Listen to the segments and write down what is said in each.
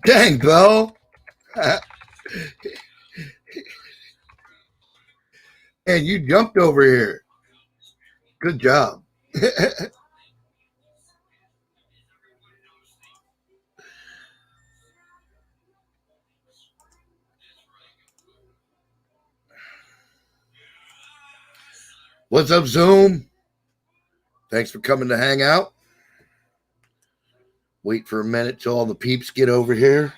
Dang, Bo. And you jumped over here. Good job. What's up, Zoom? Thanks for coming to hang out. Wait for a minute till all the peeps get over here.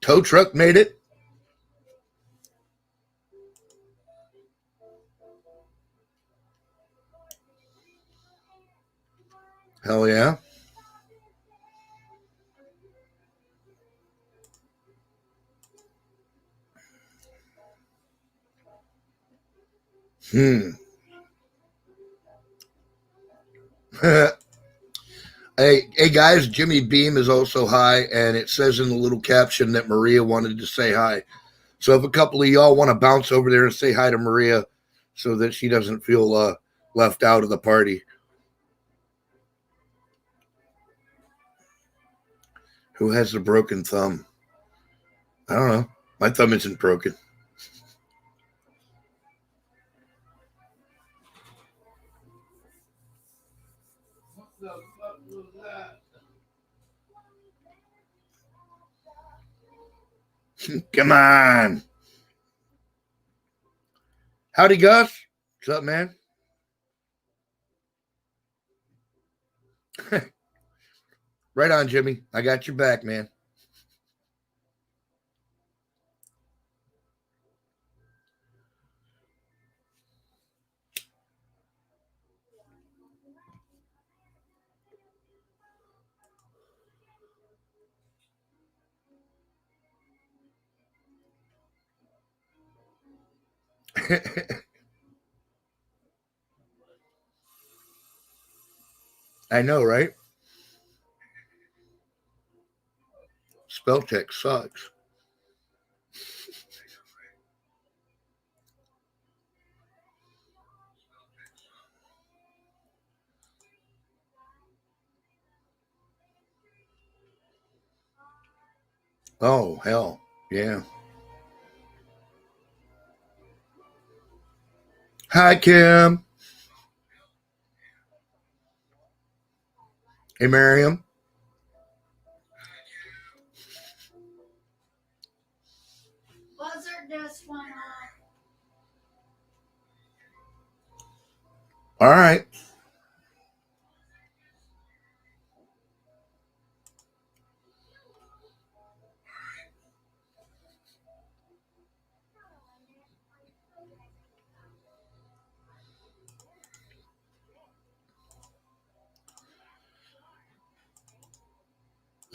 Tow truck made it. Hell yeah. Hey guys, Jimmy Beam is also hi, and it says in the little caption that Maria wanted to say hi. So if a couple of y'all want to bounce over there and say hi to Maria so that she doesn't feel left out of the party. Who has a broken thumb? I don't know. My thumb isn't broken. Come on. Howdy, Gus. What's up, man? Right on, Jimmy. I got your back, man. I know, right? Spell check sucks. Oh, hell. Yeah. Hi, Kim. Hey, Miriam. Buzzer just went off. All right.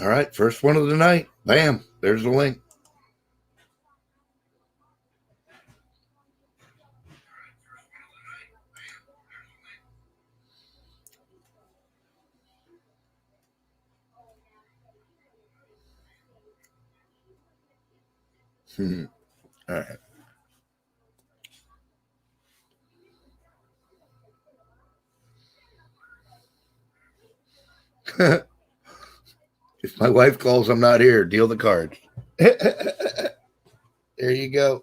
All right. First one of the night. Bam. There's the link. All right. If my wife calls, I'm not here. Deal the cards. There you go.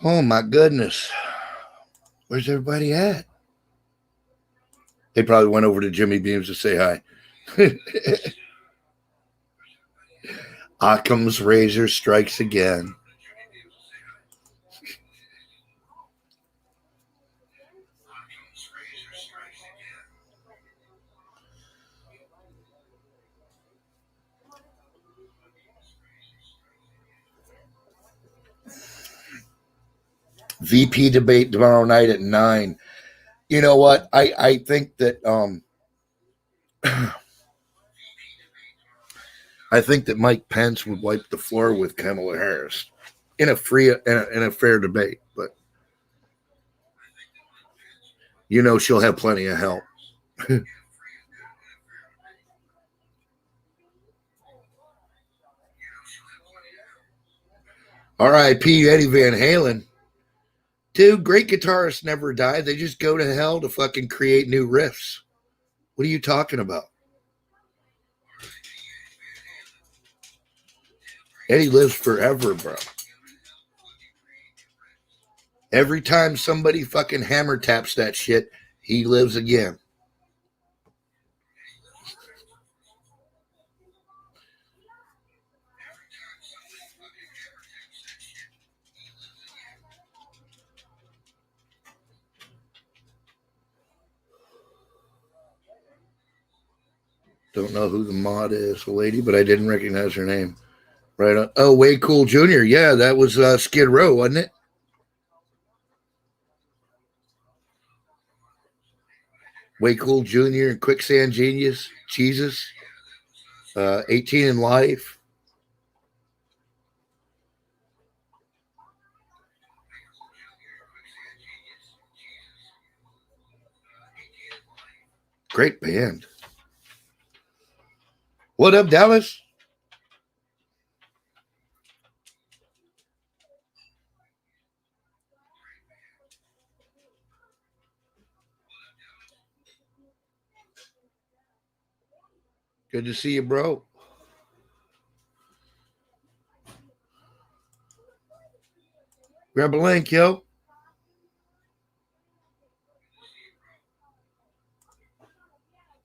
Oh my goodness. Where's everybody at? They probably went over to Jimmy Beams to say hi. Occam's razor strikes again. VP debate tomorrow night at 9. You know what? I think that I think that Mike Pence would wipe the floor with Kamala Harris in a fair debate, but she'll have plenty of help. R.I.P. Eddie Van Halen. Dude, great guitarists never die. They just go to hell to fucking create new riffs. What are you talking about? Eddie lives forever, bro. Every time somebody fucking hammer taps that shit, he lives again. Don't know who the mod is, the lady, but I didn't recognize her name. Right on. Oh, Way Cool Jr. Yeah, that was Skid Row, wasn't it? Way Cool Jr. and Quicksand Genius, Jesus, 18 in Life. Great band. What up, Dallas? Good to see you, bro. Grab a link, yo.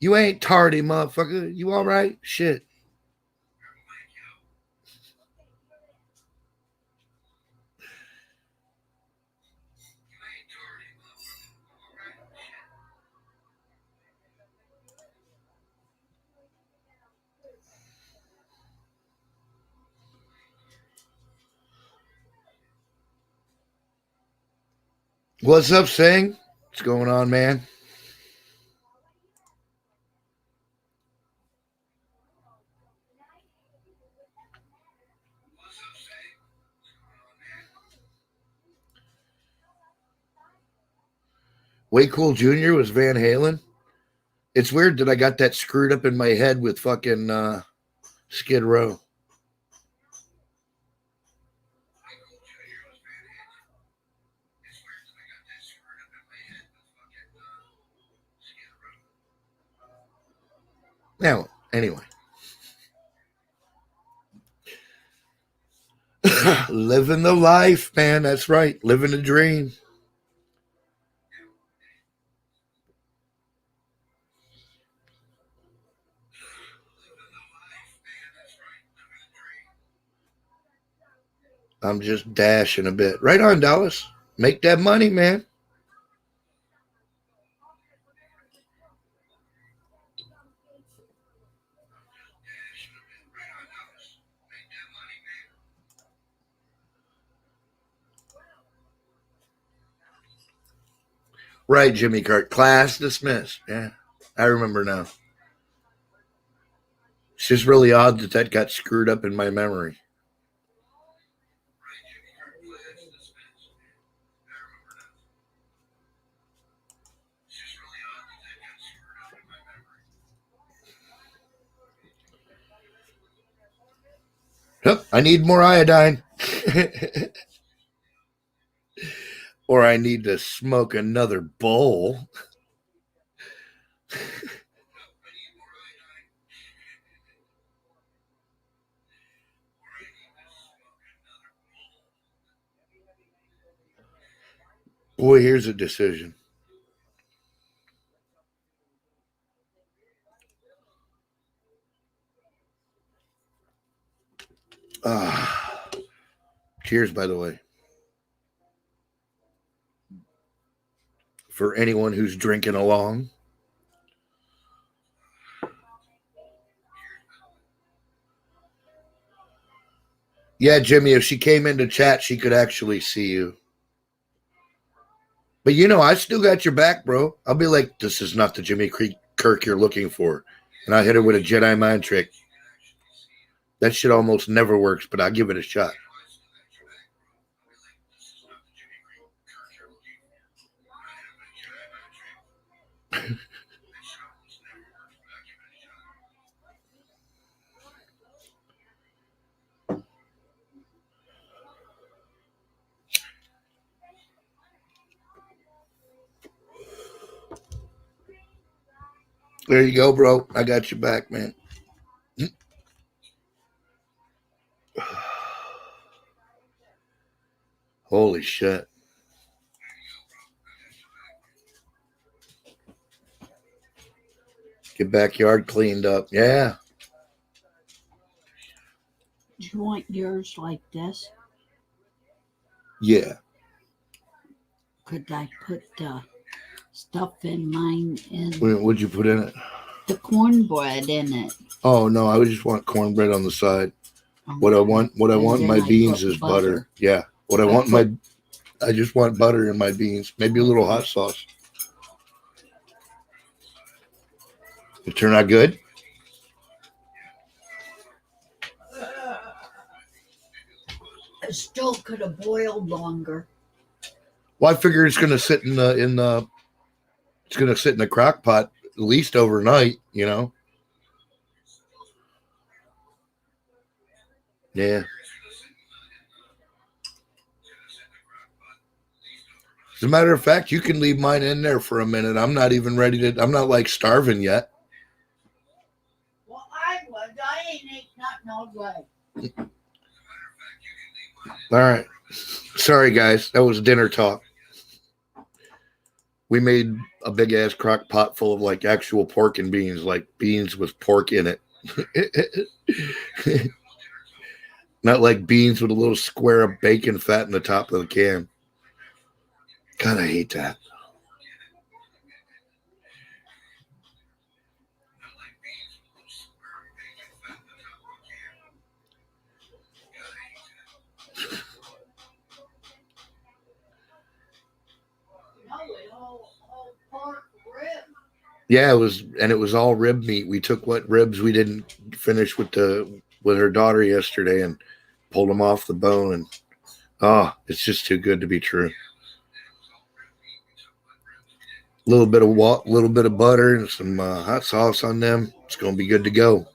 You ain't tardy, motherfucker. You all right? Shit. What's up, Sing? What's going on, man? Way Cool Jr. was Van Halen. It's weird that I got that screwed up in my head with fucking Skid Row. Now, anyway. Living the life, man. That's right. Living the dream. I'm just dashing a bit. Right on, Dallas. Make that money, man. Right, Jimmy Cart. Class dismissed. Yeah, I remember now. It's just really odd that got screwed up in my memory. Yep, I need more iodine. Or I need to smoke another bowl. Boy, here's a decision. Cheers, by the way. For anyone who's drinking along. Yeah, Jimmy, if she came into chat, she could actually see you. But I still got your back, bro. I'll be like, this is not the Jimmy Kirk you're looking for. And I'll hit her with a Jedi mind trick. That shit almost never works, but I'll give it a shot. There you go, bro. I got you back, man. Holy shit. Get backyard cleaned up. Yeah. Do you want yours like this? Yeah. Could I put stuff in mine in What'd you put in it? the cornbread in it? Oh no, I would just want cornbread on the side. What I want in my beans is butter. Yeah. I just want butter in my beans. Maybe a little hot sauce. It turned out good? It still could have boiled longer. Well, I figure it's gonna sit in the crock pot at least overnight, you know. Yeah. As a matter of fact, you can leave mine in there for a minute. I'm not even ready to. I'm not like starving yet. Well, I would. I ain't ate nothing all day. All right. Sorry, guys. That was dinner talk. We made a big ass crock pot full of like actual pork and beans, like beans with pork in it. Not like beans with a little square of bacon fat in the top of the can. God, I hate that. Yeah, it was all rib meat. We took what ribs we didn't finish with her daughter yesterday and pulled them off the bone, and it's just too good to be true. A little bit of butter and some hot sauce on them. It's gonna be good to go.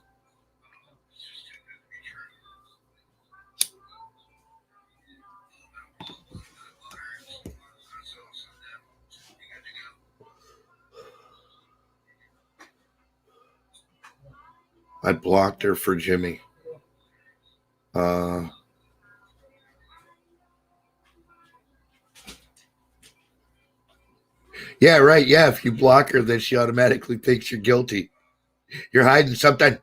I blocked her for Jimmy. Yeah, right. Yeah, if you block her, then she automatically thinks you're guilty. You're hiding something.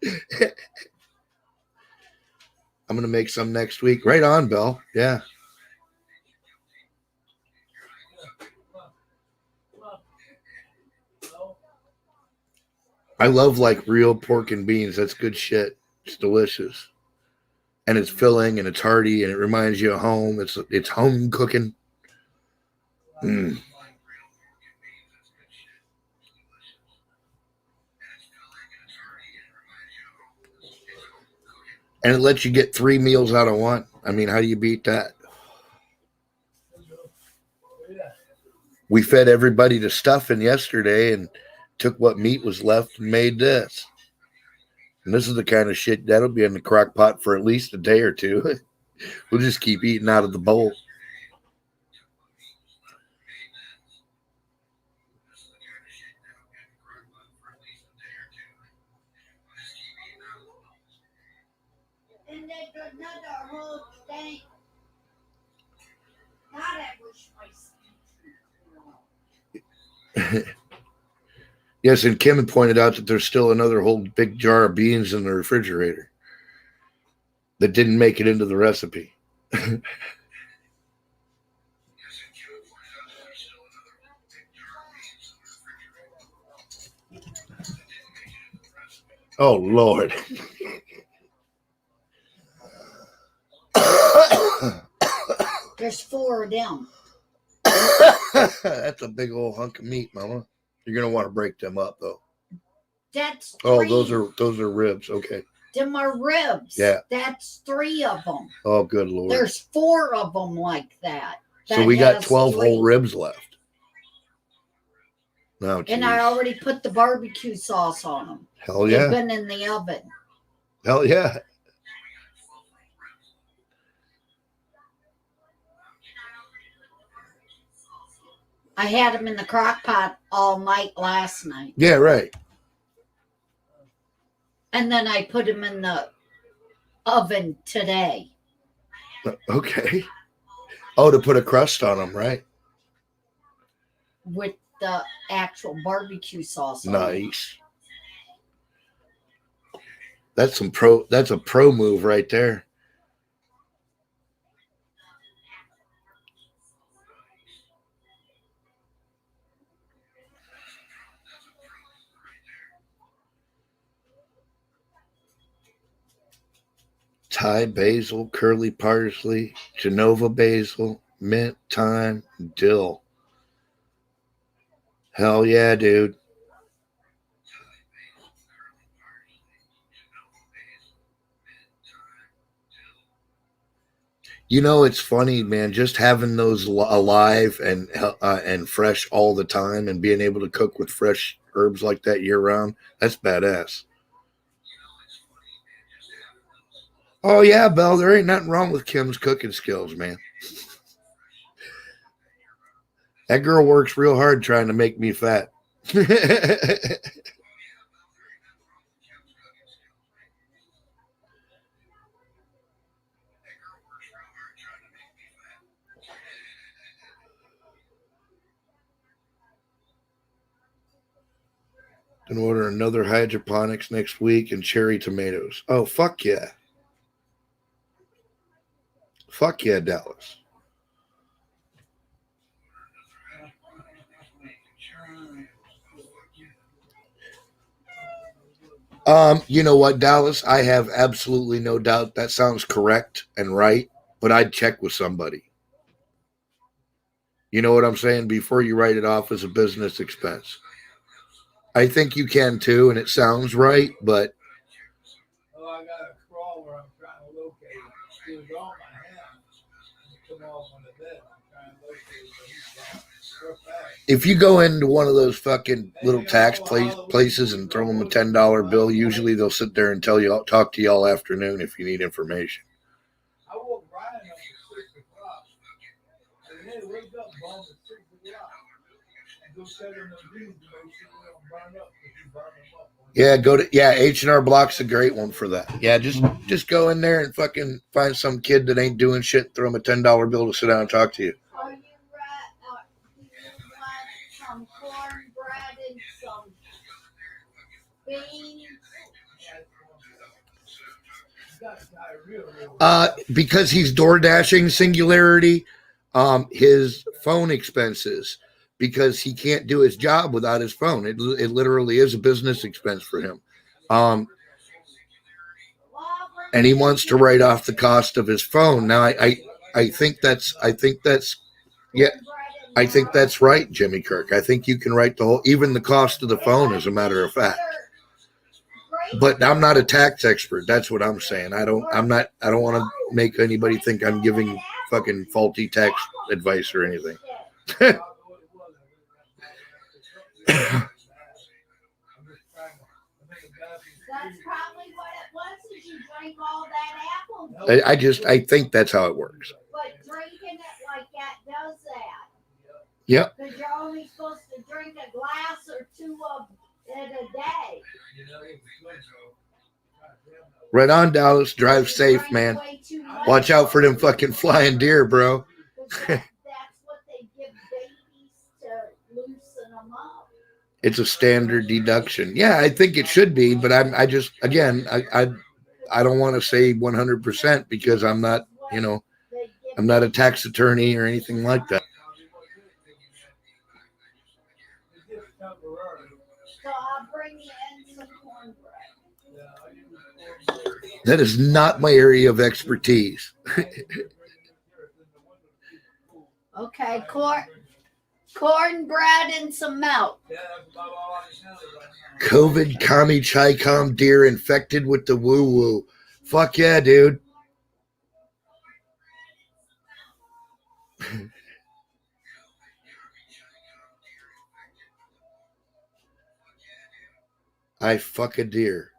I'm going to make some next week. Right on, Belle. Yeah. I love like real pork and beans. That's good shit. It's delicious. And it's filling and it's hearty and it reminds you of home. It's home cooking. Mm. And it lets you get 3 meals out of one. I mean, how do you beat that? We fed everybody to stuffing yesterday and took what meat was left and made this. And this is the kind of shit that'll be in the crock pot for at least a day or two. We'll just keep eating out of the bowl. And then another whole thing. God, I wish my speech. Yes, and Kim had pointed out that there's still another whole big jar of beans in the refrigerator that didn't make it into the recipe. Oh, Lord. There's 4 of them. That's a big old hunk of meat, Mama. You're gonna want to break them up, though. That's Oh, 3. those are ribs. Okay. Them are ribs. Yeah. That's 3 of them. Oh, good Lord. There's 4 of them like that. So That we got has 12 3. whole ribs left. No, And I geez. already put the barbecue sauce on them. Hell They've yeah. been in the oven. Hell yeah. I had them in the crock pot all night last night. Yeah, right. And then I put them in the oven today. Okay. Oh, to put a crust on them, right? With the actual barbecue sauce on 'em. Nice. That's a pro move right there. Thai basil, curly parsley, Genova basil, mint, thyme, dill. Hell yeah, dude. You know, it's funny, man, just having those alive and fresh all the time and being able to cook with fresh herbs like that year round, that's badass. Oh, yeah, Belle, there ain't nothing wrong with Kim's cooking skills, man. That girl works real hard trying to make me fat. Gonna order another hydroponics next week and cherry tomatoes. Oh, fuck yeah. Fuck yeah, Dallas. You know what, Dallas? I have absolutely no doubt that sounds correct and right, but I'd check with somebody. You know what I'm saying? Before you write it off as a business expense. I think you can too, and it sounds right, but Oh, I got a crawler I'm trying to locate. It was on my hand. It come off on the bed. I'm trying to locate it, but he's gone. Real fast. if you go into one of those fucking little tax places and throw them a $10 bill, usually they'll sit there and talk to you all afternoon if you need information. I woke Ryan up at 6 o'clock. I said, hey, wake up, Bob, at 6 o'clock. And go set in the beans to make sure they don't burn up, because you burn them up. Yeah, H&R Block's a great one for that. Yeah, just go in there and fucking find some kid that ain't doing shit, throw him a $10 bill to sit down and talk to you. Are you do you want some cornbread and some beans? Because he's door dashing Singularity, his phone expenses, because he can't do his job without his phone. It literally is a business expense for him. And he wants to write off the cost of his phone. Now I think that's right, Jimmy Kirk. I think you can write even the cost of the phone, as a matter of fact. But I'm not a tax expert. That's what I'm saying. I don't want to make anybody think I'm giving fucking faulty tax advice or anything. That's probably what it was. Is you drank all that apple. I think that's how it works. But drinking it like that does that. Yep. Because you're only supposed to drink a glass or 2 of it a day. Right on, Dallas. Drive safe, man. Watch out for them fucking flying deer, bro. That's what they give babies to loosen them up. It's a standard deduction. Yeah, I think it should be, but I don't want to say 100% because I'm not, I'm not a tax attorney or anything like that. So I'll bring you in some cornbread. That is not my area of expertise. Okay, Court. cornbread and some milk. Yeah, that's about all I can handle right now. COVID Kami Chicom deer infected with the woo woo. Fuck yeah, dude. I fuck a deer.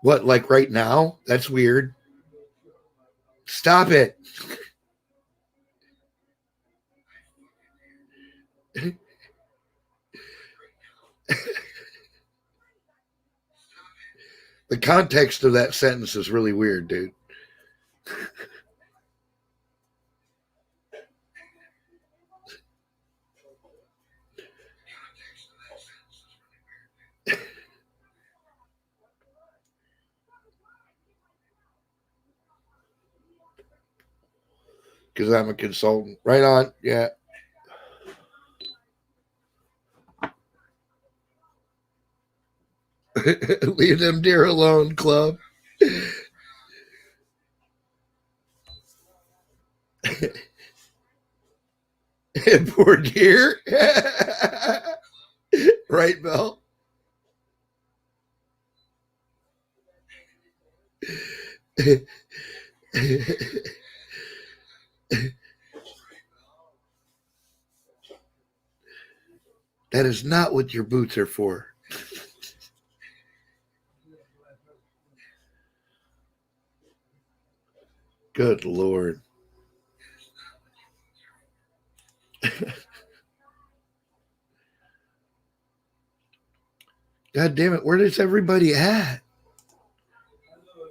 What, like right now? That's weird. Stop it. The context of that sentence is really weird, dude. Because I'm a consultant. Right on. Yeah. Leave them deer alone, club. Poor deer. Right, Bill? That is not what your boots are for. Good Lord. God damn it. Where is everybody at?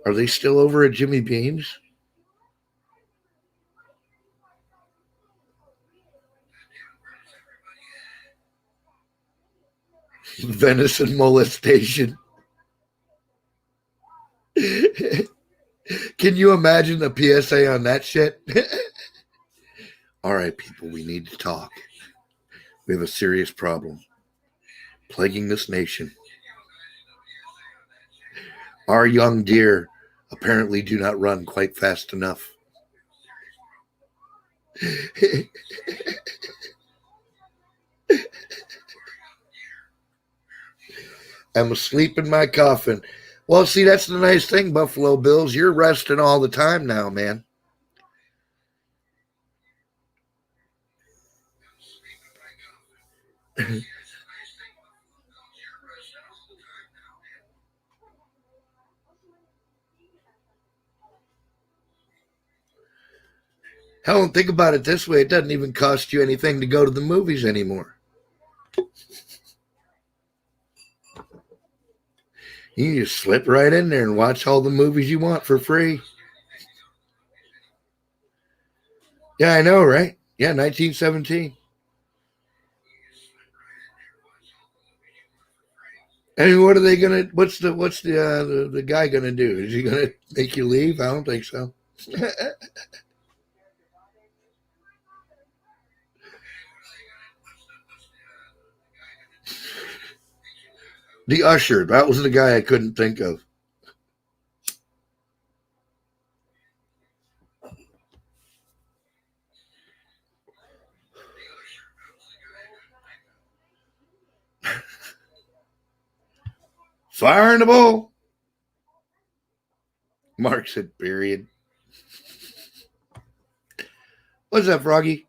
Are they still over at Jimmy Bean's? Venison molestation. Can you imagine the PSA on that shit? All right, people, we need to talk. We have a serious problem plaguing this nation. Our young deer apparently do not run quite fast enough. I'm asleep in my coffin. Well, see, that's the nice thing, Buffalo Bills. You're resting all the time now, man. Hell, and think about it this way. It doesn't even cost you anything to go to the movies anymore. You just slip right in there and watch all the movies you want for free. Yeah, I know, right? Yeah, 1917. I mean, what are they gonna? What's the guy gonna do? Is he gonna make you leave? I don't think so. The usher. That was the guy I couldn't think of. Fire in the bowl. Mark said, period. What's that, Froggy?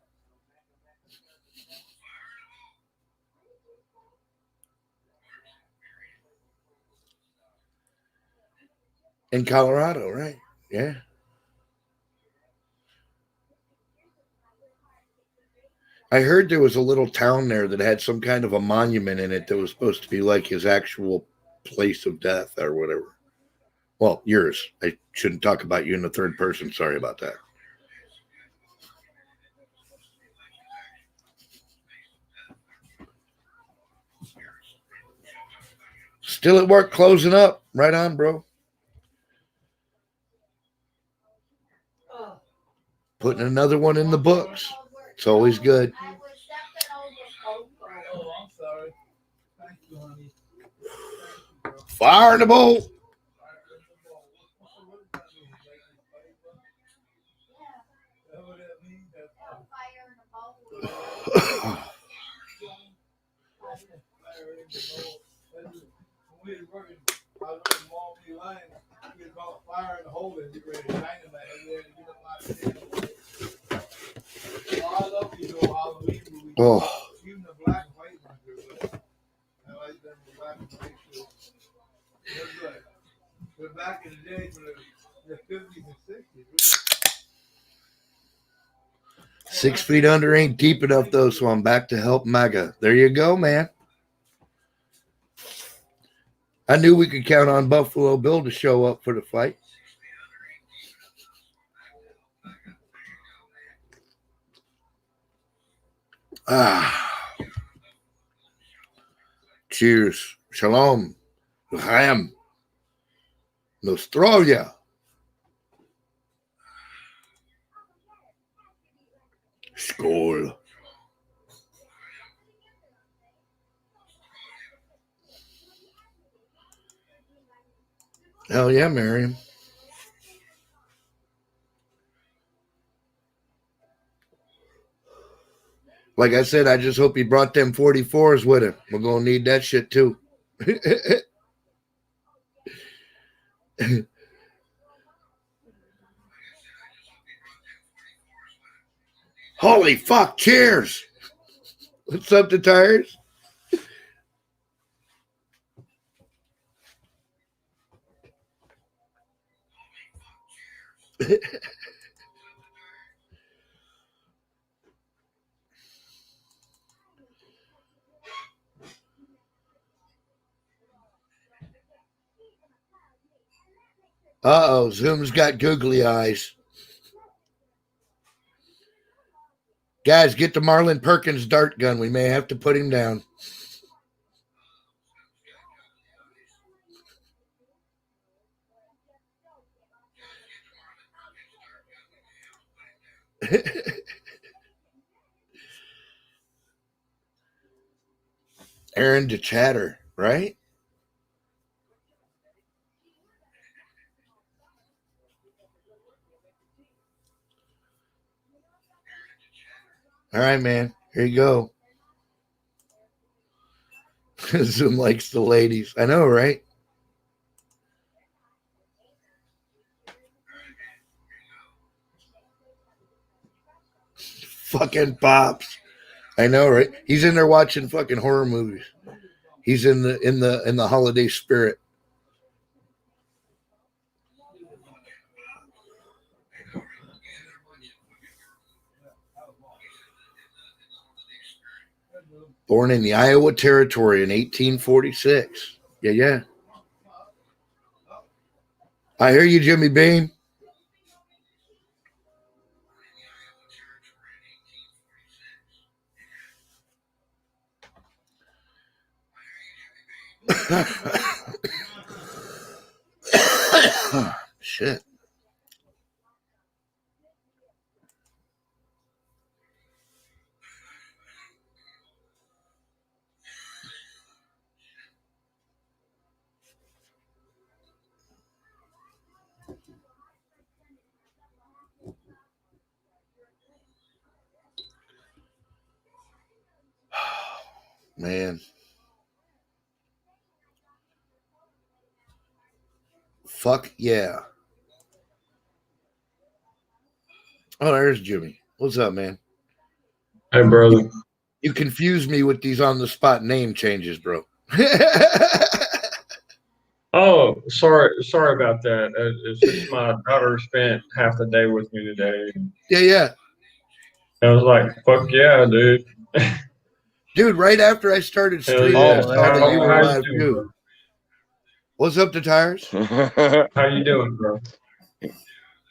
In Colorado, right? Yeah. I heard there was a little town there that had some kind of a monument in it that was supposed to be like his actual place of death or whatever. Well, yours. I shouldn't talk about you in the third person. Sorry about that. Still at work, closing up. Right on, bro. Putting another one in the books. It's always good. I was stepping over Coco. Oh, I'm sorry. Thank you, honey. Thank you, bro. Fire in the bowl. I was in Walkie Lane. We had caught fire in the hole and get ready to dynamite and then get them like this. Well, I love these old Halloween movies. Oh, Even the black and white ones are good. I like them the black and white too. They're good. But back in the day, for the 50s and 60s, really. 6 feet under ain't deep enough though, so I'm back to help MAGA. There you go, man. I knew we could count on Buffalo Bill to show up for the fight. Ah. Cheers. Shalom. L'chaim. Nostrovia. Skål. Hell yeah, Miriam. Like I said, I just hope he brought them 44s with him. We're going to need that shit too. Holy fuck, cheers. What's up, the tires? Uh-oh, Zoom's got googly eyes. Guys, get the Marlon Perkins dart gun. We may have to put him down. Aaron to chatter, right? All right, man. Here you go. Zoom likes the ladies. I know, right? Fucking Pops. I know, right? He's in there watching fucking horror movies. He's in the holiday spirit. Born in the Iowa Territory in 1846. Yeah. I hear you, Jimmy Beam. Shit. Man. Fuck yeah. Oh, there's Jimmy. What's up, man? Hey, brother. You confuse me with these on the spot name changes, bro. Oh, sorry about that. It's just my daughter spent half the day with me today. Yeah. I was like, "Fuck yeah, dude!" Dude, right after I started Hell streaming, yeah. I saw that you were How you live doing, too. What's up, the tires? bro? How you doing, bro?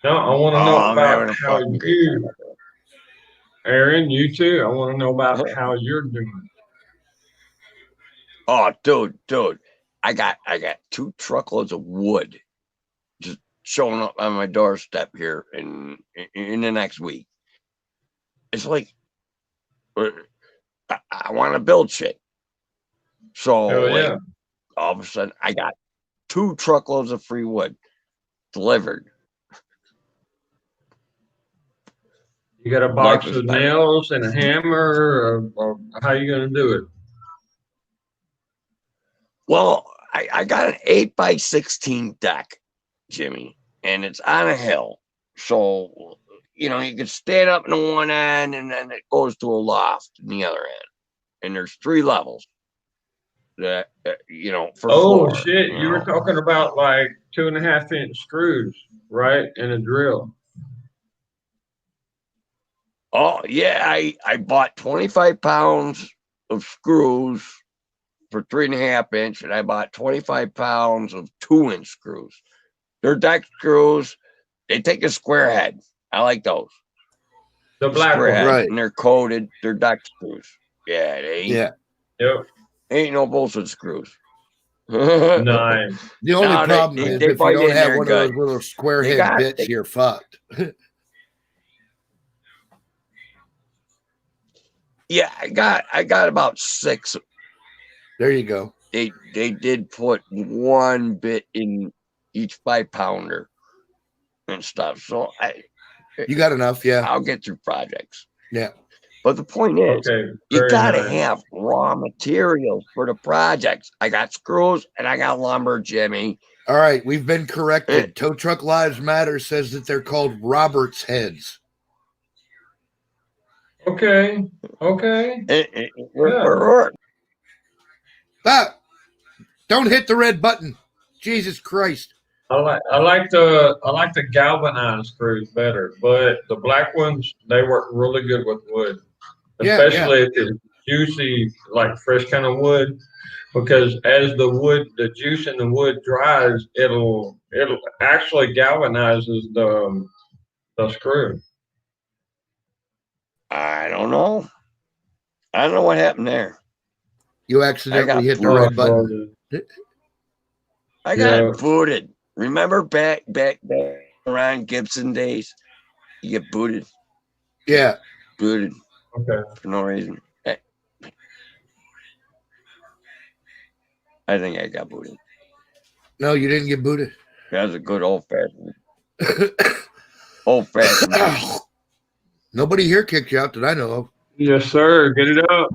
No, I want to know I'm having about a how fucking great you, time. Aaron, you too. I want to know about how you're doing. Oh, dude, I got 2 truckloads of wood just showing up on my doorstep here in the next week. It's like I want to build shit, so Hell like yeah. all of a sudden I got 2 truckloads of free wood delivered. You got a box Life is of better. nails and a hammer, or how you gonna do it? Well, I got an 8x16 deck, Jimmy, and it's on a hill. So, you can stand up in the one end and then it goes to a loft in the other end. And there's 3 levels that, for Oh floor. shit! You were talking about like 2.5-inch screws, right? And a drill. Oh, yeah. I bought 25 pounds of screws for 3.5-inch, and I bought 25 pounds of 2-inch screws. They're deck screws. They take a square head. I like those. The black Square one. head, Right. and they're coated. They're deck screws. Yeah, they Yeah. Yep. ain't no bullshit screws. Nice. The only No, problem they is if you bite don't in have there one good. of those little square They head got- bits, they- you're fucked. Yeah, I got about 6. There you go. They did put 1 bit in each 5-pounder and stuff. So You got enough, yeah. I'll get through projects. Yeah. But the point is, Okay. you very gotta nice. have raw materials for the projects. I got screws and I got lumber, Jimmy. All right, we've been corrected. Tow Truck Lives Matter says that they're called Robert's heads. Okay. Okay. We're- Ah! Don't hit the red button. Jesus Christ. I like the galvanized screws better, but the black ones, they work really good with wood, Yeah, especially if it's juicy, like fresh kind of wood. Because as the juice in the wood dries, it'll actually galvanizes the screw. I don't know. I don't know what happened there. You accidentally hit the booted. red button. I got Yeah. booted. Remember back around Gibson days? You get booted Yeah. Okay. for no reason. I think I got booted. No, you didn't get booted. That was a good old fashioned. Nobody here kicked you out that I know of. Yes, sir. Get it up.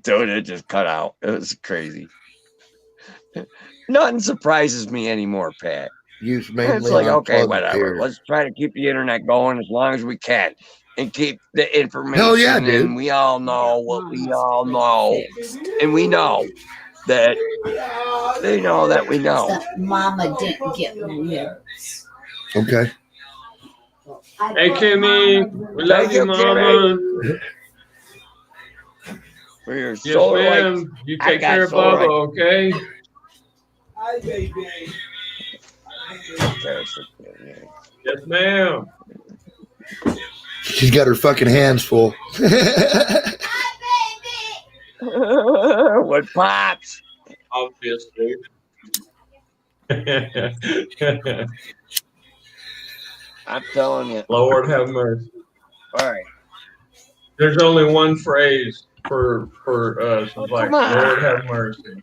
Dude, it just cut out. It was crazy. Nothing surprises me anymore, Pat. Use mainly It's like, okay, unplugged whatever. gear. Let's try to keep the internet going as long as we can and keep the information. Hell yeah, dude. And we all know what we all know. And we know that they know that we know. Except Mama didn't get my nerves. Okay. Hey, Kimmy. We love Thank you, you, Mama. We're Yes, so like, ma'am. You I take got care of solar Bubba, okay? Hi, baby. Yes, ma'am. She's got her fucking hands full. what pops? Obviously. I'm telling you. Lord have mercy. All right. There's only one phrase for us. It's like, Come on. Lord have mercy.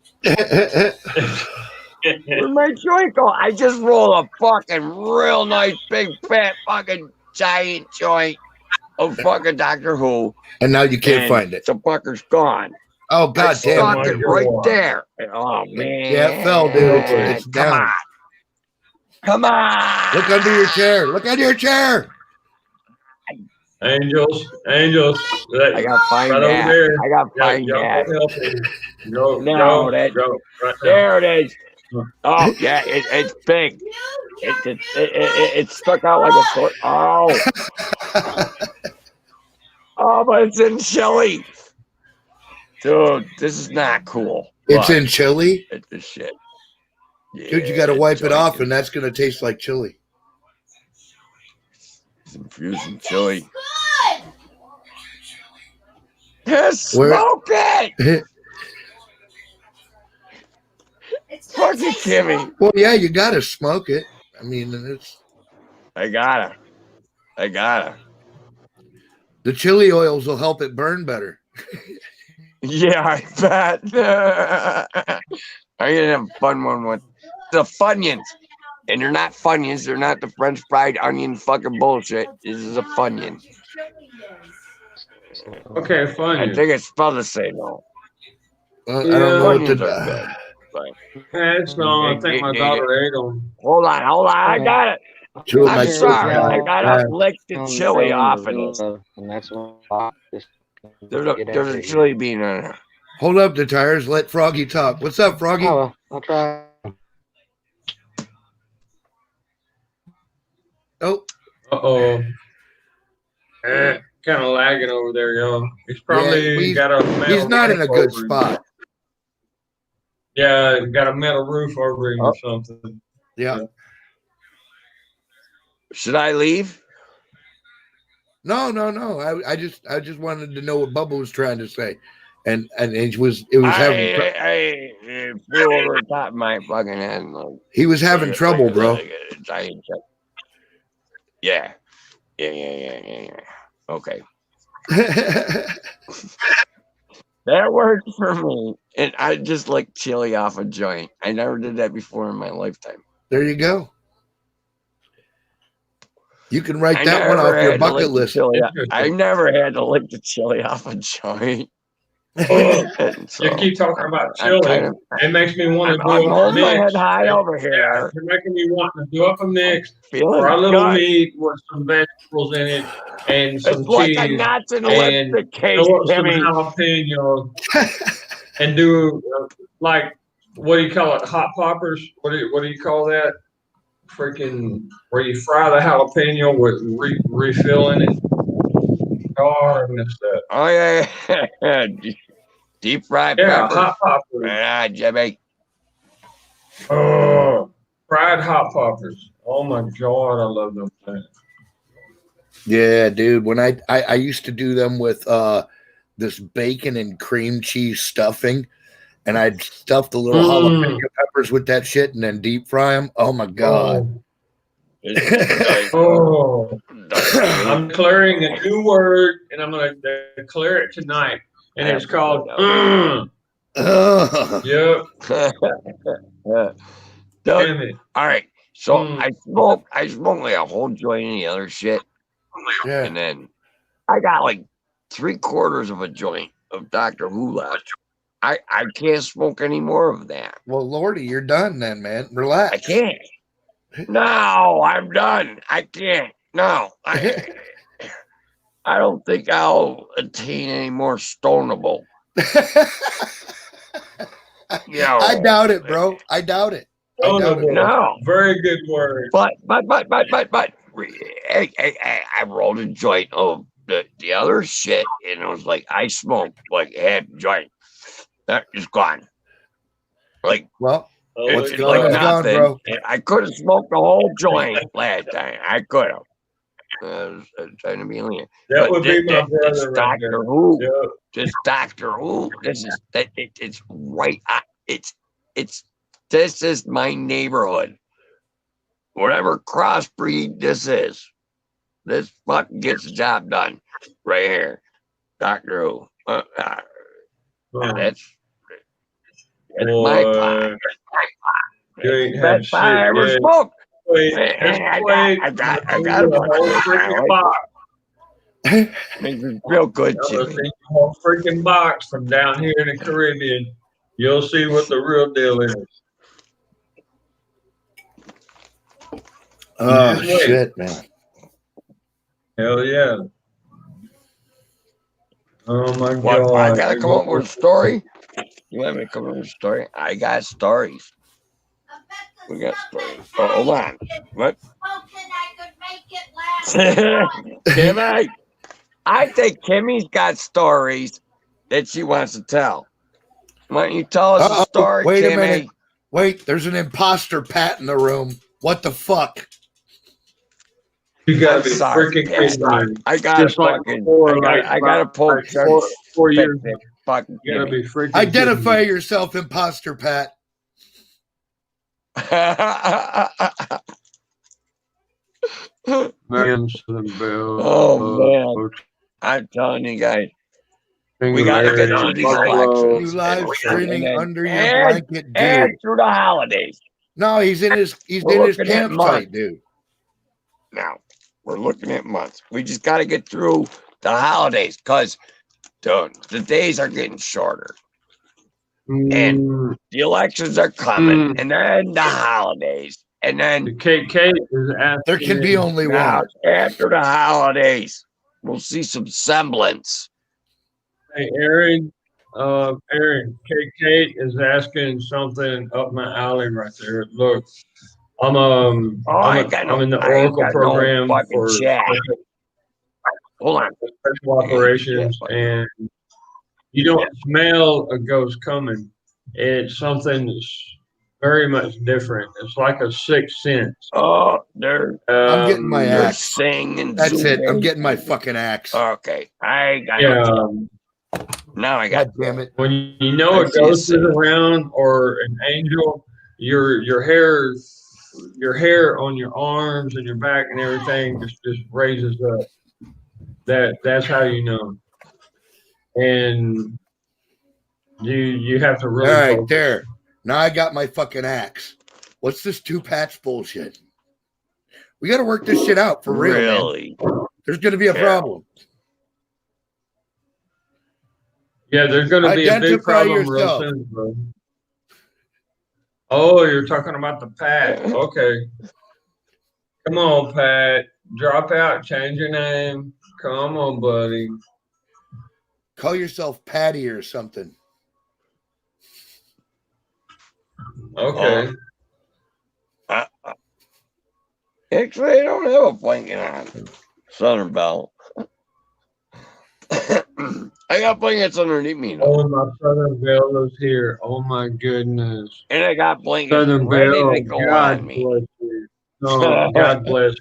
Where'd my joint go? I just rolled a fucking real nice big fat fucking giant joint of fucking Doctor Who. And now you can't and find it. The fucker's gone. Oh, I God damn. stuck it. it right there. Oh man. Yeah, it fell, dude. It's Come down. on. Come on. Look under your chair. Look under your chair. Angels. I got fine Right over dad. there. I got Yeah, fine dad. Go, No, go, that- go. Right now. There it is. Oh yeah, it's big. It stuck out like a sword. Oh, oh, but it's in chili. Dude, this is not cool. It's But in chili. it's the shit. Dude, you got to Yeah, wipe it joint off, is- and that's going to taste like chili. It's infusing chili. Good. Yes, Where- smoke it. It's gonna Fucking taste Kimmy. so- Well, yeah, you got to smoke it. I mean, it's I gotta. the chili oils will help it burn better. Yeah, I bet. I'm gonna have a fun one with the Funyuns. And they're not Funyuns. They're not the French fried onion fucking bullshit. This is a Funyun. Okay, I fun. think it's spelled the same though. I don't know what Onions to are good. That's no, I They- think my they- daughter ate them. Hold on. I got it. Two of I'm my sorry. kids. I gotta lick the chili off of this. And that's what There's a chili bean in there. Hold up the tires. Let Froggy talk. What's up, Froggy? Oh, well, I'll try. Oh, Uh-oh. Kind of lagging over there, y'all. He's probably he's- got a metal he's not in a roof good over him. spot. Yeah, got a metal roof over him or something. Yeah. Should I leave? No. I just wanted to know what Bubba was trying to say, and it was having I flew over the top of my fucking head. he was having trouble, bro. Yeah. Okay. That worked for me. And I just like chili off a joint. I never did that before in my lifetime. There you go. You can write I that one never off your had to lick bucket the list. chili off- I never had to lick the chili off a joint. And so You keep talking about I'm chili. kind of- It makes me want to I'm do a holding my mix. head high over Yeah, here. you're making me want to do up a mix Feeling for a little good. meat with some vegetables in it and some It's like a cheese. Nazi and Olympic case, Throw up some Timmy. jalapeno and do like what do you call it? Hot poppers? What do you call that? Freaking where you fry the jalapeno with refilling it. Oh, I missed that. Oh, yeah. Deep fried Yeah, pepper. hot poppers. Ah, Jimmy. Oh, fried hot poppers. Oh my god, I love those things. Yeah, dude. When I used to do them with this bacon and cream cheese stuffing, and I'd stuff the little jalapeno peppers with that shit and then deep fry them. Oh my god. Oh, I'm declaring a new word, and I'm going to declare it tonight, and it's called. Ugh. Yep. Doug, Damn it. all right. So Mm. I smoked like a whole joint of the other shit. Yeah. And then I got like 3/4 of a joint of Dr. Who left. I can't smoke any more of that. Well, Lordy, you're done then, man. I Relax. can't. No, I'm done. I can't. No. I don't think I'll attain any more stonable. No. I doubt it, bro. I doubt it. I doubt it. No. Very good word. But I rolled a joint of the other shit, and it was like I smoked like half a joint. That is gone. Like Well, What's it's going like on is gone, nothing. bro. And I could have smoked the whole joint last time. I could have. I was trying to be lenient. That But would be my this brother right Doctor there. Who. Yep. This Doctor Who. This is that. It's right. This is my neighborhood. Whatever crossbreed this is, this fucking gets the job done right here. Doctor Who. That's my Boy, pot. you ain't had Best shit pot I ever yet. smoked. Wait, Hey, just I wait. got I'll a send you bunch whole of freaking it. box. Makes me feel good, I'll Jimmy. send you a whole freaking box from down here in the Caribbean. You'll see what the real deal is. oh Just wait. shit, man. Hell yeah. Oh my What? god. I gotta come up with a story. You want me to come up with a story? I got stories. I bet the We got stuff stories. that Oh, hold on. Patty is What? smoking, I could make it last month. Kimmy, I think Kimmy's got stories that she wants to tell. Why don't you tell us Uh-oh, a story, wait a Kimmy? minute. Wait, there's an imposter Pat in the room. What the fuck? You gotta I'm be sorry, freaking Pat. kidding me. I gotta Just like fucking. before, I gotta pull like 4 years ago. fucking You gotta Kimmy. be freaking Identify yourself, imposter Pat. Oh, man. I'm telling you guys, we gotta get through these You elections. live And- streaming and- under your and- blanket, and dude. through the holidays. No, he's in his We're looking at campsite, months. dude. Now we're looking at months. We just got to get through the holidays because the days are getting shorter. Mm, The elections are coming, and then the holidays, and then Kate is asking. There can be only now one. after the holidays, we'll see some semblance. Hey, Aaron, Kate is asking something up my alley right there. Look, I'm in the I ain't Oracle got program no fucking for chat. Hold on. special operations, and you don't smell a ghost coming. It's something that's very much different. It's like a sixth sense. Oh, they're I'm getting my they're axe. singing. That's it. I'm zooming. getting my fucking axe. Okay, I got Yeah, now. I got God damn it. when you know I a see ghost is it. around or an angel, your hair on your arms and your back and everything just raises up. That's how you know. And you have to All really right, focus. there. Now I got my fucking axe. What's this 2-patch bullshit? We got to work this shit out for real, man. Really? There's going to be a Yeah. problem. Yeah, there's going to be a big Identify problem yourself. real soon, bro. Oh, you're talking about the Pat. Okay. Come on, Pat. Drop out. Change your name. Come on, buddy. Call yourself Patty or something. Okay. Actually, I don't have a blanket on. Southern Belle. I got blankets underneath me, though. Oh, my Southern Belle is here. Oh, my goodness. And I got blankets Southern ready Belle, to go God on me. bless you. No, God bless.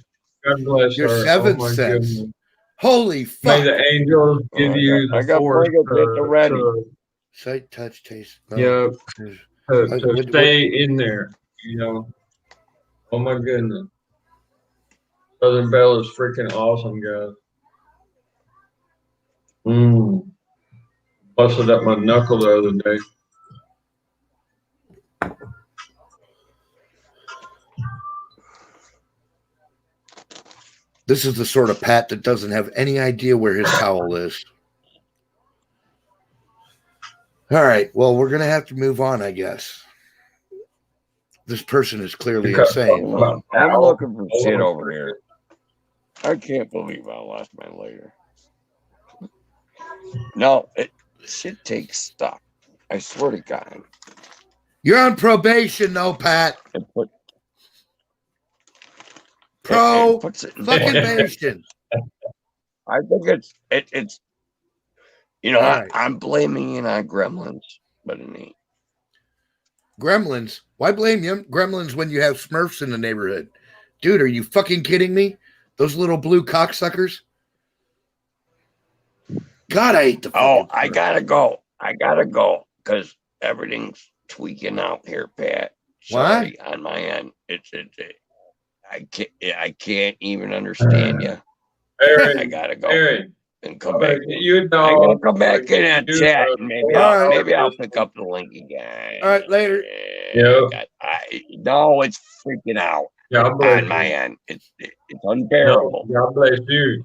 God bless Your her. seventh Oh, my sense. goodness. Holy May fuck. the angels give you I the got force blankets at the ready. Sight, touch, taste. Yeah, to What- stay in there, you know. Oh my goodness. Southern Belle is freaking awesome, guys. Busted up my knuckle the other day. This is the sort of Pat that doesn't have any idea where his towel is. All right. Well, we're going to have to move on, I guess. This person is clearly insane. I'm looking for shit over here. I can't believe I lost my later. No, shit takes stuff. I swear to God. You're on probation, though, Pat. It puts it in Fucking order. bastion. I think it's you know, All right. I'm blaming it on gremlins, but it ain't. Gremlins. Why blame you? Gremlins when you have Smurfs in the neighborhood. Dude, are you fucking kidding me? Those little blue cocksuckers? God, I hate the Oh, fucking I gotta go because everything's tweaking out here, Pat. Sorry, on my end. I can't even understand you. Aaron, I gotta go Aaron, and come back. you I gotta dog. come back in that You, chat and maybe All right. I'll pick up the link again. All right, later. Yep. No, it's freaking out God bless on my you. end. It's unbearable. No, God bless you.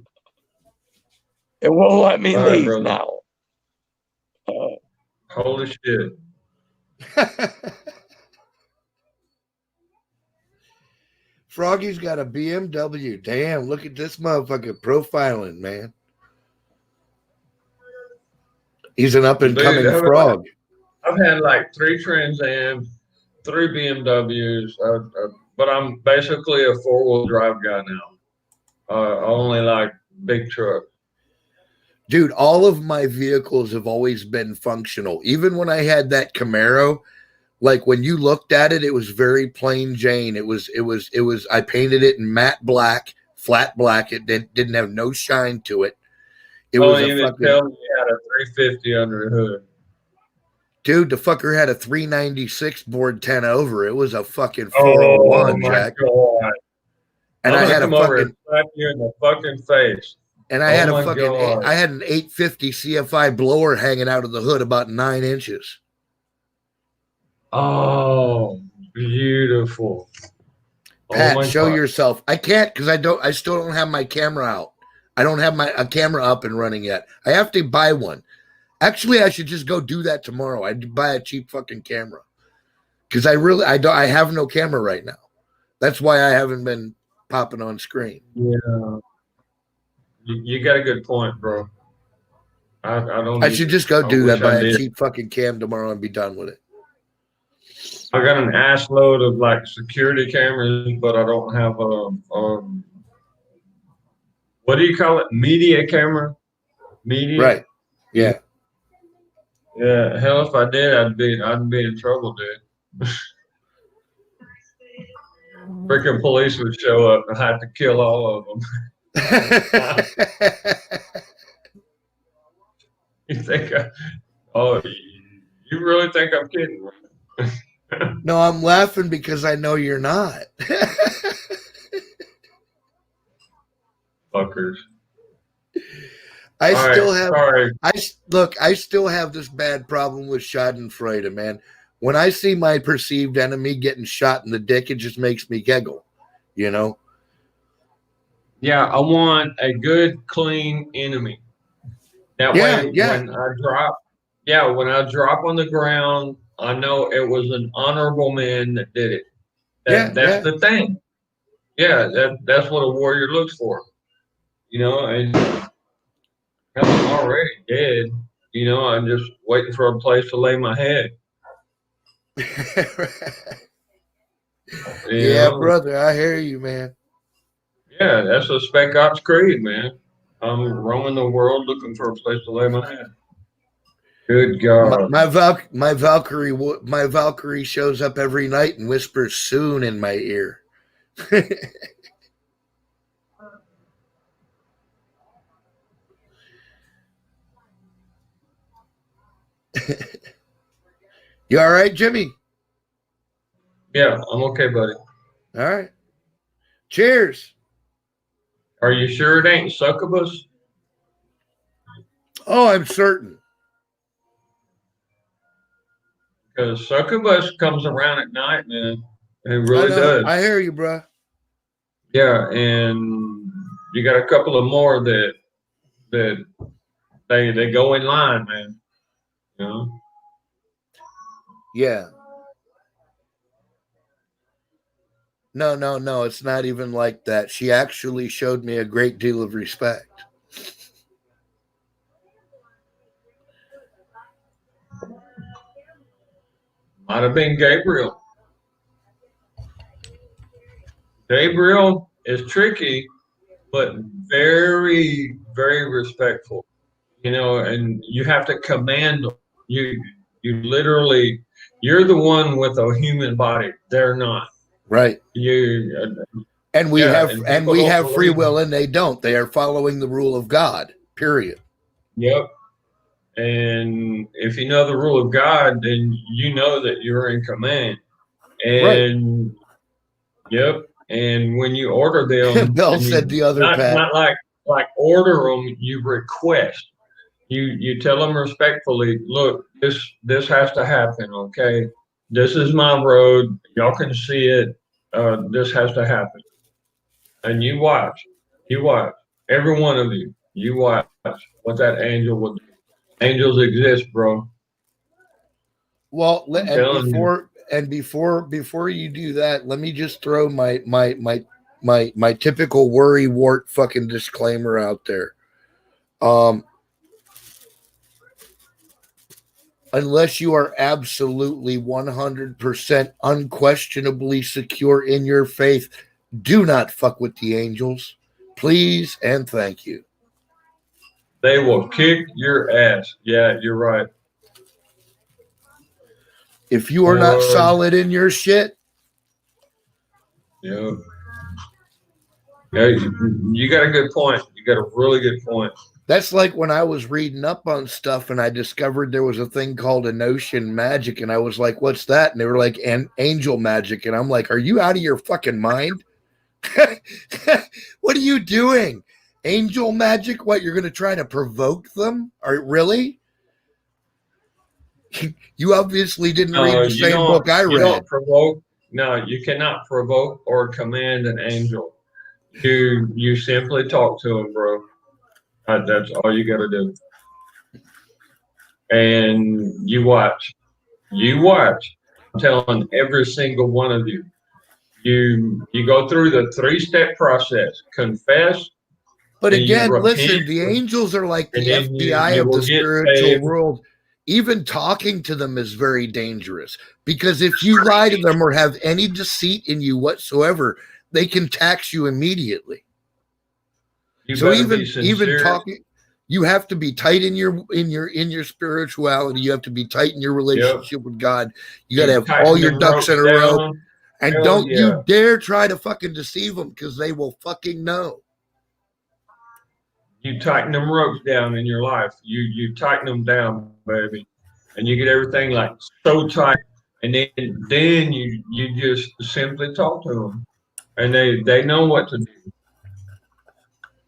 It won't let me All right, leave brother. now. Holy shit. Froggy's got a BMW. Damn, look at this motherfucker profiling, man. He's an up and coming Dude, frog. I've had like 3 Trans Ams, 3 BMWs, but I'm basically a 4-wheel drive guy now. I only like big trucks. Dude, all of my vehicles have always been functional. Even when I had that Camaro, like when you looked at it, it was very plain Jane. It was, I painted it in matte black, flat black. It didn't have no shine to it. It was Don't a even fucking, tell me you had a 350 under the hood. dude, the fucker had a 396 board 10 over. It was a fucking Oh 401, my Jack. God. And I'm I gonna had a come over and fucking, slap you in the fucking face. and I Oh had a my fucking, God. I had an 850 CFI blower hanging out of the hood about 9 inches. Oh, beautiful. Pat, oh my show God. yourself. I can't because I still don't have my camera out. I don't have a camera up and running yet. I have to buy one. Actually, I should just go do that tomorrow. I'd buy a cheap fucking camera because I have no camera right now. That's why I haven't been popping on screen. Yeah. You got a good point, bro. I don't. I should just go I do wish that, buy I a did. cheap fucking cam tomorrow and be done with it. I got an ass load of like security cameras, but I don't have a what do you call it? Media camera? Media? Right. Yeah. Yeah. Hell, if I did, I'd be in trouble, dude. Freaking police would show up and I had to kill all of them. You think? You really think I'm kidding? No, I'm laughing because I know you're not. Fuckers. I All still right, have. sorry. I still have this bad problem with Schadenfreude, man. When I see my perceived enemy getting shot in the dick, it just makes me giggle. You know? Yeah, I want a good, clean enemy. That Yeah, way, yeah. when I drop on the ground, I know it was an honorable man that did it. That's the thing. Yeah, that's what a warrior looks for. You know, and I'm already dead. You know, I'm just waiting for a place to lay my head. You Yeah, know? brother, I hear you, man. Yeah, that's a Spec Ops creed, man. I'm roaming the world looking for a place to lay my head. Good God. My Valkyrie shows up every night and whispers soon in my ear. You all right, Jimmy? Yeah, I'm okay, buddy. All right. Cheers. Are you sure it ain't succubus? Oh, I'm certain. Because succubus comes around at night, man. It really does. I hear you, bro. Yeah, and you got a couple of more that they go in line, man. You know? Yeah. No. It's not even like that. She actually showed me a great deal of respect. Might have been Gabriel. Gabriel is tricky, but very, very respectful. You know, and you have to command them. You literally, you're the one with a human body. They're not. Right. And we Yeah, have free will, and they don't. They are following the rule of God. Period. Yep. And if you know the rule of God, then you know that you're in command. And yep. And when you order them, Bill said the other not like order them, you request. You tell them respectfully, look, this has to happen, okay? This is my road. Y'all can see it. This has to happen. And you watch. Every one of you. You watch what that angel will do. Angels exist, bro. Well, before you do that, let me just throw my typical worry wart fucking disclaimer out there. Unless you are absolutely 100% unquestionably secure in your faith, do not fuck with the angels. Please and thank you. They will kick your ass. Yeah, you're right. If you are not solid in your shit. Yeah. Yeah, you got a good point. You got a really good point. That's like when I was reading up on stuff and I discovered there was a thing called Enochian magic. And I was like, what's that? And they were like, angel magic. And I'm like, are you out of your fucking mind? What are you doing? Angel magic? What, you're going to try to provoke them? Really? You obviously didn't read the same book I read. You cannot provoke or command an angel. You simply talk to him, bro. That's all you got to do. and you watch. I'm telling every single one of you. You go through the 3-step process: confess, But then you again, repent, listen, the angels are like and the then FBI you of will the get spiritual saved. world. Even talking to them is very dangerous because if you lie to them or have any deceit in you whatsoever, they can tax you immediately. You So better be even sincere. talking, you have to be tight in your spirituality. You have to be tight in your Yep. relationship with God. You got to have tighten all your them ducks in a ropes row. down. And Hell don't yeah. you dare try to fucking deceive them because they will fucking know. You tighten them ropes down in your life. You tighten them down, baby, and you get everything like so tight. And then you just simply talk to them, and they know what to do.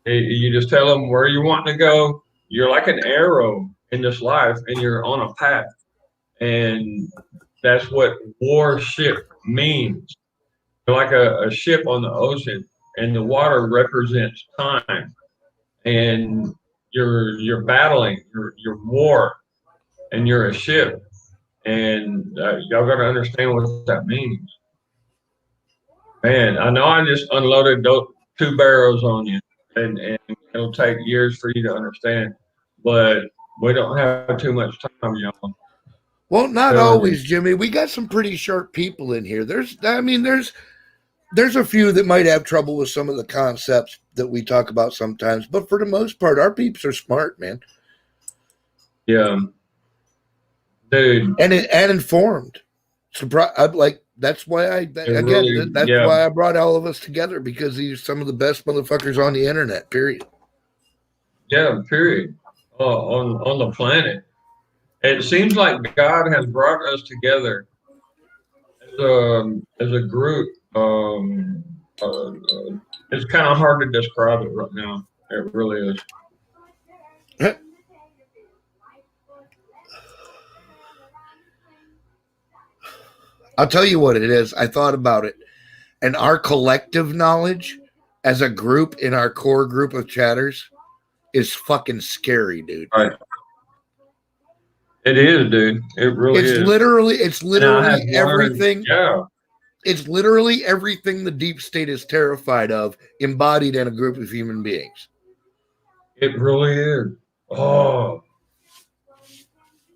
You just tell them where you want to go. You're like an arrow in this life, and you're on a path. And that's what warship means. You're like a ship on the ocean, and the water represents time. And you're battling, you're war, and you're a ship. And y'all got to understand what that means. Man, I know I just unloaded those 2 barrels on you, and it'll take years for you to understand, but we don't have too much time, y'all. Well, not Telling you. always, Jimmy. We got some pretty sharp people in here. There's a few that might have trouble with some of the concepts that we talk about sometimes, but for the most part, our peeps are smart, man, Yeah, dude. and informed. That's why that's Yeah, why I brought all of us together because these are some of the best motherfuckers on the internet. Period. yeah. Period. On the planet, it seems like God has brought us together as a group. It's kind of hard to describe it right now. It really is. I'll tell you what it is. I thought about it, and our collective knowledge as a group in our core group of chatters is fucking scary, dude. Right. It is, dude. It really It's is. it's literally everything. Yeah. It's literally everything the deep state is terrified of, embodied in a group of human beings. It really is. Oh,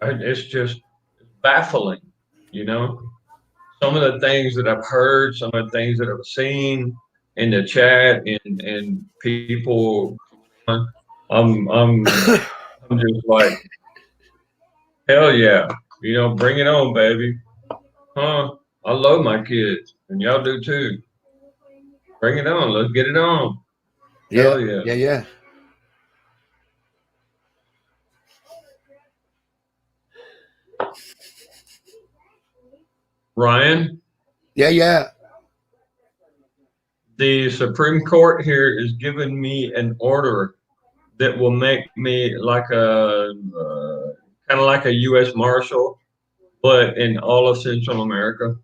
it's just baffling, you know. Some of the things that I've heard, some of the things that I've seen in the chat and people, I'm just like, hell yeah, bring it on, baby. Huh? I love my kids, and y'all do too. Bring it on. Let's get it on. Yeah, Hell yeah. yeah. Ryan? Yeah. The Supreme Court here is giving me an order that will make me like a kind of like a U.S. Marshal, but in all of Central America.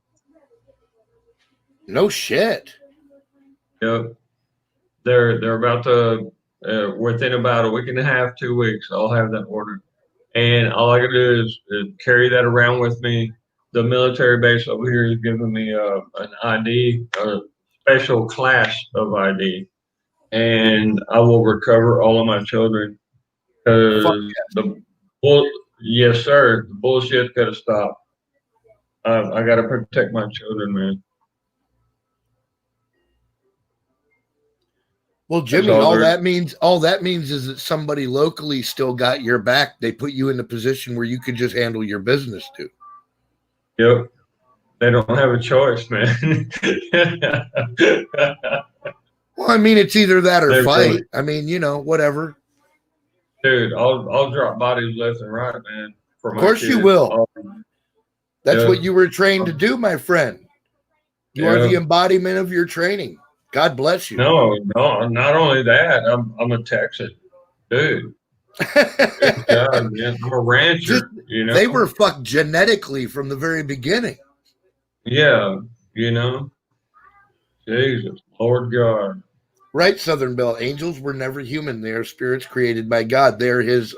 No shit. Yep. They're about to within about a week and a half, 2 weeks. I'll have that order, and all I gotta do is carry that around with me. The military base over here is giving me an ID, a special class of ID, and I will recover all of my children because yes, sir, the bullshit's got to stop. I got to protect my children, man. Well, Jimmy, all that means is that somebody locally still got your back. They put you in a position where you could just handle your business too. Yep. They don't have a choice, man. Well, I mean, it's either that or They're fight. really- I mean, whatever. Dude, I'll drop bodies left and right, man. Of course you will. That's what you were trained to do, my friend. You are the embodiment of your training. God bless you. No, not only that. I'm a Texan, dude. Good God, man. I'm a rancher. They were fucked genetically from the very beginning. Yeah, Jesus, Lord God. Right, Southern Belle. Angels were never human. They are spirits created by God. They're his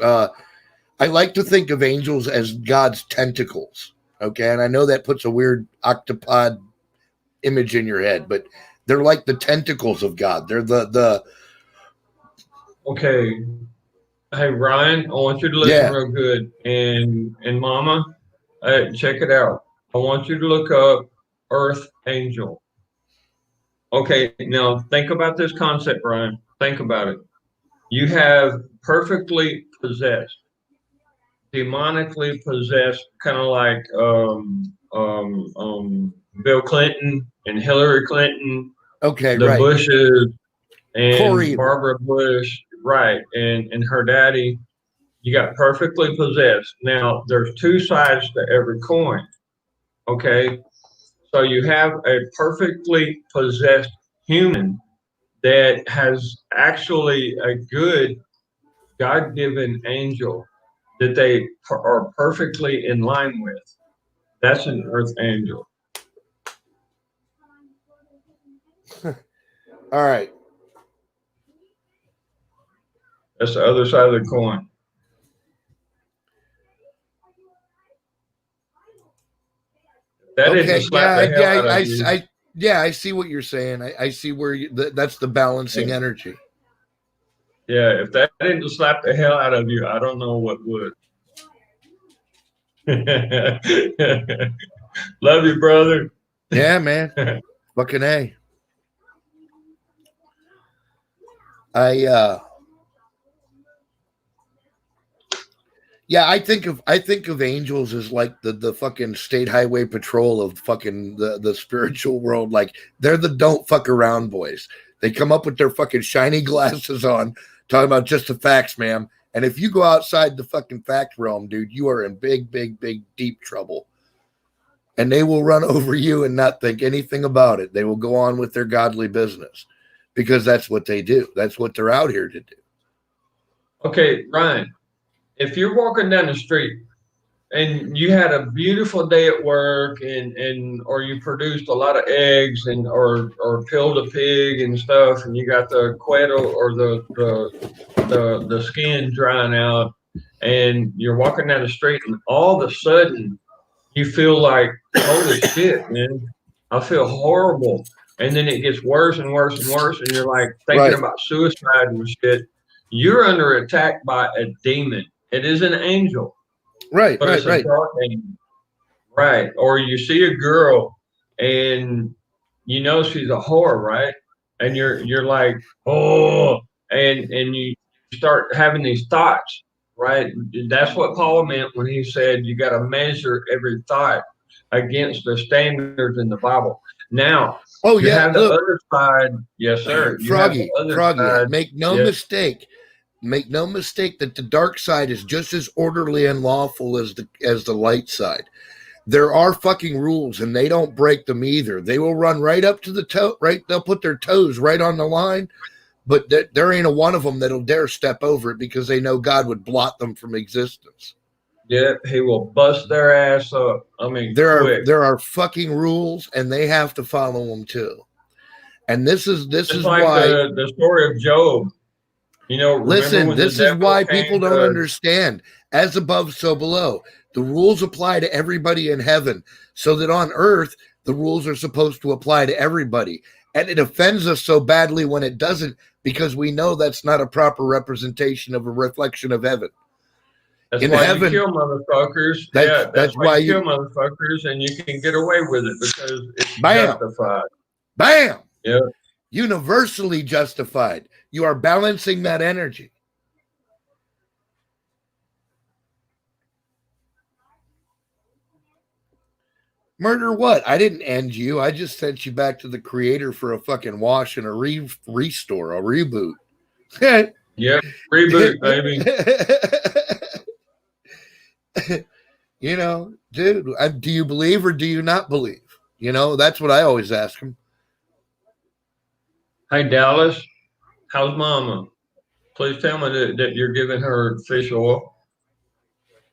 I like to think of angels as God's tentacles. Okay, and I know that puts a weird octopod image in your head, but they're like the tentacles of God. They're the Okay. Hey Ryan, I want you to listen Yeah. real good. And Mama, check it out. I want you to look up Earth Angel. Okay, now think about this concept, Ryan. Think about it. You have perfectly possessed, demonically possessed, kind of like Bill Clinton and Hillary Clinton, okay, the right. Bushes and Corey. Barbara Bush, right, and her daddy. You got perfectly possessed. Now, there's two sides to every coin. Okay, so you have a perfectly possessed human that has actually a good God-given angel that they are perfectly in line with. That's an earth angel. All right. That's the other side of the coin. That Okay. isn't slap the hell out of you. I see what you're saying. I see where that's the balancing energy. Yeah, if that didn't slap the hell out of you, I don't know what would. Love you, brother. Yeah, man. Fucking A. I think of angels as like the fucking state highway patrol of fucking the spiritual world. Like they're the don't fuck around boys. They come up with their fucking shiny glasses on, talking about just the facts, ma'am. And if you go outside the fucking fact realm, dude, you are in big, deep trouble. And they will run over you and not think anything about it. They will go on with their godly business because that's what they do. That's what they're out here to do. Okay, Ryan, if you're walking down the street and you had a beautiful day at work and or you produced a lot of eggs and or killed a pig and stuff and you got the cuero or the skin drying out and you're walking down the street and all of a sudden you feel like, holy shit, man, I feel horrible. And then it gets worse and worse and worse and you're like thinking about suicide and shit. You're under attack by a demon. It is an angel. Right, but it's a dark angel. Right. Or you see a girl and you know she's a whore, right? And you're like, oh, and you start having these thoughts, right? That's what Paul meant when he said you got to measure every thought against the standards in the Bible. Now, you have the other side. Yes, sir. Froggy, make no mistake. Make no mistake that the dark side is just as orderly and lawful as the light side. There are fucking rules and they don't break them either. They will run right up to the toe, right? They'll put their toes right on the line, but there ain't a one of them that'll dare step over it because they know God would blot them from existence. Yeah, he will bust their ass up. I mean, there are fucking rules and they have to follow them too. And this is like why the story of Job. You know, listen, this is why people don't understand. As above, so below. The rules apply to everybody in heaven, so that on earth, the rules are supposed to apply to everybody. And it offends us so badly when it doesn't, because we know that's not a proper representation of a reflection of heaven. That's in why heaven, you kill motherfuckers. That's why you kill motherfuckers, and you can get away with it because it's justified. Bam! Yeah. Universally justified. You are balancing that energy. Murder what? I didn't end you. I just sent you back to the creator for a fucking wash and a restore, a reboot. Yeah, reboot, baby. You know, dude, do you believe or do you not believe? You know, that's what I always ask him. Hey, Dallas, how's Mama? Please tell me that you're giving her fish oil.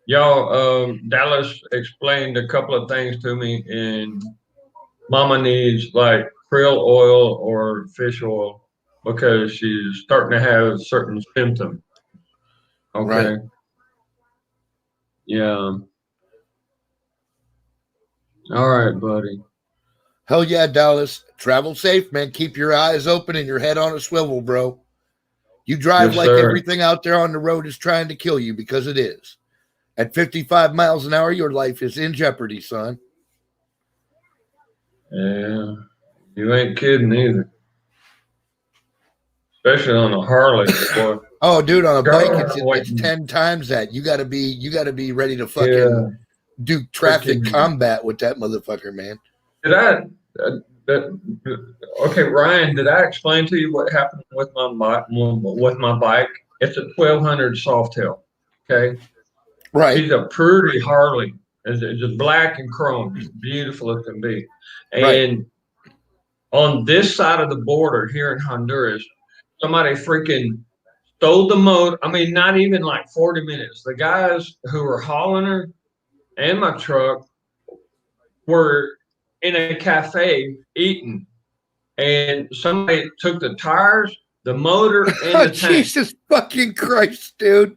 Y'all, Dallas explained a couple of things to me, and Mama needs like krill oil or fish oil because she's starting to have certain symptoms. Okay. Right. Yeah. All right, buddy. Hell yeah, Dallas. Travel safe, man. Keep your eyes open and your head on a swivel, bro. You drive Yes, like sir. everything out there on the road is trying to kill you, because it is. At 55 miles an hour, your life is in jeopardy, son. Yeah. You ain't kidding either. Especially on a Harley, boy. Oh, dude, on a bike, it's Waiting. 10 times that. You gotta be ready to fucking Yeah. do traffic Freaking- combat with that motherfucker, man. Did I? Okay, Ryan. Did I explain to you what happened with my bike? It's a 1200 Softail. Okay, Right. she's a pretty Harley. It's a black and chrome, it's beautiful as can be. Right. And on this side of the border here in Honduras, somebody freaking stole the motor. I mean, not even like 40 minutes. The guys who were hauling her and my truck were in a cafe eating, and somebody took the tires, the motor, and Oh, the tank. Jesus fucking Christ, dude.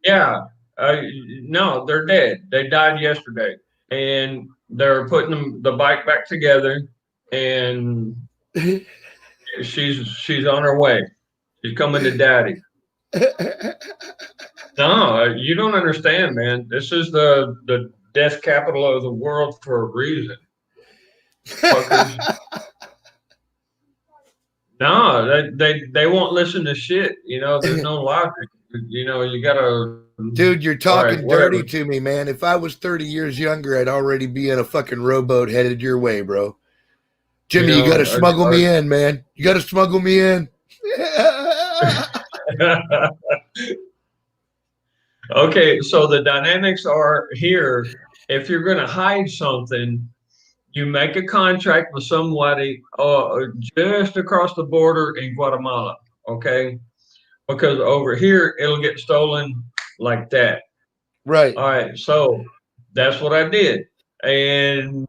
Yeah, no, they're dead. They died yesterday, and they're putting the bike back together, and she's on her way. She's coming to daddy. No, you don't understand, man. This is the death capital of the world for a reason. Fuckers. No, they won't listen to shit. You know, there's no logic. You know, you gotta. Dude, you're talking All right, whatever. dirty to me, man. If I was 30 years younger, I'd already be in a fucking rowboat headed your way, bro. Jimmy, you know, gotta smuggle me in, man. You gotta smuggle me in. Okay, so the dynamics are here. If you're going to hide something, you make a contract with somebody just across the border in Guatemala, okay? Because over here, it'll get stolen like that. Right. All right, so that's what I did. And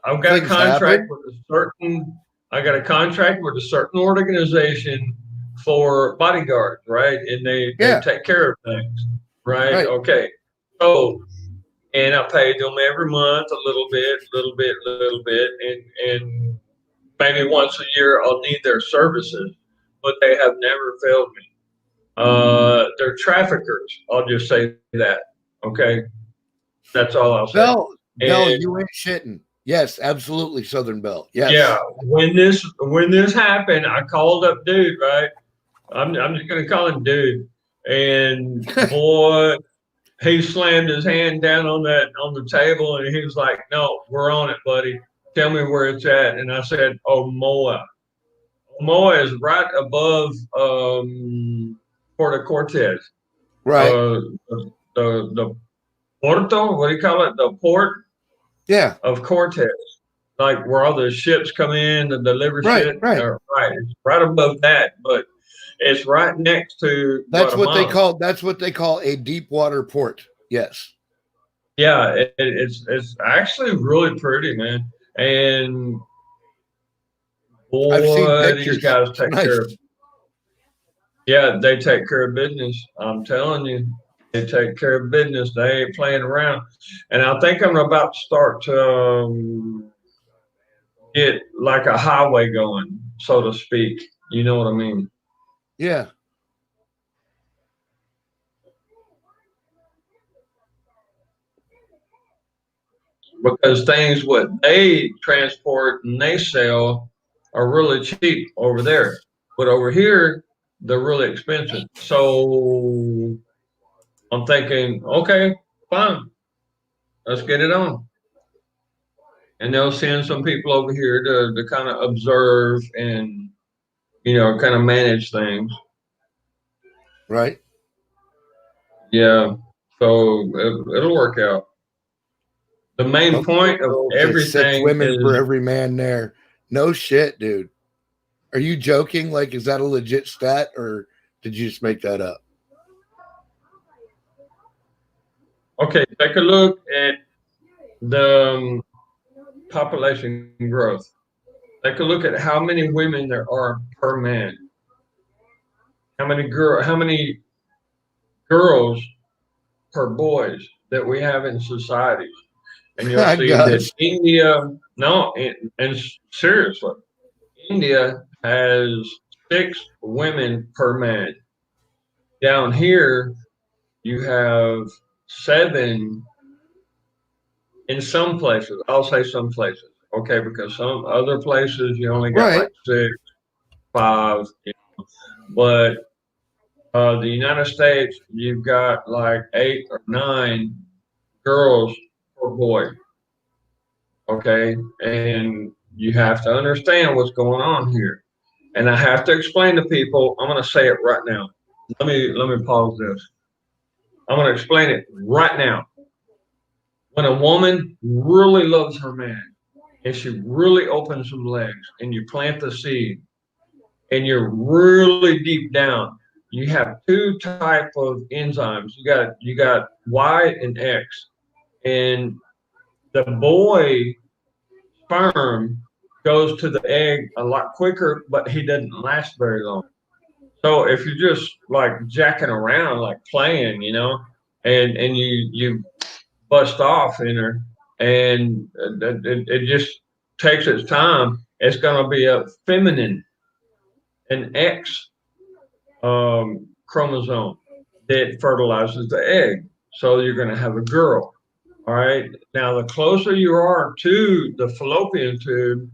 I've got Things a contract happen. with a certain organization for bodyguards, right? And they take care of things, right? Okay. So, and I paid them every month a little bit, and maybe once a year I'll need their services, but they have never failed me. They're traffickers. I'll just say that. Okay. That's all I'll say. Bell, you ain't shitting. Yes, absolutely, Southern Belle. Yes. Yeah. When this happened, I called up dude, right? I'm just gonna call him dude. And boy, he slammed his hand down on the table and he was like, "No, we're on it, buddy. Tell me where it's at." And I said, Omoa. Omoa is right above Puerto Cortez. Right. The Porto, what do you call it? The port of Cortez. Like where all the ships come in to deliver shit. Right. It's right above that, but it's right next to Guatemala. That's what they call a deep water port. Yes. Yeah, it's actually really pretty, man. And boy, I've seen these guys take care of. Yeah, they take care of business. I'm telling you, they take care of business. They ain't playing around. And I think I'm about to start to get like a highway going, so to speak. You know what I mean? Yeah. Because things what they transport and they sell are really cheap over there, but over here they're really expensive. So I'm thinking, okay, fine, let's get it on. And they'll send some people over here to kind of observe and kind of manage things. Right. Yeah. So it'll work out. The main point of everything 6 women is for every man there. No shit, dude. Are you joking? Like, is that a legit stat, or did you just make that up? Okay, take a look at the population growth. Take a look at how many women there are per man. How many girls per boys that we have in societies. And you'll see that Gosh. India, no, and seriously, India has 6 women per man. Down here, you have 7 in some places. I'll say some places, okay, because some other places you only got Right. like 6, 5, but the United States, you've got like 8 or 9 girls per boy, okay, and you have to understand what's going on here, and I have to explain to people. I'm going to say it right now. Let me pause this. I'm going to explain it right now. When a woman really loves her man and she really opens some legs and you plant the seed and you're really deep down, you have 2 type of enzymes. You got Y and X, and the boy sperm goes to the egg a lot quicker, but he doesn't last very long. So if you're just like jacking around, like playing, and you bust off in her, and it just takes its time, it's going to be a feminine, an X chromosome that fertilizes the egg. So you're going to have a girl. All right. Now, the closer you are to the fallopian tube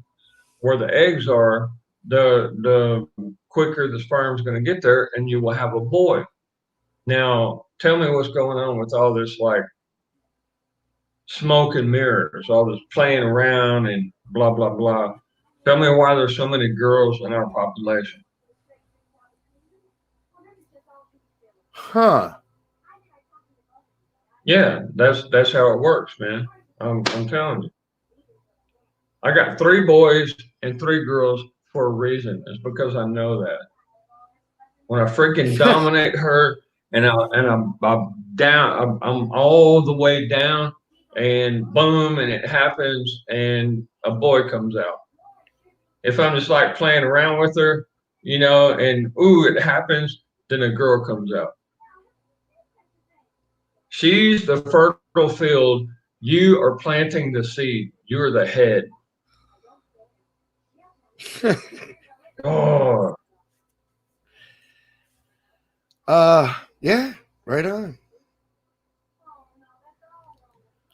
where the eggs are, the quicker the sperm's going to get there, and you will have a boy. Now, tell me what's going on with all this, like smoke and mirrors, all this playing around and blah, blah, blah. Tell me why there's so many girls in our population. Huh. Yeah, that's how it works, man. I'm telling you. I got 3 boys and 3 girls for a reason. It's because I know that. When I freaking dominate her and I'm down, I'm all the way down, and boom, and it happens, and a boy comes out. If I'm just like playing around with her, and ooh, it happens, then a girl comes out. She's the fertile field. You are planting the seed. You're the head. Oh, Yeah, right on.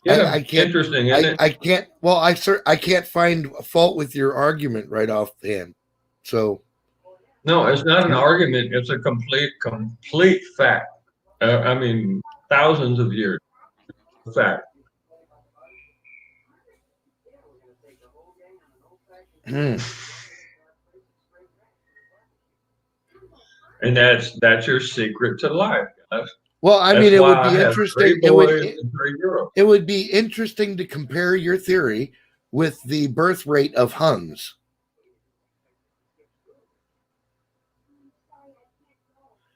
yeah, I can't. interesting, isn't it? I can't. Well, I can't find fault with your argument right offhand. So No, it's not an argument. It's a complete fact. I mean, thousands of years of fact. And that's your secret to life, guys. Well, I That's mean, it why would I be have interesting. 3 boys and 3 girls. It would be interesting to compare your theory with the birth rate of Huns.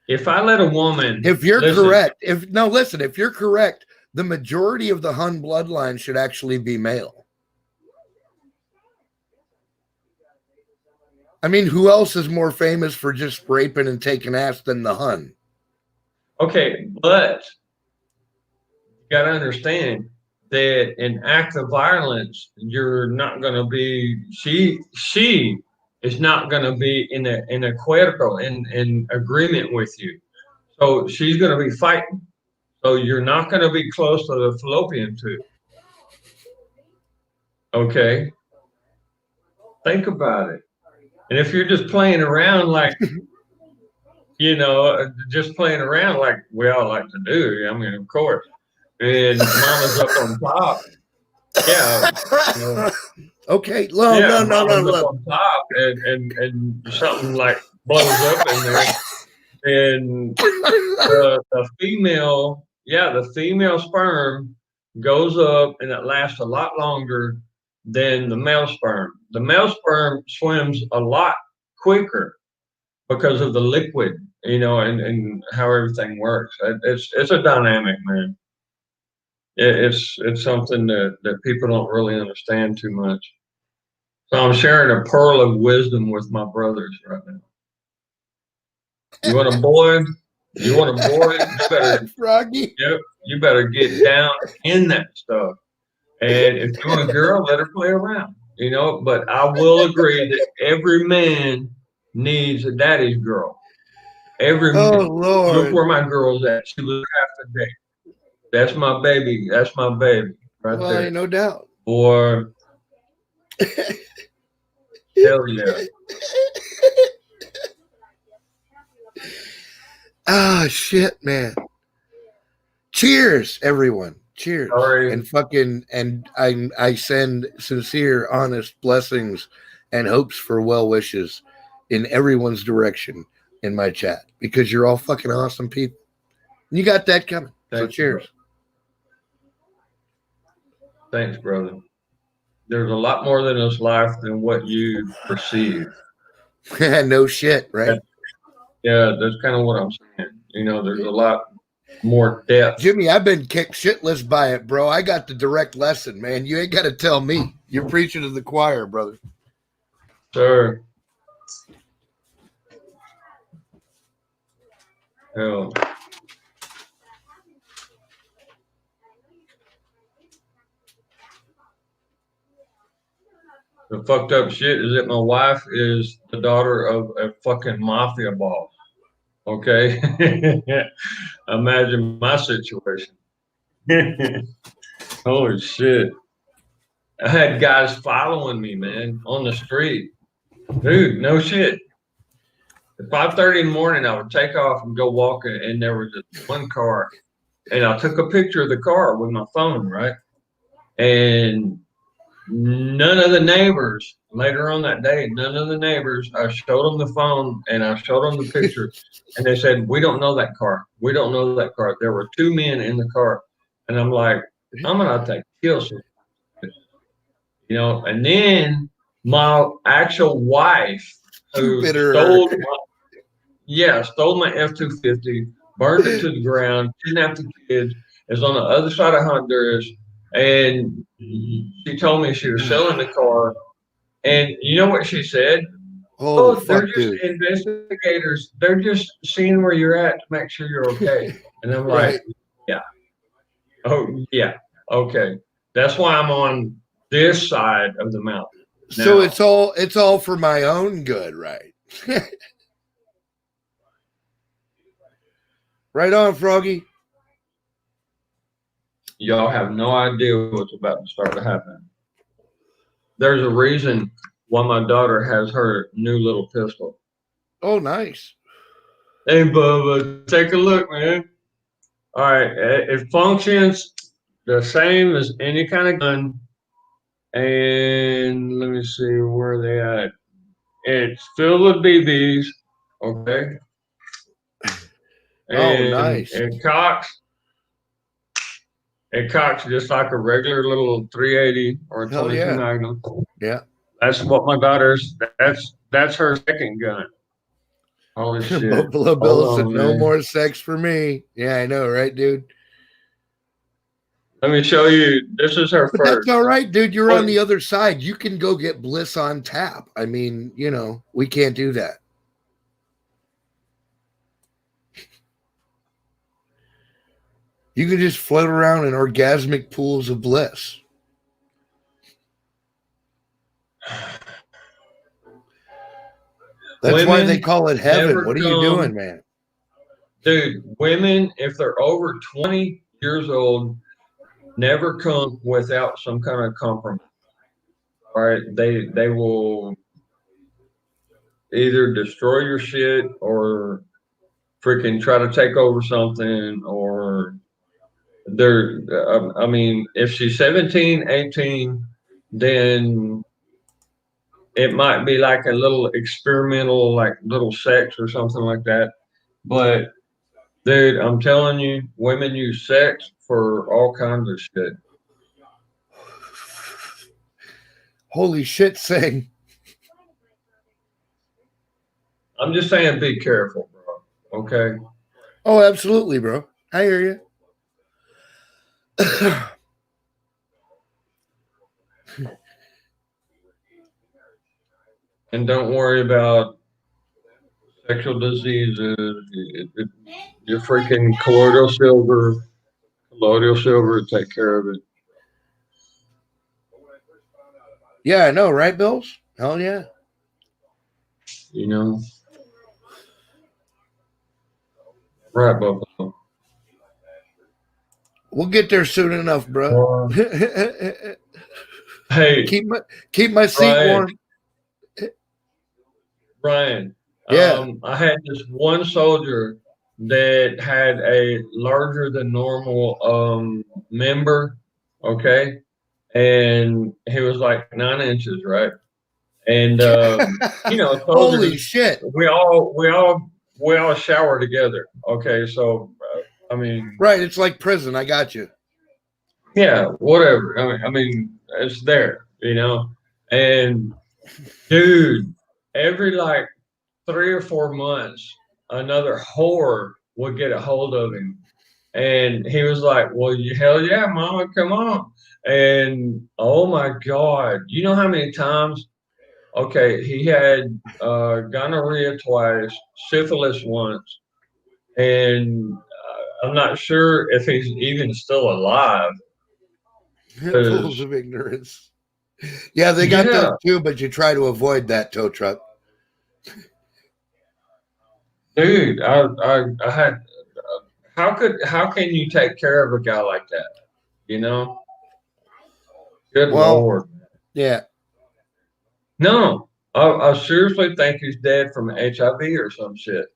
If I let a woman, If you're listen, correct, if you're correct, the majority of the Hun bloodline should actually be male. I mean, who else is more famous for just raping and taking ass than the Hun? okay, but you got to understand that an act of violence, you're not going to be. She is not going to be in a cuerpo, in agreement with you. So she's going to be fighting. So you're not going to be close to the fallopian tube. Okay, think about it. And if you're just playing around like, just playing around like we all like to do, I mean, of course, and mama's up on top. Yeah. Okay. No. Mama's up on top, and something like blows up in there. And the female sperm goes up, and it lasts a lot longer than the male sperm. The male sperm swims a lot quicker because of the liquid, and how everything works. It's a dynamic, man. It's something that people don't really understand too much. So I'm sharing a pearl of wisdom with my brothers right now. You want a boy? You want to board it? You better, Froggy. you better get down in that stuff. And if you want a girl, let her play around. But I will agree that every man needs a daddy's girl. Every Oh man. Look Lord. where my girl's at. She was half a day. That's my baby. That's my baby right Well, there. ain't no doubt. Boy, hell yeah. Ah, shit, man. Cheers, everyone. Cheers. Sorry. And I send sincere, honest blessings and hopes for well wishes in everyone's direction in my chat because you're all fucking awesome people. You got that coming. So Thanks, cheers. Thanks, brother. There's a lot more than this life than what you perceive. No shit, right? Yeah, that's kind of what I'm saying. There's a lot more depth. Jimmy, I've been kicked shitless by it, bro. I got the direct lesson, man. You ain't got to tell me. You're preaching to the choir, brother. Sir. Hell. The fucked up shit is that my wife is the daughter of a fucking mafia boss. Okay? Imagine my situation. Holy shit. I had guys following me, man, on the street. Dude, no shit. At 5:30 in the morning, I would take off and go walking, and there was just one car. And I took a picture of the car with my phone, right? And none of the neighbors, later on that day, I showed them the phone and I showed them the picture. And they said, we don't know that car. We don't know that car. There were two men in the car. And I'm like, I'm going to have to kill some. And then my actual wife, who stole my F-250, burned it to the ground, kidnapped the kids, is on the other side of Honduras. And she told me she was selling the car. And you know what she said? They're just investigators. They're just seeing where you're at to make sure you're okay. And I'm like, yeah. Oh, yeah. Okay. That's why I'm on this side of the mountain. So it's all for my own good, right? Right on, Froggy. Y'all have no idea what's about to start to happen. There's a reason why my daughter has her new little pistol. Oh, nice. Hey, Bubba, take a look, man. All right, it functions the same as any kind of gun. And let me see where they at. It's filled with BBs, okay? And nice. It cocks just like a regular little 380 or a 22 Magnum. Yeah. That's what my daughter's. That's her second gun. Holy shit! Buffalo Bill said, "No more sex for me." Yeah, I know, right, dude? Let me show you. This is her But first. that's all right, dude. You're on the other side. You can go get bliss on tap. I mean, we can't do that. You can just float around in orgasmic pools of bliss. That's why they call it heaven. What are you doing, man? Dude, women, if they're over 20 years old, never come without some kind of compromise. All right, they will either destroy your shit or freaking try to take over something, or I mean, if she's 17, 18, then it might be like a little experimental, like little sex or something like that. But dude, I'm telling you, women use sex for all kinds of shit. Holy shit, Sing. I'm just saying, be careful, bro. Okay. Oh, absolutely, bro. I hear you. And don't worry about sexual diseases, your freaking colloidal silver take care of it. Yeah, I know, right, Bills? Hell yeah. You know, right, Buffalo. We'll get there soon enough, bro. Hey, keep my seat Ryan. warm. Ryan, Yeah. I had this one soldier that had a larger than normal member, okay, and he was like 9 inches, right? And you know, Holy soldiers, shit. we all shower together, okay? So I mean, Right, it's like prison. I got you. yeah, whatever. I mean, it's there, you know. And dude, every like 3 or 4 months, another whore would get a hold of him, and he was like, "Well, hell yeah, mama, come on!" And oh my god, you know how many times? Okay, he had gonorrhea twice, syphilis once, and I'm not sure if he's even still alive. Fools of ignorance. Yeah, they got those too, but you try to avoid that, tow truck. Dude, I had. How can you take care of a guy like that? You know. Good Lord. Yeah. No, I seriously think he's dead from HIV or some shit.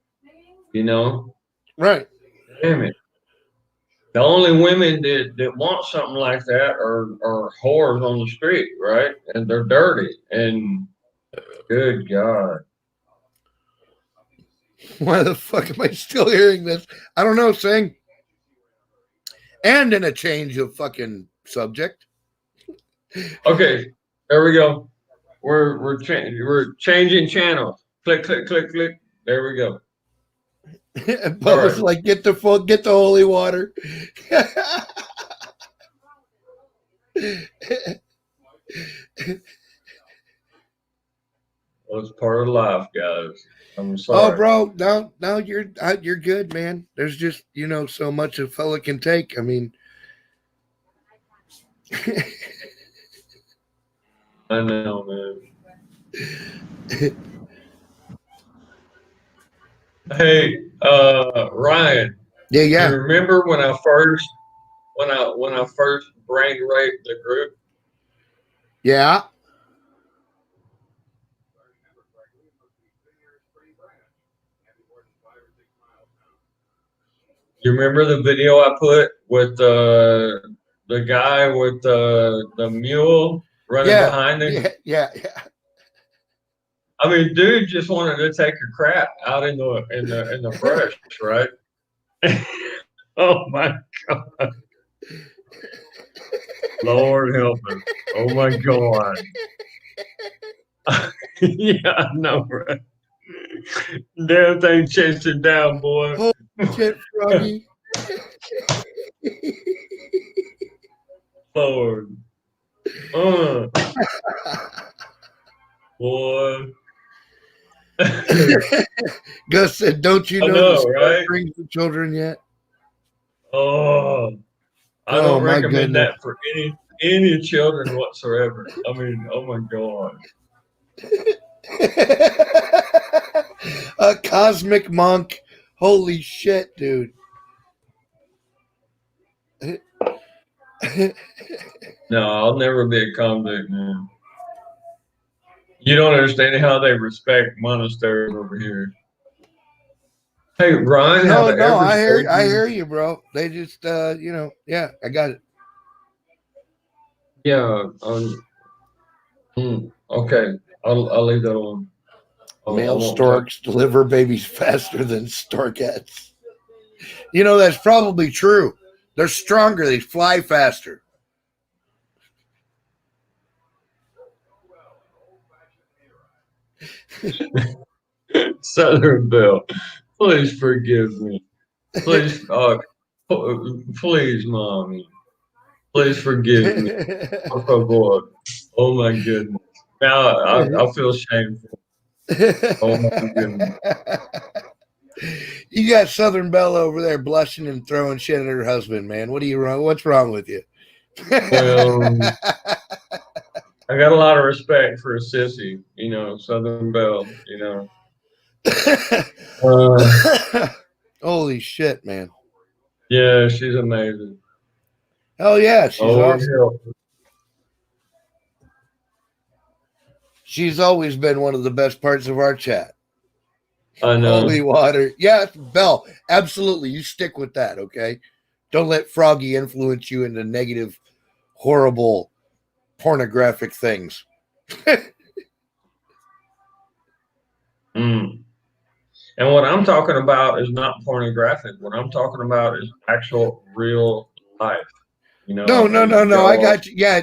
You know. Right. Damn it. The only women that want something like that are whores on the street, right? And they're dirty. And good God. Why the fuck am I still hearing this? I don't know, Sing. And in a change of fucking subject. Okay, there we go. We're changing channels. Click, click, click, click. There we go. Bubba's like, get the holy water. Well, it's part of life, guys. I'm sorry. Oh, bro, no, you're good, man. There's just so much a fella can take. I mean, I know, man. Hey, Ryan. Yeah. You remember when I first brain raped the group? Yeah. You remember the video I put with the guy with the mule running behind him? Yeah. I mean, dude just wanted to take a crap out in the brush, right? Oh my God. Lord help us. Oh my God. Yeah, I know, right? Damn thing chased him down, boy. Oh shit, Froggy. Lord. Boy. Gus said, "Don't you know the right? brings the children yet?" Oh, I don't recommend that for any children whatsoever. I mean, oh my God. A cosmic monk. Holy shit, dude. No, I'll never be a convict, man. You don't understand how they respect monasteries over here. Hey, Ryan. No, I hear you, bro. They just, yeah, I got it. Yeah. Okay. I'll leave that alone. Male storks deliver babies faster than storkettes. That's probably true. They're stronger. They fly faster. Southern Belle, please forgive me. Please, please, mommy. Please forgive me. Por favor. Oh my goodness. Now I feel shameful. Oh my goodness. You got Southern Belle over there blushing and throwing shit at her husband, man. What are you wrong? What's wrong with you? Well, I got a lot of respect for a sissy, you know, Southern Belle, you know. Holy shit, man. Yeah, she's amazing. Hell yeah, she's Lord awesome. help her. She's always been one of the best parts of our chat. I know. Holy water. Yeah, Belle, absolutely. You stick with that, okay? Don't let Froggy influence you into negative, horrible, pornographic things. Mm. And what I'm talking about is not pornographic. What I'm talking about is actual real life. You know, No. I y'all, got you. Yeah,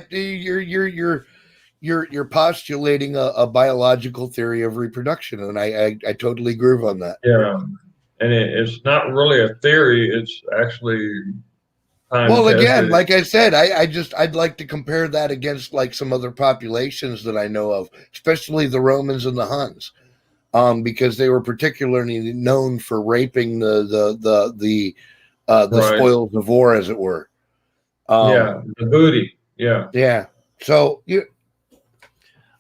you're postulating a biological theory of reproduction, and I totally groove on that. yeah. And it's not really a theory, it's actually time Well, again, tested. like I said, I'd like to compare that against like some other populations that I know of, especially the Romans and the Huns, because they were particularly known for raping the Right. spoils of war, as it were. Yeah, the booty. Yeah. Yeah. So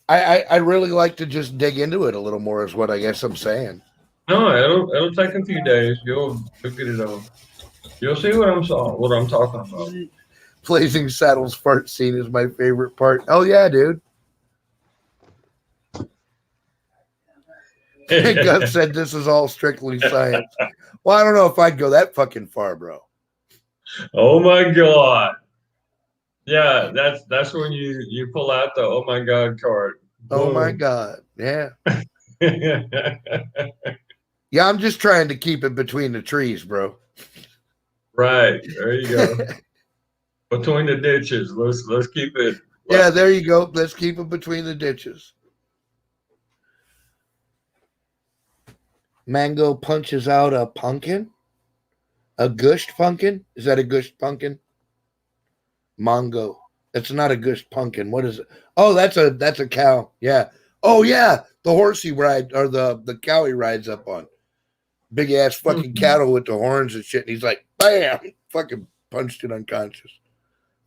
I really like to just dig into it a little more, is what I guess I'm saying. No, it'll take a few days. You'll get it on. You'll see what I'm talking about. Blazing Saddles fart scene is my favorite part. Oh yeah, dude. Gus said this is all strictly science. Well, I don't know if I'd go that fucking far, bro. Oh my God. Yeah, that's when you pull out the oh my God card. Oh my Boom. God. Yeah. Yeah, I'm just trying to keep it between the trees, bro. Right. There you go. Between the ditches. Let's keep it. Yeah, there you go. Let's keep it between the ditches. Mango punches out a pumpkin. A gushed pumpkin? Is that a gushed pumpkin? Mongo. It's not a gushed pumpkin. What is it? Oh, that's a cow. Yeah. Oh yeah, the horse he ride or the cow he rides up on. Big ass fucking cattle with the horns and shit. And he's like, bam, fucking punched it unconscious.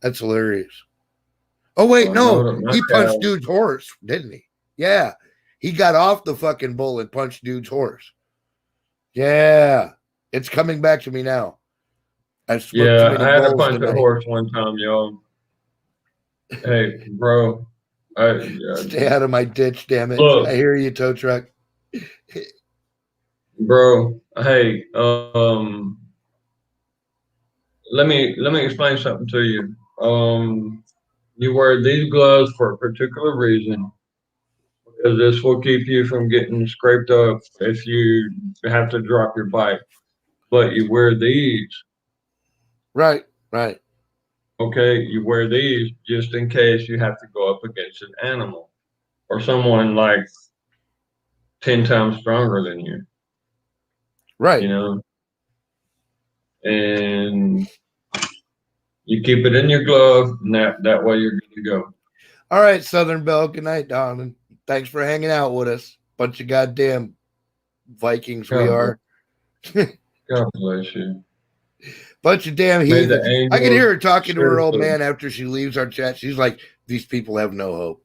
That's hilarious. Oh wait, no, he punched dude's horse, didn't he? Yeah, he got off the fucking bull and punched dude's horse. Yeah, it's coming back to me now. I had to punch a horse one time, y'all. Hey, bro. Stay out of my ditch, damn it. Look, I hear you, tow truck. Bro, hey, let me explain something to you. You wear these gloves for a particular reason, because this will keep you from getting scraped up if you have to drop your bike. But you wear these. Right. Okay, you wear these just in case you have to go up against an animal or someone like 10 times stronger than you. Right. You know? And you keep it in your glove, and that way you're good to go. All right, Southern Belle. Good night, darling. Thanks for hanging out with us. Bunch of goddamn Vikings we are. God bless you. Bunch of damn May the heathens. I can hear her talking to her old seriously. man after she leaves our chat. She's like, these people have no hope.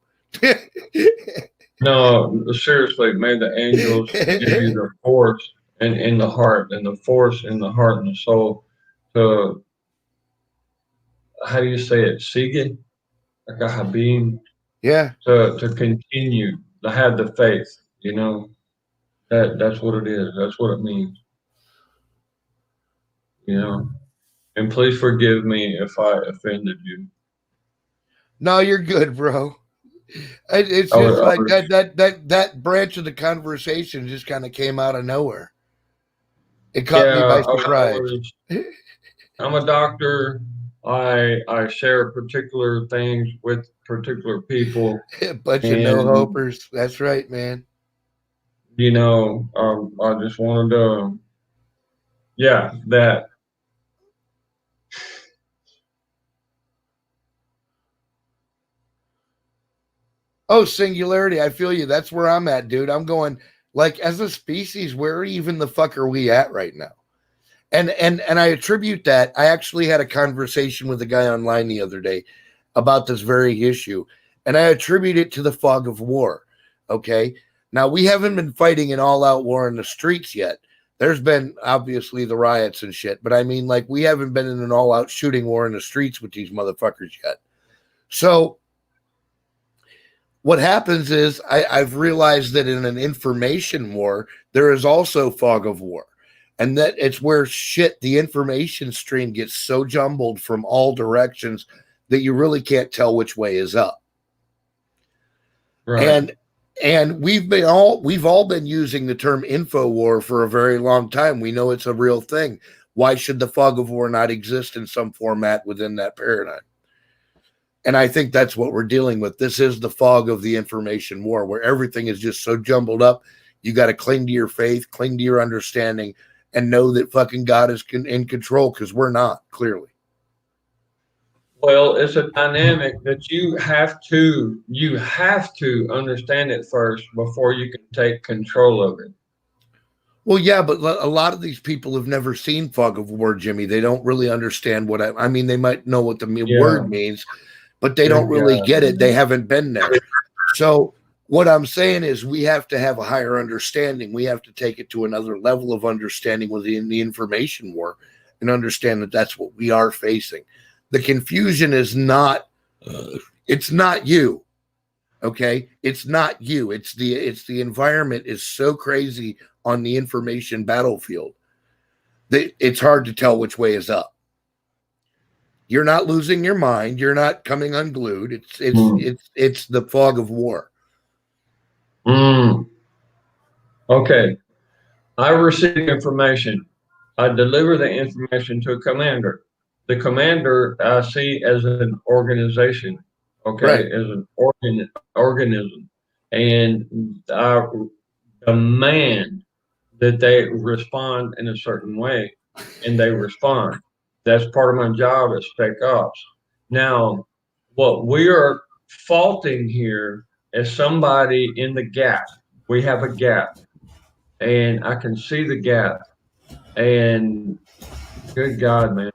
No, seriously, may the angels give you the force and in the heart, and the force in the heart and the soul to, how do you say it, sige? Like a habim, Yeah. to continue, to have the faith, you know? That's what it is. That's what it means. You know? And please forgive me if I offended you. No, you're good, bro. It's just like that branch of the conversation just kind of came out of nowhere. It caught me by surprise. I'm a doctor. I share particular things with particular people. A bunch of no hopers. That's right, man. You know, I just wanted to, yeah, that. Oh, singularity. I feel you. That's where I'm at, dude. I'm going like as a species, where even the fuck are we at right now? And I attribute that. I actually had a conversation with a guy online the other day about this very issue, and I attribute it to the fog of war. Okay. Now we haven't been fighting an all-out war in the streets yet. There's been obviously the riots and shit, but I mean, like, we haven't been in an all-out shooting war in the streets with these motherfuckers yet. So what happens is I've realized that in an information war, there is also fog of war. And that it's where the information stream gets so jumbled from all directions that you really can't tell which way is up. Right. And we've all been using the term info war for a very long time. We know it's a real thing. Why should the fog of war not exist in some format within that paradigm? And I think that's what we're dealing with. This is the fog of the information war, where everything is just so jumbled up. You got to cling to your faith, cling to your understanding, and know that fucking God is in control, because we're not, clearly. Well, it's a dynamic that you have to understand it first before you can take control of it. Well, yeah, but a lot of these people have never seen fog of war, Jimmy. They don't really understand what I mean. They might know what the word means, but they don't really get it. They haven't been there. So what I'm saying is we have to have a higher understanding. We have to take it to another level of understanding within the information war and understand that that's what we are facing. The confusion is not, it's not you. Okay. It's not you. It's the environment is so crazy on the information battlefield that it's hard to tell which way is up. You're not losing your mind. You're not coming unglued. It's the fog of war. Okay. I receive information. I deliver the information to a commander. The commander I see as an organization, okay, Right. as an organism. And I demand that they respond in a certain way, and they respond. That's part of my job as Spec Ops. Now, what we are faulting here is somebody in the gap. We have a gap, and I can see the gap. And good God, man.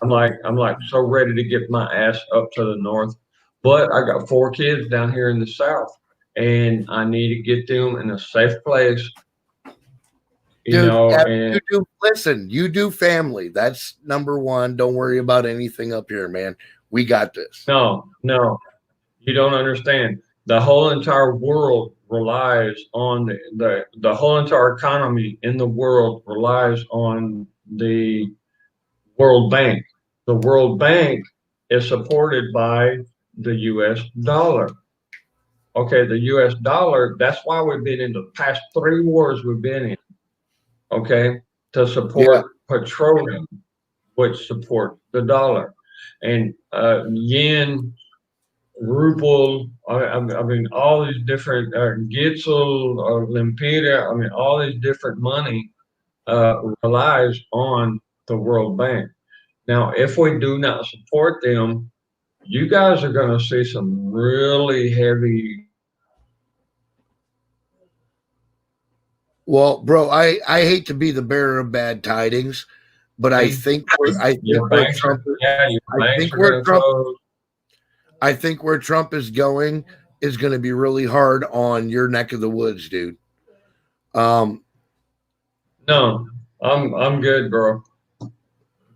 I'm like so ready to get my ass up to the north, but I got 4 kids down here in the south, and I need to get them in a safe place. Dude, And you do family. That's number one. Don't worry about anything up here, man. We got this. no, you don't understand. The whole entire world relies on the whole entire economy in the world relies on the World Bank. The World Bank is supported by the US dollar. Okay, the US dollar, that's why we've been in the past 3 wars we've been in. Okay, to support petroleum, which support the dollar. And yen, ruble, I mean, all these different, Gitzel, Lempiria, I mean, all these different money relies on the World Bank. Now, if we do not support them, you guys are going to see some really heavy. Well, bro, I hate to be the bearer of bad tidings, but I think where Trump is going is going to be really hard on your neck of the woods, dude. No, I'm good, bro.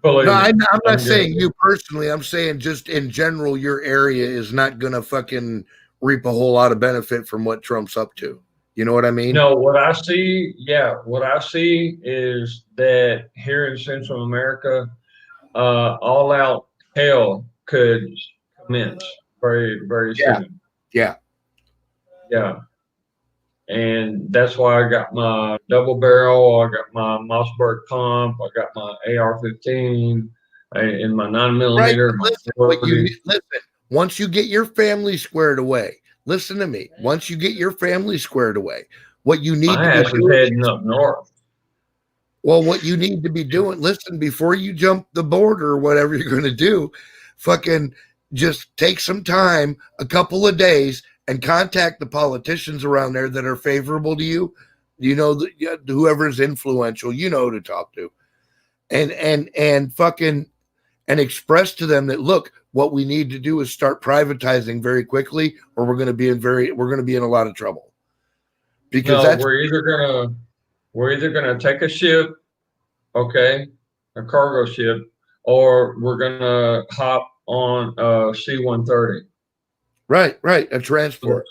No, I'm not saying you personally. I'm saying just in general, your area is not going to fucking reap a whole lot of benefit from what Trump's up to. You know what I mean? No, what I see is that here in Central America, all out hell could commence very, very soon. Yeah. And that's why I got my double barrel, I got my Mossberg pump, I got my AR-15, and my 9mm. Right. Listen, once you get your family squared away, listen to me. Once you get your family squared away, what you need to be doing, heading up north. Well, what you need to be doing, listen, before you jump the border or whatever you're going to do, fucking just take some time, a couple of days, and contact the politicians around there that are favorable to you. You know, whoever is influential, you know, to talk to, and fucking and express to them that, look, what we need to do is start privatizing very quickly, or we're going to be in a lot of trouble. Because No, we're either gonna take a ship, okay, a cargo ship, or we're gonna hop on a C-130. right, a transport.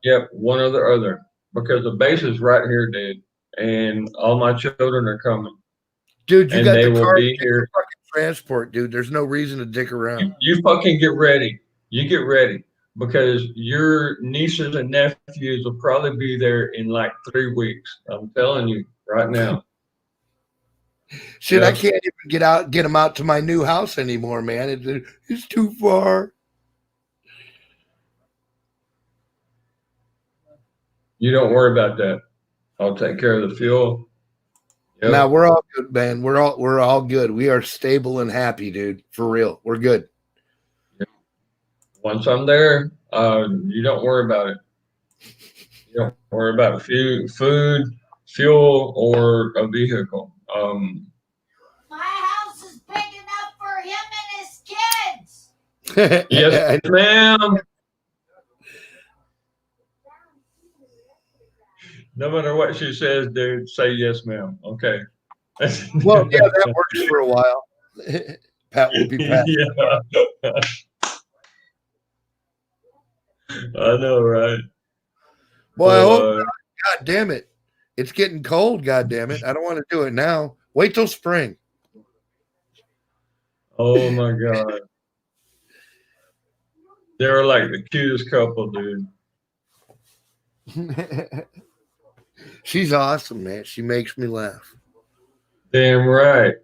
Yep, one or the other, because the base is right here, dude, and all my children are coming, Dude, you and got they the will car, be here. fucking transport, dude. There's no reason to dick around. You fucking get ready. You get ready, because your nieces and nephews will probably be there in like 3 weeks. I'm telling you right now. Shit, I Yep. can't even get them out to my new house anymore, man. It's too far. You don't worry about that. I'll take care of the fuel. Yep. Now we're all good, man. We're all good. We are stable and happy, dude. For real, we're good. Once I'm there, you don't worry about it. You don't worry about food, fuel, or a vehicle. My house is big enough for him and his kids. Yes, ma'am. No matter what she says, dude, say yes, ma'am. Okay. Well, yeah, that works for a while. Pat will be Pat. Yeah. I know, right? Well, I hope. Uh, God damn it, it's getting cold. God damn it, I don't want to do it now. Wait till spring. oh my God. They're like the cutest couple, dude. She's awesome, man. She makes me laugh. Damn right.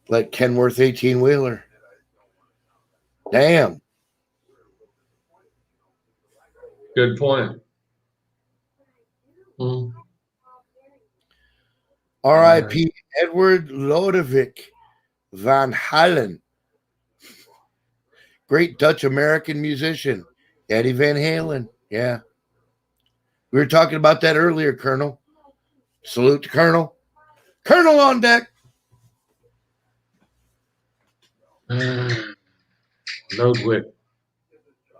Like Kenworth 18-wheeler. Damn. Good point. Hmm. R.I.P. Edward Lodewijk van Halen. Great Dutch American musician. Eddie Van Halen. Yeah. We were talking about that earlier, Colonel. Salute to Colonel. Colonel on deck. Ludwig.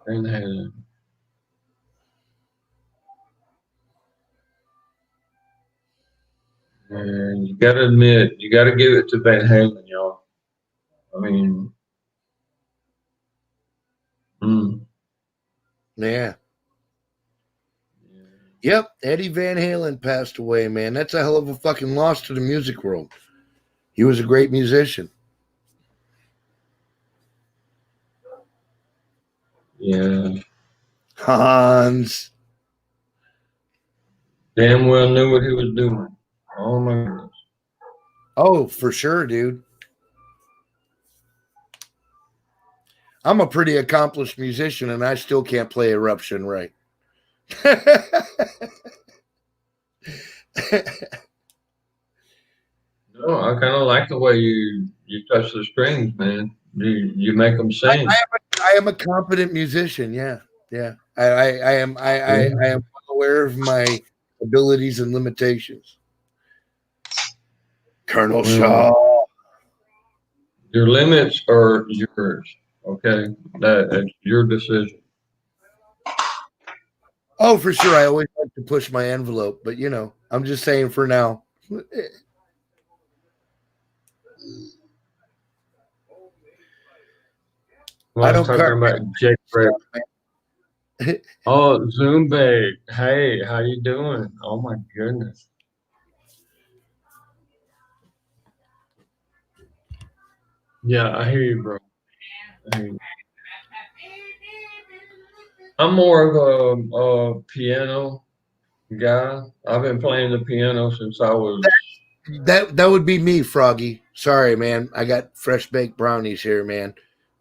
Van Halen. And you gotta admit, you gotta give it to Van Halen, y'all. I mean, Yeah. Yep. Eddie Van Halen passed away, man. That's a hell of a fucking loss to the music world. He was a great musician. yeah. Hans. Damn well knew what he was doing. Oh my goodness. Oh, for sure, dude. I'm a pretty accomplished musician, and I still can't play Eruption right. No, I kind of like the way you touch the strings, man. You make them sing. I am a competent musician. Yeah. I am well aware of my abilities and limitations. Colonel Shaw. Your limits are yours. Okay, that's your decision. Oh, for sure. I always like to push my envelope, but you know, I'm just saying for now. I was talking about Jake Brett. Oh, Zumba. Hey, how you doing? Oh my goodness. Yeah, I hear you, bro. I hear you. I'm more of a piano guy. I've been playing the piano since I was. That would be me, Froggy. Sorry, man. I got fresh baked brownies here, man,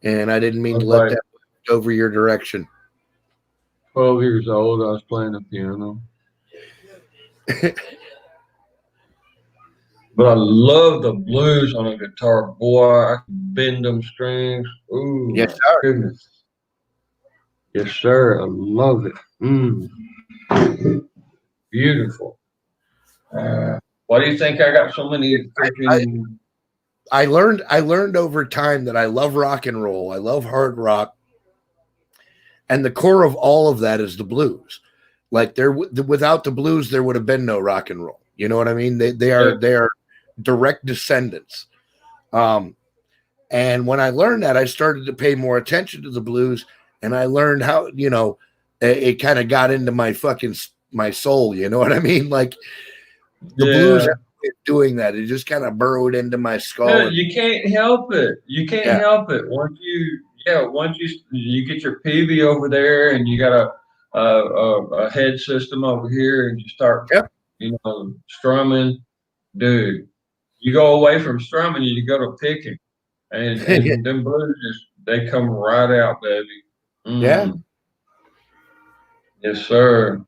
and I didn't mean to let that over your direction. 12 years old, I was playing the piano. But I love the blues on a guitar. Boy, I can bend them strings. Ooh, Yes, my sir. goodness. Yes, sir. I love it. Beautiful. Why do you think I got so many freaking... I learned over time that I love rock and roll. I love hard rock. And the core of all of that is the blues. Like without the blues, there would have been no rock and roll. You know what I mean? They are direct descendants. And when I learned that, I started to pay more attention to the blues, and I learned how, it kind of got into my soul. You know what I mean? Like the blues are doing that. It just kind of burrowed into my skull. Yeah, you can't help it. You can't help it. Once you get your PV over there, and you got a head system over here, and you start, strumming, dude. You go away from strumming, you go to picking, and them blues they come right out, baby. Yeah. Yes, sir.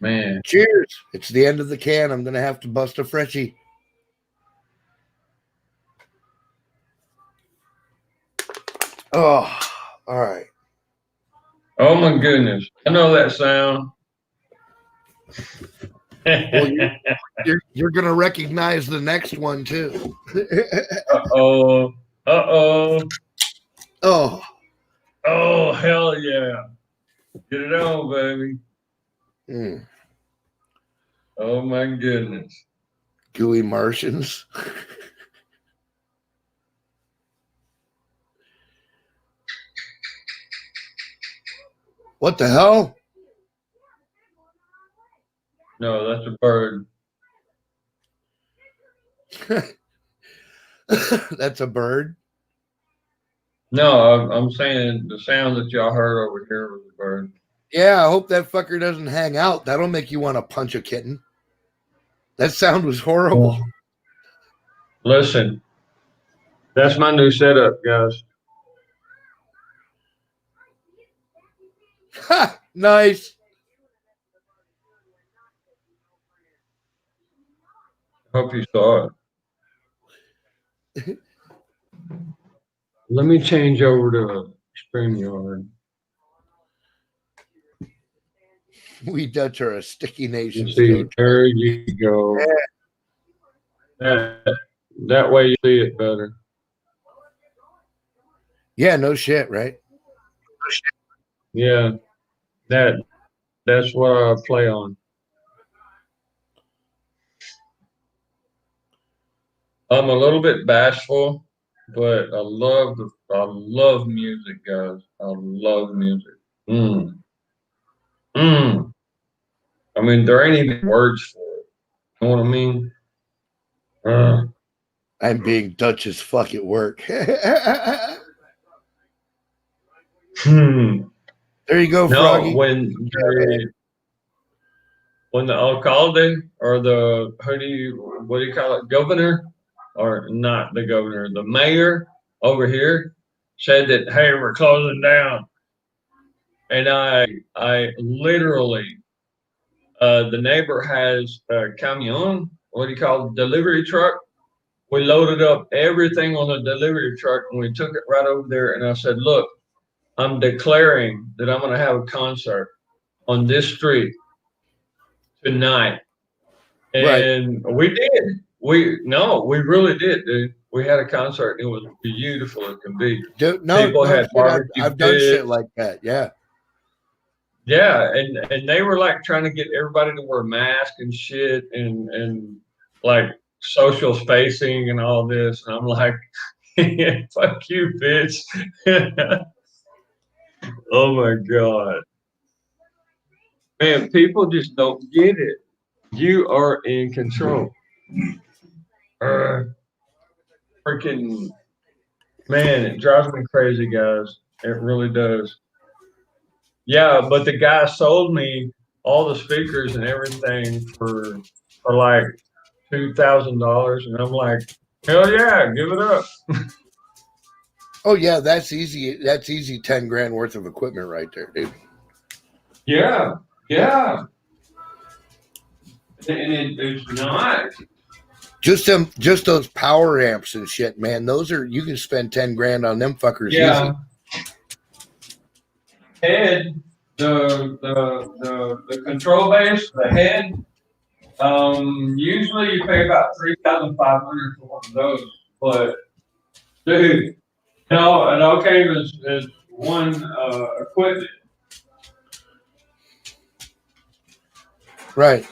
Man. Cheers. It's the end of the can. I'm going to have to bust a freshie. Oh, all right. Oh, my goodness. I know that sound. Well, you're going to recognize the next one, too. Uh-oh. Uh-oh. Oh. Oh, hell yeah. Get it on, baby. Oh, my goodness. Gooey Martians. What the hell? No, that's a bird. That's a bird? No, I'm saying the sound that y'all heard over here was a bird. Yeah, I hope that fucker doesn't hang out. That'll make you want to punch a kitten. That sound was horrible. Listen, that's my new setup, guys. Ha! Nice. Hope you saw it. Let me change over to StreamYard. We Dutch are a sticky nation. You see, there you go. That way you see it better. Yeah, no shit, right? Yeah, that's what I play on. I'm a little bit bashful, but I love music, guys. I love music. I mean, there ain't even words for it. You know what I mean? I'm being Dutch as fuck at work. There you go, Froggy. No, when the alcalde or what do you call it, governor, or not the governor, the mayor over here said that, hey, we're closing down. And I literally, the neighbor has a camion, what do you call it, delivery truck. We loaded up everything on the delivery truck and we took it right over there. And I said, look, I'm declaring that I'm going to have a concert on this street tonight. And we did. We really did, dude. We had a concert. It was beautiful as can be. People had barbecue. I've done shit like that. Yeah. Yeah, and they were like trying to get everybody to wear masks and shit and like social spacing and all this. And I'm like, fuck you, bitch. Oh my God. Man, people just don't get it. You are in control. Freaking man, it drives me crazy, guys. It really does. Yeah, but the guy sold me all the speakers and everything for like $2,000, and I'm like, hell yeah, give it up. Oh yeah, that's easy. That's easy. 10 grand worth of equipment right there, dude. Yeah, Yeah. And it's not. Just those power amps and shit, man. Those are, you can spend 10 grand on them fuckers. Yeah. Easy. Head, the control base, the head, usually you pay about 3,500 for one of those. But dude, no, it all came as one equipment. Right.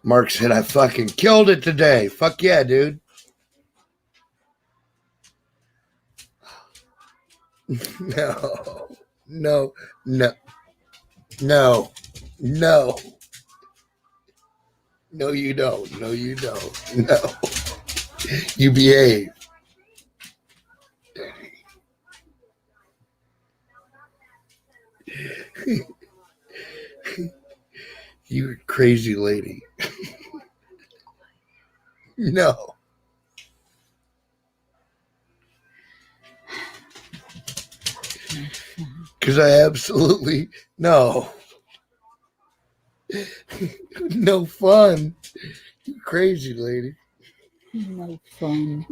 Mark said, I fucking killed it today. Fuck yeah, dude. No, no, no, no, no. No, you don't. No, you don't. No. You behave. You crazy lady. No. Because I absolutely, no. No fun. You crazy lady. No fun.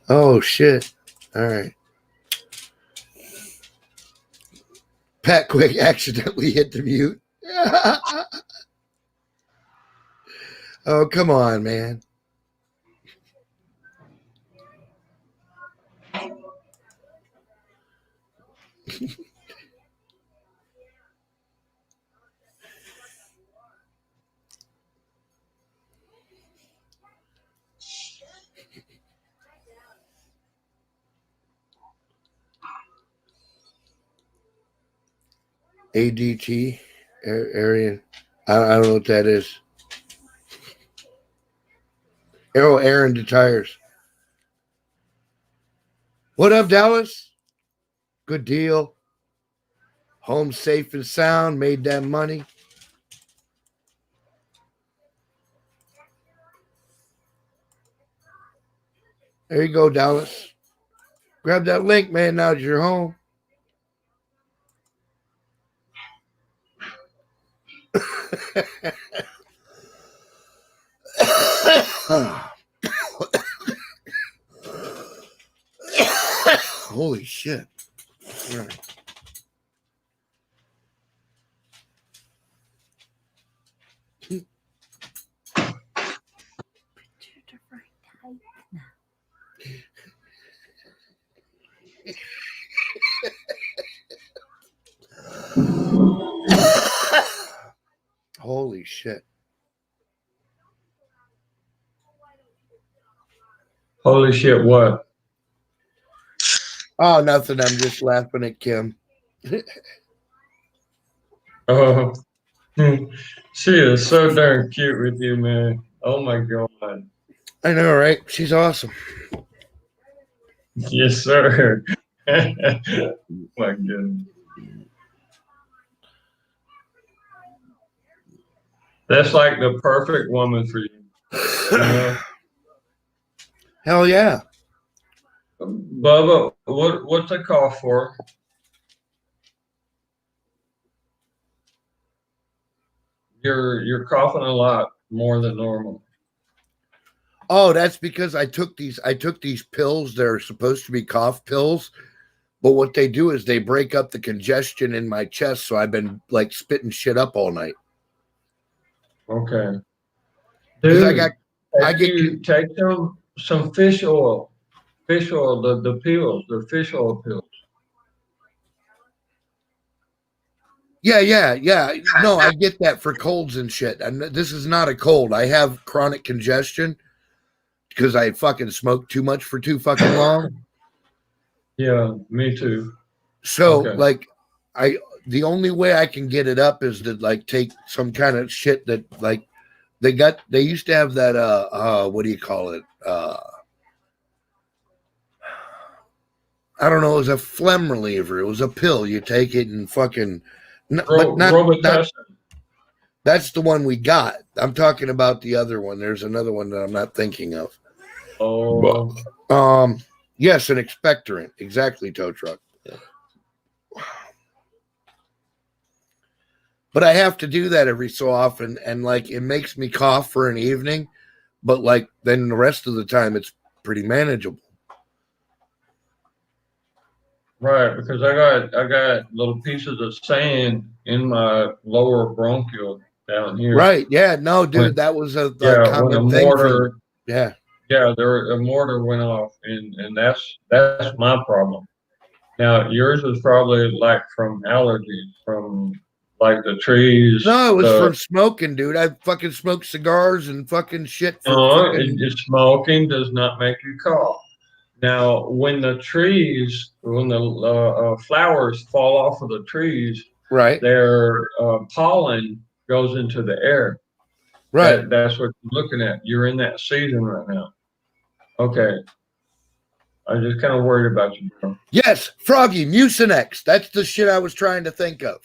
Oh, shit. All right. Pat Quick accidentally hit the mute. Oh, come on, man. ADT, Arian. I don't know what that is. Arrow Aaron to tires. What up, Dallas? Good deal. Home safe and sound. Made that money. There you go, Dallas. Grab that link, man, now that you're home. Holy shit. All right. Holy shit. Holy shit, what? Oh, nothing. I'm just laughing at Kim. Oh, she is so darn cute with you, man. Oh my God. I know, right? She's awesome. Yes, sir. My goodness. That's like the perfect woman for you. You know? Hell yeah. Bubba, what's the call for? You're coughing a lot more than normal. Oh, that's because I took these pills. They're supposed to be cough pills, but what they do is they break up the congestion in my chest, so I've been like spitting shit up all night. Okay. 'Cause Dude, I get take some fish oil. Fish oil, the pills, the fish oil pills. Yeah. No, I get that for colds and shit. And this is not a cold. I have chronic congestion because I fucking smoked too much for too fucking long. Yeah, me too. So Okay. like the only way I can get it up is to like take some kind of shit that like they used to have that what do you call it? I don't know, it was a phlegm reliever. It was a pill. You take it and fucking but not Robitussin. that's the one we got. I'm talking about the other one. There's another one that I'm not thinking of. Oh, Yes, an expectorant. Exactly, tow truck. But I have to do that every so often, and like it makes me cough for an evening, but like then the rest of the time it's pretty manageable. Right, because I got little pieces of sand in my lower bronchial down here. Right? Yeah. No, dude, When- that was a Yeah, when a common thing. mortar, Yeah. a mortar went off, and that's my problem. Now yours is probably like from allergies, from like the trees. No, it was the, from smoking, dude. I fucking smoked cigars and fucking shit for No, fucking... smoking does not make you cough. Now, when the flowers fall off of the trees, Right. their pollen goes into the air. Right. That's what you're looking at. You're in that season right now. Okay. I'm just kind of worried about you, bro. Yes, Froggy, Mucinex. That's the shit I was trying to think of.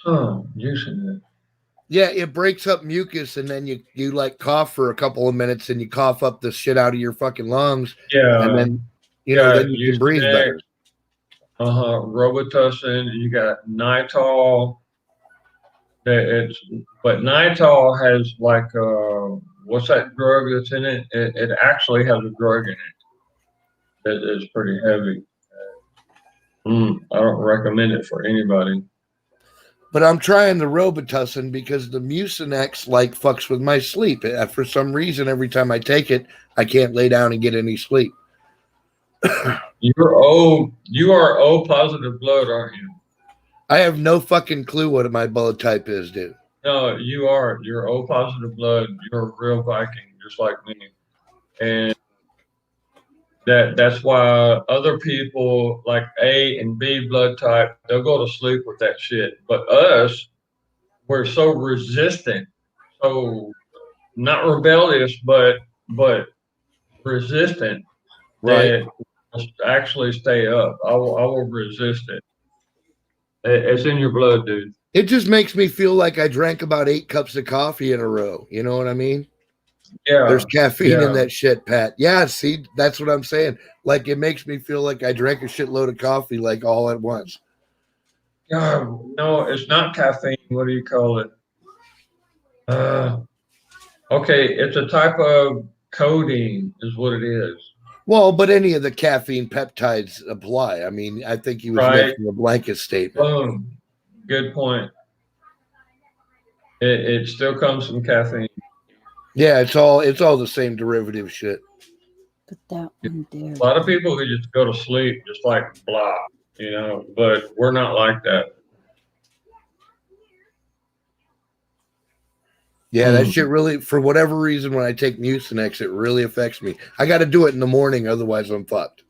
Huh, using it. Yeah, it breaks up mucus, and then you like cough for a couple of minutes, and you cough up the shit out of your fucking lungs, Yeah. and then then you can breathe better. Robitussin. You got Nitol. But Nitol has like what's that drug that's in it? It actually has a drug in it that is pretty heavy. I don't recommend it for anybody. But I'm trying the Robitussin because the Mucinex like fucks with my sleep. For some reason, every time I take it, I can't lay down and get any sleep. You are O positive blood, aren't you? I have no fucking clue what my blood type is, dude. No, you are. You're O positive blood. You're a real Viking, just like me. And that's why other people like A and B blood type, they'll go to sleep with that shit. But us, we're so resistant, so not rebellious, but resistant. Right. That we'll actually stay up. I will resist it. It's in your blood, dude. It just makes me feel like I drank about 8 cups of coffee in a row. You know what I mean? Yeah. There's caffeine yeah. in that shit, Pat. Yeah, see, that's what I'm saying. Like, it makes me feel like I drank a shitload of coffee, like, all at once. No, it's not caffeine. What do you call it? Okay, it's a type of codeine is what it is. Well, but any of the caffeine peptides apply. I mean, I think he was making a blanket statement. Boom. Good point. It still comes from caffeine. Yeah, it's all the same derivative shit. Put that one there. A lot of people who just go to sleep just like blah, but we're not like that. Yeah, that shit really, for whatever reason, when I take Mucinex, it really affects me. I got to do it in the morning, otherwise I'm fucked.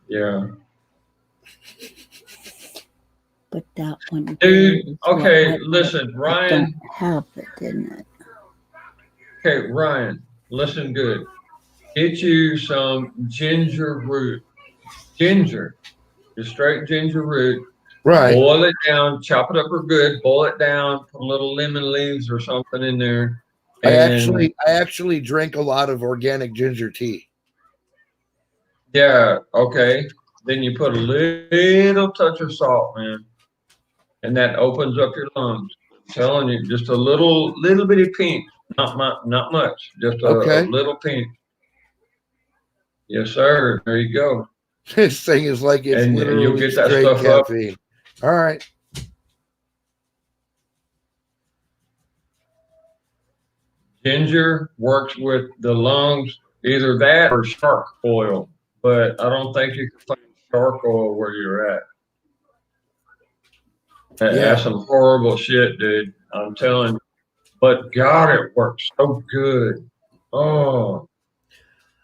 Yeah. Put that one. Dude, okay, I listen, Ryan. don't have it in it. Okay, Ryan, listen good. Get you some ginger root. Ginger. Just straight ginger root. Right. Boil it down, chop it up real good, boil it down, put a little lemon leaves or something in there. I actually drink a lot of organic ginger tea. Yeah, okay. Then you put a little touch of salt, man. And that opens up your lungs. I'm telling you, just a little bitty pinch. Not much. Just a little pinch. Yes, sir. There you go. This thing is like it's And literally you'll get that straight stuff up. caffeine. All right. Ginger works with the lungs, either that or shark oil. But I don't think you can find shark oil where you're at. That's some horrible shit, dude. I'm telling you. But God, it works so good. Oh.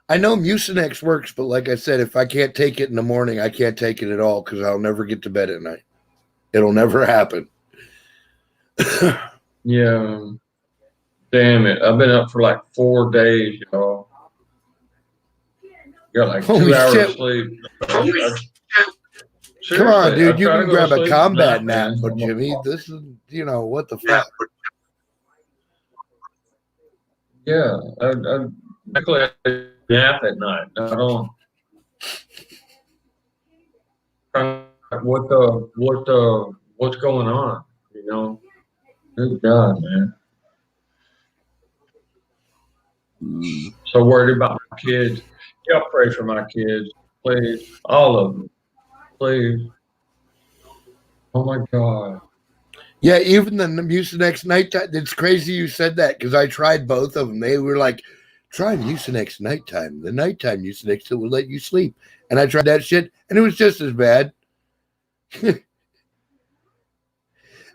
I know Mucinex works, but like I said, if I can't take it in the morning, I can't take it at all because I'll never get to bed at night. It'll never happen. Yeah. Damn it. I've been up for like 4 days, y'all. Got like 2 hours of sleep. Come on, dude. You can grab a combat nap, nap, but Jimmy, this is, what the fuck? Yeah. I nap at night. I don't. what's going on, you know? Good God, man. Mm. So worried about my kids. Y'all pray for my kids, please. All of them, please. Oh my God. Yeah, even the Mucinex nighttime. It's crazy you said that because I tried both of them. They were like, try Mucinex nighttime. The nighttime Mucinex that will let you sleep. And I tried that shit, and it was just as bad.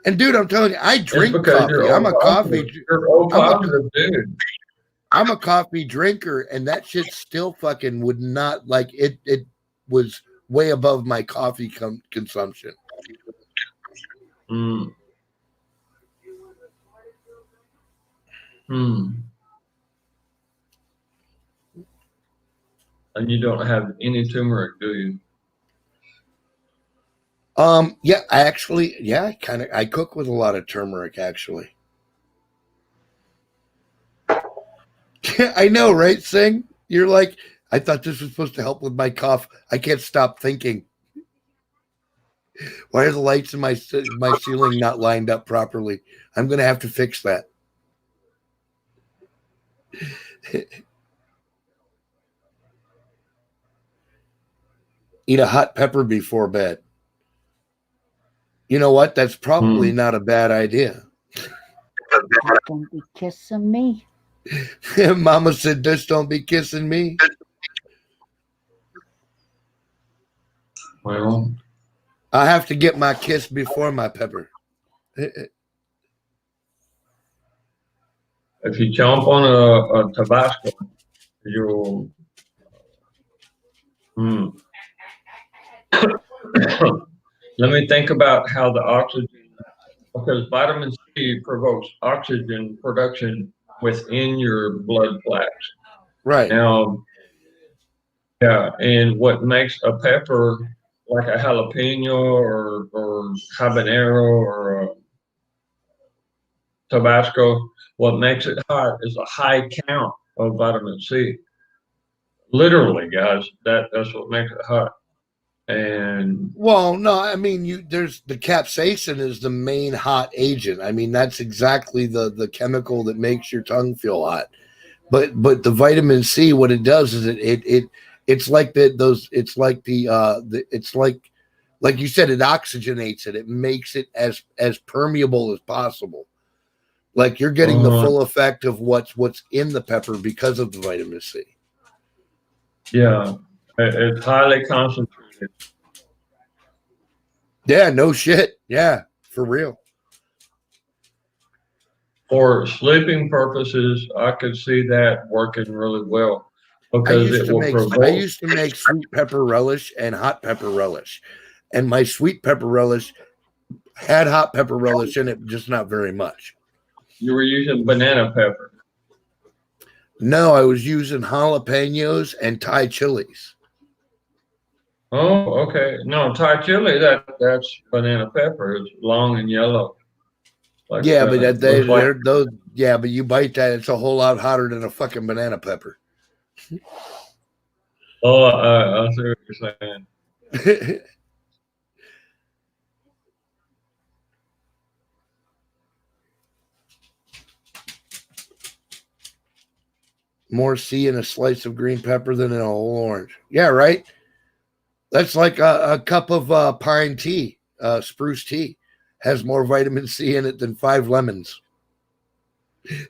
And dude, I'm telling you, I It's drink because coffee. I'm a coffee. You're O I'm a, positive, dude. I'm a coffee drinker, and that shit still fucking would not like it. It was way above my coffee consumption. Mm. Hmm. And you don't have any turmeric, do you? Yeah, I actually, yeah, I cook with a lot of turmeric actually. I know, right, Sing? You're like, I thought this was supposed to help with my cough. I can't stop thinking. Why are the lights in my ceiling not lined up properly? I'm gonna have to fix that. Eat a hot pepper before bed. You know what? That's probably not a bad idea. Don't be kissing me. Mama said, just don't be kissing me. Well, I have to get my kiss before my pepper. if you jump on a Tabasco, you'll. Hmm. Let me think about how the oxygen, because vitamin C provokes oxygen production within your blood plaques. Right. Now, yeah, and what makes a pepper like a jalapeno or habanero or a Tabasco, what makes it hot is a high count of vitamin C. Literally, guys, that's what makes it hot. And Well, no, I mean, there's the capsaicin is the main hot agent. I mean, that's exactly the chemical that makes your tongue feel hot. But the vitamin C, what it does is it's like it's like it's like you said, it oxygenates it. It makes it as permeable as possible. Like you're getting the full effect of what's in the pepper because of the vitamin C. yeah, it's highly concentrated. Yeah, no shit. Yeah, for real. For sleeping purposes, I could see that working really well I because used it to will make provoke. sweet pepper relish and hot pepper relish, and my sweet pepper relish had hot pepper relish in it, just not very much. You were using banana pepper. No, I was using jalapenos and Thai chilies. Oh, okay. No, Thai chili, that's banana pepper. It's long and yellow. Like Yeah, but looks like. they're those. Yeah, but you bite that, it's a whole lot hotter than a fucking banana pepper. Oh, I see what you're saying. More C in a slice of green pepper than in a whole orange. Yeah, right. That's like a cup of pine tea, spruce tea, has more vitamin C in it than 5 lemons.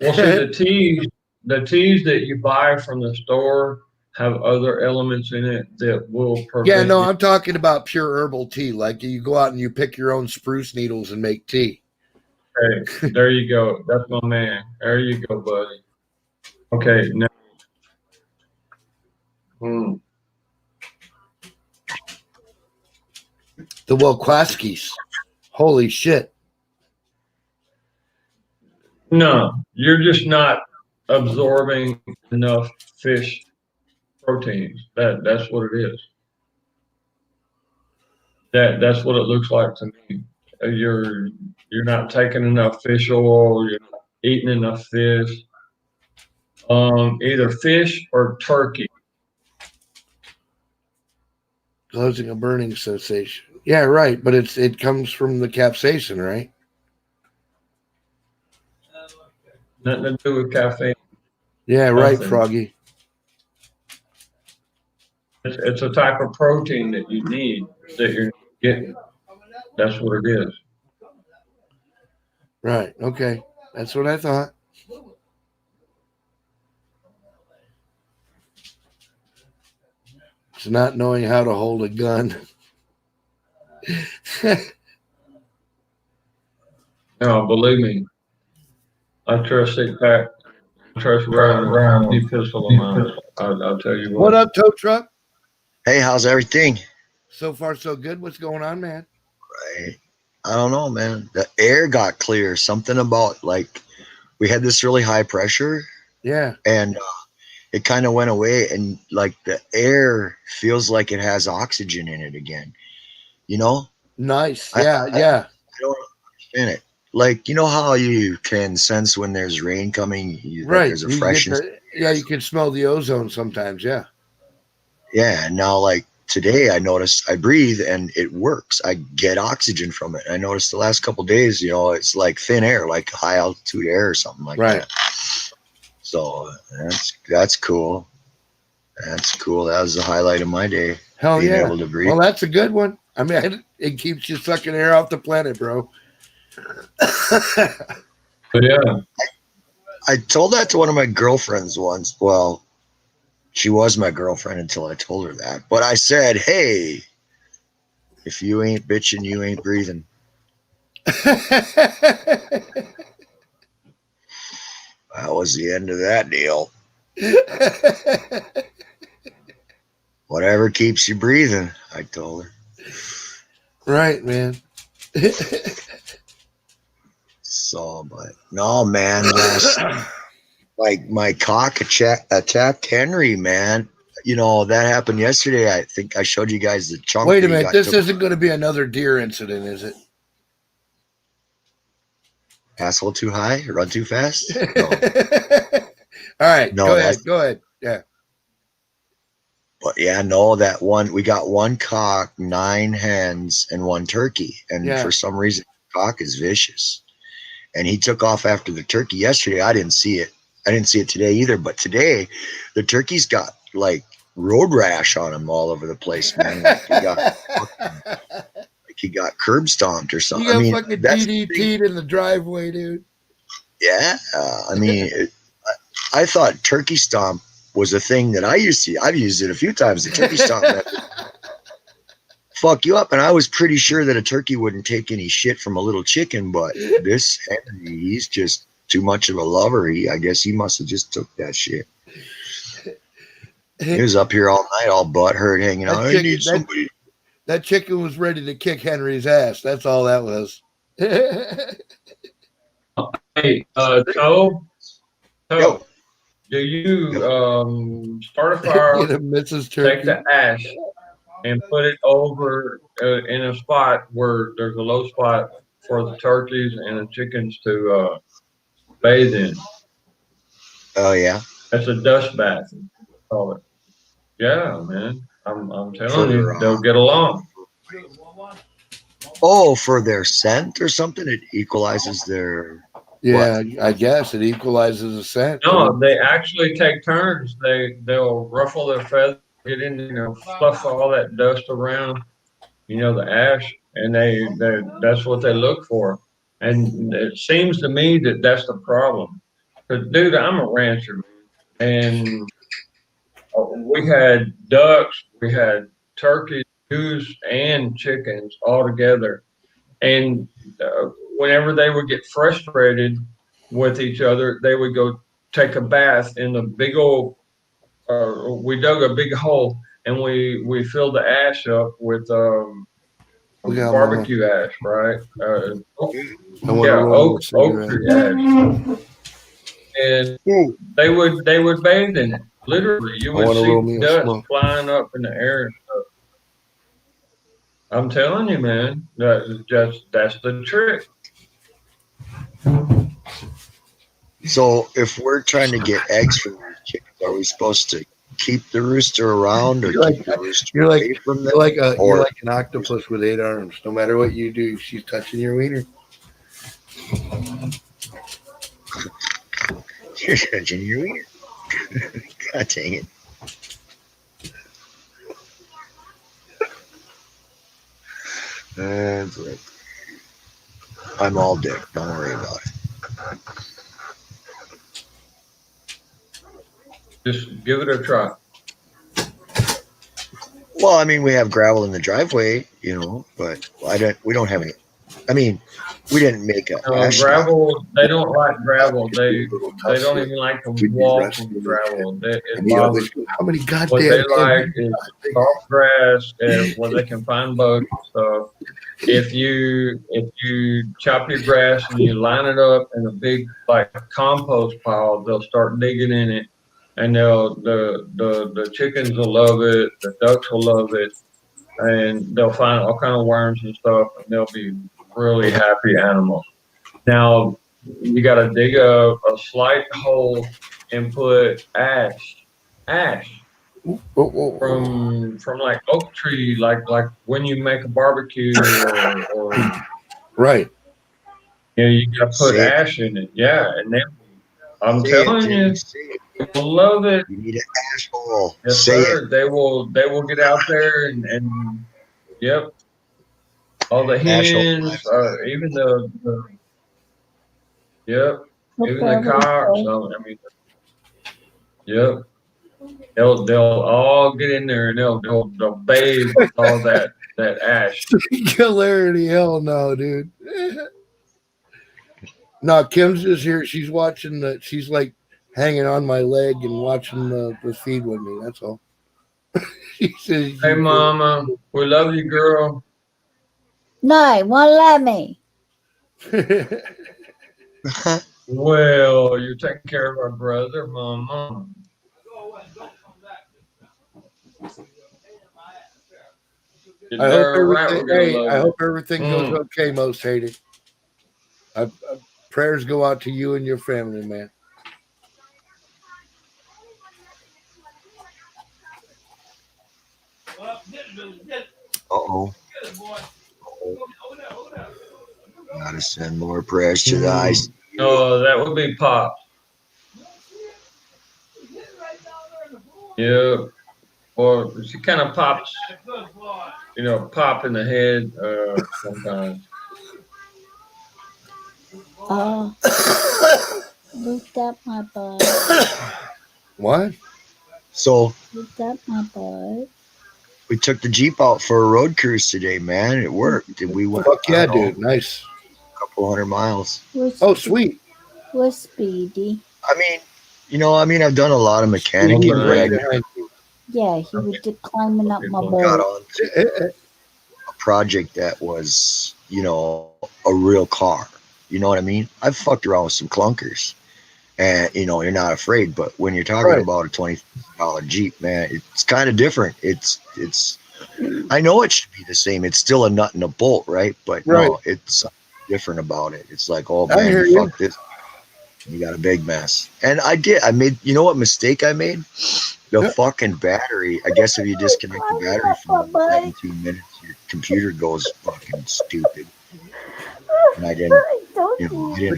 Well, see, the teas that you buy from the store have other elements in it that will prevent. Yeah, no, I'm talking about pure herbal tea. Like you go out and you pick your own spruce needles and make tea. Hey, there you go. That's my man. There you go, buddy. Okay, now. The Welquaskis. Holy shit. No, you're just not absorbing enough fish proteins. That's what it is. That's what it looks like to me. You're not taking enough fish oil. You're not eating enough fish. Either fish or turkey. causing a burning sensation. Yeah, right. But it comes from the capsaicin, right? Nothing to do with caffeine. Yeah, right, Nothing. Froggy. It's a type of protein that you need that you're getting. That's what it is. Right. Okay. That's what I thought. It's not knowing how to hold a gun. No, believe me. I trust Six Pack. I trust Ryan. He pistol of mine. I'll tell you What what. up, tow truck? Hey, how's everything? So far, so good. What's going on, man? Right. I don't know, man. The air got clear. Something about like we had this really high pressure Yeah. and it kind of went away, and like the air feels like it has oxygen in it again. You know? Nice. I- Yeah. I- Yeah. I don't understand it. Like, you know how you can sense when there's rain coming? That Right. There's a You get freshness. you can smell the ozone sometimes. Yeah. Yeah. And now, like today, I noticed I breathe and it works. I get oxygen from it. I noticed the last couple of days, you know, it's like thin air, like high altitude air or something like Right. that. So that's cool. That's cool. That was the highlight of my day. Hell being yeah. able to breathe. Well, that's a good one. I mean, it keeps you sucking air off the planet, bro. But yeah, I told that to one of my girlfriends once. Well, she was my girlfriend until I told her that. But I said, hey, if you ain't bitching, you ain't breathing. That was the end of that deal. Whatever keeps you breathing, I told her. Right, man. So, but no, man, like my cock attacked Henry, man. You know, that happened yesterday. I think I showed you guys the chunk. Wait a that he minute. got This took- isn't going to be another deer incident, is it? asshole too high, run too fast. No. All right. No, go that's- ahead. Go ahead. Yeah. But yeah, no, that one, we got one cock, 9 hens, and 1 turkey. And Yeah. for some reason, the cock is vicious. And he took off after the turkey yesterday. I didn't see it. I didn't see it today either. But today, the turkey's got like road rash on him all over the place, man. Like he got curb stomped or You something. got I mean, fucking that's the thing. DDT'd in the driveway, dude. Yeah, I mean, I thought turkey stomp was a thing that I used to. I've used it a few times. The turkey stomp method. Fuck you up, and I was pretty sure that a turkey wouldn't take any shit from a little chicken, but this Henry, he's just too much of a lover. I guess he must have just took that shit. He was up here all night, all butthurt, hanging That out. I chicken- need that- somebody. That chicken was ready to kick Henry's ass. That's all that was. hey, Toe, Yo. do you start a fire? Get a Mrs. Take Turkey. the ash and put it over in a spot where there's a low spot for the turkeys and the chickens to bathe in. Oh yeah, That's a dust bath, we call it. Yeah, man. I'm telling you, For, they'll get along. oh, for their scent or something. It equalizes their. Yeah, I guess it equalizes the scent. No, they actually take turns. They'll ruffle their feathers, get in, fluff all that dust around, the ash, and they that's what they look for. And it seems to me that that's the problem. Because, dude, I'm a rancher, and we had ducks, we had turkeys, goose, and chickens all together. And whenever they would get frustrated with each other, they would go take a bath in the big old. We dug a big hole and we filled the ash up with Look how barbecue ash, right? I wanna Yeah, roll oak a cigarette. tree ash, and they would bathe in it. Literally, you I would wanna roll me see a dust smoke. flying up in the air and stuff. I'm telling you, man, that's the trick. So if we're trying to get eggs from these chickens, are we supposed to keep the rooster around or You're like- keep the rooster you're like- away from them? You're Or- like an octopus with 8 arms. No matter what you do, she's touching your wiener. You're touching your ear. God dang it. That's right. I'm all dick. Don't worry about it. Just give it a try. Well, I mean, we have gravel in the driveway, you know, but we don't have any. I mean, we didn't make a ash lot. Gravel, they don't like gravel. They don't even like to walk on gravel. It bothers them. How many What goddamn they like is soft grass and where they can find bugs and stuff. If you chop your grass and you line it up in a big like compost pile, they'll start digging in it, and the chickens will love it, the ducks will love it, and they'll find all kind of worms and stuff, and they'll be really happy animals. Now you got to dig a slight hole and put ash from like oak tree, like when you make a barbecue or Right. you know, you got to put Say it. ash in it. Yeah, and then I'm Say it, telling Jimmy, you, say it. they'll love it. You need an ash hole. Yes, Say sir. it. They will get out there and yep. All the National hens, even the yep, even the cocks. I mean, yep. They'll all get in there and they'll bathe with all that ash. Hilarity, hell no, dude. No, Kim's just here. She's watching she's like hanging on my leg and watching the feed with me. That's all. She says, Hey, Mama, we love you, girl. No, won't let me. Well, you're taking care of our brother, Mama. I hope You're right, everything, we're gonna hey, love I you. hope everything goes okay, most hated. Prayers go out to you and your family, man. Uh-oh. Gotta send more prayers to the ice. Oh, that would be Pop. Yeah. Or she kind of pops, pop in the head sometimes. Looked at my butt. What? So Looked at my butt. we took the Jeep out for a road cruise today, man. It worked. And we went, Fuck yeah, I don't know, dude. Nice. a couple 100 miles. Oh, sweet. Where's Speedy? I mean, I've done a lot of mechanic and drag. Yeah, he was just climbing up my Got butt. on a project that was, a real car. You know what I mean? I've fucked around with some clunkers, and you're not afraid. But when you're talking about a $20,000 Jeep, man, it's kind of different. It's. I know it should be the same. It's still a nut and a bolt, right? But no, it's different about it. It's like, oh man, fuck this. You got a big mess. And I made. You know what mistake I made? The fucking battery. I guess if you disconnect the battery for 17 minutes, your computer goes fucking stupid. And I didn't. I didn't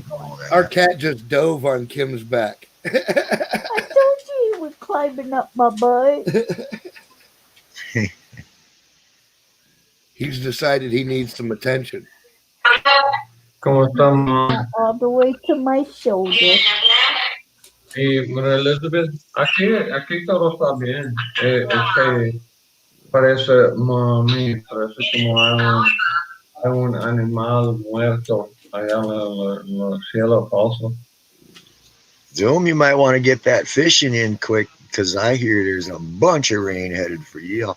know that. Our cat just dove on Kim's back. I told you he was climbing up my butt. He's decided he needs some attention. ¿Cómo estamos? All the way to my shoulder. Y María Elizabeth, aquí todo está bien. Es que parece como hay un animal muerto allá en los cielos falsos. Zoom, you might want to get that fishing in quick because I hear there's a bunch of rain headed for you.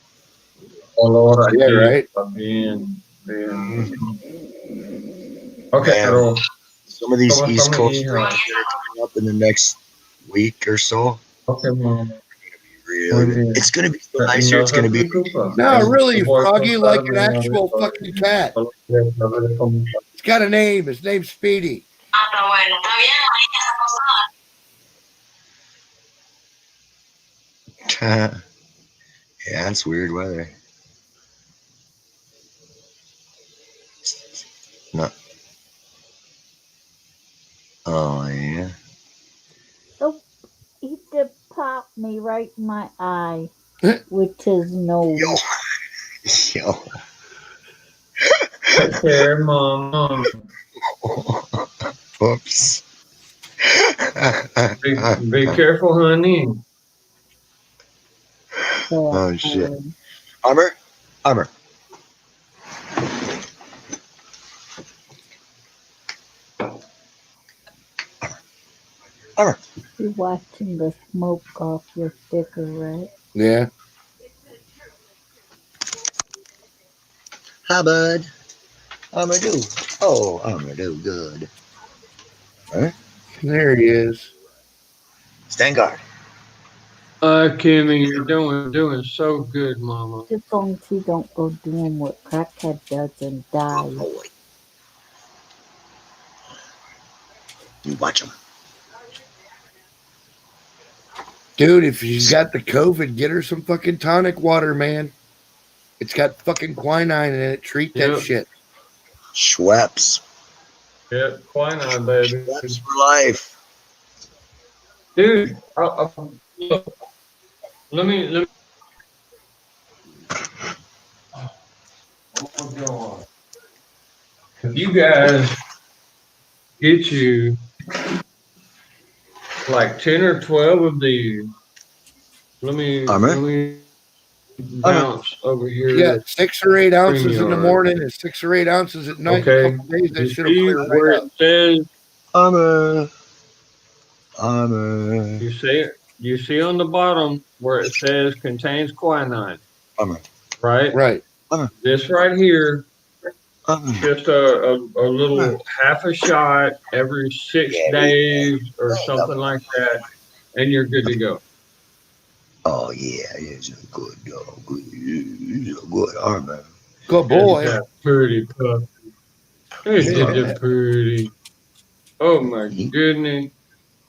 Olor aquí Yeah, right. está bien. Okay, pero Some of these ¿cómo East está mi Coast hija? rains that are coming up in the next week or so. Okay, Mom. Really, it's gonna be so nice here. It's gonna be. No, really, Froggy, like an actual fucking cat. It's got a name. His name's Speedy. Yeah, it's weird weather. No. Oh yeah. Oh, he did pop me right in my eye with his nose. Yo. Take care, mom. Whoops. Be careful, honey. Oh shit. Armor? Armor. Armor. You're watching the smoke off your sticker, right? Yeah. Hi, bud. Armor do. Oh, armor do good. Huh? There he is. Stand guard. Kimmy, you're doing so good, mama. Just long as he don't go doing what crackhead does and die. Oh, wait. You watch him. Dude, if she's got the COVID, get her some fucking tonic water, man. It's got fucking quinine in it. Treat that Yep. shit. Schweppes. Yep, quinine, baby. Schweppes for life. Dude, look, let me. Oh, God. If you guys get you like 10 or 12 of these, let me bounce over here. Yeah, 6 or 8 ounces in the StreamYard. morning and 6 or 8 ounces at night. Okay. In a couple days, that You shit'll see clear where right it up. says, Armor. Armor. you see on the bottom where it says contains quinine, Armor. right? Right. This right here, Armor. just a little half a shot every 6 days or something like that, and you're good to go. Oh, yeah. He's a good dog. He's a good armor. Good boy. Isn't that pretty puppy? Isn't it pretty? Oh my goodness.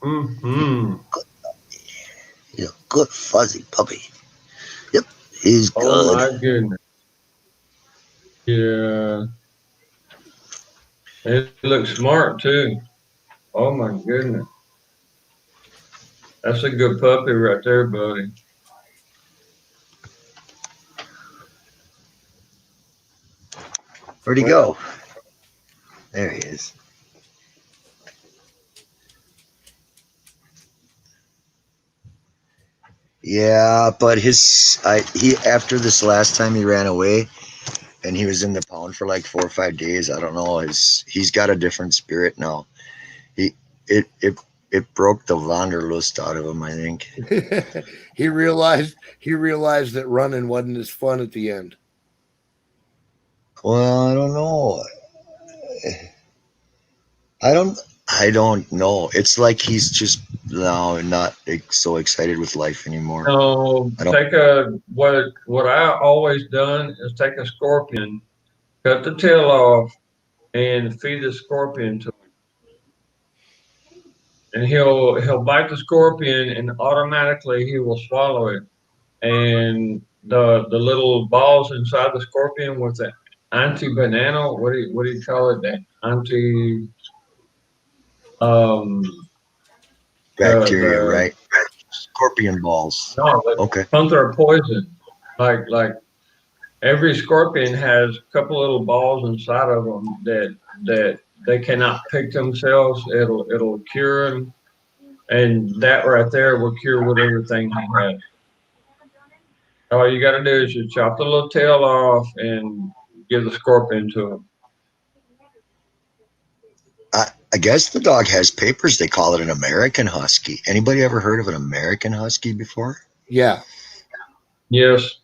Mm-hmm. He's a good fuzzy puppy. Yep. He's good. Oh my goodness. Yeah. It looks smart too. Oh my goodness. That's a good puppy right there, buddy. Where'd he go? There he is. Yeah, but he after this last time he ran away, and he was in the pound for like 4 or 5 days. I don't know. He's got a different spirit now. It broke the wanderlust out of him, I think. he realized that running wasn't as fun at the end. Well, I don't know. I don't know. It's like he's just now not so excited with life anymore. No, what I always done is take a scorpion, cut the tail off, and feed the scorpion to him. And he'll bite the scorpion, and automatically he will swallow it. And the little balls inside the scorpion with the anti-banana, what do you call it? That Bacteria, right? Scorpion balls. No, Okay. Hunter poison. Like every scorpion has a couple little balls inside of them that they cannot pick themselves. It'll cure them, and that right there will cure whatever thing he has. All you got to do is just chop the little tail off and give the scorpion to him. I guess the dog has papers. They call it an American Husky. Anybody ever heard of an American Husky before? Yeah. Yes.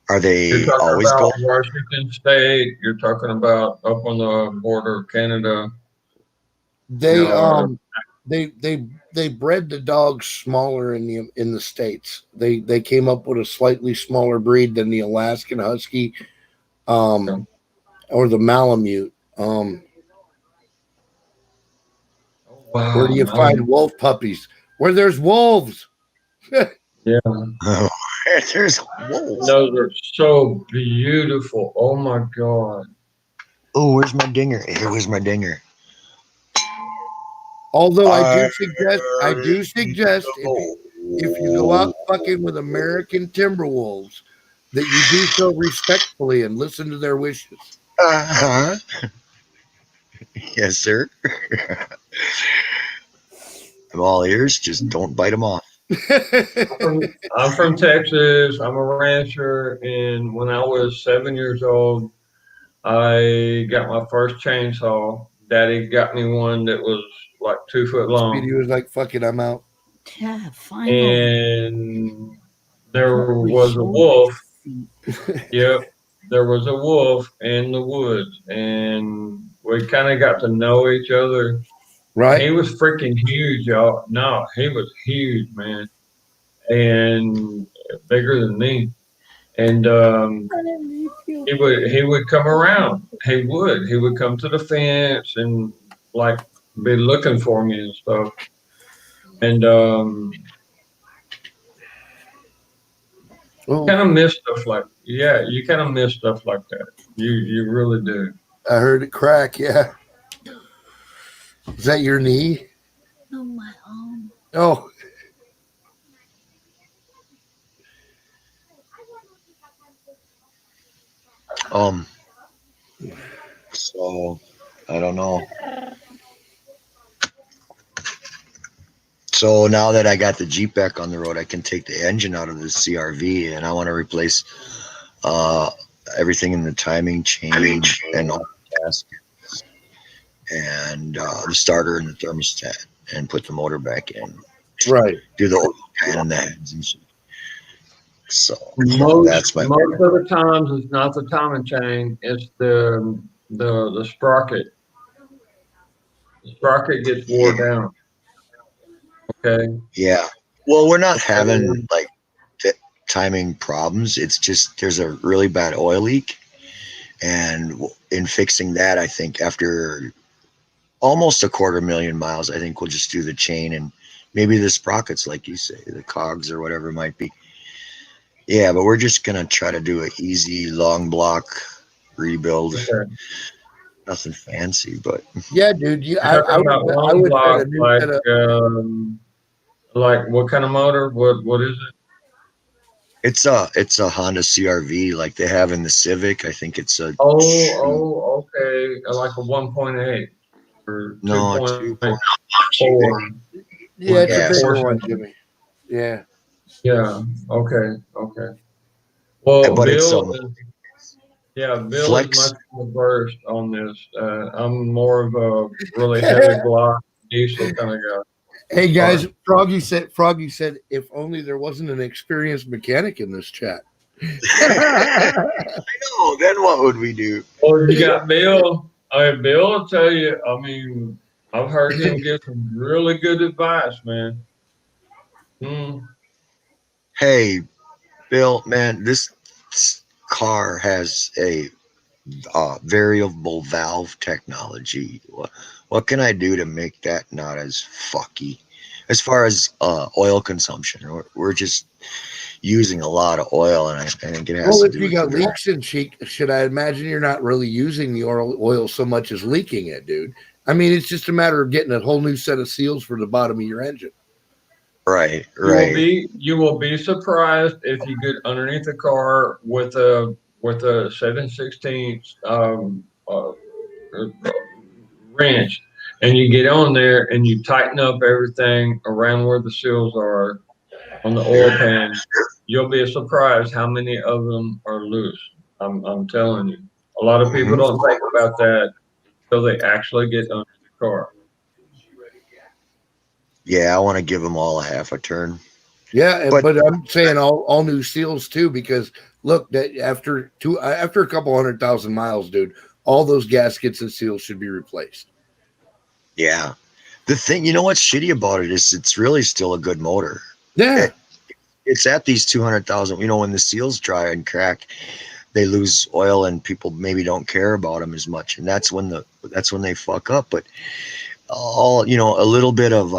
Are they You're talking always about going? Washington State. You're talking about up on the border of Canada. They No. they bred the dogs smaller in the States. They came up with a slightly smaller breed than the Alaskan Husky, or the Malamute. Wow, Where do you find wolf puppies? Where there's wolves. Yeah. Oh, there's whoa. Those are so beautiful. Oh my God. Oh, where's my dinger? Here, where's my dinger? Although I do suggest if you go out fucking with American Timberwolves, that you do so respectfully and listen to their wishes. Uh-huh. Yes, sir. I'm all ears. Just don't bite them off. I'm from Texas. I'm a rancher, and when I was 7 years old, I got my first chainsaw. Daddy got me one that was like 2 foot long. Speedy was like, "Fuck it, I'm out." Yeah, finally. And there was a wolf. Yep, there was a wolf in the woods, and we kind of got to know each other. Right? He was freaking huge, y'all. No, he was huge, man, and bigger than me. And he would come around. He would come to the fence and like be looking for me and stuff. And kind of miss stuff like you kind of miss stuff like that. You really do. I heard it crack. Yeah. Is that your knee? No, my arm. Oh, So I don't know. So now that I got the Jeep back on the road, I can take the engine out of the CRV, and I want to replace everything in the timing chain and all the gaskets and the starter and the thermostat, and put the motor back in. right. Do the oil pan and the heads and shit. So Most that's my of the times it's not the timing chain, it's the sprocket. The sprocket gets wore down. Okay. yeah. Well, we're not having like timing problems. It's just there's a really bad oil leak, and in fixing that, I think after almost 250,000 miles, I think we'll just do the chain and maybe the sprockets, like you say, the cogs or whatever it might be. Yeah, but we're just gonna try to do an easy long block rebuild. Okay. Nothing fancy, but Yeah, dude. I Talking about would long get block, a new set of. like what kind of motor? What is it? it's a Honda CRV like they have in the Civic. I think it's a Okay, like a 1.8 or no 2.4. Yeah, it's Yeah. a bigger one, Jimmy. Yeah. Yeah. Okay. Well, But it's Bill Bill Flex. is much more versed on this. I'm more of a really heavy block diesel kind of guy. Hey guys, Froggy said if only there wasn't an experienced mechanic in this chat. I know. Then what would we do? Well, you got Bill. Bill will tell you. I mean, I've heard him give some really good advice, man. Hey, Bill, man, this car has a variable valve technology. What can I do to make that not as fucky? As far as oil consumption, we're just using a lot of oil, and I think it has Well, to if do you with got the leaks and should I imagine you're not really using the oil so much as leaking it, dude? I mean, it's just a matter of getting a whole new set of seals for the bottom of your engine. Right. You will be surprised if you get underneath the car with a 7/16 wrench, and you get on there and you tighten up everything around where the seals are on the oil pan. You'll be surprised how many of them are loose. I'm telling you. A lot of people don't think about that until they actually get under the car. Yeah, I want to give them all a half a turn. Yeah, but I'm saying all new seals too, because look, that after a couple 100,000 miles, dude, all those gaskets and seals should be replaced. Yeah. The thing, you know what's shitty about it is it's really still a good motor. Yeah. It's at these 200,000, when the seals dry and crack, they lose oil and people maybe don't care about them as much. And that's when they fuck up. But all a little bit of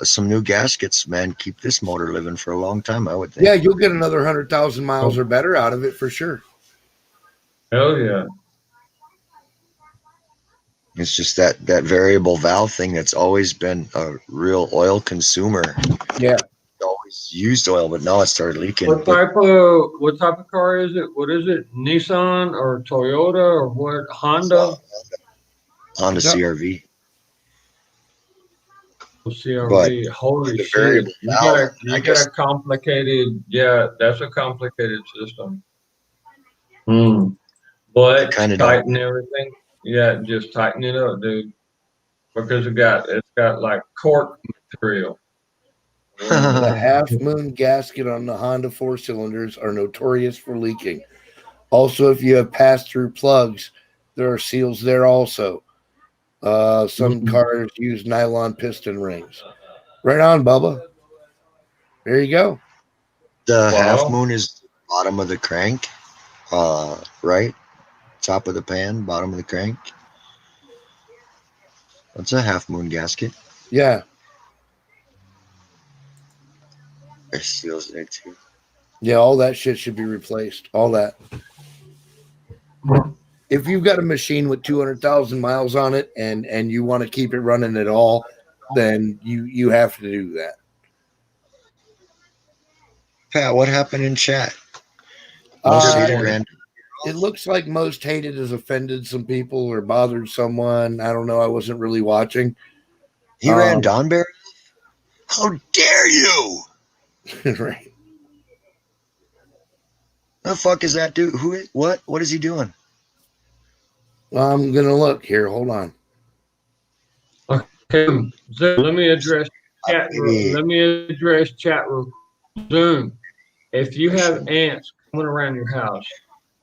some new gaskets, man. Keep this motor living for a long time, I would think. Yeah, you'll get another 100,000 miles or better out of it for sure. Hell yeah. It's just that variable valve thing that's always been a real oil consumer. Yeah. Always used oil, but now it started leaking. What type of car is it? What is it? Nissan or Toyota or what? Honda? Honda Yeah. CRV. CRV. Holy the shit. variable You valve, I got guess- a complicated, yeah, that's a complicated system. But Kinda tighten everything. Yeah, just tighten it up, dude. Because it's got like cork material. The half moon gasket on the Honda 4-cylinders are notorious for leaking. Also, if you have pass-through plugs, there are seals there also. Some cars use nylon piston rings. Right on, Bubba. There you go. The Wow. half moon is the bottom of the crank, right? Top of the pan, bottom of the crank. That's a half moon gasket. Yeah. There's seals there too. Yeah, all that shit should be replaced. All that. If you've got a machine with 200,000 miles on it and you want to keep it running at all, then you have to do that. Pat, what happened in chat? It looks like Most Hated has offended some people or bothered someone. I don't know. I wasn't really watching. He ran Don Bear? How dare you? Right. The fuck is that dude? What is he doing? Well, I'm going to look here. Hold on. Okay, Zoom, let me address chat. Let me address chat room. Zoom. If you have ants coming around your house,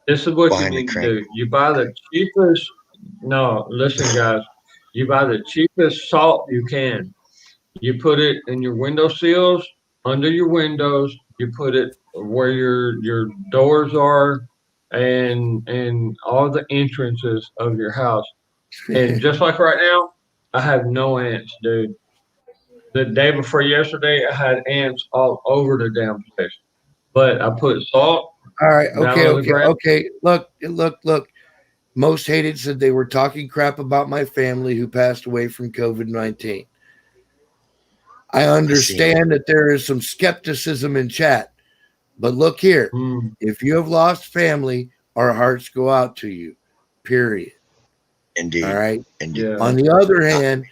this is what Behind you the need to crank. do. You buy the cheapest. No, listen, guys. You buy the cheapest salt you can. You put it in your window sills, under your windows. You put it where your doors are, and all the entrances of your house. And just like right now, I have no ants, dude. The day before yesterday, I had ants all over the damn place. But I put salt. All right. Okay. down on the ground. Okay. Look. Most Hated said they were talking crap about my family who passed away from COVID-19. I understand that there is some skepticism in chat, but look here. If you have lost family, our hearts go out to you, period. Indeed. All right. Indeed. Yeah. On the other hand,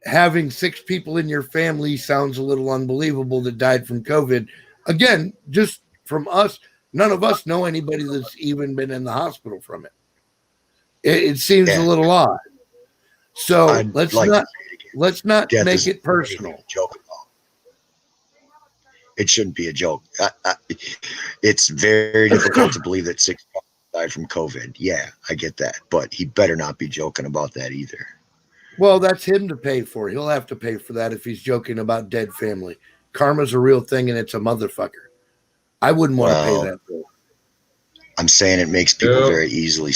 having 6 people in your family sounds a little unbelievable that died from COVID. Again, just from us, none of us know anybody that's even been in the hospital from it. It seems a little odd. So let's not Death make is it personal. a joke about. It shouldn't be a joke. It's very difficult to believe that 6 people died from COVID. Yeah, I get that, but he better not be joking about that either. Well, that's him to pay for. He'll have to pay for that if he's joking about dead family. Karma's a real thing, and it's a motherfucker. I wouldn't want to pay that bill. I'm saying it makes people very easily.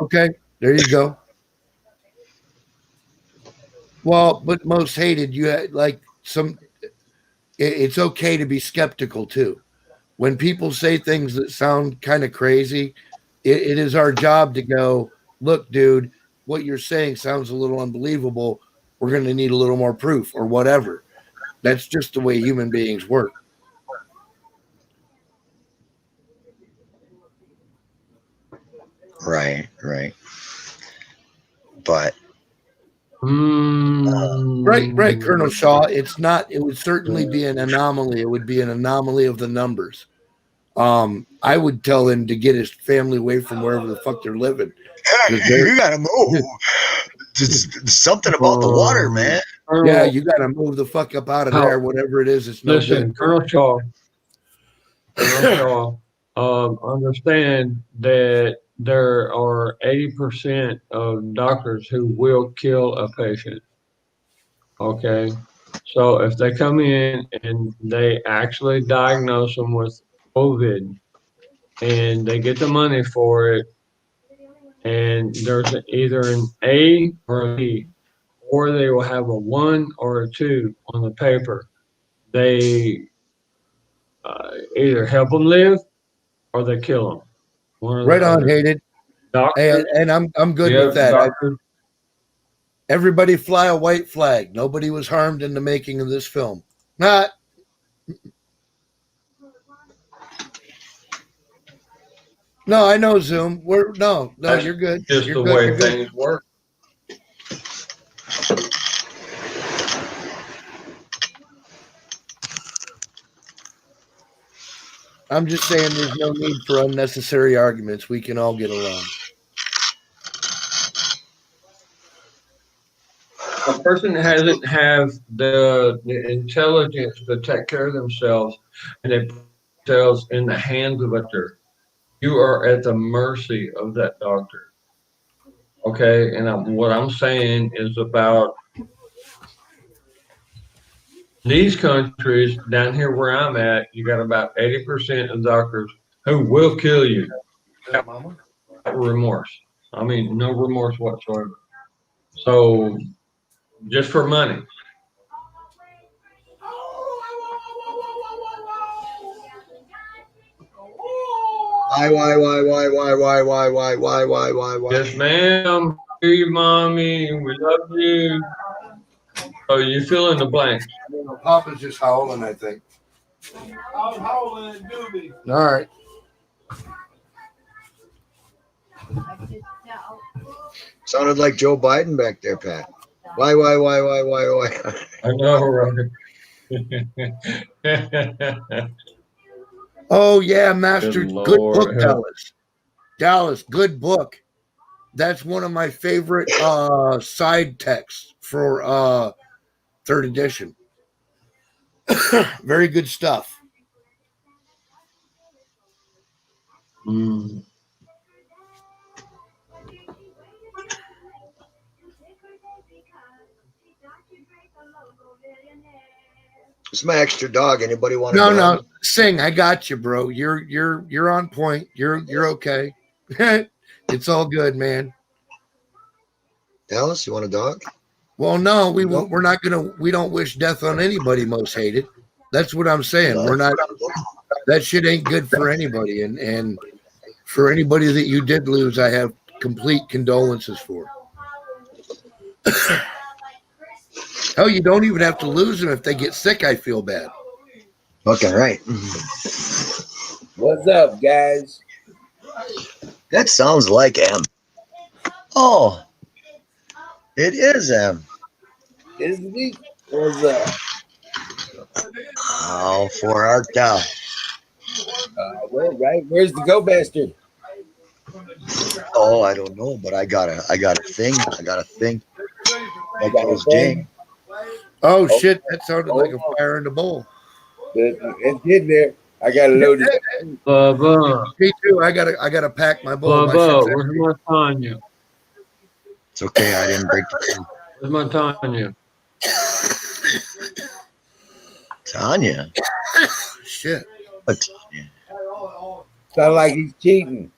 Okay, there you go. Well, but Most Hated, you had like some. It's okay to be skeptical too. When people say things that sound kind of crazy, it is our job to go, look, dude, what you're saying sounds a little unbelievable. We're going to need a little more proof or whatever. That's just the way human beings work. Right. But right, Colonel Shaw. It's not. It would certainly be an anomaly. It would be an anomaly of the numbers. I would tell him to get his family away from wherever the fuck they're living. You gotta move. Just something about the water, man. Yeah, you gotta move the fuck up out of there. Whatever it is, it's no Listen, good. Colonel Shaw, understand that there are 80% of doctors who will kill a patient. Okay, so if they come in and they actually diagnose them with COVID, and they get the money for it, and there's either an A or a B, or they will have a 1 or a 2 on the paper. They either help them live or they kill them. One or Right the on, other. hated. Doctors, And I'm good yeah, with that. doctors. Everybody fly a white flag. Nobody was harmed in the making of this film. Not. No, I know Zoom. No, That's you're good. just You're the good. way You're good. things work. I'm just saying there's no need for unnecessary arguments. We can all get along. A person hasn't have the intelligence to take care of themselves, and they put themselves in the hands of a doctor. You are at the mercy of that doctor. Okay, and what I'm saying is about these countries down here where I'm at. You got about 80% of doctors who will kill you without remorse. I mean, no remorse whatsoever. So just for money. Why? Yes, ma'am. Hear you, mommy. We love you. Oh, you fill in the blanks. Papa's just howling, I think. I was howling at Doobie. All right. I just tell. Sounded like Joe Biden back there, Pat. Why? I know, right? Oh yeah, Master. Good Good Lord, book, help. Dallas. Dallas, good book. That's one of my favorite side texts for third edition. Very good stuff. Mm. It's my extra dog. Anybody want No, a dog? no, sing. I got you, bro. You're on point. You're okay. It's all good, man. Dallas, you want a dog? Well, no, we're not gonna. We don't wish death on anybody. Most hated. That's what I'm saying. No. We're not. That shit ain't good for anybody, and for anybody that you did lose, I have complete condolences for. Hell, you don't even have to lose them if they get sick. I feel bad. Okay, right. What's up, guys? That sounds like M. Oh, it is M. Is me? What's up? How for art thou? Well, right. Where's the Go Bastard? Oh, I don't know, but I got a thing. I got a thing. That got a goes thing? ding. Oh shit! That sounded like a fire in the bowl. It's getting there. I got to load it. Bubba, Me too. I gotta pack my bowl. My Bubba, shit's where's empty. my Tanya? It's okay. I didn't break the thing. Where's my Tanya? Tanya. Shit. What? Sound like he's cheating.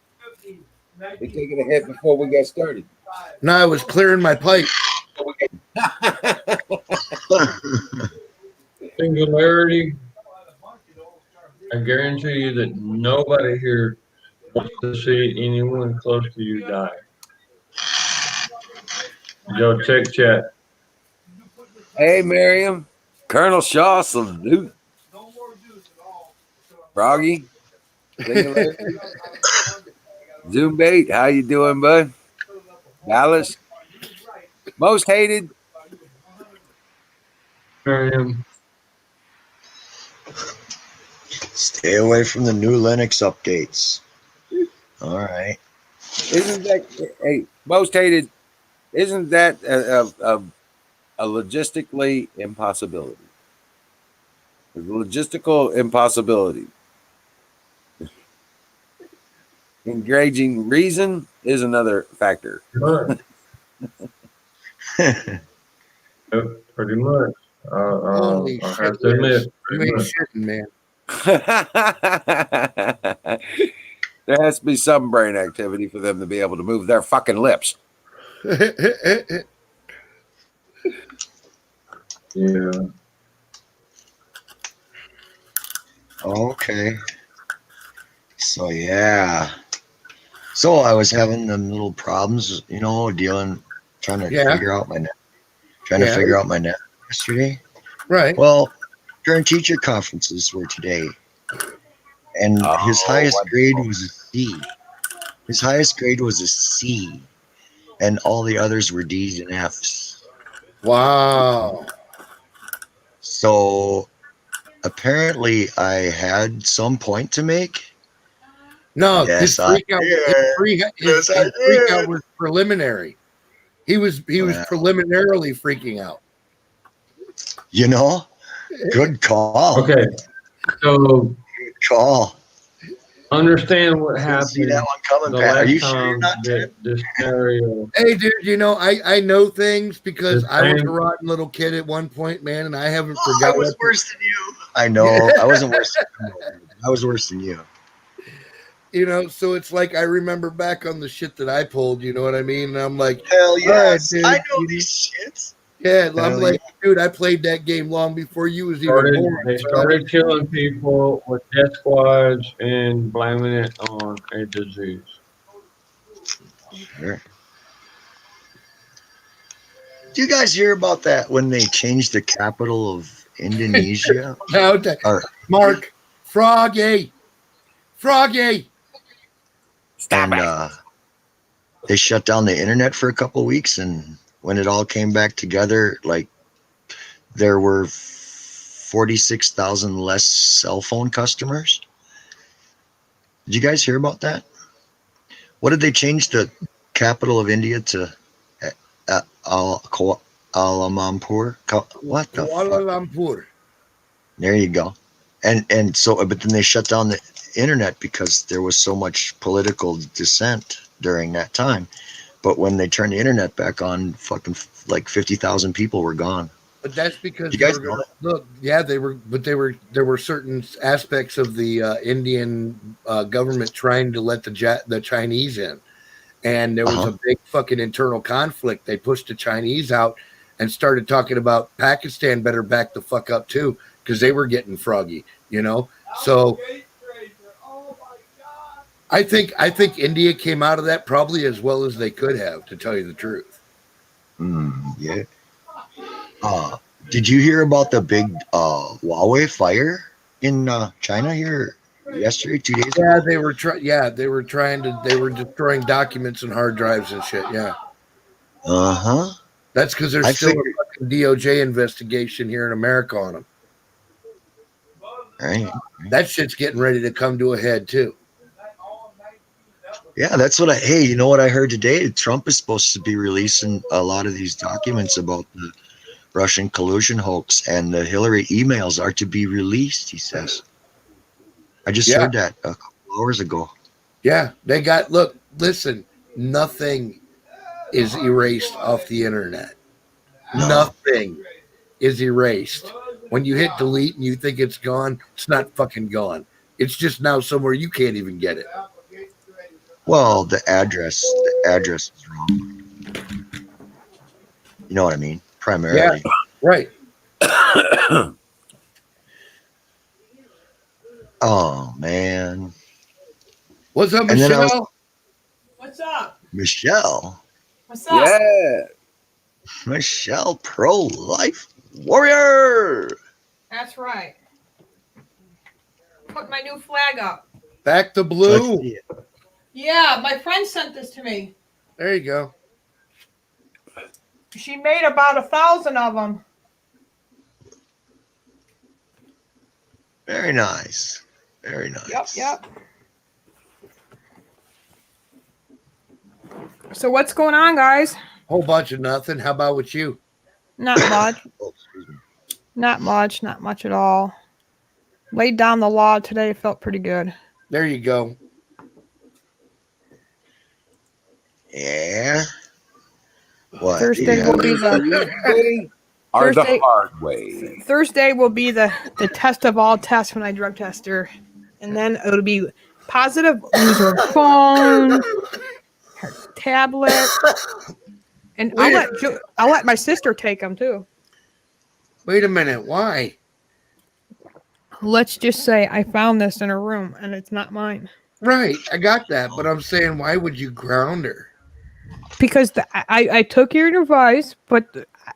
He's taking a hit before we got started. No, I was clearing my pipe. Singularity. I guarantee you that nobody here wants to see anyone close to you die. Yo, check chat. Hey, Miriam. Colonel Shaw, salute. Froggy. Zoom bait, how you doing, bud? Dallas. Most hated. Miriam. Stay away from the new Linux updates. All right. Isn't that, hey, most hated, isn't that a logistically impossibility? A logistical impossibility. Engaging reason is another factor. Yep, pretty much. Holy I shit, have to admit, You pretty ain't much. shitting, man. There has to be some brain activity for them to be able to move their fucking lips. Yeah. Okay. So yeah. So I was having them little problems, you know, trying to Yeah. figure out my net, Yeah. yesterday. Right. Well, during teacher conferences were today, and his highest grade was a C. His highest grade was a C, and all the others were D's and F's. Wow. So apparently, I had some point to make. No, Yes, his freak out. His Yes, I freak out did. was preliminary. He was Wow. preliminarily freaking out. You know, good call. Okay. So Good call. understand what Didn't see happened that one coming, the Pat. Are last you sure you're time not that this scenario. Hey, dude, you know I know things because The I was a same- rotten little kid at one point, man, and I haven't Oh, I forgot was what. worse than you. I know. I wasn't worse than you. I was worse than you. You know, so it's like I remember back on the shit that I pulled. You know what I mean? And I'm like, Hell all right, yes. dude. I know these shits. Yeah, I'm Hell like, dude, I played that game long before you was even born. They bro. started killing people with death squads and blaming it on a disease. Sure. Do you guys hear about that when they changed the capital of Indonesia? Now, Or- Mark, Froggy. and they shut down the internet for a couple of weeks, and when it all came back together, like there were 46,000 less cell phone customers. Did you guys hear about that? What did they change the capital of India to? Kuala Lumpur. What the Kuala fuck? Lumpur. There you go. And so, but then they shut down the internet because there was so much political dissent during that time. But when they turned the internet back on, fucking like 50,000 people were gone. But that's because You guys they were know gonna, look, yeah, they were, but there were certain aspects of the Indian government trying to let the Chinese in, and there was a big fucking internal conflict. They pushed the Chinese out and started talking about Pakistan better back the fuck up too, because they were getting froggy, you know. So I think India came out of that probably as well as they could have, to tell you the truth. Yeah. Did you hear about the big Huawei fire in China here yesterday, 2 days ago? Yeah, they were they were destroying documents and hard drives and shit. Yeah. That's because there's still a fucking DOJ investigation here in America on them. Right. That shit's getting ready to come to a head too. Yeah, that's what hey, you know what I heard today? Trump is supposed to be releasing a lot of these documents about the Russian collusion hoax, and the Hillary emails are to be released, he says. I just heard that a couple hours ago. Yeah, they got, listen, nothing is erased off the internet. No. Nothing is erased. When you hit delete and you think it's gone, it's not fucking gone. It's just now somewhere you can't even get it. Well, the address is wrong. You know what I mean? Primarily. Yeah, right. Oh man. What's up, And then Michelle? What's up? Michelle. What's up? Yeah. Michelle, pro-life warrior. That's right. Put my new flag up. Back to blue. Yeah, my friend sent this to me. There you go. She made about 1,000 of them. Very nice. Very nice. Yep. So what's going on, guys? Whole bunch of nothing. How about with you? Not much. Oh, excuse me. Not much at all. Laid down the law today, felt pretty good. There you go. Yeah. What? Thursday will be the Or the Thursday- hard way. Thursday will be the test of all tests when I drug test her. And then it'll be positive, lose her phone, her tablet, And Wait I'll let my sister take them too. Wait a minute. Why? Let's just say I found this in her room and it's not mine. Right. I got that. But I'm saying, why would you ground her? Because I took your advice, but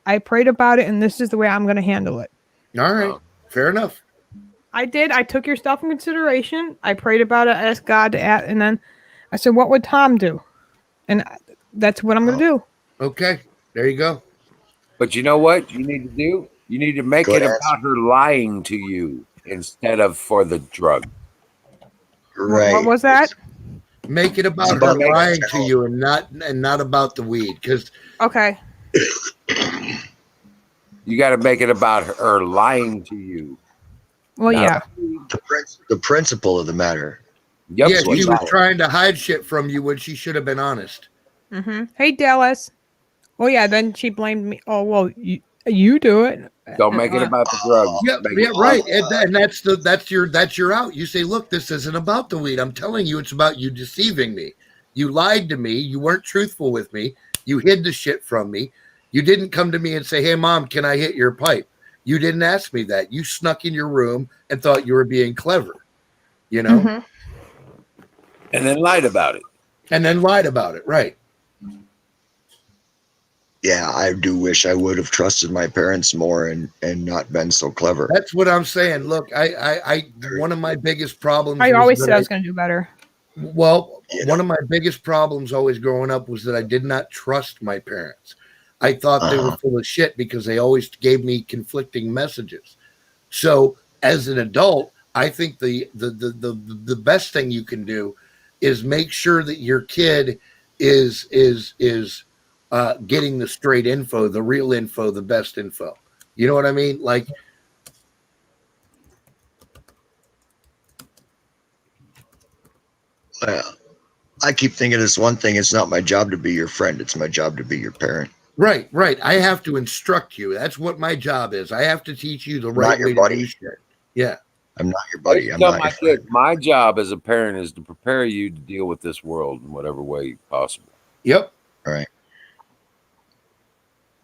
I prayed about it, and this is the way I'm going to handle it. All right. Fair enough. I did. I took your stuff in consideration. I prayed about it, asked God to add, and then I said, what would Tom do? And that's what I'm going to do. Okay. There you go. But you know what you need to do? You need to make Good it answer. about her lying to you instead of for the drug. Right. What was that? Make it about It's her about lying making to you and not about the weed. Because Okay. You got to make it about her lying to you. Well, Now, yeah. the principle of the matter. Yep. yeah, that's what she you was got. trying to hide shit from you when she should have been honest. Mm-hmm. Hey, Dallas. Oh, yeah. Then she blamed me. Oh, well, you do it. Don't make it about the drugs. Yeah, Make yeah, it right. about- And that's your out. You say, look, this isn't about the weed. I'm telling you, it's about you deceiving me. You lied to me. You weren't truthful with me. You hid the shit from me. You didn't come to me and say, hey, Mom, can I hit your pipe? You didn't ask me that. You snuck in your room and thought you were being clever, you know, Mhm. And then lied about it. and then lied about it. Right. Yeah, I do wish I would have trusted my parents more and not been so clever. That's what I'm saying. Look, I one of my biggest problems. I was always that said I was going to do better. Well, You one of my biggest problems always growing up was that I did not trust my parents. I thought they were full of shit because they always gave me conflicting messages. So as an adult, I think the best thing you can do is make sure that your kid is getting the straight info, the real info, the best info. You know what I mean? Like, I keep thinking this one thing. It's not my job to be your friend. It's my job to be your parent. right. I have to instruct you. That's what my job is. I have to teach you the I'm right not your way buddy. to do shit. Yeah. I'm not your buddy. I'm Tell not my your friend. kid, my job as a parent is to prepare you to deal with this world in whatever way possible. Yep. Right.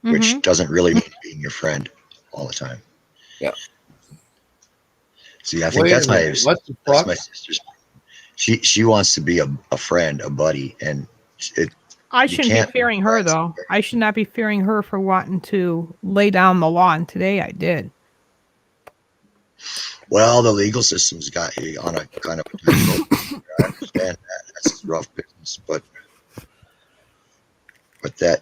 Mhm. Which doesn't really mean being your friend all the time. Yeah. See, I think Wait a that's minute. What the that's fuck? my sister's. She wants to be a friend, a buddy, and it. I You shouldn't be can't fearing her, friends. though. I should not be fearing her for wanting to lay down the law, and today I did. Well, the legal system's got you on a kind of a tightrope. I understand that. That's rough business, but that,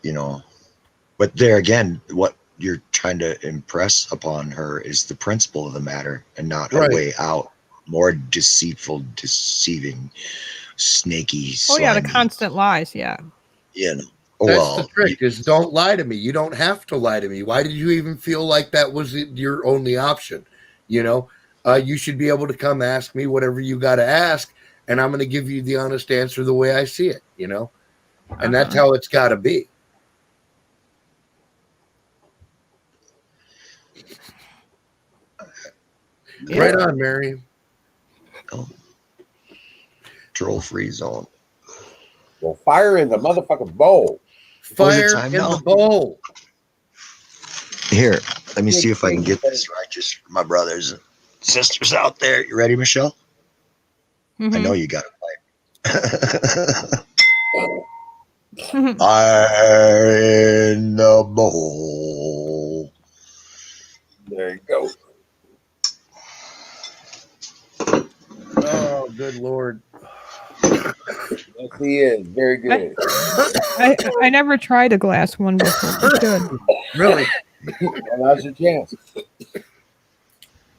but there again, what you're trying to impress upon her is the principle of the matter and not Right. a way out, more deceitful, deceiving, snaky, Oh, yeah, the slimy, constant lies, yeah. Oh, That's well, the trick is don't lie to me. You don't have to lie to me. Why did you even feel like that was your only option? You should be able to come ask me whatever you got to ask, and I'm going to give you the honest answer the way I see it, and that's how it's got to be. Yeah. Right on, Mary. troll-free zone. Well, fire in the motherfucking bowl. Was it Fire time in now? the bowl. Here, let me see if I can get this right just for my brothers and sisters out there. You ready, Michelle? Mhm. I know you got a pipe. Fire in the bowl. There you go. Oh, good Lord. Yes, he is. Very good. I never tried a glass one before. I should. Really? Well, now's your chance.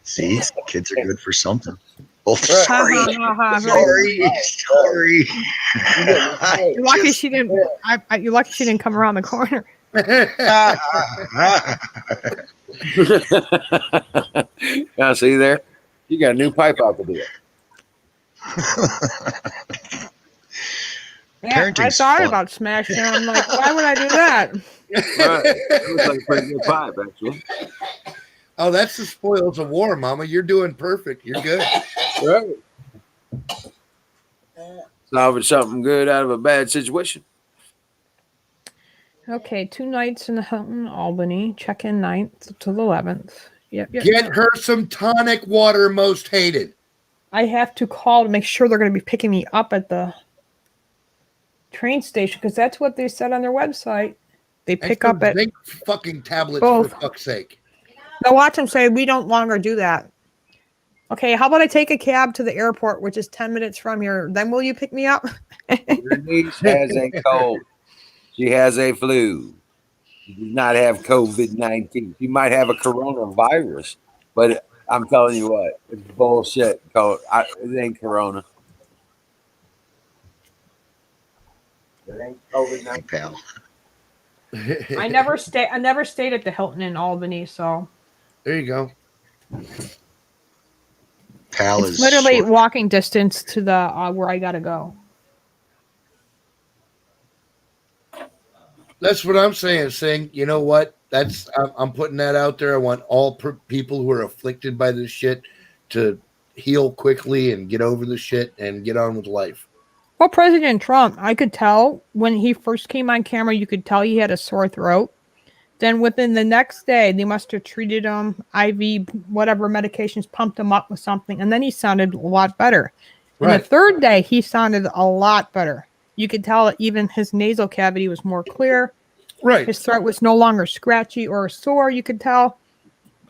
See, kids are good for something. Oh, Right. sorry. Ha, ha, ha, ha. Sorry. You're lucky she didn't. You're lucky she didn't come around the corner. Now, see there? You got a new pipe out the deal. Yeah, I Parenting's thought fun. about smashing it. I'm like, why would I do that? Right. It looks like a pretty good pipe, actually. Oh, that's the spoils of war, Mama. You're doing perfect. You're good. Right. Salvage something good out of a bad situation. Okay, 2 nights in the Hilton Albany. Check-in 9th to the 11th. Yep. Get her some tonic water, most hated. I have to call to make sure they're going to be picking me up at the train station because that's what they said on their website. They pick up at zinc fucking tablets both. for fuck's sake. Now watch them say we don't longer do that. Okay, how about I take a cab to the airport, which is 10 minutes from here? Then will you pick me up? Your niece has a cold. She has a flu. She does not have COVID-19. She might have a coronavirus, but I'm telling you what, it's bullshit. It ain't corona. It ain't COVID-19. Pal. I never stayed at the Hilton in Albany, so There you go. Pal it's is literally short. walking distance to the where I gotta go. That's what I'm saying, Sing. You know what? I'm putting that out there. I want all people who are afflicted by this shit to heal quickly and get over the shit and get on with life. Well, President Trump, I could tell when he first came on camera, you could tell he had a sore throat. Then within the next day, they must have treated him, IV, whatever medications, pumped him up with something, and then he sounded a lot better. And Right. the third day, he sounded a lot better. You could tell that even his nasal cavity was more clear. Right. His throat was no longer scratchy or sore, you could tell.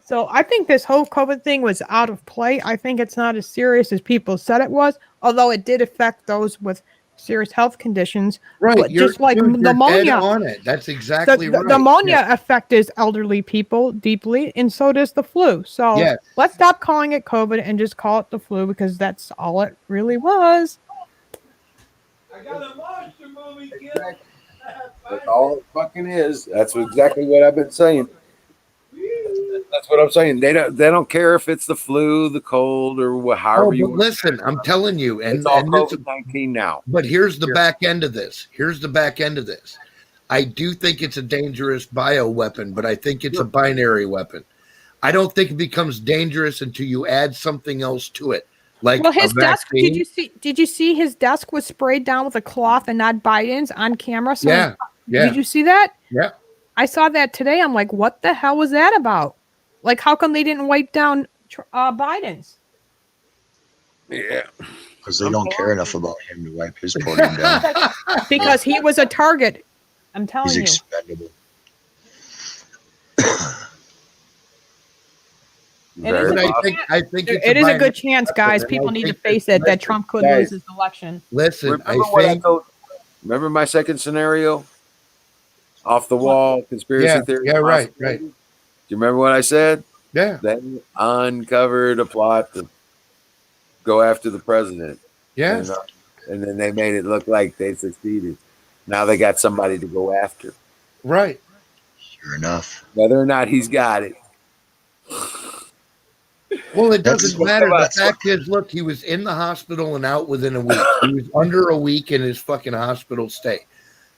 So I think this whole COVID thing was out of play. I think it's not as serious as people said it was, although it did affect those with serious health conditions. Right. But just like you're pneumonia. dead on it. That's exactly right. The pneumonia Yeah. affects elderly people deeply, and so does the flu. So Yes. let's stop calling it COVID and just call it the flu because that's all it really was. I got a monster movie, kid. That's all it fucking is. That's exactly what I've been saying. That's what I'm saying. They don't care if it's the flu, the cold, or however Oh, you but want. listen, I'm telling you, and, It's all and this, COVID-19 now. but here's the back end of this. I do think it's a dangerous bioweapon, but I think it's a binary weapon. I don't think it becomes dangerous until you add something else to it. Like Well, his a desk. vaccine. Did you see his desk was sprayed down with a cloth and not Biden's on camera? So Yeah. Did you see that? Yeah. I saw that today. I'm like, what the hell was that about? Like, how come they didn't wipe down Biden's? Yeah. Because they don't care enough about him to wipe his podium down. Because he was a target. I'm telling He's you. expendable. It is, And a, I think it's it is a good binary chance, guys. weapon, and People I need to think face that- it that Trump could guys. lose his election. Listen, Remember what I told? Remember my second scenario? Off the wall conspiracy Yeah, theory. yeah, right, possibility? Do you remember what I said? Yeah. They uncovered a plot to go after the president. Yeah. And then they made it look like they succeeded. Now they got somebody to go after. Right. Sure enough. Whether or not he's got it. Well, it That's doesn't what- matter. The that's what- fact is, look, he was in the hospital and out within a week. He was under a week in his fucking hospital stay.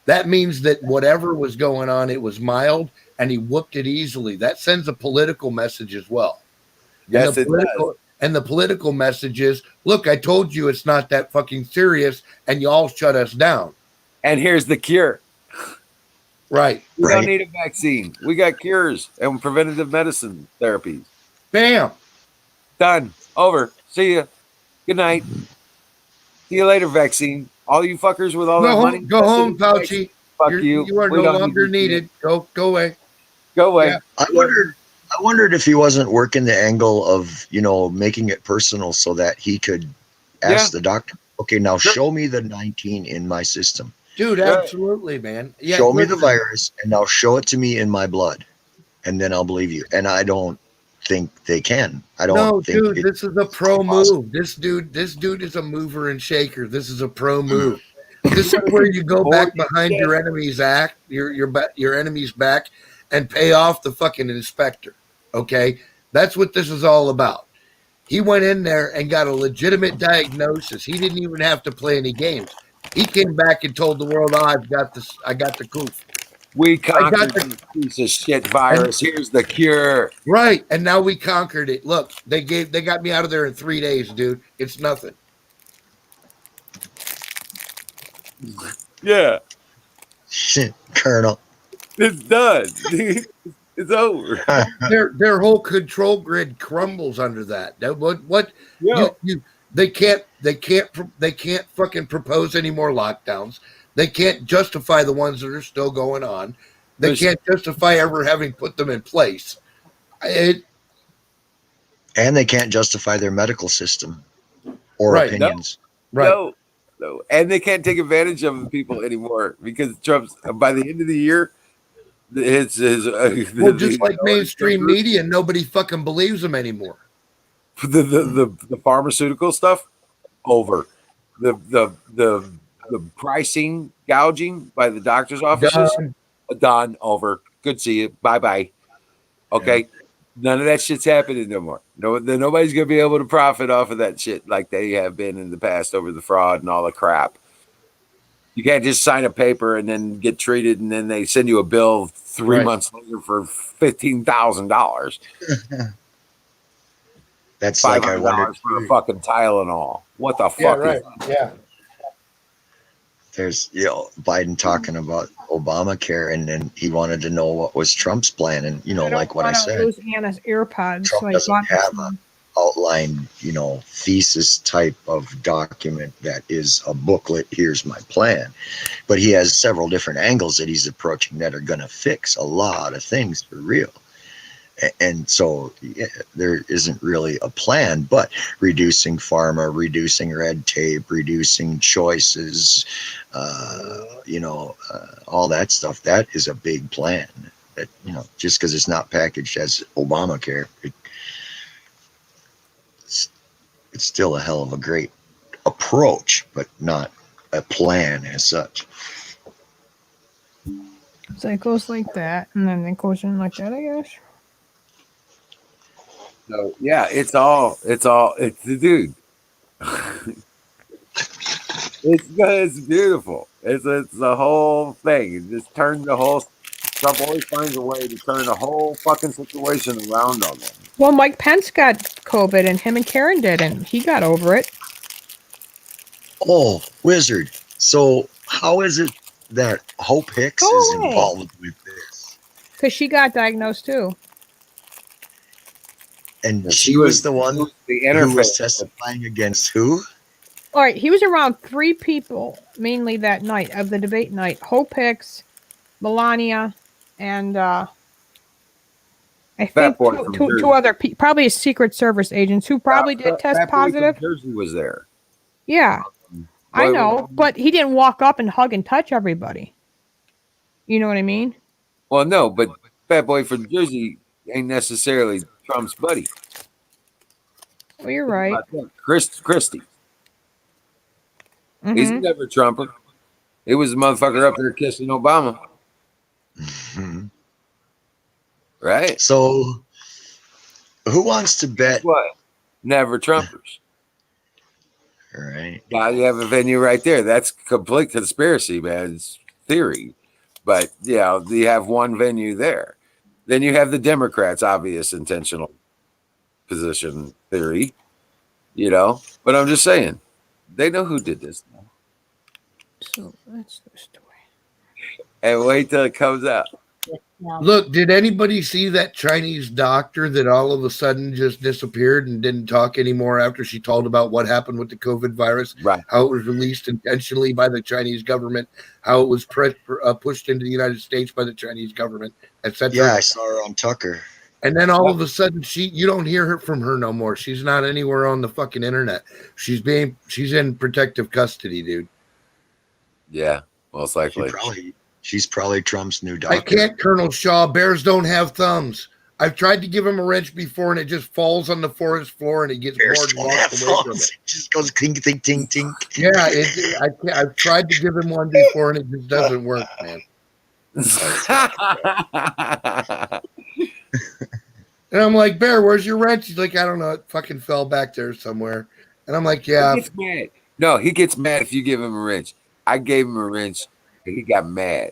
That means that whatever was going on, it was mild and he whooped it easily. That sends a political message as well. Yes, it does. And the political message is, look, I told you it's not that fucking serious and you all shut us down. And here's the cure. Right. We Right. don't need a vaccine. We got cures and preventative medicine therapies. Bam. Done. Over. See ya. Good night. See you later, vaccine. All you fuckers with all that money. Go home, Fauci. Fuck You're- you. You are We no don't need longer you. needed. Go away. Go away. Yeah. I wondered if he wasn't working the angle of, making it personal so that he could ask Yeah. the doctor, okay, now Sure. show me the 19 in my system. Dude, Yeah. absolutely, man. Yeah, Show me the listen. virus and now show it to me in my blood. And then I'll believe you. And I don't think they can. I don't No, think dude, this is a pro possible. move. This dude is a mover and shaker. This is a pro move. This is where you go back behind your enemy's your enemy's back and pay off the fucking inspector. Okay, that's what this is all about. He went in there and got a legitimate diagnosis. He didn't even have to play any games. He came back and told the world, "Oh, I got the coof." We got conquered the- this piece of shit virus. Here's the cure. Right, and now we conquered it. Look, they got me out of there in 3 days, dude. It's nothing. Yeah. Shit, Colonel. It's done. It's over. Their whole control grid crumbles under that. What Yo, they can't fucking propose any more lockdowns. They can't justify the ones that are still going on. They There's- can't justify ever having put them in place. And they can't justify their medical system or Right. opinions. Right. No, and they can't take advantage of the people anymore because Trump's by the end of the year, his Well, just like mainstream media, nobody fucking believes them anymore. the pharmaceutical stuff over the pricing gouging by the doctor's offices done over. Good to see you. Bye. Okay. None of that shit's happening no more. Nobody's gonna be able to profit off of that shit like they have been in the past over the fraud and all the crap. You can't just sign a paper and then get treated and then they send you a bill 3 Right. months later for $15,000. That's like I $500 wondered. for a fucking Tylenol. What the Yeah, fuck right. is that? Yeah. There's Biden talking about Obamacare, and then he wanted to know what was Trump's plan, and like what I said, Lose Anna's AirPods. Trump so I doesn't bought this have one. outline, thesis type of document that is a booklet. Here's my plan, but he has several different angles that he's approaching that are going to fix a lot of things for real. And so there isn't really a plan, but reducing pharma, reducing red tape, reducing choices, all that stuff. That is a big plan. That just because it's not packaged as Obamacare, it's still a hell of a great approach, but not a plan as such. So it goes like that, and then it goes in like that, I guess. So yeah, it's the dude. It's beautiful. It's the whole thing. It just turns the whole. Trump always finds a way to turn the whole fucking situation around on them. Well, Mike Pence got COVID, and him and Karen did, and he got over it. Oh, Wizard. So how is it that Hope Hicks Go is away. involved with this? Because she got diagnosed too. And she was the one the who was interface. testifying against who? All right, he was around 3 people mainly that night of the debate night: Hope Hicks, Melania, and I think boy from Jersey. two other probably Secret Service agents who probably did test That boy from positive. Jersey was there. Yeah, I Boy, know, but he didn't walk up and hug and touch everybody. You know what I mean? Well, no, but Fat Boy from Jersey ain't necessarily Trump's buddy. Well, you're right. Christie. He's Mhm. never Trumper. He was the motherfucker up there kissing Obama, Mhm. right? So who wants to bet? What? Never Trumpers. All right. Now you have a venue right there. That's complete conspiracy, man. It's theory. But yeah, you have one venue there. Then you have the Democrats' obvious intentional position theory, But I'm just saying, they know who did this now. So that's the story. And wait till it comes out. Look, did anybody see that Chinese doctor that all of a sudden just disappeared and didn't talk anymore after she told about what happened with the COVID virus? Right. How it was released intentionally by the Chinese government, how it was pushed into the United States by the Chinese government, etc. Yeah, I saw her on Tucker. And then all of a sudden, you don't hear from her no more. She's not anywhere on the fucking internet. She's in protective custody, dude. Yeah, most likely. She's probably Trump's new doctor. I can't, Colonel Shaw. Bears don't have thumbs. I've tried to give him a wrench before, and it just falls on the forest floor, and he gets Bears bored and don't walks have away from thumbs. it. It just goes tink, tink, tink, tink. Yeah, I've tried to give him one before, and it just doesn't work, man. And I'm like, Bear, where's your wrench? He's like, I don't know. It fucking fell back there somewhere. And I'm like, yeah. He gets mad. No, he gets mad if you give him a wrench. I gave him a wrench, and he got mad.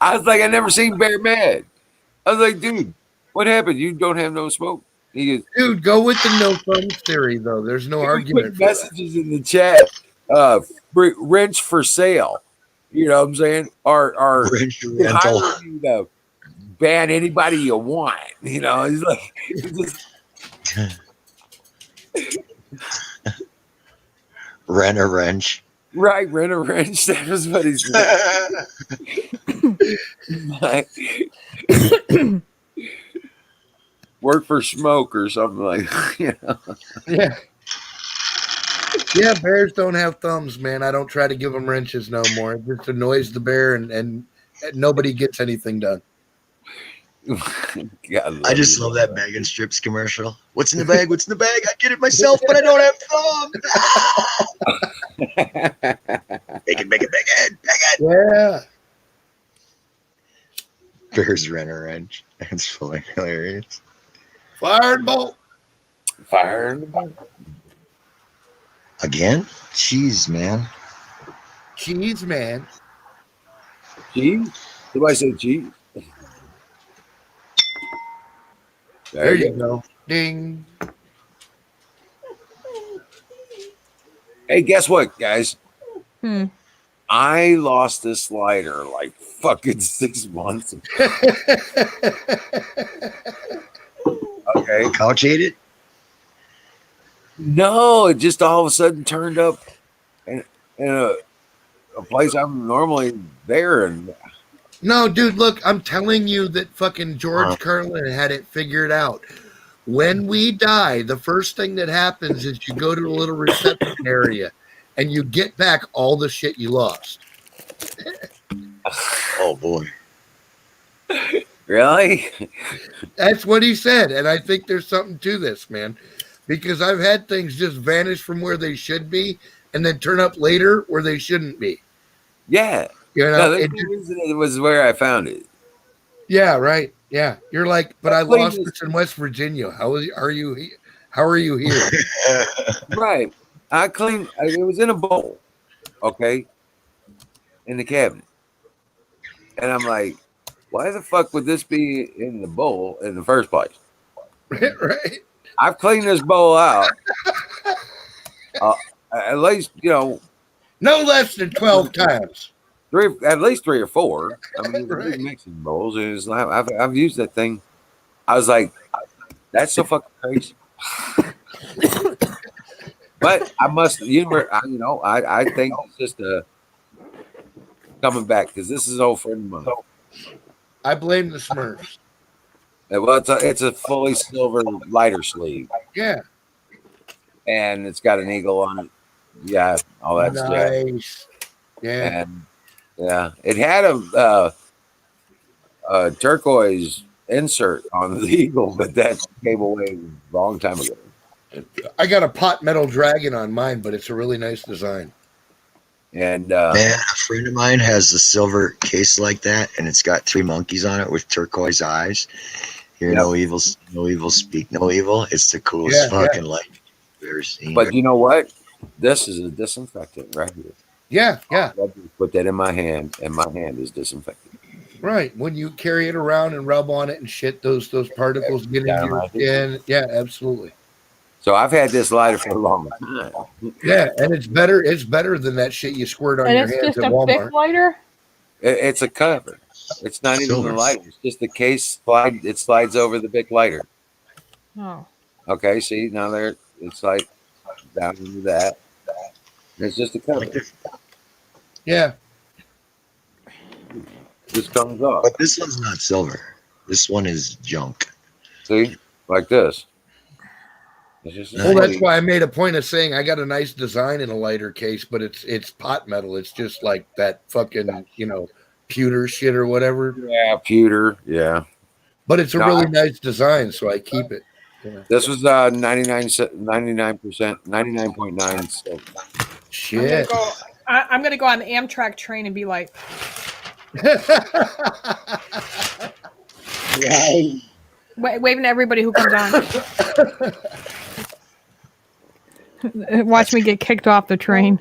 I was like, I never seen Bear mad. I was like, dude, what happened? You don't have no smoke. He goes, Dude, go with the no thumbs theory, though. There's no argument put for that. messages in the chat. Wrench for sale. You know what I'm saying? Or Wrench we rental. hire you to ban anybody you want. You know, he's like, it's just, Rent a wrench. right, rent a wrench. That was what he said. Like, work for smoke or something like that. You know? Yeah. Yeah, bears don't have thumbs, man. I don't try to give them wrenches no more. It just annoys the bear, and nobody gets anything done. God, I just love that bag and strips commercial. What's in the bag? What's in the bag? I get it myself, but I don't have thumbs. Bacon, bacon, bacon, bacon. Yeah. Bears rent a wrench. That's fully hilarious. Firebolt. Fire in the boat. Again? Jeez, man. Cheese, man. Cheese? Somebody say cheese? There you go. Ding. Hey, guess what, guys? Hmm. I lost this lighter like fucking 6 months ago. Okay. Couch ate it? No, it just all of a sudden turned up in a place I'm normally there. And No, dude, look, I'm telling you that fucking George Carlin had it figured out. When we die, the first thing that happens is you go to a little reception area and you get back all the shit you lost. Oh, boy. really? That's what he said. And I think there's something to this, man, because I've had things just vanish from where they should be and then turn up later where they shouldn't be. Yeah. You know, No, that's the reason it was where I found it. yeah, right. Yeah. You're like, but I Please. lost this in West Virginia. How are you here? Right. I cleaned. It was in a bowl. Okay. In the cabinet. And I'm like, why the fuck would this be in the bowl in the first place? Right. I've cleaned this bowl out. At least, you know, No less than 12 times. at least 3 or 4. I mean, Right. big mixing bowls. And it's like, I've used that thing. I was like, that's so fucking crazy. But I must, I think it's just coming back because this is old friend of mine. I blame the Smurfs. Well, it's a fully silver lighter sleeve, Yeah. and it's got an eagle on it. Yeah, all that stuff. Nice. Yeah. And yeah, it had a turquoise insert on the eagle, but that came away a long time ago. I got a pot metal dragon on mine, but it's a really nice design. And Man, a friend of mine has a silver case like that, and it's got 3 monkeys on it with turquoise eyes. Hear no evil, no evil, speak no evil. It's the coolest fucking light you've ever seen. but you know what? This is a disinfectant right here. Yeah, yeah. I just put that in my hand, and my hand is disinfected. Right. When you carry it around and rub on it and shit, those particles get into your skin. Yeah, absolutely. So I've had this lighter for a long time. Yeah, and it's better than that shit you squirt on And your it's hands just at a Walmart. thick lighter. It's a cover. It's not even Silver. the lighter. It's just the case slide. It slides over the big lighter. Oh. Okay, see now there. It's like down into that. It's just a cover. Like this. Yeah. Just comes off. But this one's not silver. This one is junk. See, like this. It's just Well, that's why I made a point of saying I got a nice design in a lighter case, but it's pot metal. It's just like that fucking, pewter shit or whatever. Yeah, pewter. Yeah. But it's a No, really nice design, so I keep it. Yeah. This was 99%, 99.9. So Shit. I'm gonna go on the Amtrak train and be like, waving at everybody who comes on. Watch me get kicked off the train.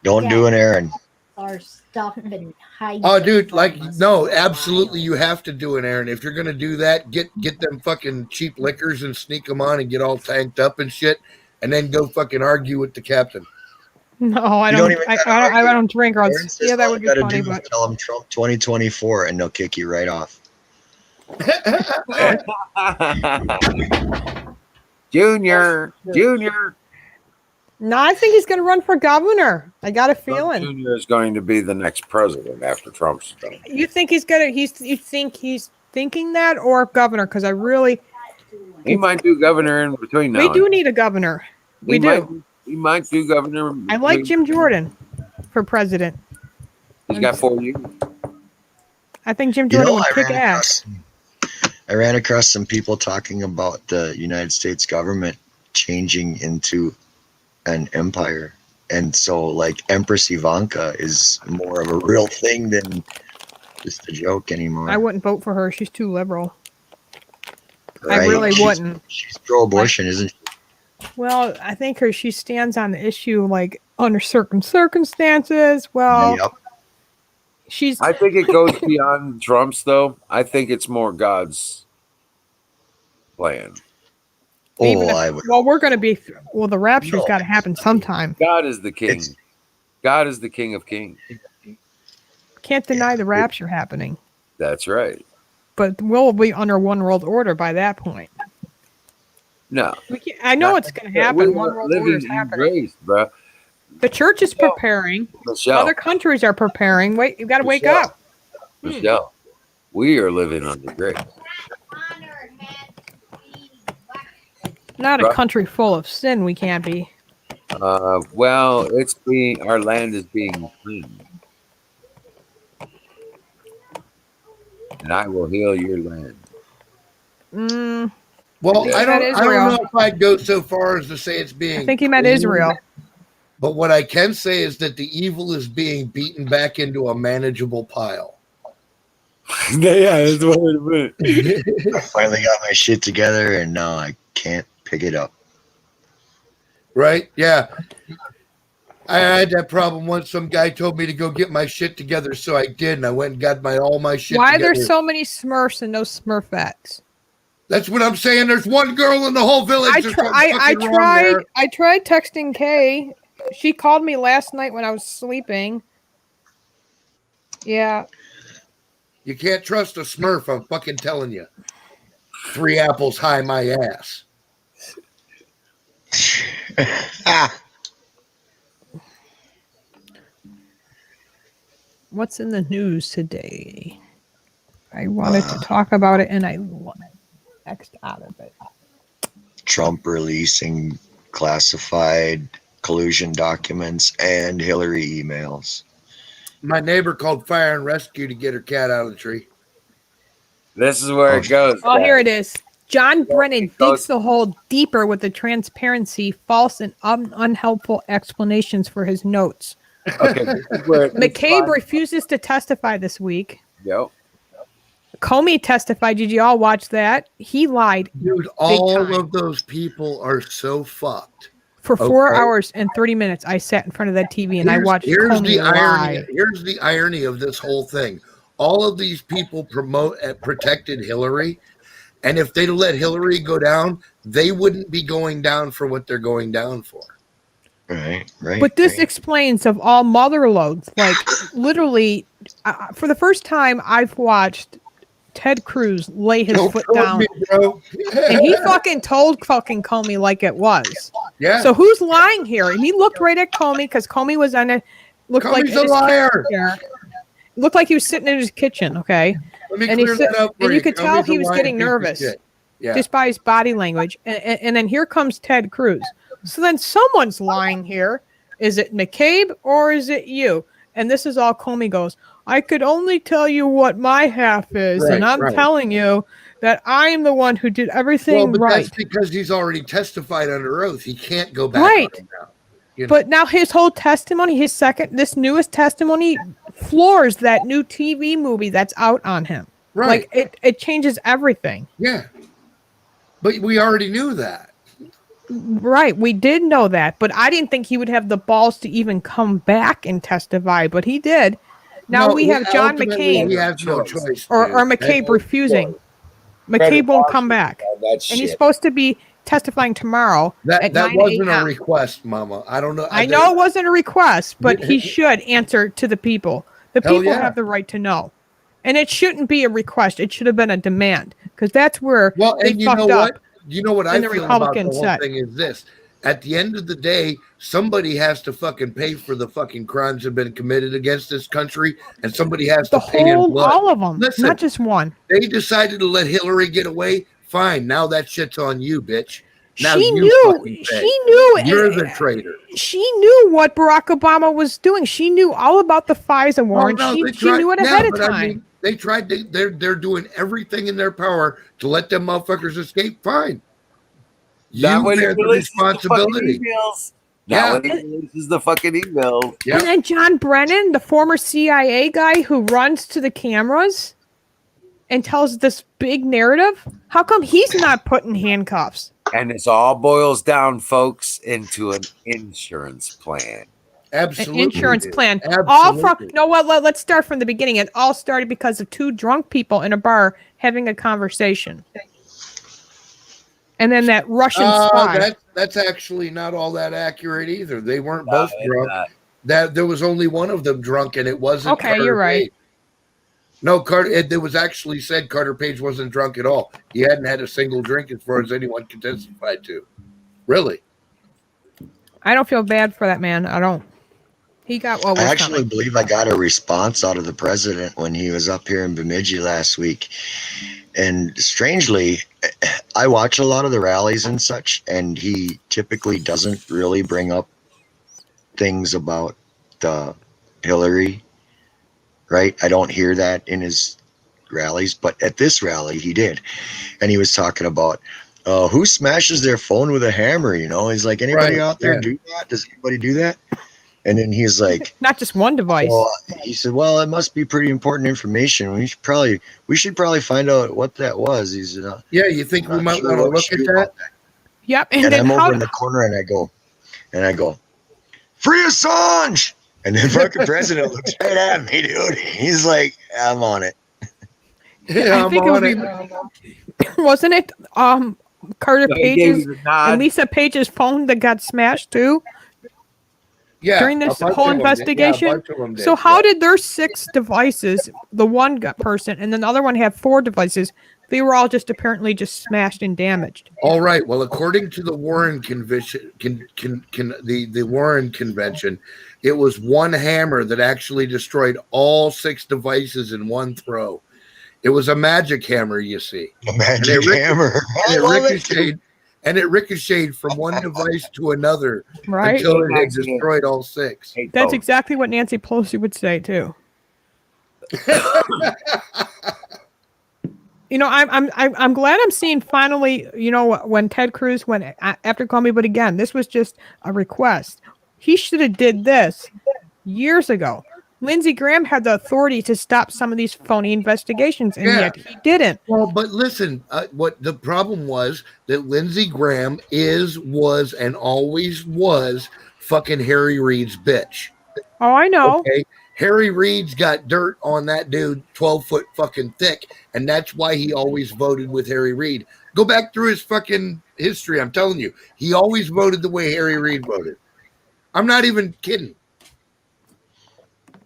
Don't do an errand. Our stuff and hide. Oh, it dude, from like, us no, for a absolutely, while. you have to do an errand. If you're gonna do that, get them fucking cheap liquors and sneak them on and get all tanked up and shit, and then go fucking argue with the captain. No, I You don't. don't even I gotta don't. I argue. don't drink. Or Aaron says yeah, that all would you be gotta funny. do is But tell them Trump 2024 and they'll kick you right off. Junior. no, I think he's going to run for governor. I got a Trump feeling. Junior is going to be the next president after Trump's done. You think he's gonna? You think he's thinking that or governor? Because I really, He might do governor in between now. we and do then. need a governor. We He do. He might do governor. I like Jim Jordan for president. He's got 4 years. I think Jim You Jordan know, would kick ass. I ran across some people talking about the United States government changing into an empire. And so, like, Empress Ivanka is more of a real thing than just a joke anymore. I wouldn't vote for her. She's too liberal. right? I really She's- wouldn't. She's pro-abortion, isn't she? Well, I think she stands on the issue like under certain circumstances. Well, Yep. she's I think it goes beyond Trump's, though. I think it's more God's plan. even Oh, if- I would. well, we're going to be well. The rapture's No. got to happen sometime. God is the king. It's- God is the king of kings. Can't deny the rapture happening, That's right. but we'll be under one world order by that point. No. I know it's going to happen. One world order is in happening. grace, bro. The church is preparing. Michelle, Other countries are preparing. Wait, you got to wake Michelle. up. Michelle, we are living under grace. Honor had to be back. Not a Right. country full of sin. We can't be. Well, our land is being cleaned. And I will heal your land. Mm, Well, Yeah. I That don't Israel. know if I'd go so far as to say it's being. I think he meant cleaned, Israel. But what I can say is that the evil is being beaten back into a manageable pile. Yeah, that's what it meant. I finally got my shit together, and now I can't pick it up. Right? Yeah. I had that problem once. Some guy told me to go get my shit together, so I did, and I went and got all my shit Why together. there's so many Smurfs and no Smurfettes? That's what I'm saying. There's one girl in the whole village. I There's tried. something I fucking wrong tried. there. I tried texting Kay. She called me last night when I was sleeping. Yeah. You can't trust a Smurf. I'm fucking telling you. 3 apples high my ass. What's in the news today? I wanted to talk about it and I X'd out of it. Trump releasing classified collusion documents and Hillary emails. My neighbor called fire and rescue to get her cat out of the tree. This is where it goes. Oh, here it is. John Brennan goes- digs the hole deeper with the transparency, false and unhelpful explanations for his notes. Okay, this is where it McCabe refuses to testify this week. Yep. Comey testified. Did you all watch that? He lied Dude, all time. of those people are so fucked. for 4 Okay. hours and 30 minutes. I sat in front of that TV and I watched Here's Comey the irony. lie. Here's the irony of this whole thing. All of these people protected Hillary, and if they'd let Hillary go down, they wouldn't be going down for what they're going down for. Right, right. But this right. explains of all mother loads, like literally, for the first time, I've watched Ted Cruz lay his Don't foot throw down, me, bro. and he fucking told fucking Comey like it was. Yeah. So who's lying here? And he looked right at Comey because Comey was on a looked like Comey's in a his liar. chair. Looked like he was sitting in his kitchen. Okay, Let me and he clear said- that up. for and you could tell Comey's he a was lying getting piece of nervous. shit. Yeah. just by his body language. And then here comes Ted Cruz. So then someone's lying here. Is it McCabe or is it you? And this is all Comey goes, I could only tell you what my half is. Right, and I'm right. telling you that I am the one who did everything Well, but right. that's because he's already testified under oath. He can't go back. Right. on it now. You know? But now his whole testimony, this newest testimony floors that new TV movie that's out on him. Right. Like it changes everything. Yeah. But we already knew that. Right, we did know that, but I didn't think he would have the balls to even come back and testify, but he did. Now No, we have John ultimately, He McCain has no choice. or dude. McCabe And- refusing. Credit McCabe won't Washington come back. on that And he's shit. supposed to be testifying tomorrow That at that 9 wasn't a a.m. request, Mama. I don't know. I know it wasn't a request, but he should answer to the people. The Hell people yeah. have the right to know. And it shouldn't be a request. It should have been a demand, because that's where they and you fucked know up. what? You know what I and the feel about the Republicans whole said. thing is this. At the end of the day, somebody has to fucking pay for the fucking crimes that have been committed against this country, and somebody has The to pay in whole, blood. all of them, Listen, not just one. they decided to let Hillary get away. Fine, now that shit's on you, bitch. Now She you knew. fucking pay. She knew. You're the traitor. She knew what Barack Obama was doing. She knew all about the FISA warrant. Oh, no, they she tried- knew it yeah, ahead of but I time. mean, they tried to. They're doing everything in their power to let them motherfuckers escape. Fine. Not You when he bear the releases responsibility. The emails. Yeah. Not when he releases the fucking emails. Yeah. And then John Brennan, the former CIA guy who runs to the cameras and tells this big narrative, how come he's not put in handcuffs? And this all boils down, folks, into an insurance plan. Absolutely. An insurance dude. plan. Absolutely. All from no. What? Let's start from the beginning. It all started because of two drunk people in a bar having a conversation, and then that Russian spy. That's actually not all that accurate either. They weren't No, both it's drunk. not. That there was only one of them drunk, and it wasn't. Okay, Carter you're right. Page. No, Carter. It was actually said Carter Page wasn't drunk at all. He hadn't had a single drink, as far as anyone can testify to. Really? I don't feel bad for that man. I don't. He got what was I actually coming. believe I got a response out of the president when he was up here in Bemidji last week. And strangely, I watch a lot of the rallies and such, and he typically doesn't really bring up things about Hillary, right? I don't hear that in his rallies, but at this rally he did. And he was talking about who smashes their phone with a hammer, you know? He's like, anybody Right, out there yeah. do that? Does anybody do that? And then he's like, Not just one device. well, he said, well, it must be pretty important information. We should probably find out what that was. He said, Yeah. You think we "Not might sure want to what look to at do that? about that." Yep. And, And then I'm over how? in the corner and I go, free Assange. And then fucking president looks right at me, dude. He's like, I'm on it. Yeah, I I'm think it on would it. Wasn't it Carter So he gave Page's you the nod. and Lisa Page's phone that got smashed too? Yeah. during this a bunch whole of them did. investigation? Yeah, a bunch of them did, So how yeah. did their 6 devices, the one person and then the other one have 4 devices? They were all just apparently just smashed and damaged. All right. Well, according to the Warren Convention, the Warren Convention, it was one hammer that actually destroyed all 6 devices in one throw. It was a magic hammer, you see. A magic hammer. And I it love it. ricocheted, and it ricocheted from one device to another Right? until it had destroyed all 6. Hey, That's folks, exactly what Nancy Pelosi would say too. You know, I'm glad I'm seeing finally. You know, when Ted Cruz went after Comey, but again, this was just a request. He should have did this years ago. Lindsey Graham had the authority to stop some of these phony investigations, and Yeah. yet he didn't. Well, but listen, what the problem was that Lindsey Graham was, and always was fucking Harry Reid's bitch. Oh, I know. Okay. Harry Reid's got dirt on that dude 12 foot fucking thick, and that's why he always voted with Harry Reid. Go back through his fucking history. I'm telling you, he always voted the way Harry Reid voted. I'm not even kidding.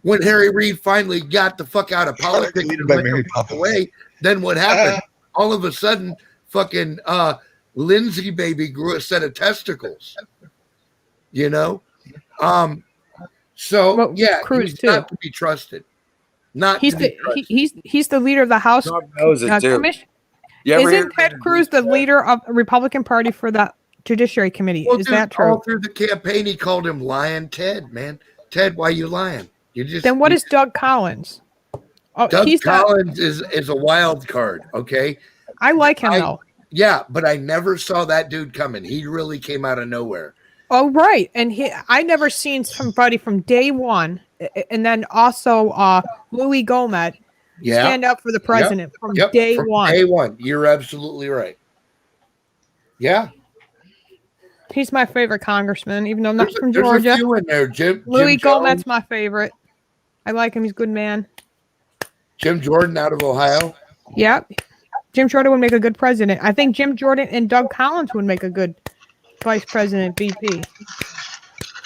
When Harry Reid finally got the fuck out of politics Deleted and by went Mary the fuck Poppins. away, then what happened? All of a sudden, fucking Lindsay baby grew a set of testicles. You know? So Well, yeah, Cruz he's too. not to be trusted. Not He's to be the trusted. he's the leader of the House. Trump knows it too. Commission. You ever hear Isn't Ted Cruz the leader of the Republican Party for the Judiciary Committee? Well, Is dude, that true? all through the campaign, he called him Lying Ted, man. Ted, why you lying? You just Then what is Doug Collins? Oh, Doug he's the, Collins is a wild card, okay? I like him though. Yeah, but I never saw that dude coming. He really came out of nowhere. Oh, right. And I never seen somebody from day one, and then also Louis Gohmert Yeah. stand up for the president from Yep, day from one. Day one. You're absolutely right. Yeah. He's my favorite congressman, even though I'm not from There's a Georgia. few in there. Jim Louis Jones, Gohmert's my favorite. I like him. He's a good man. Jim Jordan out of Ohio. Yep. Jim Jordan would make a good president. I think Jim Jordan and Doug Collins would make a good vice president, VP,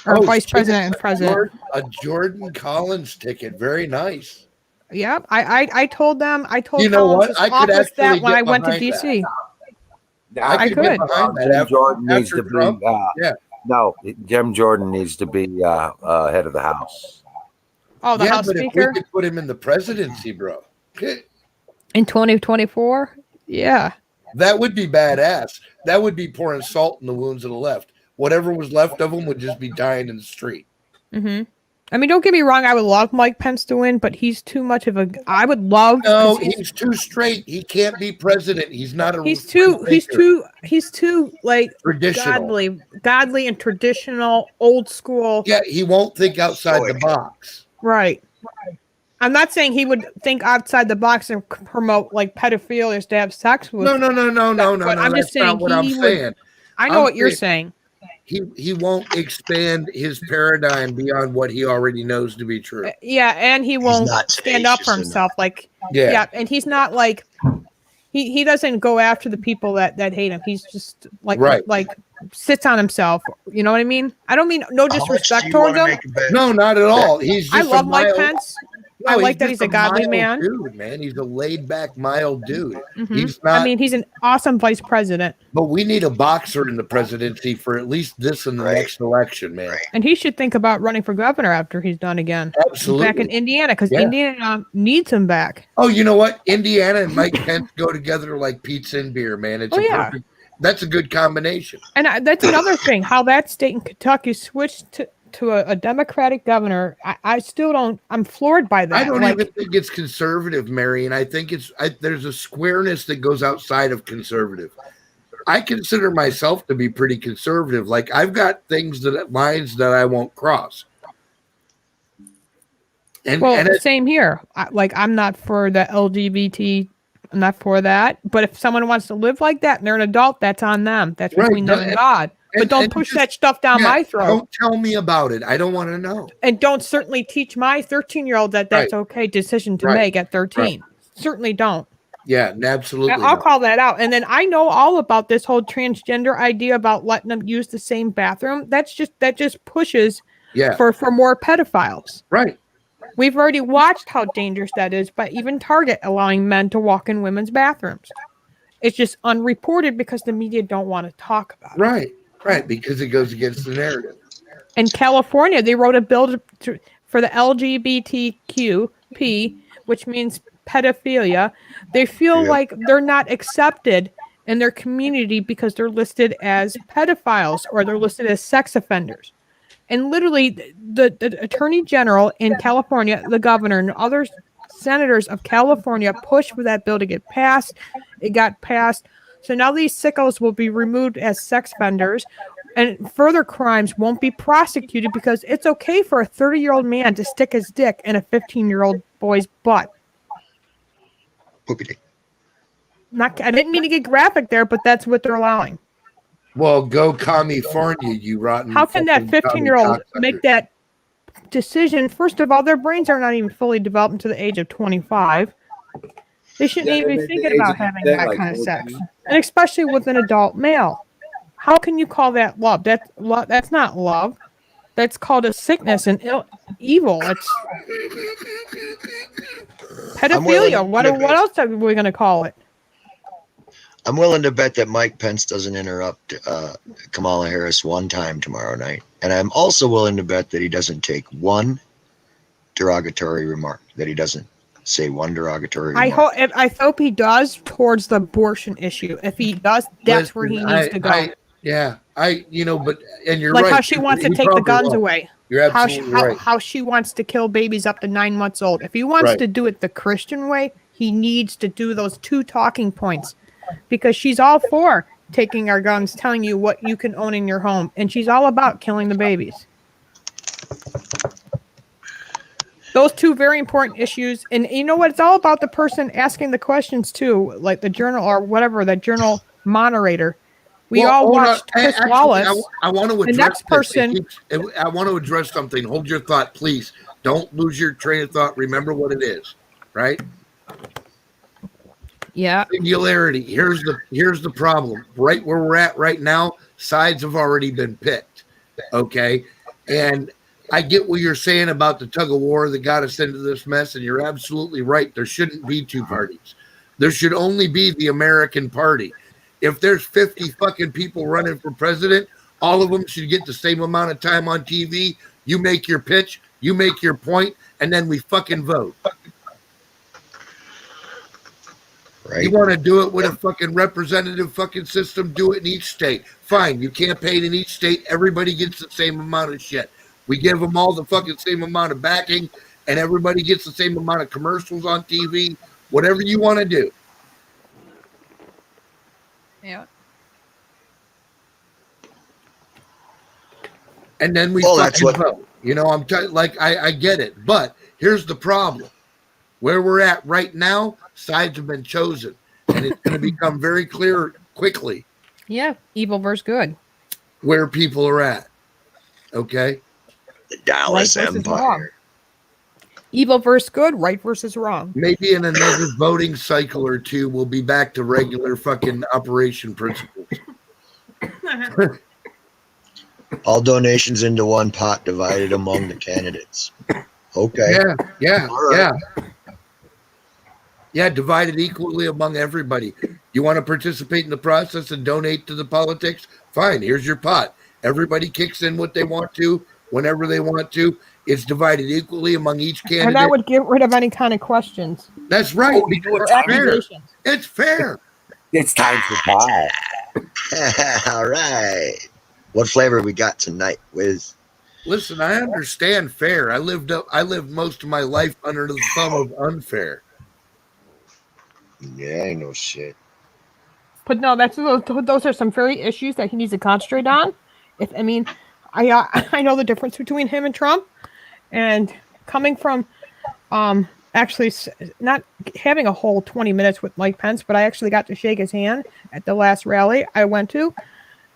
or vice shit. president and president. A Jordan Collins ticket. Very nice. Yeah, I told them. I told You know Collins' what? I could office that actually when get I went to behind DC. I could. get behind that. Jim Jordan needs after to Trump, be. yeah. No, Jim Jordan needs to be head of the House. Oh, the House but Speaker if we could put him in the presidency, bro, in 2024. Yeah. that would be badass. That would be pouring salt in the wounds of the left. Whatever was left of them would just be dying in the street. Mm-hmm. I mean, don't get me wrong. I would love Mike Pence to win, but he's too much of a. I would love. No, 'cause he's too straight. He can't be president. He's not a. He's too like traditional. godly and traditional, old school. Yeah, he won't think outside the box. Right. I'm not saying he would think outside the box and promote like pedophilia to have sex with. No. But I'm just That's not saying what I'm he would. saying. I know what you're saying. He won't expand his paradigm beyond what he already knows to be true. Yeah, and he won't not stand up for tenacious himself. Like, Yeah. and he's not like he doesn't go after the people that hate him. He's just like Right. like sits on himself. You know what I mean? I don't mean no How much do disrespect you towards wanna him. make a bet? No, not at all. He's just I love a Mike mild- Pence. No, I like that he's just a godly mild man. dude, man. He's a laid back, mild dude. Mhm. He's not. I mean, he's an awesome vice president, but we need a boxer in the presidency for at least this and the next election, man. and he should think about running for governor after he's done again. Absolutely. Back in Indiana, because Yeah. Indiana needs him back. Oh, you know what? Indiana and Mike Pence go together like pizza and beer, man. It's Oh, yeah. perfect. That's a good combination. And that's another thing, how that state in Kentucky switched to a Democratic governor. I still don't. I'm floored by that. I don't like, even think it's conservative, Mary, and I think there's a squareness that goes outside of conservative. I consider myself to be pretty conservative. Like I've got lines that I won't cross. And same here. I'm not for the LGBT. I'm not for that. But if someone wants to live like that and they're an adult, that's on them. That's Right. between them and God. But don't push that stuff down my throat. Don't tell me about it. I don't want to know. And don't certainly teach my 13-year-old that that's okay decision to make at 13. Certainly don't. Yeah, absolutely. I'll not. call that out. And then I know all about this whole transgender idea about letting them use the same bathroom. That just pushes for more pedophiles. Right. We've already watched how dangerous that is by even Target allowing men to walk in women's bathrooms. It's just unreported because the media don't want to talk about it. Right, because it goes against the narrative. In California, they wrote a bill for the LGBTQP, which means pedophilia. They feel like they're not accepted in their community because they're listed as pedophiles or they're listed as sex offenders. And literally, the Attorney General in California, the governor, and other senators of California pushed for that bill to get passed. It got passed. So now these sickos will be removed as sex offenders, and further crimes won't be prosecuted because it's okay for a 30-year-old man to stick his dick in a 15-year-old boy's butt. I didn't mean to get graphic there, but that's what they're allowing. Well, go California, you rotten. How can that fucking 15-year-old cocksucker. make that decision? First of all, their brains are not even fully developed until the age of 25. They shouldn't even be thinking about having that kind of sex, and especially with an adult male. How can you call that love? That's not love. That's called a sickness and evil. It's pedophilia. What else are we going to call it? I'm willing to bet that Mike Pence doesn't interrupt Kamala Harris one time tomorrow night. And I'm also willing to bet that he doesn't take one derogatory remark, that he doesn't say one derogatory remark. I hope he does towards the abortion issue. If he does, that's where he needs to go. and you're like right. how she wants to He take the probably guns won't. away. You're absolutely right. How she wants to kill babies up to 9 months old. If he wants Right. to do it the Christian way, he needs to do those 2 talking points, because she's all for taking our guns, telling you what you can own in your home, and she's all about killing the babies. Those 2 very important issues. And you know what? It's all about the person asking the questions too, like the journal or whatever, the journal moderator. We all watched Chris Wallace. I want to address the next person. I want to address something. Hold your thought, please. Don't lose your train of thought. Remember what it is, right? Yeah. Singularity. Here's the problem. Right where we're at right now, sides have already been picked. Okay. And I get what you're saying about the tug of war that got us into this mess, and you're absolutely right. There shouldn't be two parties. There should only be the American party. If there's 50 fucking people running for president, all of them should get the same amount of time on TV. You make your pitch, you make your point, and then we fucking vote. Right. You want to do it with a fucking representative fucking system, do it in each state. Fine, you campaign in each state, everybody gets the same amount of shit. We give them all the fucking same amount of backing, and everybody gets the same amount of commercials on TV. Whatever you want to do. Yeah. And then we That's fucking vote. You know, I get it. But here's the problem. Where we're at right now, sides have been chosen. And it's going to become very clear quickly. Yeah. Evil versus good. Where people are at. Okay? The Dallas Right versus Empire. wrong. Evil versus good, right versus wrong. Maybe in another voting cycle or two, we'll be back to regular fucking operation principles. All donations into one pot divided among the candidates. Okay. Yeah. All right. Yeah, divided equally among everybody. You want to participate in the process and donate to the politics? Fine, here's your pot. Everybody kicks in what they want to, whenever they want to. It's divided equally among each candidate. And I would get rid of any kind of questions. That's right. Because it's fair. Accusations. It's fair. It's time for pie. All right. What flavor we got tonight, Wiz? Listen, I understand fair. I lived most of my life under the thumb of unfair. Yeah, ain't no shit. But no, those are some very issues that he needs to concentrate on. I know the difference between him and Trump, and coming from actually not having a whole 20 minutes with Mike Pence, but I actually got to shake his hand at the last rally I went to,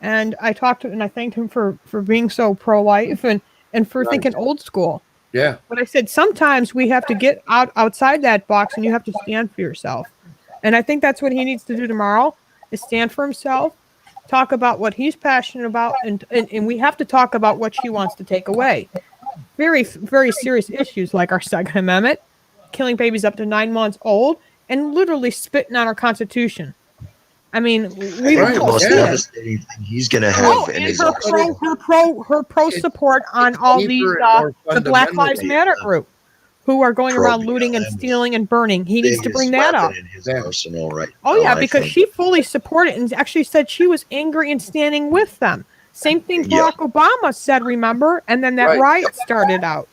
and I talked to him and I thanked him for being so pro-life and for thinking old school. Yeah. But I said sometimes we have to get outside that box and you have to stand for yourself. And I think that's what he needs to do tomorrow, is stand for himself, talk about what he's passionate about, and we have to talk about what she wants to take away. Very, very serious issues like our Second Amendment, killing babies up to 9 months old, and literally spitting on our Constitution. I mean, we The most devastating thing he's going to have in and his her pro support on all these the Black Lives Matter group who are going around looting and stealing and burning. He needs to bring that up. in his arsenal right Oh now, yeah, I because think. she fully supported and actually said she was angry and standing with them. Same thing Yeah. Barack Obama said, remember? And then that Right. riot started out.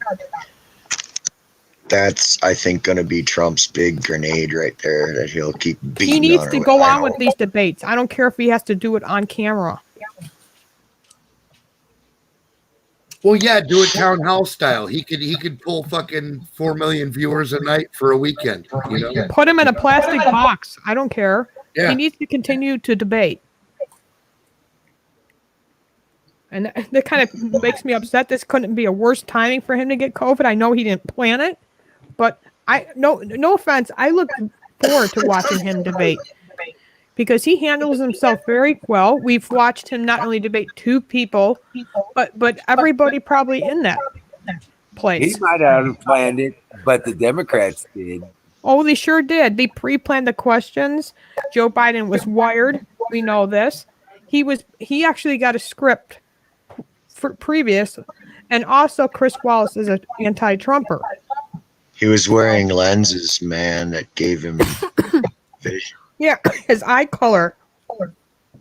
That's, I think, going to be Trump's big grenade right there that he'll keep beating He needs on to her go I on with hope. these debates. I don't care if he has to do it on camera. Well, yeah, do it town hall style. He could pull fucking 4 million viewers a night for a weekend. You know? Put him in a plastic box. I don't care. Yeah. He needs to continue to debate. And that kind of makes me upset. This couldn't be a worse timing for him to get COVID. I know he didn't plan it, but no offense. I look forward to watching him debate because he handles himself very well. We've watched him not only debate two people, but everybody probably in that place. He might not have planned it, but the Democrats did. Oh, they sure did. They pre-planned the questions. Joe Biden was wired. We know this. He actually got a script for previous, and also Chris Wallace is an anti-Trumper. He was wearing lenses, man, that gave him vision. Yeah, his eye color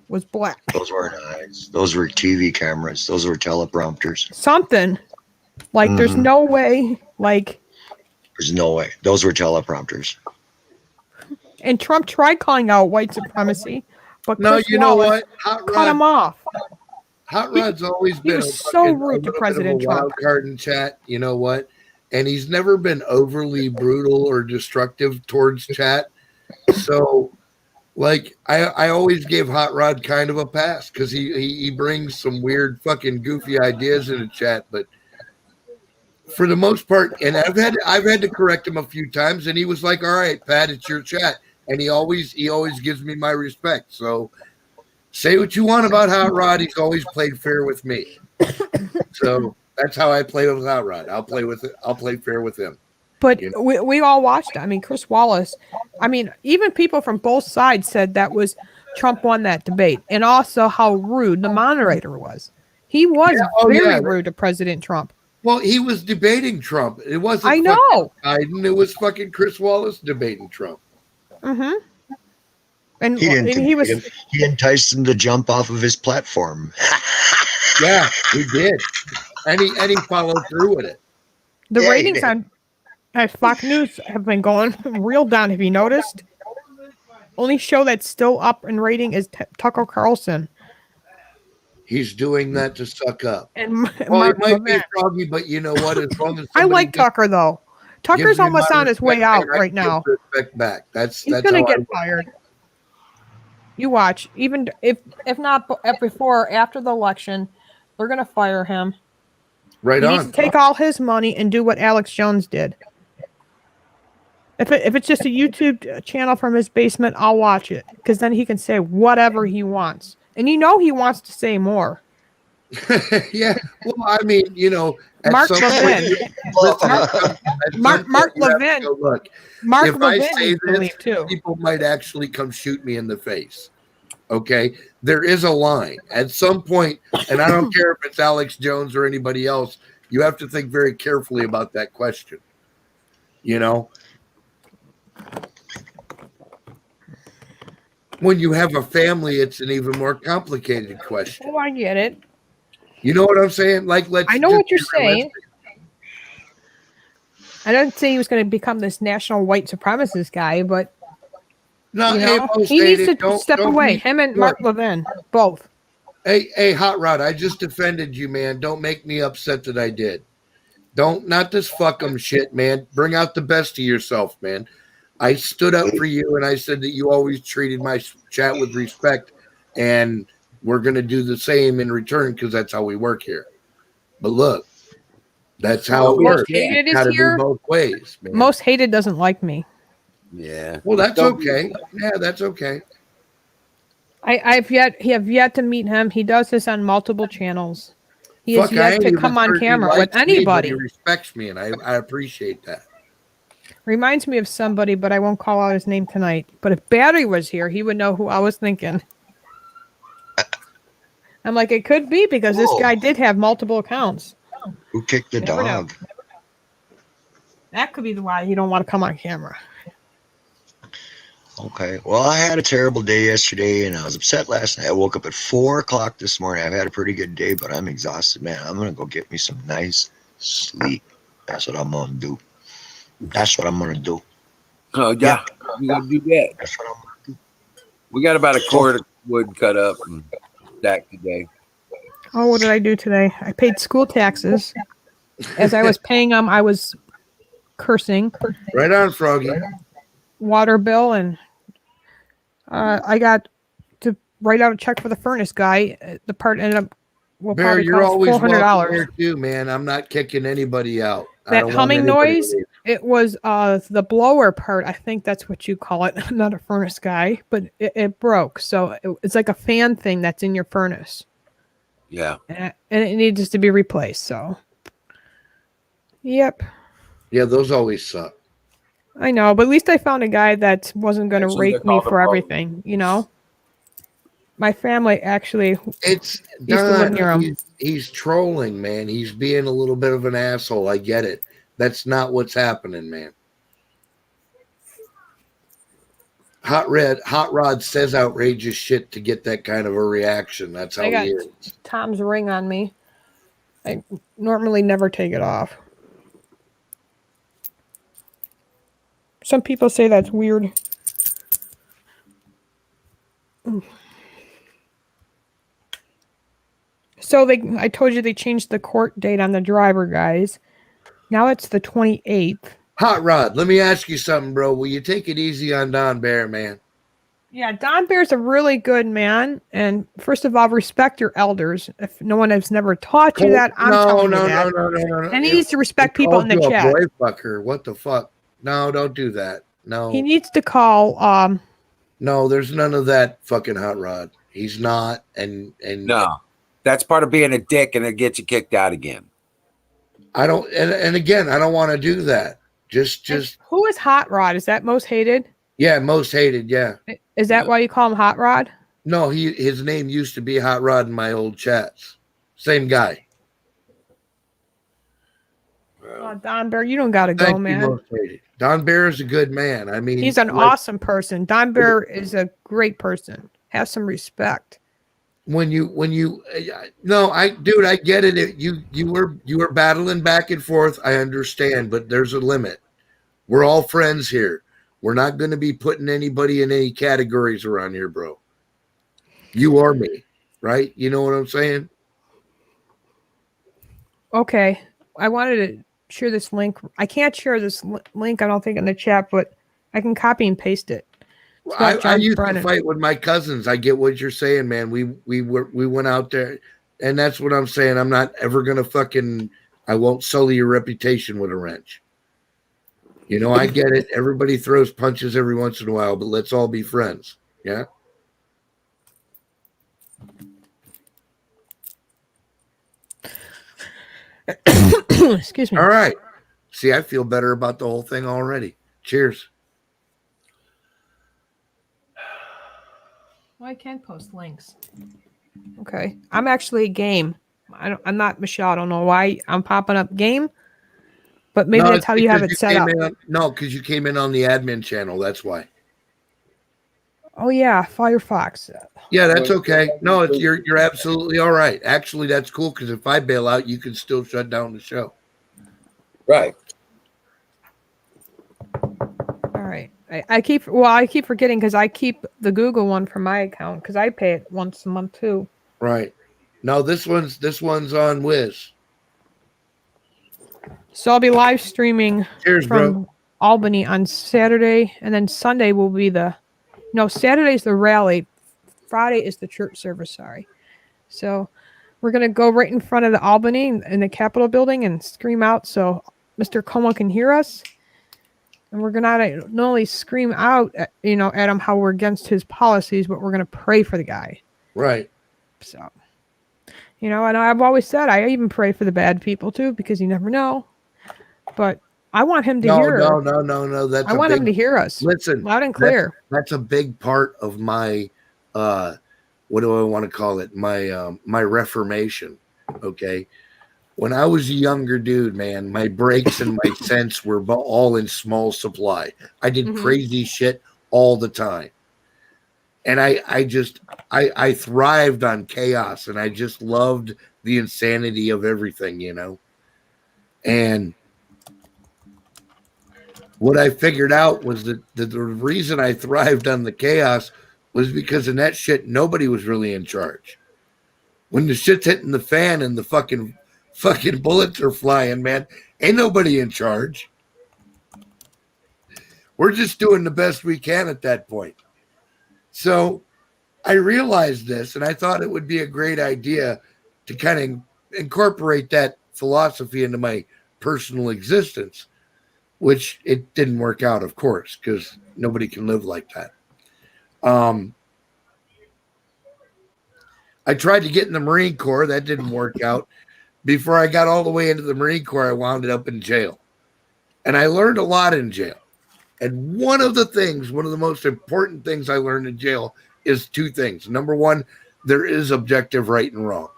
was black. Those weren't eyes. Those were TV cameras. Those were teleprompters. Something like there's no way. Like, There's no way. Those were teleprompters. and Trump tried calling out white supremacy, but No, Chris you know Wallace what? cut him off. Hot Rod's always been was a so fucking- rude to a little bit of a President Trump. wild card in chat. You know what? And he's never been overly brutal or destructive towards chat. So, like, I always gave Hot Rod kind of a pass because he brings some weird fucking goofy ideas into chat, but for the most part, and I've had to correct him a few times, and he was like, "All right, Pat, it's your chat. and he always gives me my respect. So say what you want about Hot Rod, he's always played fair with me. So that's how I play with Hot Rod. I'll play fair with him. But You know? we all watched it. I mean, Chris Wallace. I mean, even people from both sides said that was Trump won that debate, and also how rude the moderator was. He was very rude to President Trump. Well, he was debating Trump. It wasn't. I know. Biden. It was fucking Chris Wallace debating Trump. Mm-hmm. And He enticed him to jump off of his platform. Yeah, he did, and he followed through with it. The ratings on Fox News have been going real down. Have you noticed? Only show that's still up in rating is Tucker Carlson. He's doing that to suck up. And well, Mark it might Levin. be froggy, but you know what? As long as I like somebody Tucker though. Tucker's gives me almost my on his way respect, out man, I right give now. Respect back. That's He's gonna get fired. You watch. Even if not before, after the election, they're gonna fire him. Right he on. needs to take all his money and do what Alex Jones did. If it's just a YouTube channel from his basement, I'll watch it because then he can say whatever he wants, and you know he wants to say more. Yeah. Well, I mean, you know, at Mark some Levin. point, Mark Levin. Look, Mark if I Levin say needs to this, leave too. people might actually come shoot me in the face. Okay, there is a line at some point, and I don't care if it's Alex Jones or anybody else. You have to think very carefully about that question. You know, when you have a family, it's an even more complicated question. Oh, I get it. You know what I'm saying? Like, let's. I know just what you're be realistic. saying. I don't say he was going to become this national white supremacist guy, but No, you hey, know, Most he needs Hated, to step don't away. be- Him and look, Mark Levin, both. Hey, Hot Rod, I just defended you, man. Don't make me upset that I did. Not this fuck 'em shit, man. Bring out the best of yourself, man. I stood up for you, and I said that you always treated my chat with respect, and we're going to do the same in return because that's how we work here. But look, that's how it Most works. Hated is Got to here. be both ways, man. Most Hated doesn't like me. Yeah. Well, that's Don't- okay. Yeah, that's okay. I've yet to meet him. He does this on multiple channels. He has Fuck, I yet ain't to even come on heard he camera with likes me, but anybody. He respects me, and I appreciate that. Reminds me of somebody, but I won't call out his name tonight. But if Barry was here, he would know who I was thinking. I'm like, it could be because this Whoa. guy did have multiple accounts. Who kicked the Never know. dog? That could be the why he don't want to come on camera. Okay. Well, I had a terrible day yesterday, and I was upset last night. I woke up at 4:00 this morning. I've had a pretty good day, but I'm exhausted, man. I'm gonna go get me some nice sleep. That's what I'm gonna do. That's what I'm gonna do. Oh yeah, we gotta do that. That's what I'm gonna do. We got about a cord of wood cut up and stacked today. Oh, what did I do today? I paid school taxes. As I was paying them, I was cursing. Right on, Froggy. Water bill, and I got to write out a check for the furnace guy. The part ended up Bear, probably you're cost always welcome $400. here too, man. I'm not kicking anybody out. I That don't want humming anybody noise, to leave. it was the blower part. I think that's what you call it. I'm not a furnace guy, but it broke. So it's like a fan thing that's in your furnace. Yeah. And it needs to be replaced. So, yep. Yeah, those always suck. I know, but at least I found a guy that wasn't going to Actually, rake they're me called for a everything, you know? My family actually It's used to live near Don, him. he's trolling, man. He's being a little bit of an asshole. I get it. That's not what's happening, man. Hot Rod says outrageous shit to get that kind of a reaction. That's how I got he is. Tom's ring on me. I normally never take it off. Some people say that's weird. So I told you they changed the court date on the driver, guys. Now it's the 28th. Hot Rod, let me ask you something, bro. Will you take it easy on Don Bear, man? Yeah, Don Bear's a really good man. And first of all, respect your elders. If no one has never taught you that, I'm telling you that. No. And he needs to respect people in the Called you chat. a boy fucker. What the fuck? No, don't do that. No, He needs to call. no, there's none of that fucking hot rod. He's not, and No, that's part of being a dick, and it gets you kicked out again. I don't, and again, I don't want to do that. Just Who is Hot Rod? Is that most hated? yeah, most hated. Yeah, Is that why you call him Hot Rod? no, his name used to be Hot Rod in my old chats. Same guy. Oh, Don Bear, you don't gotta go, Thank you, man. most hated. Don Bear is a good man. I mean, He's an like, awesome person. Don Bear is a great person. Have some respect. when you no, dude, I get it. You were battling back and forth. I understand, but there's a limit. We're all friends here. We're not going to be putting anybody in any categories around here, bro. You or me, right? You know what I'm saying? Okay, I wanted to share this link. I can't share this link, I don't think, in the chat, but I can copy and paste it. It's about I John used Brennan. to fight with my cousins. I get what you're saying, man. We went out there, and that's what I'm saying. I'm not ever gonna I won't sully your reputation with a wrench. You know, I get it. Everybody throws punches every once in a while, but let's all be friends. Yeah. Excuse me. All right. See, I feel better about the whole thing already. Cheers. Well, I can post links. Okay, I'm actually game. I'm not Michelle. I don't know why I'm popping up game, but maybe No, that's it's how you have because it set came up. no, because you came in on the admin channel. That's why. Oh yeah, Firefox. Yeah, that's okay. No, you're absolutely all right. Actually, that's cool because if I bail out, you can still shut down the show. Right. All right. I keep forgetting because I keep the Google one for my account because I pay it once a month too. Right. No, this one's on Wiz. So I'll be live streaming Cheers, from bro. Albany on Saturday, and then Sunday will be Saturday's the rally. Friday is the church service. Sorry. So we're gonna go right in front of the Albany in the Capitol building and scream out so Mr. Como can hear us. And we're gonna not only scream out, at him how we're against his policies, but we're gonna pray for the guy. Right. So, and I've always said I even pray for the bad people too because you never know. But I want him to hear. No. That's I want him to hear us. Listen, loud and clear. That's a big part of my what do I want to call it? My reformation. Okay. When I was a younger dude, man, my brakes and my sense were all in small supply. I did crazy shit all the time. And I thrived on chaos, and I just loved the insanity of everything, And what I figured out was that the reason I thrived on the chaos was because in that shit, nobody was really in charge. When the shit's hitting the fan and the fucking bullets are flying, man, ain't nobody in charge. We're just doing the best we can at that point. So I realized this, and I thought it would be a great idea to kind of incorporate that philosophy into my personal existence, which it didn't work out, of course, because nobody can live like that. I tried to get in the Marine Corps. That didn't work out. Before I got all the way into the Marine Corps, I wound up in jail. And I learned a lot in jail. And one of the most important things I learned in jail is two things. Number one, there is objective right and wrong.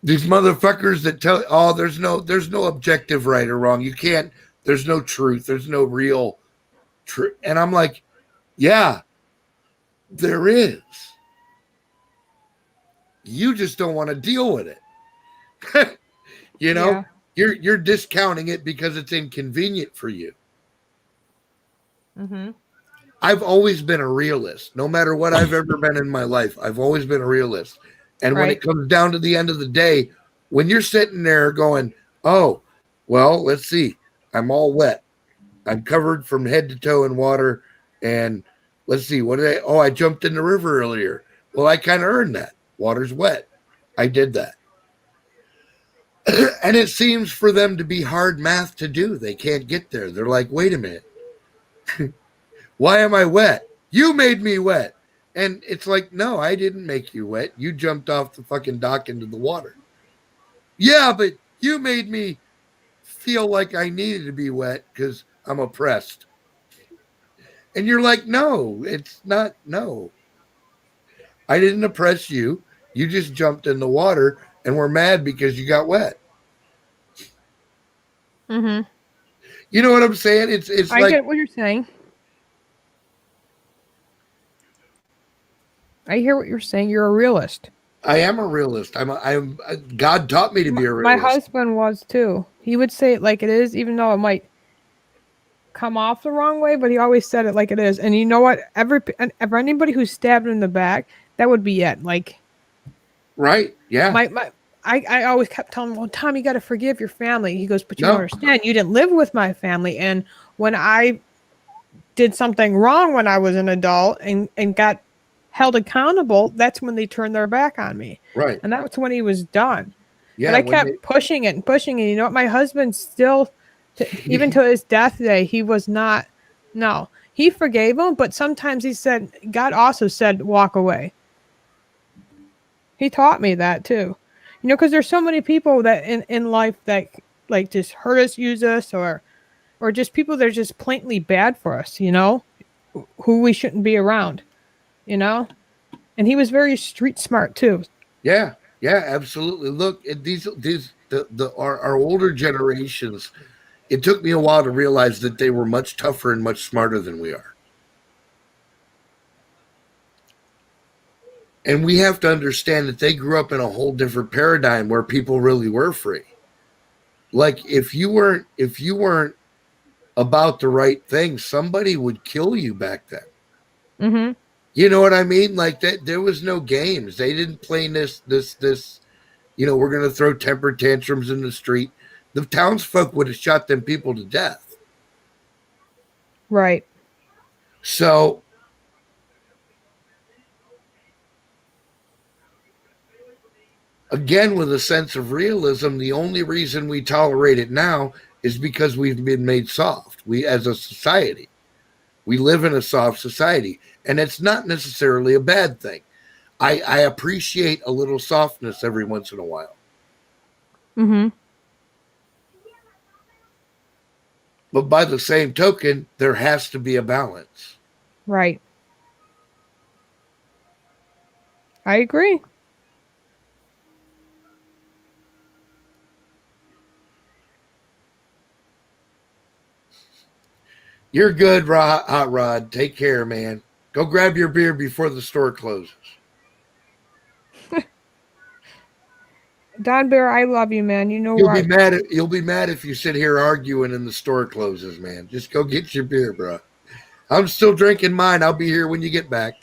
These motherfuckers that tell, there's no objective right or wrong. You can't, there's no truth. There's no real truth. And I'm like, yeah, there is. You just don't want to deal with it. Yeah. You're discounting it because it's inconvenient for you. Mm-hmm. I've always been a realist. No matter what I've ever been in my life, I've always been a realist. And when it comes down to the end of the day, when you're sitting there going, oh, well, let's see, I'm all wet. I'm covered from head to toe in water. And let's see, I jumped in the river earlier. Well, I kind of earned that. Water's wet. I did that. And it seems for them to be hard math to do. They can't get there. They're like, wait a minute. Why am I wet? You made me wet. And it's like, no, I didn't make you wet. You jumped off the fucking dock into the water. Yeah, but you made me feel like I needed to be wet because I'm oppressed. And you're like, no, it's not. No. I didn't oppress you. You just jumped in the water and were mad because you got wet. Mm-hmm. You know what I'm saying? It's I like, get what you're saying. I hear what you're saying. You're a realist. I am a realist. God taught me to be a My realist. husband was too. He would say it like it is, even though it might come off the wrong way, but he always said it like it is. And you know what? For anybody who's stabbed in the back, that would be it. Like, right? Yeah. I always kept telling him, well, Tom, you got to forgive your family. He goes, but you No. don't understand. You didn't live with my family. And when I did something wrong when I was an adult and got held accountable, that's when they turned their back on me. Right. And that's when he was done. Yeah. But I kept pushing it and pushing it. You know what? My husband still, even to his death day, he was not, no. He forgave him, but sometimes he said, God also said, walk away. He taught me that too. You know, because there's so many people that in life that like just hurt us, use us, or just people that are just plainly bad for us, you know, who we shouldn't be around, you know? And he was very street smart too. Yeah. Yeah, absolutely. Look, our older generations, it took me a while to realize that they were much tougher and much smarter than we are. And we have to understand that they grew up in a whole different paradigm where people really were free. Like if you weren't about the right thing, somebody would kill you back then. Mm-hmm. You know what I mean? Like that, there was no games. They didn't play this. You know, we're going to throw temper tantrums in the street. The townsfolk would have shot them people to death. Right. So, again, with a sense of realism, the only reason we tolerate it now is because we've been made soft. We, as a society, we live in a soft society, and it's not necessarily a bad thing. I appreciate a little softness every once in a while. Mm-hmm. But by the same token, there has to be a balance. Right. I agree. You're good, Hot Rod. Take care, man. Go grab your beer before the store closes. Don Bear, I love you, man. You know You'll be mad if you sit here arguing and the store closes, man. Just go get your beer, bro. I'm still drinking mine. I'll be here when you get back.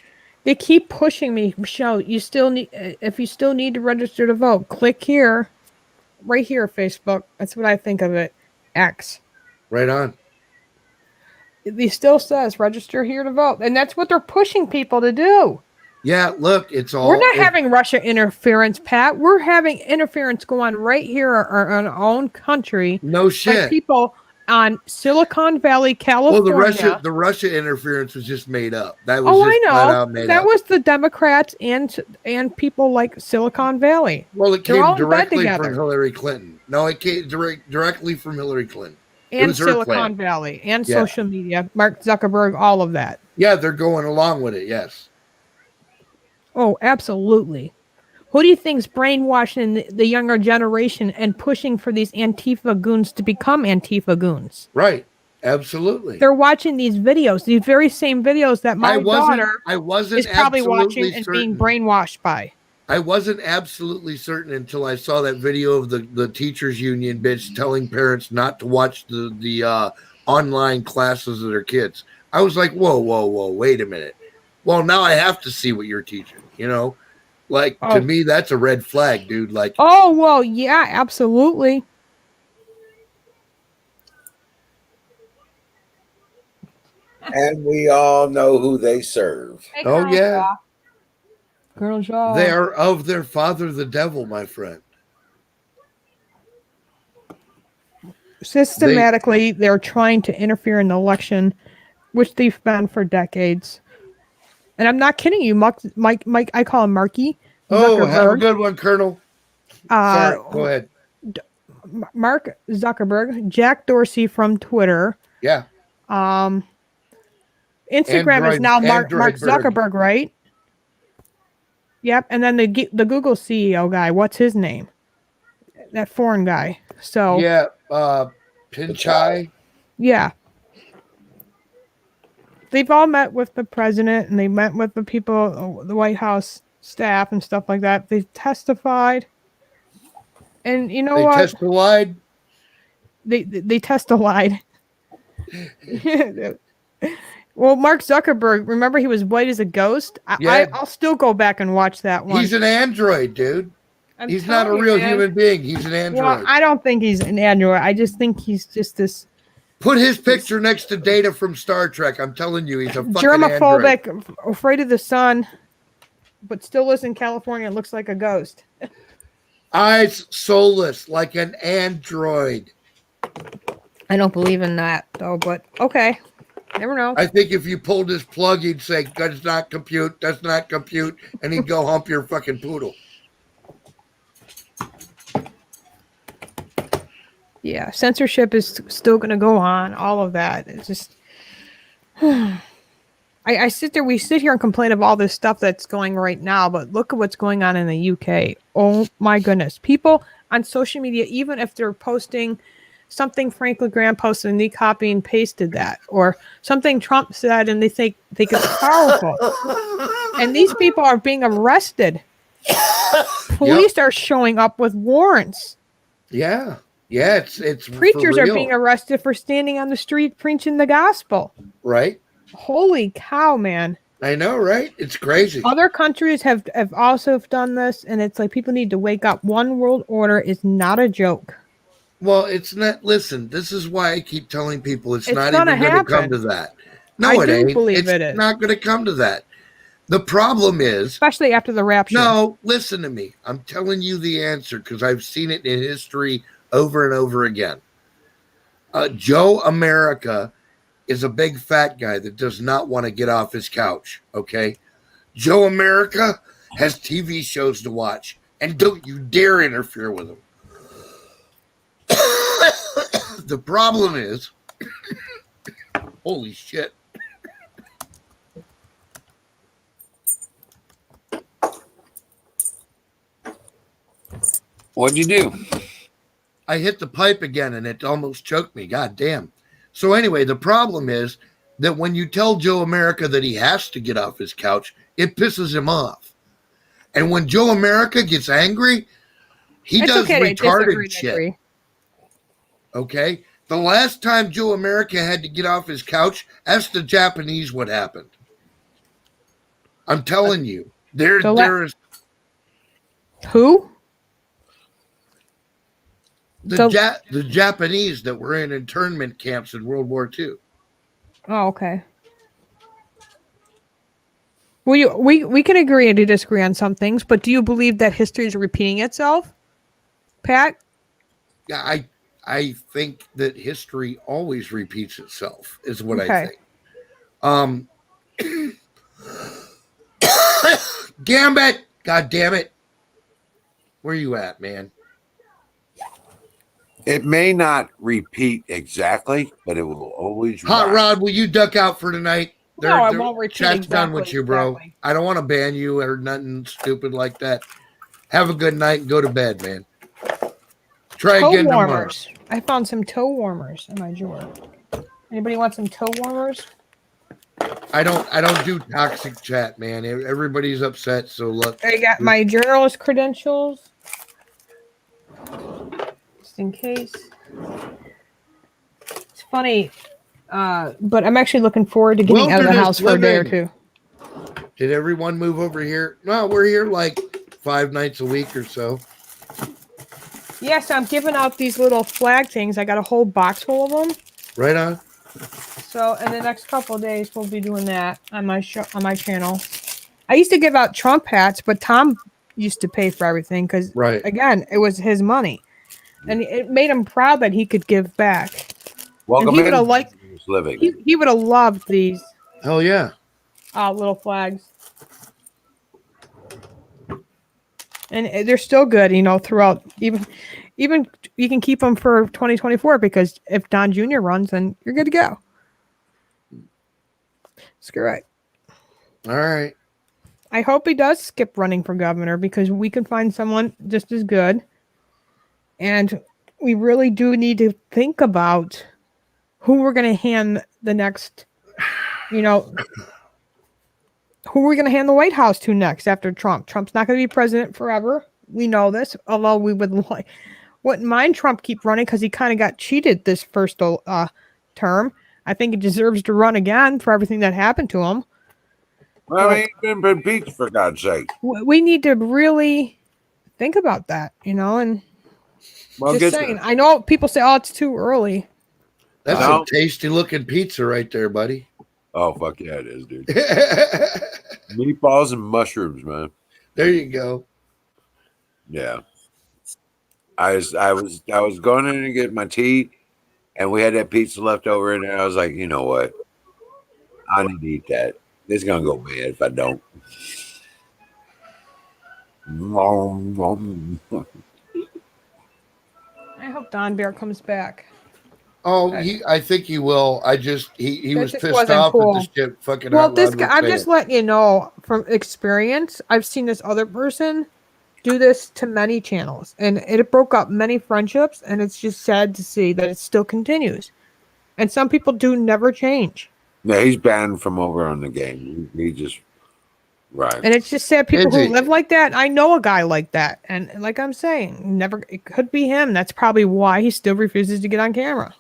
They keep pushing me, Michelle. You still need, if you still need to register to vote, click here, right here, Facebook. That's what I think of it. X. Right on. It still says register here to vote, and that's what they're pushing people to do. Yeah, look, it's all. We're not having Russia interference, Pat. We're having interference go on right here in our own country. No shit. By people on Silicon Valley, California. Well, the Russia interference was just made up. That was I know. flat out made That up. was the Democrats and people like Silicon Valley. Well, it They're came all in bed directly together. from Hillary Clinton. No, it came directly from Hillary Clinton. It And was her Silicon plan. Valley and Yeah. social media, Mark Zuckerberg, all of that. Yeah, they're going along with it. Yes. Oh, absolutely. Who do you think's brainwashing the younger generation and pushing for these Antifa goons to become Antifa goons? Right. Absolutely. They're watching these videos, these very same videos that my daughter I wasn't is probably absolutely watching and certain. being brainwashed by. I wasn't absolutely certain until I saw that video of the teachers union bitch telling parents not to watch the online classes of their kids. I was like, whoa, wait a minute. Well, now I have to see what you're teaching, you know? Like, to me, that's a red flag, dude. Like, oh, well, yeah, absolutely. And we all know who they serve. oh, yeah. Colonel Shaw. They are of their father, the devil, my friend. systematically they're trying to interfere in the election, which they've been for decades. And I'm not kidding you, Mike. I call him Marky. Oh, have a Zuckerberg. good one, Colonel. Sorry, go ahead. Mark Zuckerberg, Jack Dorsey from Twitter. Yeah. Instagram is now Mark Zuckerberg, right? Yep. And then the Google CEO guy, what's his name? That foreign guy. So yeah, Pinchai. Yeah. They've all met with the president and they met with the people, the White House staff and stuff like that. They've testified. And you know what? Testified? They testified. Well, Mark Zuckerberg, remember he was white as a ghost? I'll still go back and watch that one. He's an android, dude. He's not a real human being. He's an android. Well, I don't think he's an android. I just think he's just this. Put his picture next to Data from Star Trek. I'm telling you, he's a fucking germophobic, android. afraid of the sun, but still lives in California. Looks like a ghost. Eyes soulless, like an android. I don't believe in that though, but okay. Never know. I think if you pulled his plug, he'd say, "Does not compute, does not compute," and he'd go hump your fucking poodle. Yeah, censorship is still going to go on. All of that. It's just. I sit there. We sit here and complain of all this stuff that's going right now, but look at what's going on in the UK. Oh my goodness! People on social media, even if they're posting something Franklin Graham posted and they copy and pasted that, or something Trump said and they think it's powerful, and these people are being arrested. Police are showing up with warrants. Yeah, it's preachers are being arrested for standing on the street preaching the gospel. Right. Holy cow, man. I know, right? It's crazy. Other countries have also done this, and it's like people need to wake up. One world order is not a joke. Well, it's not. Listen, this is why I keep telling people it's not gonna even going to come to that. No, I it do ain't. believe It's it is. not going to come to that. The problem is, especially after the rapture. No, listen to me. I'm telling you the answer because I've seen it in history over and over again. Joe America is a big fat guy that does not want to get off his couch. Okay, Joe America has TV shows to watch, and don't you dare interfere with him. The problem is, holy shit. What'd you do? I hit the pipe again and it almost choked me. God damn. So anyway, the problem is that when you tell Joe America that he has to get off his couch, it pisses him off. And when Joe America gets angry, he does retarded shit. Okay? The last time Joe America had to get off his couch, ask the Japanese what happened. I'm telling you. There is who? The Japanese that were in internment camps in World War II. Oh, okay. We can agree to disagree on some things, but do you believe that history is repeating itself, Pat? Yeah, I think that history always repeats itself, is what I think. Gambit! God damn it. Where you at, man? It may not repeat exactly, but it will always. Hot Rod, will you duck out for tonight? I won't repeat chat's done with you, bro. Exactly. I don't want to ban you or nothing stupid like that. Have a good night and go to bed, man. Try toe again warmers. tomorrow. I found some toe warmers in my drawer. Anybody want some toe warmers? I don't do toxic chat, man. Everybody's upset, so look. I got my journalist credentials. Just in case. It's funny, but I'm actually looking forward to getting out of the house for a day or two. Did everyone move over here? No, we're here like 5 nights a week or so. Yes, I'm giving out these little flag things. I got a whole box full of them. Right on. So in the next couple of days, we'll be doing that on my show, on my channel. I used to give out Trump hats, but Tom used to pay for everything because, again, it was his money. and it made him proud that he could give back. Welcome he in. would've liked- living. He would have loved these Hell yeah. little flags. And they're still good, throughout. Even you can keep them for 2024 because if Don Jr. runs, then you're good to go. Screw it. All right. I hope he does skip running for governor because we can find someone just as good. And we really do need to think about who we're going to hand the next, who we're going to hand the White House to next after Trump. Trump's not going to be president forever. We know this, although we wouldn't mind Trump keep running because he kind of got cheated this first term. I think he deserves to run again for everything that happened to him. Well, I mean, he's been impeached for God's sake. We need to really think about that, and Well, just saying. I know people say, "Oh, it's too early." That's No. a tasty looking pizza right there, buddy. Oh, fuck yeah, it is, dude. Meatballs and mushrooms, man. There you go. Yeah. I was going in to get my tea, and we had that pizza left over in there. I was like, you know what? I need to eat that. It's gonna go bad if I don't. I hope Don Bear comes back. Oh, I think he will. He That was just pissed wasn't off cool. at the shit fucking Well, Hot this Rod guy, was I'm saying. just letting you know from experience. I've seen this other person do this to many channels, and it broke up many friendships. And it's just sad to see that it still continues. And some people do never change. Yeah, he's banned from over on the game. He just right. And it's just sad people Is who he? live like that. I know a guy like that, and like I'm saying, it could be him. That's probably why he still refuses to get on camera.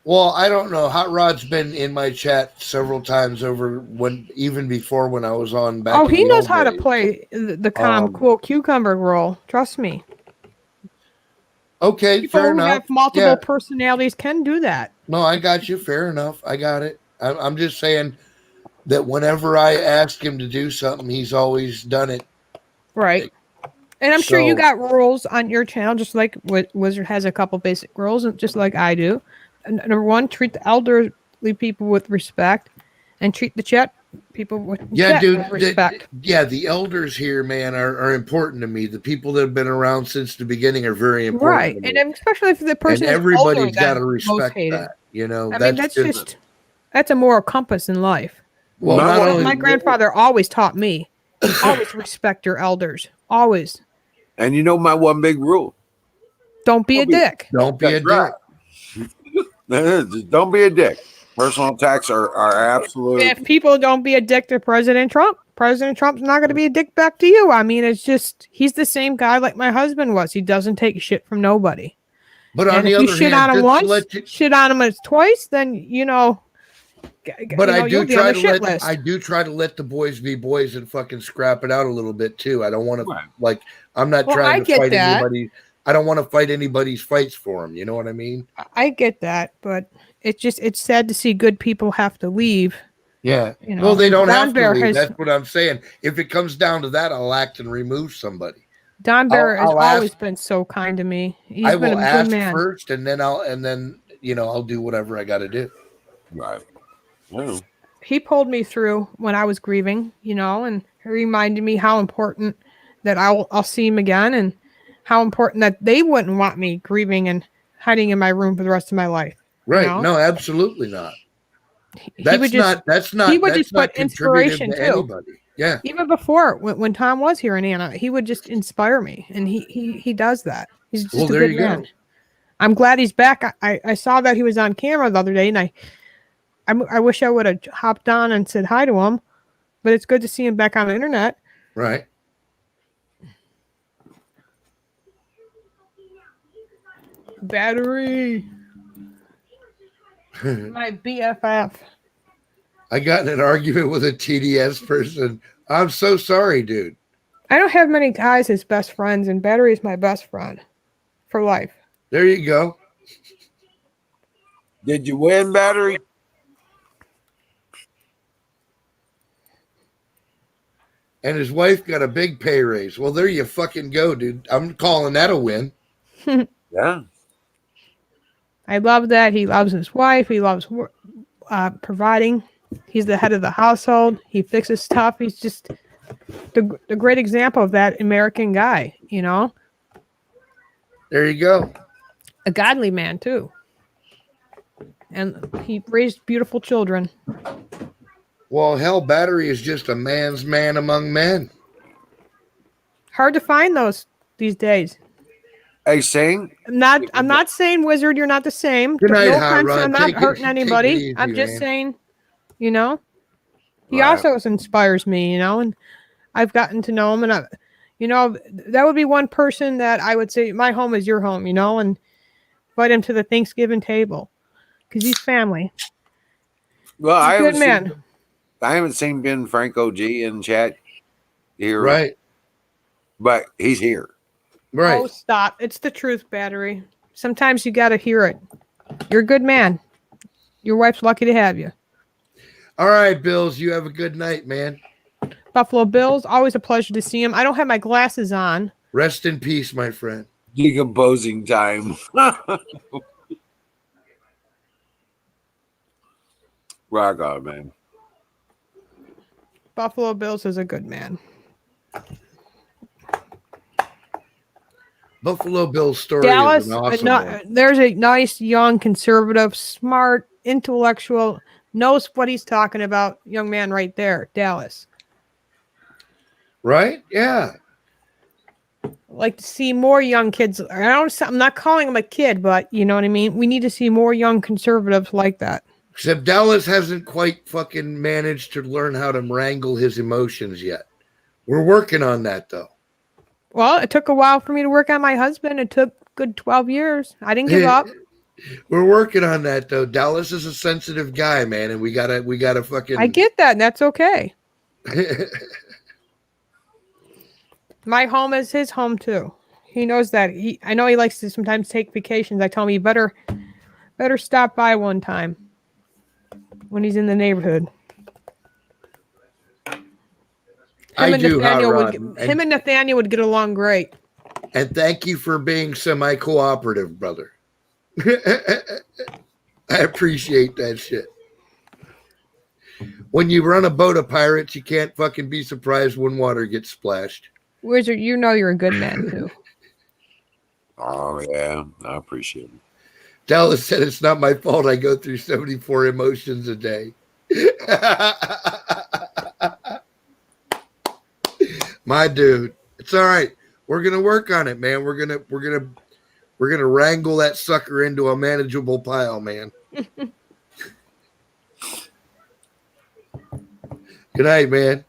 Well, I don't know. Hot Rod's been in my chat several times even before when I was on back. Oh, in he the knows old how to days. play the calm, cool cucumber role. Trust me. Okay, People fair who enough. have multiple Yeah. personalities can do that. No, I got you. Fair enough. I got it. I'm just saying that whenever I ask him to do something, he's always done it. Right. And I'm sure you So- got rules on your channel, just like Wizard has a couple basic rules, just like I do. Number one, treat the elderly people with respect, and treat the chat people with Yeah, dude. with respect. The elders here, man, are important to me. The people that have been around since the beginning are very important. Right, to me. and especially if the person and is everybody's older got to than most respect hated. that. You know, I mean, that's a moral compass in life. well, not only My grandfather always taught me, always respect your elders. Always. And you know my one big rule. Don't be a dick. don't be a That's dick. right. Just don't be a dick. Personal attacks are absolute. If people don't be a dick to President Trump's not going to be a dick back to you. I mean, it's just, he's the same guy like my husband was. He doesn't take shit from nobody. But on And the if you other shit hand, on him just once, let you- shit on him twice, then, but I you'll do be on try the to shit let list. I do try to let the boys be boys and fucking scrap it out a little bit too. I don't want to Right. I'm not Well, I trying to get fight that. anybody. I don't want to fight anybody's fights for them. You know what I mean? I get that, but it's sad to see good people have to leave. Yeah. You know, Well, they don't Don have to Bear leave. has- That's what I'm saying. If it comes down to that, I'll act and remove somebody. Don Bear has I'll ask- always been so kind to me. He's I been will a good ask man. first, and then I'll do whatever I got to do. Right. Well, He pulled me through when I was grieving, and he reminded me how important that I'll see him again, and how important that they wouldn't want me grieving and hiding in my room for the rest of my life. Right? know? No, absolutely not. He That's would just, not. That's not. he would that's just not put contributive inspiration to too. anybody. Yeah. Even before when Tom was here in Anna, he would just inspire me, and he does that. He's just Well, a there good you go. man. I'm glad he's back. I saw that he was on camera the other day, and I wish I would have hopped on and said hi to him, but it's good to see him back on the internet. Right. Battery, my BFF. I got in an argument with a TDS person. I'm so sorry, dude. I don't have many guys as best friends, and Battery is my best friend for life. There you go. did you win, Battery? And his wife got a big pay raise. Well, there you fucking go, dude. I'm calling that a win. Yeah. I love that. He loves his wife. He loves providing. He's the head of the household. He fixes stuff. He's just the great example of that American guy, you know? There you go. A godly man, too. And he raised beautiful children. Well, hell, Battery is just a man's man among men. Hard to find those these days. Hey, Sing. I'm not saying, Wizard, you're not the same. Good night, No Hot offense, Rod. I'm not Take it- hurting take it anybody. easy, I'm just man. saying, you know, he Right. also inspires me, you know, and I've gotten to know him, and you know, that would be one person that I would say my home is your home, you know, and invite him to the Thanksgiving table because he's family. Well, He's I a good haven't man. seen, I haven't seen Ben Franco G in chat here, Right. but he's here. Right. Oh, stop. It's the truth, Battery. Sometimes you got to hear it. You're a good man. Your wife's lucky to have you. All right, Bills. You have a good night, man. Buffalo Bills, always a pleasure to see him. I don't have my glasses on. Rest in peace, my friend. Decomposing time. Rock on, man. Buffalo Bills is a good man. Buffalo Bills story Dallas, is an awesome one. there's a nice, young, conservative, smart, intellectual, knows what he's talking about young man right there. Dallas. Right? Yeah. Like to see more young kids. I'm not calling him a kid, but you know what I mean? We need to see more young conservatives like that. Except Dallas hasn't quite fucking managed to learn how to wrangle his emotions yet. We're working on that, though. Well, it took a while for me to work on my husband. It took good 12 years. I didn't give up. We're working on that, though. Dallas is a sensitive guy, man, and we gotta fucking. I get that, and that's okay. My home is his home too. He knows that. I know he likes to sometimes take vacations. I tell him he better stop by one time when he's in the neighborhood. Him and Nathaniel would get along great. And thank you for being semi-cooperative, brother. I appreciate that shit. When you run a boat of pirates, you can't fucking be surprised when water gets splashed. Wizard, you know you're a good man too. Oh, yeah. I appreciate it. Dallas said it's not my fault I go through 74 emotions a day. My dude, it's all right. We're gonna work on it, man. We're gonna wrangle that sucker into a manageable pile, man. Good night, man.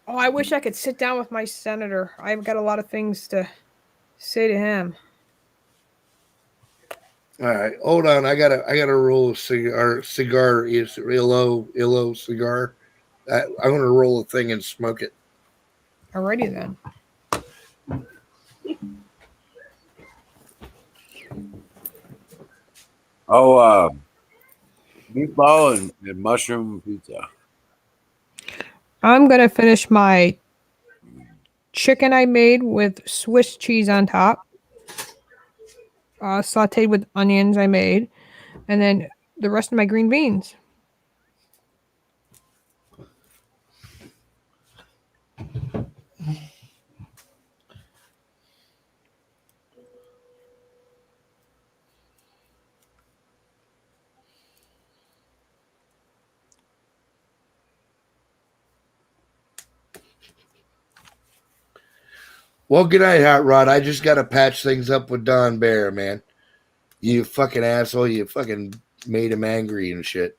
Oh, I wish I could sit down with my senator. I've got a lot of things to say to him. All right, hold on. I gotta roll a cigar is illo cigar. I'm gonna roll a thing and smoke it. Alrighty then. Oh, meatball and mushroom pizza. I'm gonna finish my chicken I made with Swiss cheese on top, sauteed with onions I made, and then the rest of my green beans. Well, good night, Hot Rod. I just got to patch things up with Don Bear, man. You fucking asshole. You fucking made him angry and shit.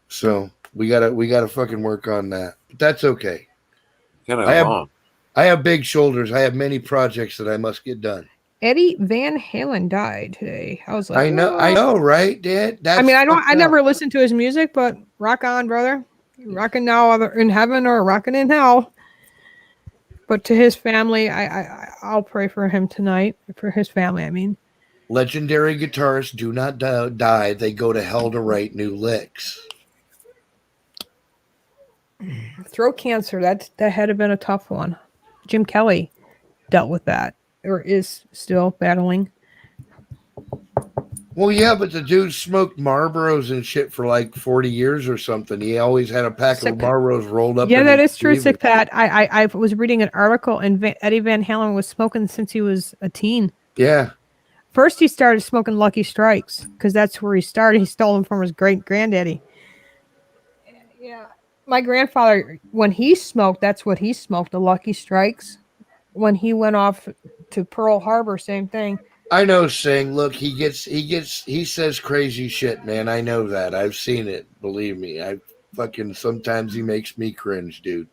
So we gotta fucking work on that. But that's okay. I have big shoulders. I have many projects that I must get done. Eddie Van Halen died today. I was like, I know, right, Dad? I never listened to his music, but rock on, brother. Rocking now, either in heaven or rocking in hell. But to his family, I'll pray for him tonight. For his family, I mean. Legendary guitarists do not die. They go to hell to write new licks. Throat cancer, that had to been a tough one. Jim Kelly dealt with that, or is still battling. Well, yeah, but the dude smoked Marlboros and shit for like 40 years or something. He always had a pack Sick. of Marlboros rolled up. Yeah, in that his is true, sleeve. Sick Pat. I was reading an article, and Eddie Van Halen was smoking since he was a teen. Yeah. First, he started smoking Lucky Strikes because that's where he started. He stole them from his great granddaddy. Yeah, my grandfather, when he smoked, that's what he smoked, the Lucky Strikes. When he went off to Pearl Harbor, same thing. I know, Sing. Look, he says crazy shit, man. I know that. I've seen it. Believe me. Sometimes he makes me cringe, dude.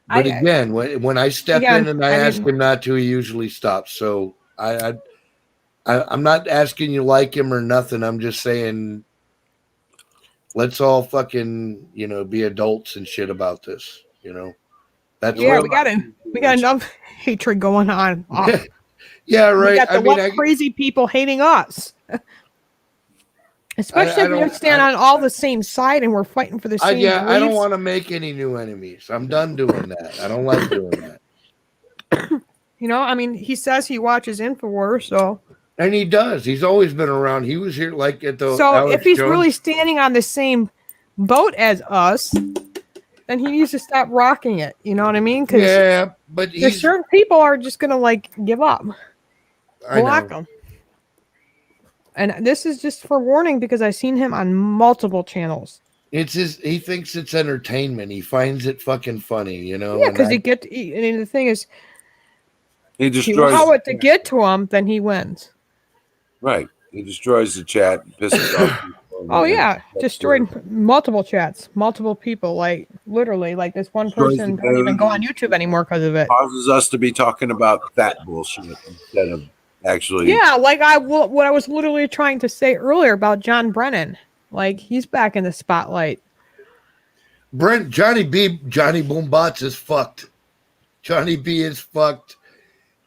But again, when I step in and I ask him not to, he usually stops. So I'm not asking you like him or nothing. I'm just saying, let's all fucking, be adults and shit about this. That's we got enough hatred going on. Yeah, right. We got the crazy people hating us. Especially if we stand on all the same side and we're fighting for the same beliefs. I don't want to make any new enemies. I'm done doing that. I don't like doing that. He says he watches InfoWars, so. And he does. He's always been around. He was here like at the. So Alex if he's Jones. really standing on the same boat as us, then he needs to stop rocking it. You know what I mean? Yeah, but there's certain people are just gonna give up. Block them. And this is just for warning because I've seen him on multiple channels. He thinks it's entertainment. He finds it fucking funny, Yeah, because the thing is, he if you destroys. allow it to get to him, then he wins. Right. He destroys the chat, pisses off people. Oh yeah, destroyed multiple chats, multiple people. Like literally, like this one person doesn't even go on YouTube anymore because of it. Causes us to be talking about that bullshit instead of actually. Yeah, like what I was literally trying to say earlier about John Brennan. Like he's back in the spotlight. Johnny Boombots is fucked. Johnny B is fucked.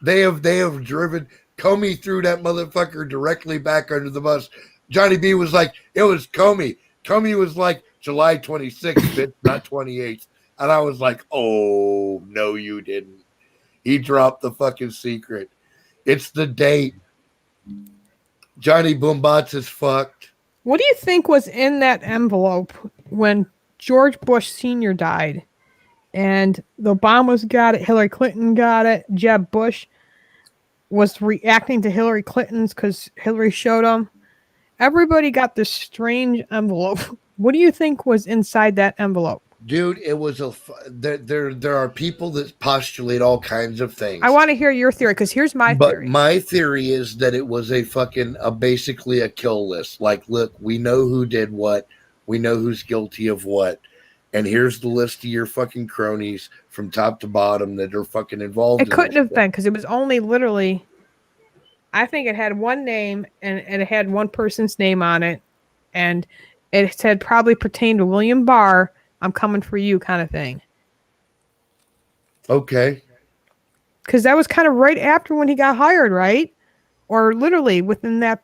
They have driven Comey threw that motherfucker directly back under the bus. Johnny B was like, it was Comey. Comey was like, July 26th, bitch, not 28th. And I was like, oh, no, you didn't. He dropped the fucking secret. It's the date. Johnny Boombots is fucked. What do you think was in that envelope when George Bush Sr. died? And the Obamas got it, Hillary Clinton got it, Jeb Bush was reacting to Hillary Clinton's because Hillary showed them. Everybody got this strange envelope. What do you think was inside that envelope? Dude, it was there are people that postulate all kinds of things. I want to hear your theory because here's my theory. But my theory is that it was basically a kill list. Like, look, we know who did what. We know who's guilty of what. And here's the list of your fucking cronies from top to bottom that are fucking involved. It couldn't have been because it was only literally, I think it had one name and it had one person's name on it. And it said probably pertained to William Barr. I'm coming for you kind of thing. Okay. Because that was kind of right after when he got hired, right? Or literally within that.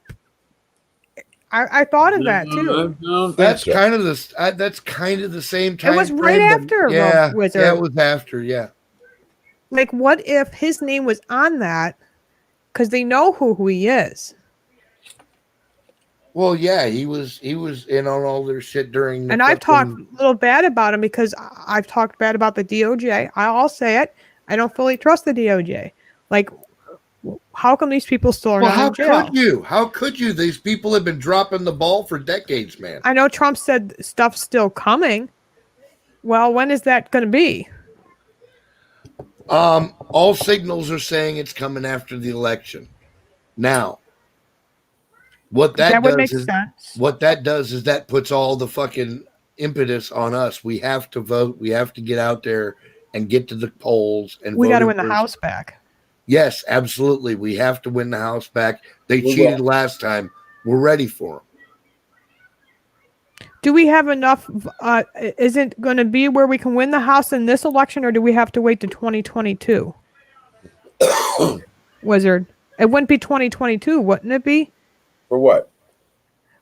I thought of that too. That's kind of the same time. It was right after. Yeah, Wizard. Yeah, it was after. Yeah. Like, what if his name was on that? Because they know who he is. Well, yeah, he was in on all their shit during. And I've talked a little bad about him because I've talked bad about the DOJ. I'll say it. I don't fully trust the DOJ. Like, how come these people still are not in jail? How could you? These people have been dropping the ball for decades, man. I know Trump said stuff's still coming. Well, when is that going to be? All signals are saying it's coming after the election. Now, what that does is that puts all the fucking impetus on us. We have to vote. We have to get out there and get to the polls. And we got to win the House back. Yes, absolutely. We have to win the House back. They cheated last time. We're ready for them. Do we have enough? Is it going to be where we can win the House in this election, or do we have to wait to 2022? Wizard. It wouldn't be 2022, wouldn't it be? For what?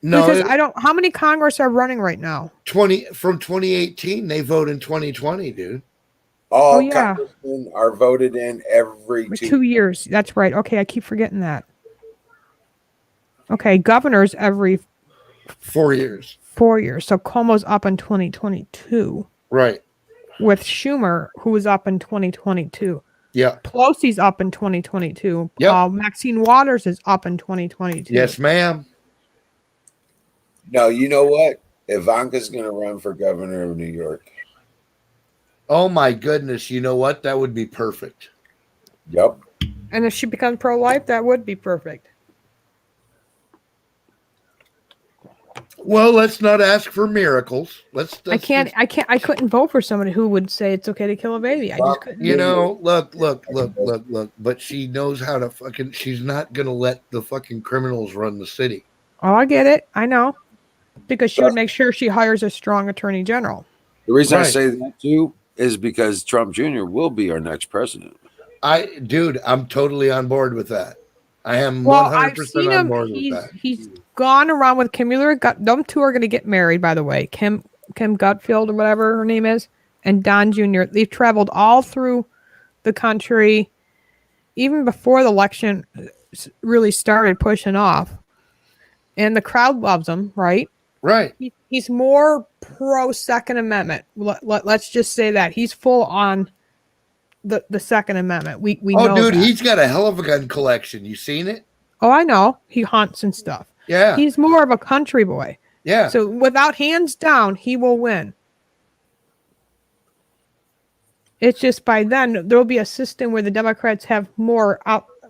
No, Because I don't. How many Congress are running right now? 2018. They vote in 2020, dude. All Oh, yeah. congressmen are voted in every For 2 2 years. That's right. Okay, I keep forgetting that. Okay, governors every 4 years. 4 years. So Cuomo's up in 2022 Right. with Schumer, who was up in 2022. Yeah. Pelosi's up in 2022. Yep. Maxine Waters is up in 2022. Yes, ma'am. No, you know what? Ivanka's going to run for governor of New York. Oh my goodness. You know what? That would be perfect. Yep. And if she becomes pro-life, that would be perfect. Well, let's not ask for miracles. I couldn't vote for somebody who would say it's okay to kill a baby. I just couldn't. You know, look. But she knows how to fucking. She's not gonna let the fucking criminals run the city. Oh, I get it. I know. Because she would make sure she hires a strong attorney general. The reason I Right. say that too is because Trump Jr. will be our next president. Dude, I'm totally on board with that. I am Well, 100% I've seen on him. board with He's that. he's gone around with Kim Mueller. Them two are going to get married, by the way. Kim Gutfield or whatever her name is, and Don Jr. They've traveled all through the country, even before the election really started pushing off. And the crowd loves him, right? Right. He's more pro Second Amendment. Let's just say that he's full on the Second Amendment. We know dude, that. he's got a hell of a gun collection. You seen it? Oh, I know. He hunts and stuff. Yeah. He's more of a country boy. Yeah. So without hands down, he will win. It's just by then there'll be a system where the Democrats have more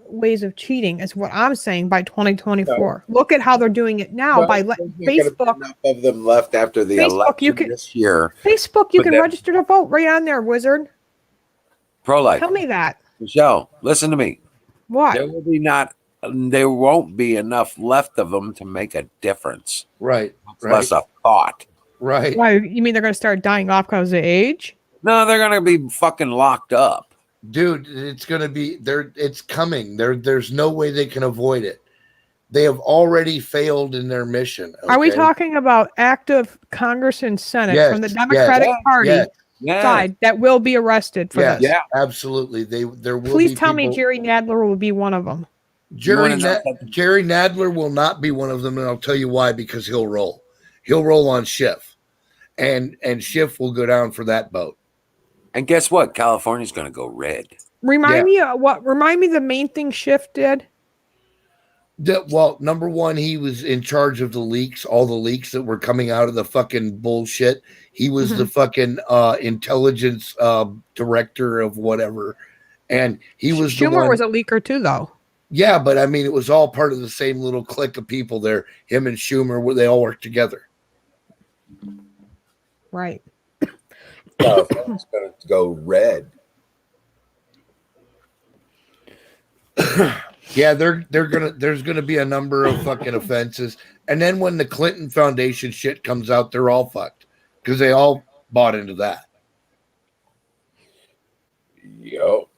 ways of cheating, is what I'm saying, by 2024. No. Look at how they're doing it now by Facebook. Enough of them left after the election this year. Facebook, you But can that- register to vote right on there, Wizard. Pro-life. Tell me that. Michelle, listen to me. What? There won't be enough left of them to make a difference. Right. Less a thought. Right. Why? You mean they're going to start dying off because of age? No, they're going to be fucking locked up. Dude, it's gonna be it's coming. There's no way they can avoid it. They have already failed in their mission. Are we okay? talking about active Congress and Senate Yes, from the Democratic yes, Party yes. side that will be arrested for Yes, this? absolutely. There will Please be tell me people- Jerry Nadler will be one of them. Jerry Nadler will not be one of them, and I'll tell you why. Because he'll roll. He'll roll on Schiff, and Schiff will go down for that boat. And guess what? California's going to go red. Remind me the main thing Schiff did. Well, number one, he was in charge of the leaks, all the leaks that were coming out of the fucking bullshit. He was the fucking intelligence director of whatever, and he was the Schumer one. was a leaker too, though. Yeah, but I mean, it was all part of the same little clique of people there. Him and Schumer, where they all worked together. Right. California's going to go red. Yeah, there's gonna be a number of fucking offenses, and then when the Clinton Foundation shit comes out, they're all fucked because they all bought into that. Yo,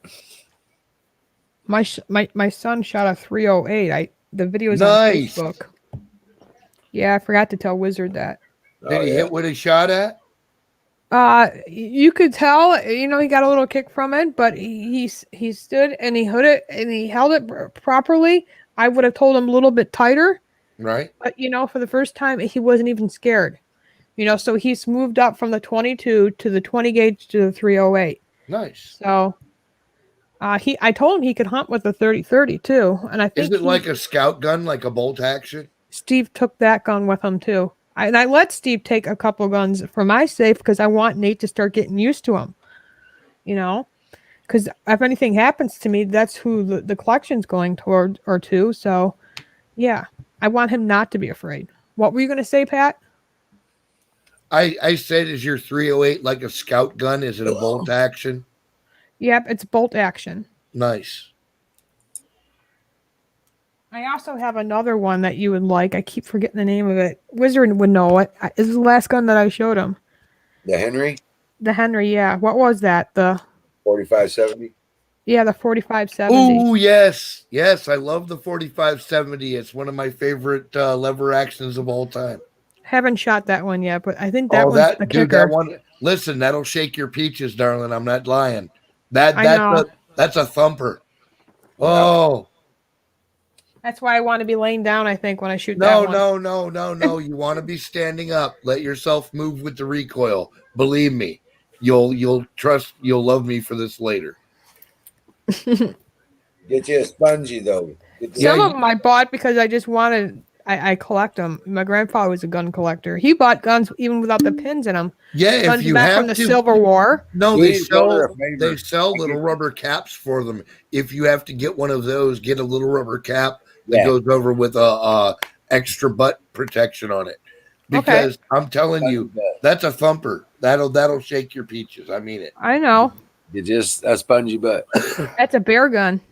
My son shot a 308. The video's Nice. on Facebook. Yeah, I forgot to tell Wizard that. Did he hit what he shot at? You could tell, he got a little kick from it, but he stood and he held it properly. I would have told him a little bit tighter, Right. but for the first time, he wasn't even scared. So he's moved up from the 22 to the 20 gauge to the 308. Nice. So, I told him he could hunt with a 30-30 too, and I think Is it like a scout gun, like a bolt action? Steve took that gun with him too. I let Steve take a couple guns for my safe because I want Nate to start getting used to him. Because if anything happens to me, that's who the collection's going toward or to. So, yeah, I want him not to be afraid. What were you going to say, Pat? I said, is your 308 like a scout gun? Is it a bolt action? Yep, it's bolt action. Nice. I also have another one that you would like. I keep forgetting the name of it. Wizard would know it. This is the last gun that I showed him. the Henry The Henry, yeah. What was that? The 4570. Yeah, the 4570. Oh yes, yes, I love the 4570. It's one of my favorite lever actions of all time. Haven't shot that one yet, but I think that Oh, one's that the dude, kicker. that one. Listen, that'll shake your peaches, darling. I'm not lying. That I know. that's a thumper. Oh That's why I want to be laying down, I think, when I shoot that no, one. no! You want to be standing up. Let yourself move with the recoil. Believe me, you'll trust. You'll love me for this later. Get you a spongy though. Get Some Yeah, of them I bought because I just wanted. I collect them. My grandfather was a gun collector. He bought guns even without the pins in them. Yeah, Guns if you back have from the to. Civil War. No, they Please do her a sell favor. little rubber caps for them. If you have to get one of those, get a little rubber cap that Yeah. goes over with a extra butt protection on it. Because I'm telling you, that's a thumper. That'll shake your peaches. I mean it. I know. You just a spongy butt. That's a bear gun.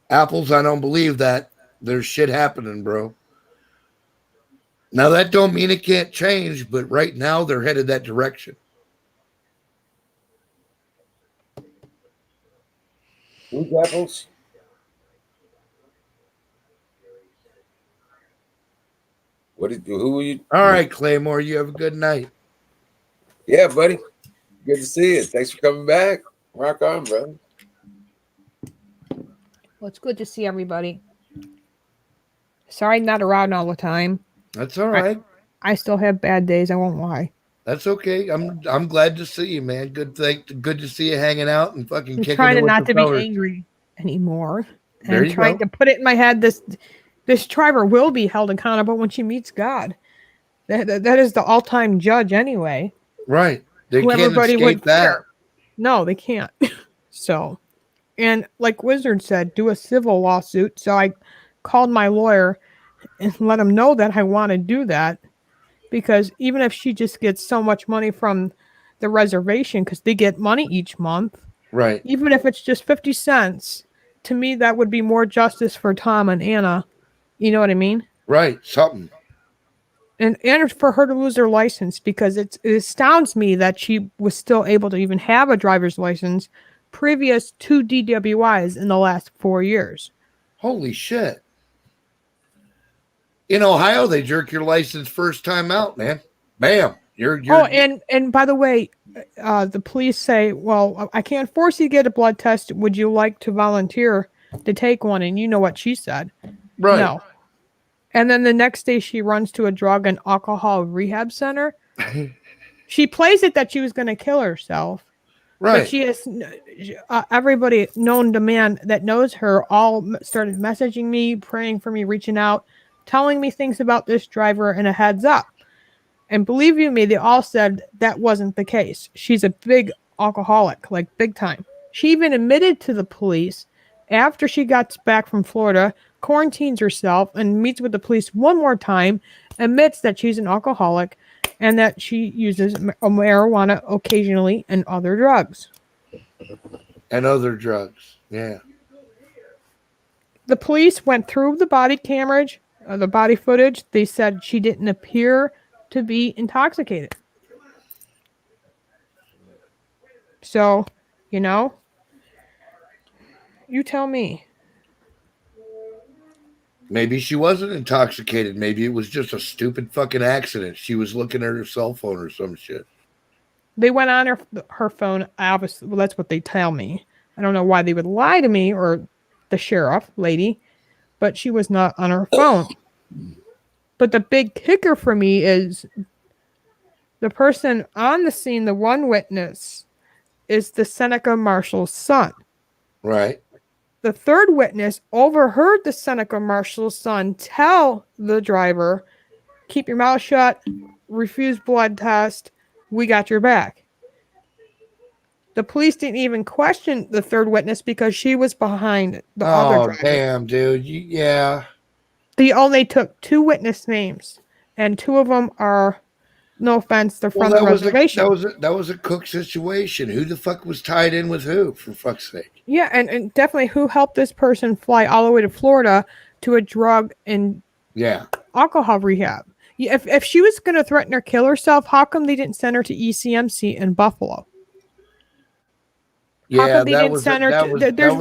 Apples, I don't believe that. There's shit happening, bro. Now that don't mean it can't change, but right now they're headed that direction. Who's apples? Who are you? All right, Claymore, you have a good night. Yeah, buddy. Good to see you. Thanks for coming back. Rock on, brother. Well, it's good to see everybody. Sorry I'm not around all the time. That's all right. I still have bad days. I won't lie. That's okay. I'm glad to see you, man. Good to see you hanging out and fucking I'm kicking trying it to with not the to be fellas. angry anymore. And There I'm you trying go. to put it in my head this driver will be held accountable when she meets God. That is the all-time judge anyway. Right. They Who can't everybody escape would that. fear. No, they can't. So, and like Wizard said, do a civil lawsuit. So I called my lawyer and let him know that I want to do that, because even if she just gets so much money from the reservation, because they get money each month, Right. even if it's just 50 cents, to me that would be more justice for Tom and Anna. You know what I mean? Right. Something. And for her to lose her license, because it astounds me that she was still able to even have a driver's license previous to DWIs in the last 4 years. Holy shit. In Ohio, they jerk your license first time out, man. Bam. You're Oh, and by the way, the police say, well, I can't force you to get a blood test. Would you like to volunteer to take one? And you know what she said. right. No. And then the next day she runs to a drug and alcohol rehab center. She plays it that she was going to kill herself. Right. But she has everybody known to man that knows her all started messaging me, praying for me, reaching out, telling me things about this driver and a heads up. And believe you me, they all said that wasn't the case. She's a big alcoholic, like big time. She even admitted to the police after she got back from Florida, quarantines herself and meets with the police one more time, admits that she's an alcoholic and that she uses marijuana occasionally and other drugs. And other drugs. Yeah. The police went through the body cameras, the body footage. They said she didn't appear to be intoxicated. So, you know, you tell me. Maybe she wasn't intoxicated. Maybe it was just a stupid fucking accident. She was looking at her cell phone or some shit. They went on her phone. Obviously, well, that's what they tell me. I don't know why they would lie to me or the sheriff lady, but she was not on her phone. But the big kicker for me is the person on the scene, the one witness, is the Seneca Marshal's son. Right. The third witness overheard the Seneca Marshal's son tell the driver, keep your mouth shut, refuse blood test, we got your back. The police didn't even question the third witness because she was behind the other driver. Damn, dude. Yeah. They only took 2 witness names, and 2 of them are, no offense, they're from the reservation. That was a Cook situation. Who the fuck was tied in with who, for fuck's sake? Yeah, and definitely who helped this person fly all the way to Florida to a drug and alcohol rehab. If she was going to threaten or kill herself, how come they didn't send her to ECMC in Buffalo? How Yeah, come they that didn't was send her that to? was There- that There's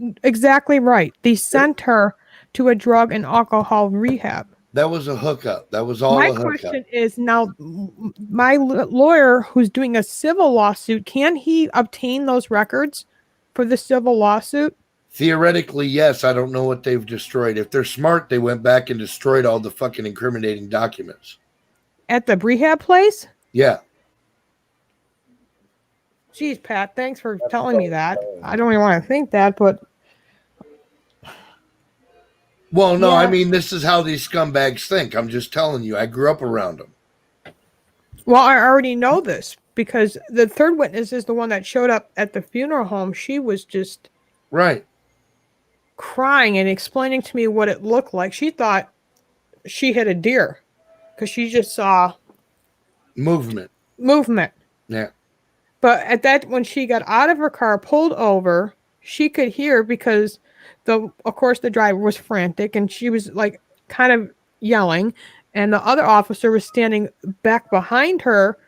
was exactly right. They sent her to a drug and alcohol rehab. that was a hookup. That was all My a hookup. question is now, my lawyer who's doing a civil lawsuit, can he obtain those records for the civil lawsuit? Theoretically, yes. I don't know what they've destroyed. If they're smart, they went back and destroyed all the fucking incriminating documents. At the rehab place? Yeah. Jeez, Pat, thanks for telling me that. I don't even want to think that, but Well, no, I Yeah. mean, this is how these scumbags think. I'm just telling you. I grew up around them. well, I already know this because the third witness is the one that showed up at the funeral home. She was just Right. crying and explaining to me what it looked like. She thought she hit a deer because she just saw Movement. movement. Yeah. But at that, when she got out of her car, pulled over, she could hear because of course, the driver was frantic and she was like kind of yelling, and the other officer was standing back behind her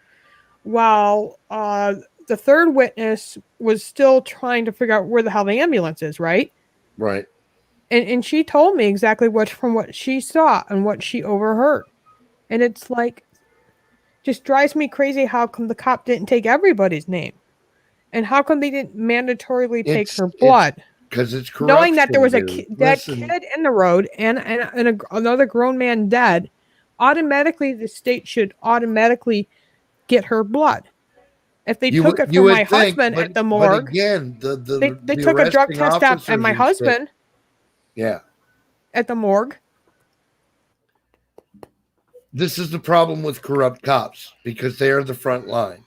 while the third witness was still trying to figure out where the hell the ambulance is, right? Right. And she told me exactly what she saw and what she overheard. And it's like, just drives me crazy how come the cop didn't take everybody's name. And how come they didn't mandatorily take her blood? Because it's corruption. Knowing that there was a dude. dead Listen, kid in the road and another grown man dead, automatically the state should automatically get her blood. If they took it from would my think, husband but- at the but morgue, again, the they the took a drug arresting test out officers at my and shit- husband Yeah. at the morgue. This is the problem with corrupt cops because they are the front line.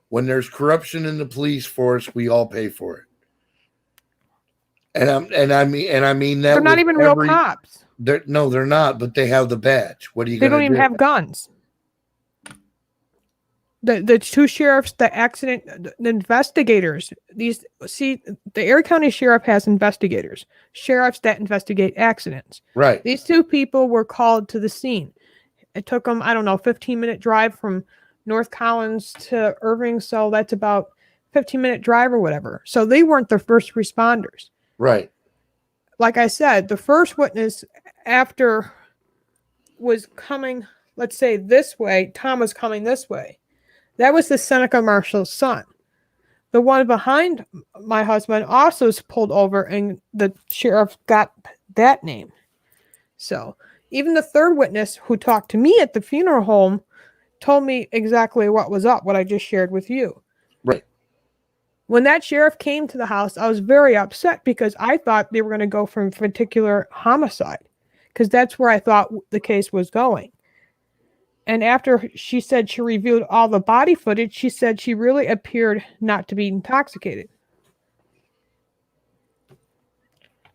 When there's corruption in the police force, we all pay for it. And I mean that They're not with even real cops. They're not, but they have the badge. What are you They going don't to even do? have guns. The two sheriffs, the investigators. The Erie County Sheriff has investigators, sheriffs that investigate accidents. Right. These two people were called to the scene. It took them, 15-minute drive from North Collins to Irving, so that's about 15-minute drive or whatever. So they weren't the first responders. Right. Like I said, the first witness after was coming, let's say this way, Tom was coming this way. That was the Seneca Marshall's son. The one behind my husband also was pulled over, and the sheriff got that name. So even the third witness who talked to me at the funeral home told me exactly what was up, what I just shared with you. Right. When that sheriff came to the house, I was very upset because I thought they were going to go for particular homicide because that's where I thought the case was going. And after she said she reviewed all the body footage, she said she really appeared not to be intoxicated.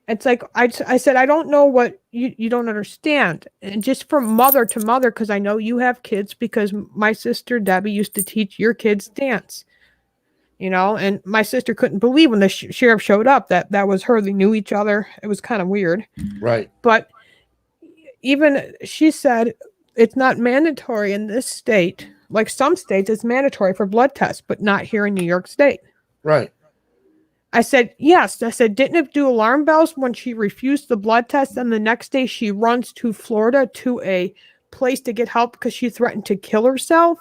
It's like, I said, I don't know what you don't understand. And just from mother to mother, because I know you have kids, because my sister Debbie used to teach your kids dance. And my sister couldn't believe when the sheriff showed up that was her. They knew each other. It was kind of weird. Right. But even she said it's not mandatory in this state. Like some states, it's mandatory for blood tests, but not here in New York State. Right. I said, yes. I said, didn't it do alarm bells when she refused the blood test? And the next day she runs to Florida to a place to get help because she threatened to kill herself.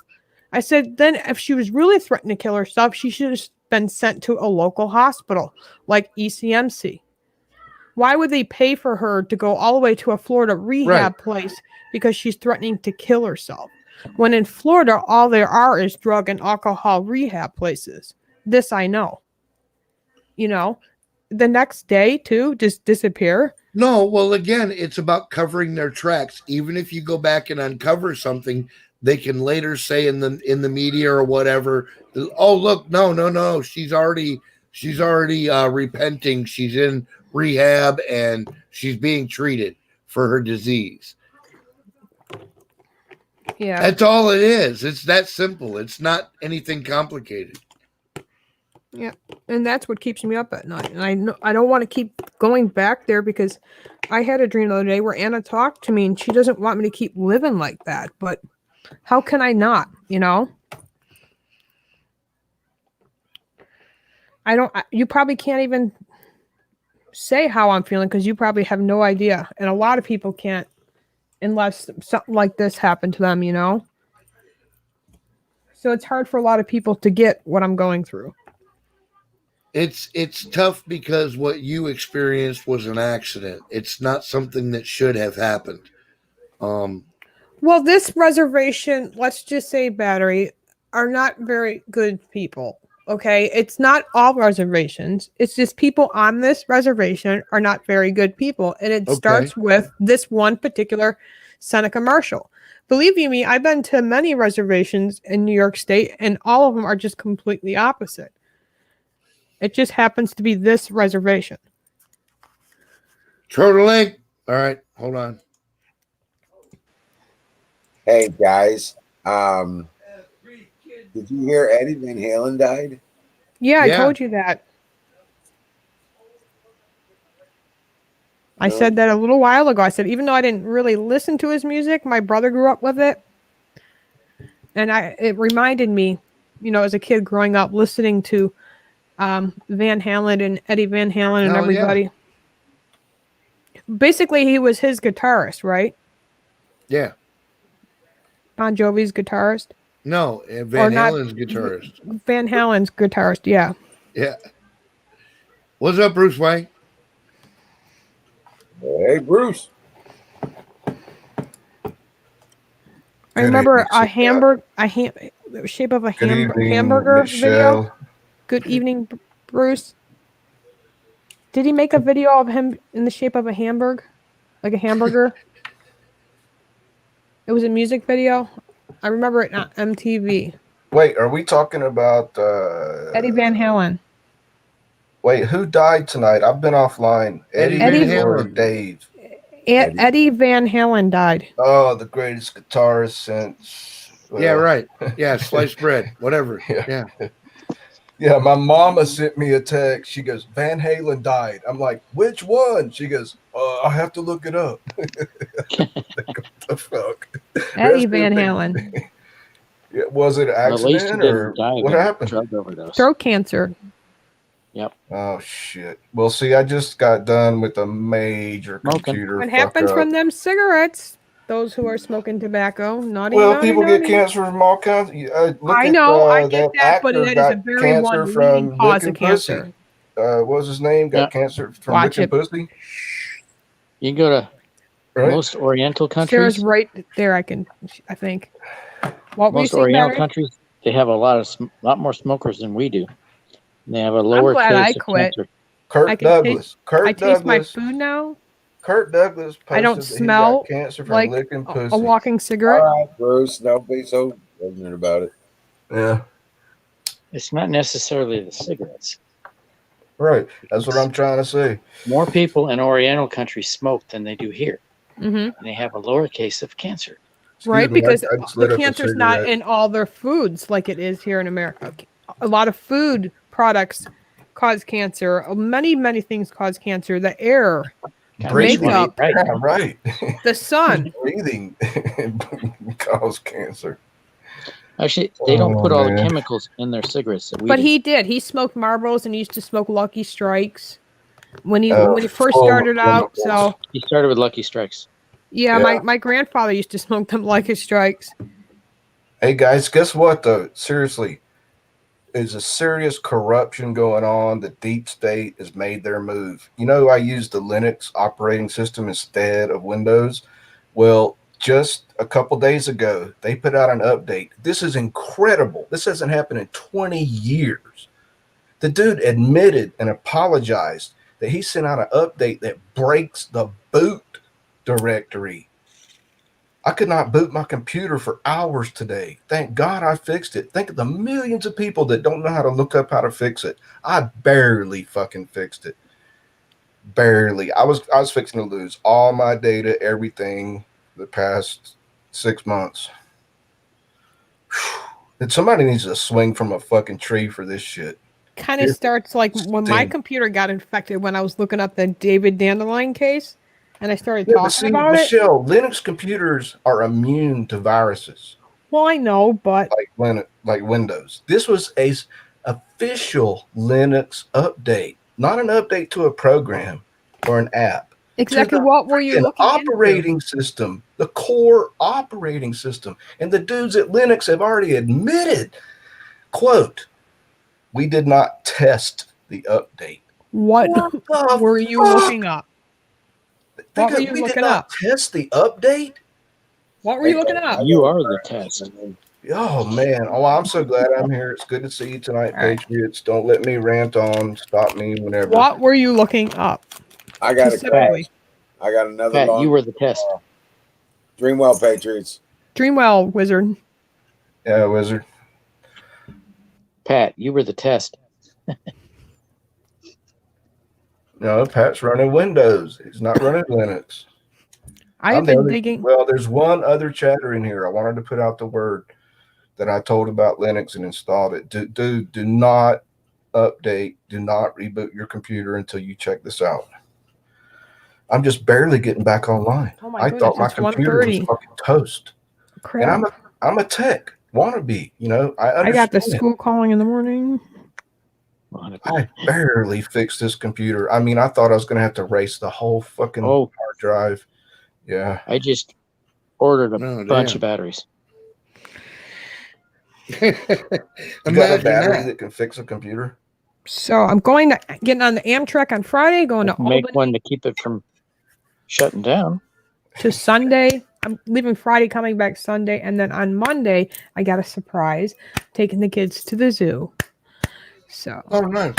I said, then if she was really threatening to kill herself, she should have been sent to a local hospital like ECMC. Why would they pay for her to go all the way to a Florida rehab place because she's threatening to kill herself? When in Florida, all there are is drug and alcohol rehab places. This I know. The next day too, just disappear. No, well, again, it's about covering their tracks. Even if you go back and uncover something, they can later say in the media or whatever, oh, look, no, she's already repenting. She's in rehab and she's being treated for her disease. Yeah, That's all it is. It's that simple. It's not anything complicated. yeah, and that's what keeps me up at night. And I know I don't want to keep going back there because I had a dream the other day where Anna talked to me and she doesn't want me to keep living like that. But how can I not? You probably can't even say how I'm feeling because you probably have no idea. And a lot of people can't unless something like this happened to them, you know? So it's hard for a lot of people to get what I'm going through. It's tough because what you experienced was an accident. It's not something that should have happened. Well, this reservation, let's just say Battery, are not very good people. Okay, it's not all reservations. It's just people on this reservation are not very good people, and it starts with this one particular Seneca Marshall. Believe you me, I've been to many reservations in New York State, and all of them are just completely opposite. It just happens to be this reservation. Throw the link. All right, hold on. Hey guys, did you hear Eddie Van Halen died? Yeah, I told you that. I said that a little while ago. I said, even though I didn't really listen to his music, my brother grew up with it. And it reminded me, you know, as a kid growing up, listening to Van Halen and Eddie Van Halen and everybody. Yeah. Basically, he was his guitarist, right? Yeah. Bon Jovi's guitarist? No, Van Halen's guitarist. Van Halen's guitarist, yeah. Yeah. What's up, Bruce Wayne? Hey, Bruce. I remember a hamburger, shape of a hamburger video. Good evening, Bruce. Did he make a video of him in the shape of a hamburger? Like a hamburger? It was a music video. I remember it on MTV. Wait, are we talking about Eddie Van Halen? Wait, who died tonight? I've been offline. Eddie Van Halen or Dave? Eddie Van Halen died. Oh, the greatest guitarist since. Yeah, right. Yeah, sliced bread, whatever. Yeah. Yeah, my mama sent me a text. She goes, Van Halen died. I'm like, which one? She goes, I have to look it up. What the fuck? Eddie Van Halen. Yeah, was it an accident or what happened? Drug overdose. Throat cancer. Yep. Oh shit. Well, see, I just got done with a major computer. What happens from them cigarettes? Those who are smoking tobacco, naughty. Well, people get cancer from all kinds. I know, I get that, but it is a very one leading cause of cancer. What was his name? Got cancer from licking pussy. You can go to most Oriental countries. Sarah's right there. I think. Most Oriental countries, they have a lot more smokers than we do. And they have a lower. I'm glad case I of quit. Cancer. Kurt Douglas. I taste my food now. Kurt Douglas posted I don't smell cancer from like licking pussy. a walking cigarette. All right, Bruce. Don't be so ignorant about it. Yeah. It's not necessarily the cigarettes. Right. That's what I'm trying to say. More people in Oriental countries smoke than they do here. Mm-hmm. And they have a lower case of cancer. Right, because the cancer's not in all their foods like it is here in America. A lot of food products cause cancer. Many, many things cause cancer. The air, makeup, right. The sun. Breathing cause cancer. Actually, they don't put all the chemicals in their cigarettes that we But do. he did. He smoked Marlboros and he used to smoke Lucky Strikes when he first started out. So he started with Lucky Strikes. Yeah, my grandfather used to smoke them Lucky Strikes. Hey guys, guess what though? Seriously, there's a serious corruption going on. The deep state has made their move. You know, I use the Linux operating system instead of Windows. Well, just a couple days ago, they put out an update. This is incredible. This hasn't happened in 20 years. The dude admitted and apologized that he sent out an update that breaks the boot directory. I could not boot my computer for hours today. Thank God I fixed it. Think of the millions of people that don't know how to look up how to fix it. I barely fucking fixed it. Barely. I was fixing to lose all my data, everything, the past 6 months. And somebody needs to swing from a fucking tree for this shit. Kind of starts like when my computer got infected when I was looking up the David Dandelion case. And I started talking about Michelle, Linux computers are immune to viruses. Well, I know, but like Windows. This was official Linux update, not an update to a program or an app. Exactly what were you An looking operating system, the core operating system. And the dudes at Linux have already admitted, quote, we did not test the update. What were you looking up? What were you We did looking not up? test the update? What were you looking up? You are the test. Oh man! Oh, I'm so glad I'm here. It's good to see you tonight, All right. Patriots. Don't let me rant on. Stop me whenever. What were you looking up? I got a Specifically. I got another Pat, long. you were the test. Dream well, Patriots. Dreamwell Wizard. Yeah, Wizard. Pat, you were the test. No, Pat's running Windows. He's not running Linux. I've I'm the been other- digging. Well, there's one other chatter in here. I wanted to put out the word that I told about Linux and installed it. Do not update. Do not reboot your computer until you check this out. I'm just barely getting back online. Oh my I thought my goodness, it's computer was 1:30. fucking toast. Crap. And I'm a tech wannabe. You know, I I got the understand. school calling in the morning. I barely fixed this computer. I mean, I thought I was going to have to race the whole fucking hard drive. Yeah. I just ordered a Oh, bunch damn. of batteries. You got a Imagine battery that. that can fix a computer? So I'm getting on the Amtrak on Friday, going to Make Albany one to keep it from shutting down. to Sunday. I'm leaving Friday, coming back Sunday, and then on Monday I got a surprise, taking the kids to the zoo. So Oh, nice.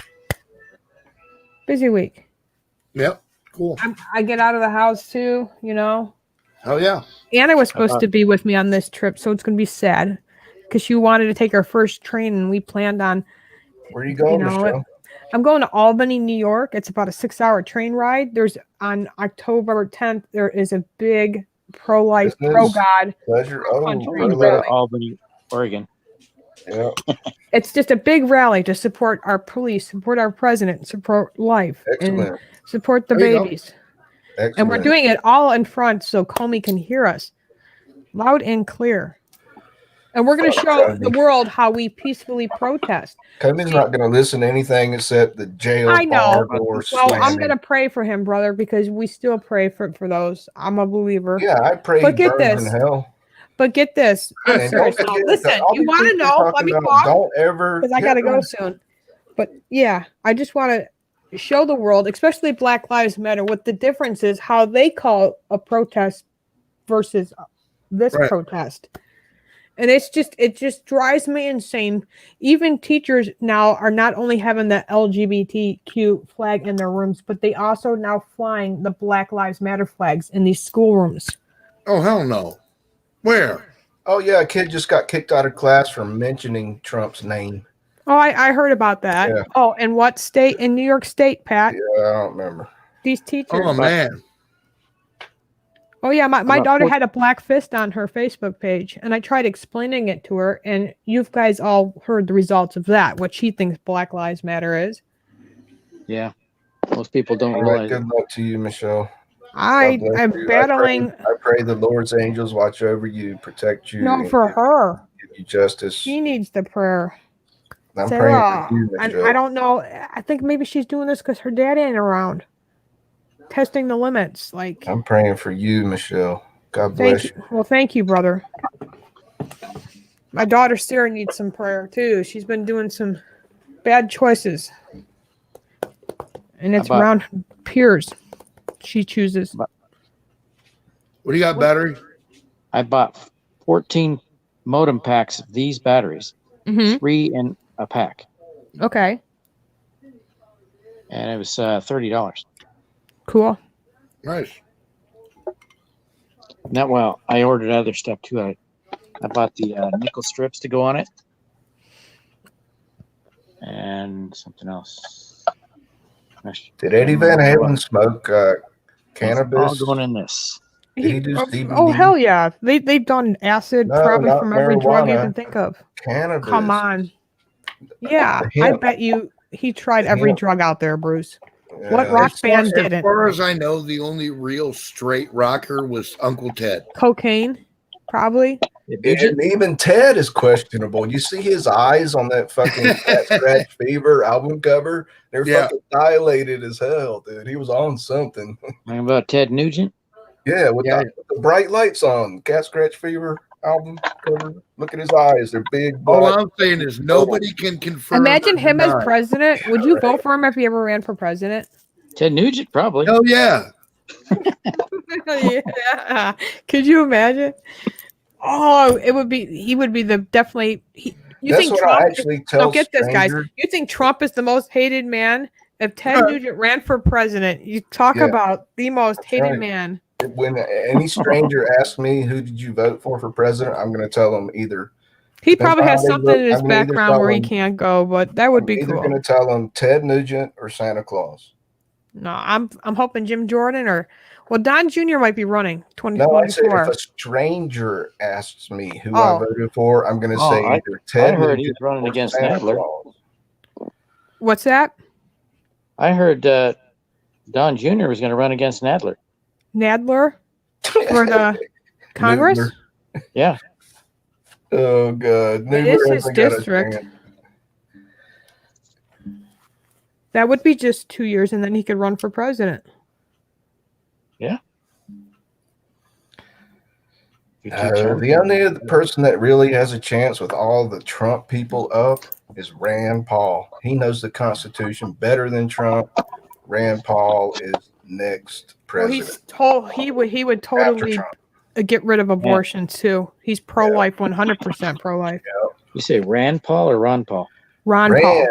busy week. Yep. Cool. I get out of the house too, you know. Oh yeah. Anna was supposed to be with me on this trip, so it's going to be sad because she wanted to take her first train, and we planned on. Where are you going, You know, Michelle? I'm going to Albany, New York. It's about a 6-hour train ride. There's on October 10th. There is a big pro-life, Business, pro-God. Pleasure. Oh, country We're going to rally. go to Albany, Oregon. Yeah. It's just a big rally to support our police, support our president, support life, Excellent. and support the There you go. babies. Excellent. And we're doing it all in front so Comey can hear us loud and clear. And we're going to show the world how we peacefully protest. Comey's not going to listen to anything except the jail I know. bar door Well, I'm slamming. going to pray for him, brother, because we still pray for those. I'm a believer. Yeah, I pray But he get burns this. in hell. But get this. And don't Seriously, forget listen, that all you these want to people know? Let talking me about talk. Don't ever Because I get got to go them. soon. But yeah, I just want to show the world, especially Black Lives Matter, what the difference is, how they call a protest versus this Right. protest. And it just drives me insane. Even teachers now are not only having the LGBTQ flag in their rooms, but they also now flying the Black Lives Matter flags in these schoolrooms. Oh hell no. Where? Oh, yeah, a kid just got kicked out of class for mentioning Trump's name. Oh, I heard about that. Yeah. Oh, and what state? In New York State, Pat. Yeah, I don't remember. These teachers. Oh man. Oh yeah, my About daughter 40 had a black fist on her Facebook page, and I tried explaining it to her, and you guys all heard the results of that, what she thinks Black Lives Matter is. Yeah. Most people don't All right, realize it. good luck to you, Michelle. I'm God bless you. battling I pray the Lord's angels watch over you, protect you, no and for her. give you justice. She needs the prayer. I'm Sarah, praying for you, and Michelle. I don't know. I think maybe she's doing this because her dad ain't around. Testing the limits. Like, I'm praying for you, Michelle. God thank bless you. you. Well, thank you, brother. My daughter Sarah needs some prayer too. She's been doing some bad choices. And it's How about- around peers she chooses. What do you got, battery? I bought 14 modem packs of these batteries, Mm-hmm. 3 in a pack, Okay. and it was $30. Cool. Nice. Now, well, I ordered other stuff too. I bought the nickel strips to go on it, and something else. Did Eddie Van Halen smoke All cannabis? going in this. Did he do CBD? Oh hell yeah! They've done acid No, probably not from every drug you marijuana. can think of. Cannabis. Come on. Yeah, The I hemp. bet you he tried every hemp. drug out there, Bruce. Yeah. What rock As far, band as didn't? far as I know, the only real straight rocker was Uncle Ted. Cocaine, probably. And even Ted is questionable. You see his eyes on that fucking Cat Scratch Fever album cover? They're fucking dilated as hell, dude. He was on something. Talking about Ted Nugent? Yeah, with the bright lights on. Cat Scratch Fever album cover. Look at his eyes. They're big. All black. I'm saying is nobody can confirm. Imagine or him as deny. president. Would you vote for him if he ever ran for president? Ted Nugent, probably. Oh yeah. Yeah. Could you imagine? Oh, it would be. He would be the definitely. You That's think what Trump? I actually tell Get this, guys. strangers. You think Trump is the most hated man? If Ted Nugent ran for president, you talk Yeah. about the most hated right. man. When any stranger asks me who did you vote for president, I'm going to tell them either. He probably has Depends on how something they in his vote, I'm gonna either background tell where he them- can't go, but that would be either cool. going to tell them Ted Nugent or Santa Claus. No, I'm hoping Jim Jordan or Don Jr. might be running No, I said 2024. if a stranger asks me who Oh. I voted for, I'm going to Oh, say I- either Ted I heard Nugent he's running or against Santa Nadler. Claus. What's that? I heard Don Jr. was going to run against Nadler. Nadler for the Congress? Newbler. Yeah. Oh God, It is Newbler his hasn't got a district. chance. That would be just 2 years, and then he could run for president. Yeah. The only other person that really has a chance with all the Trump people up is Rand Paul. He knows the Constitution better than Trump. Rand Paul is next Well, president. he would totally Trump. get rid of abortion too. He's pro-life, 100% pro-life. You say Rand Paul or Ron Paul? Ron Paul.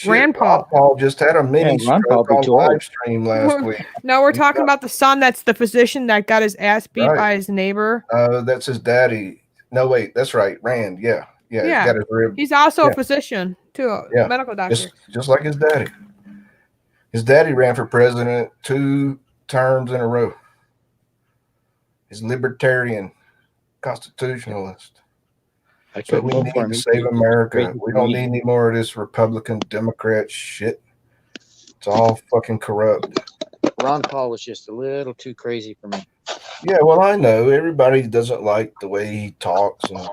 Rand Paul. Paul just had a mini Yeah, Ron Paul stroke be on too old. live stream last week. No, we're talking about the son that's the physician that got his ass beat Right. by his neighbor. That's his daddy. No, wait, that's right. Rand. Yeah. Yeah. He's got his rib. He's also Yeah. a physician too, a Yeah. medical doctor. Just like his daddy. His daddy ran for president 2 terms in a row. He's libertarian, constitutionalist. I So we vote need for him. to He's save America. crazy We for don't me. need any more of this Republican Democrat shit. It's all fucking corrupt. Ron Paul was just a little too crazy for me. Yeah, well, I know everybody doesn't like the way he talks and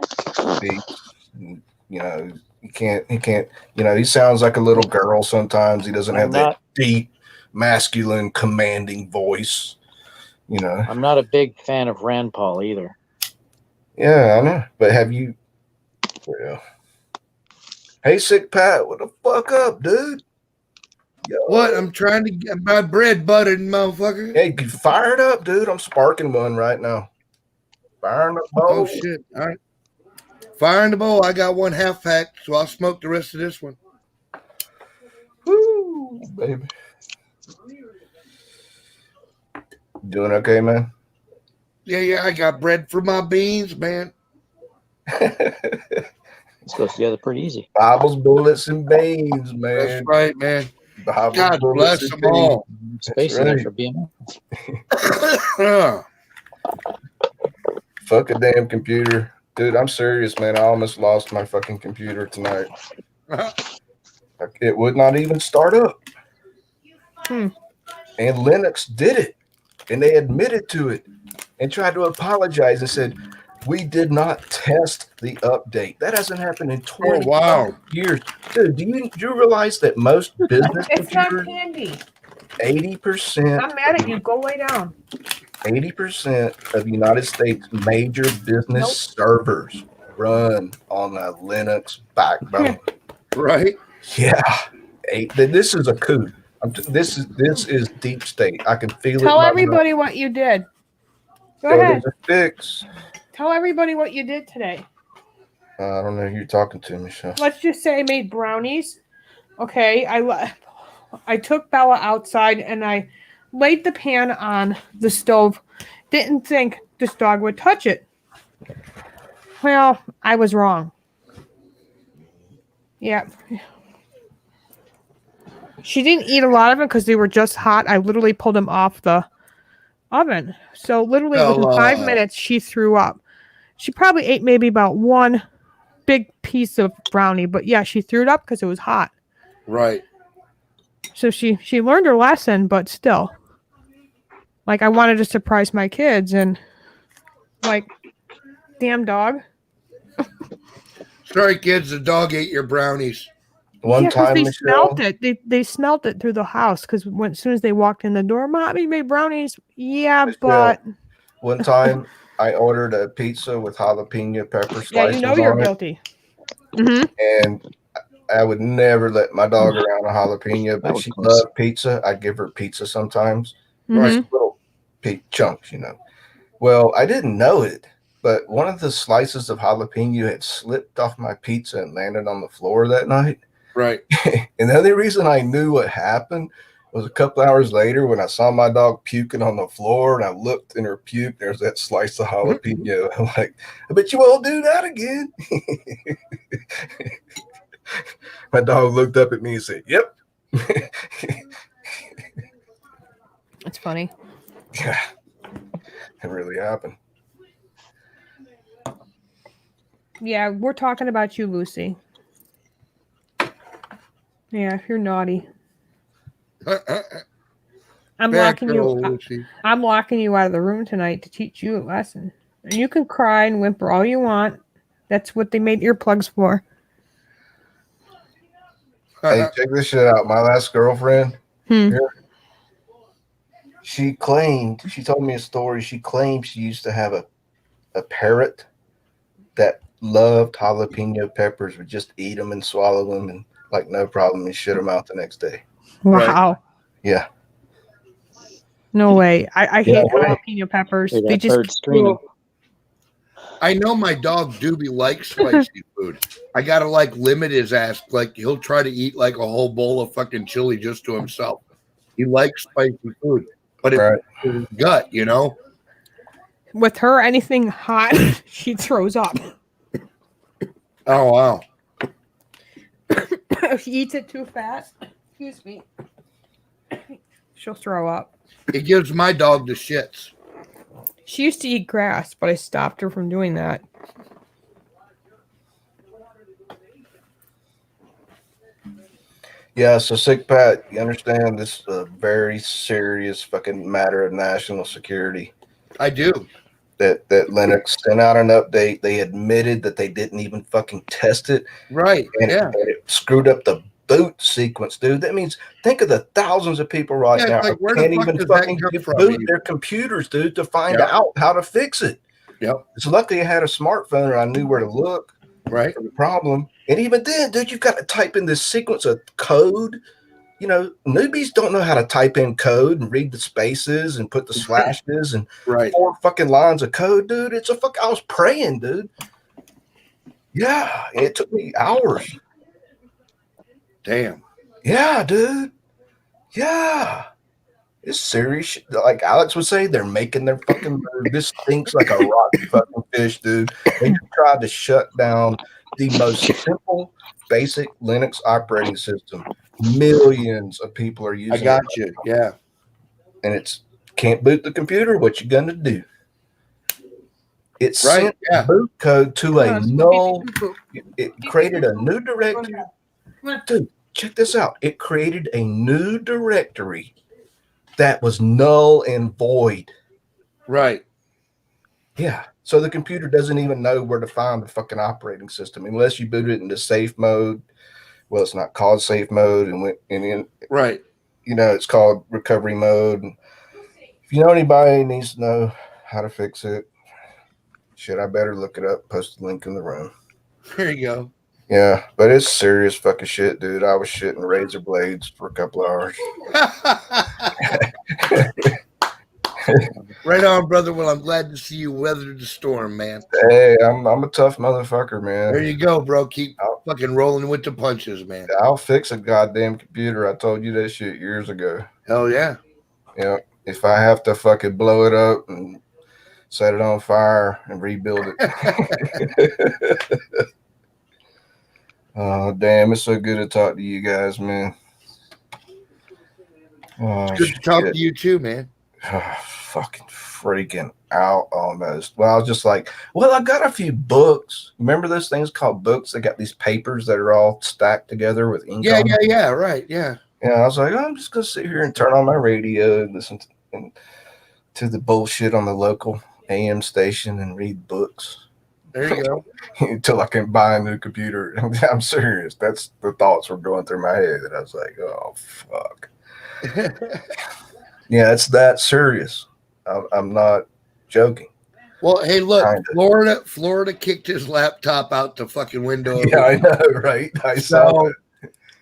speaks. And, you know, he can't, you know, he sounds like a little girl sometimes. He doesn't have that deep, masculine, commanding voice, you know. I'm not a big fan of Rand Paul either. Yeah, I know. But have you, well, hey, Sick Pat, what the fuck up, dude? Yo. What? I'm trying to get my bread buttered, motherfucker. Hey, fire it up, dude. I'm sparking one right now. Firing the bowl. Oh shit! All right, fire in the bowl. I got one half pack, so I'll smoke the rest of this one. Woo, baby. Doing okay, man? Yeah. I got bread for my beans, man. This goes together pretty easy. Bibles, bullets, and beans, man. That's right, man. Bibles, God bullets, bless and them all. Space right. in it for being. Fuck a damn computer. Dude, I'm serious, man. I almost lost my fucking computer tonight. It would not even start up. Hmm. And Linux did it. And they admitted to it and tried to apologize and said, we did not test the update. That hasn't happened in 20 years. Dude, do you realize that most business It's not computers, candy. 80%, I'm mad at you. Go lay down. 80% of United States major business servers run on a Linux backbone. Right? Yeah. This is a coup. This is deep state. I can feel it. Tell in my everybody what you did. Go gut. ahead. There's a fix. Tell everybody what you did today. I don't know who you're talking to, Michelle. Let's just say I made brownies. Okay, I took Bella outside and I laid the pan on the stove. Didn't think this dog would touch it. Well, I was wrong. Yeah. She didn't eat a lot of them because they were just hot. I literally pulled them off the oven. So literally within 5 minutes, she threw up. She probably ate maybe about one big piece of brownie, but yeah, she threw it up because it was hot. Right. So she learned her lesson, but still, like I wanted to surprise my kids and like, damn dog. Sorry, kids, the dog ate your brownies. One 'cause time, they Michelle, smelt it. They smelt it through the house because as soon as they walked in the door, Mommy made brownies. Yeah, Michelle, but one time I ordered a pizza with jalapeno pepper yeah, slices you're on it, guilty. Mm-hmm. and I would never let my dog around a jalapeno, That but was she close. loved pizza. I'd give her pizza sometimes, Right. Mm-hmm. little chunks, Well, I didn't know it, but one of the slices of jalapeno had slipped off my pizza and landed on the floor that night. Right. And the only reason I knew what happened was a couple hours later when I saw my dog puking on the floor and I looked in her puke, there's that slice of jalapeno. I'm like, I bet you won't do that again. My dog looked up at me and said, "Yep." It's funny. Yeah, it really happened. Yeah, we're talking about you, Lucy. Yeah, you're naughty. I'm Back locking girl, you. Lucy. I'm locking you out of the room tonight to teach you a lesson. And you can cry and whimper all you want. That's what they made earplugs for. Hey, check this shit out. My last girlfriend, here, she told me a story. She claimed she used to have a parrot that loved jalapeno peppers, would just eat them and swallow them and like no problem and shit them out the next day. Wow. Right. Yeah. No way. I Yeah, hate right. jalapeno peppers. Hear They that just bird screaming. I know my dog Doobie likes spicy food. I gotta like limit his ass. Like he'll try to eat like a whole bowl of fucking chili just to himself. He likes spicy food, but it's Right. his gut, with her anything hot, she throws up. Oh wow. If she eats it too fast, excuse me, she'll throw up. It gives my dog the shits. She used to eat grass, but I stopped her from doing that. Yeah, so Sick Pat, you understand this is a very serious fucking matter of national security. I do. That Linux sent out an update. They admitted that they didn't even fucking test it. Right. And Yeah. it screwed up the boot sequence, dude. That means think of the thousands of people right Yeah, now it's like, where who the can't fuck even does that fucking come from, boot even? their computers, dude, to find Yep. out how to fix it. Yep. So luckily I had a smartphone and I knew where to look Right. for the problem. And even then, dude, you've got to type in this sequence of code. Newbies don't know how to type in code and read the spaces and put the slashes and Right. 4 fucking lines of code, dude. I was praying, dude. Yeah, it took me hours. Damn. Yeah, dude. Yeah. It's serious shit. Like Alex would say, they're making their fucking move. This stinks like a rotten fucking fish, dude. They tried to shut down the most simple, basic Linux operating system. Millions of people are using I got it. you. Yeah. And it's can't boot the computer. What you gonna do? It Right, sent yeah. boot code to a null. It created a new Come directory. on. Dude, check this out. It created a new directory that was null and void. Right. Yeah. So the computer doesn't even know where to find the fucking operating system unless you boot it into safe mode. Well, it's not called safe mode, and Right. it's called recovery mode. And if you know anybody who needs to know how to fix it, shit, I better look it up. Post the link in the room. There you go. Yeah, but it's serious fucking shit, dude. I was shitting razor blades for a couple of hours. Right on, brother. Well, I'm glad to see you weathered the storm, man. Hey, I'm a tough motherfucker, man. There you go, bro. Keep fucking rolling with the punches, man. I'll fix a goddamn computer. I told you that shit years ago. Hell yeah. Yeah. If I have to fucking blow it up and set it on fire and rebuild it. Oh, damn. It's so good to talk to you guys, man. Oh, It's good to talk to you too, man. Fucking freaking out almost. Well, I was just like, I got a few books. Remember those things called books? They got these papers that are all stacked together with ink on them? Yeah. Right. Yeah. Yeah, I was like, I'm just gonna sit here and turn on my radio and listen to the bullshit on the local AM station and read books. There you go. Until I can buy a new computer. I'm serious. That's the thoughts were going through my head. And I was like, oh, fuck. Yeah, it's that serious. I'm not joking. Well, hey, look, Kinda. Florida kicked his laptop out the fucking window. Yeah, I know, right? I saw that.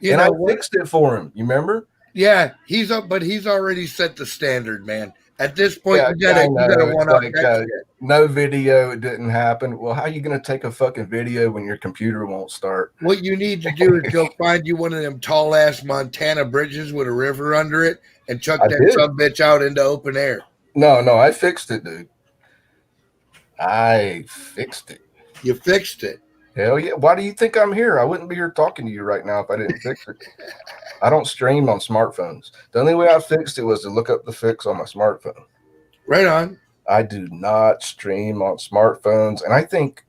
And I fixed it for him. You remember? Yeah, he's up, but he's already set the standard, man. At this point, Yeah, you gotta one up like, that shit. no video, it didn't happen. Well, how are you gonna take a fucking video when your computer won't start? What you need to do is go find you one of them tall ass Montana bridges with a river under it and chuck I that did. sub bitch out into open air. No, I fixed it, dude. I fixed it. You fixed it. Hell yeah. Why do you think I'm here? I wouldn't be here talking to you right now if I didn't fix it. I don't stream on smartphones. The only way I fixed it was to look up the fix on my smartphone. Right on. I do not stream on smartphones. And I think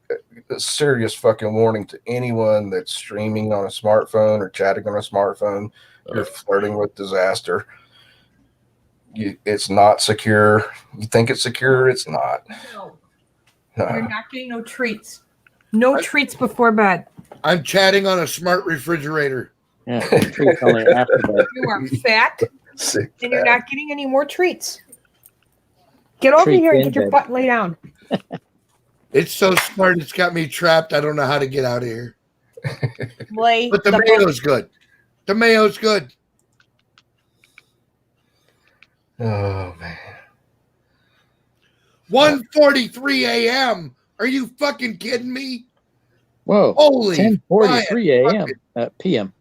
a serious fucking warning to anyone that's streaming on a smartphone or chatting on a smartphone, you're flirting with disaster. It's not secure. You think it's secure, it's not. No. No. You're not getting no treats. No treats before bed. I'm chatting on a smart refrigerator. Yeah, treats only after bed. You are fat, Sick and you're fat. not getting any more treats. Get over Treats here and in get your bed. butt lay down. It's so smart, it's got me trapped. I don't know how to get out of here. Lay But the butt. mayo's good. The mayo's good. Oh man. 1:43 a.m. Are you fucking kidding me? Whoa. Holy 10:43 a.m. p.m.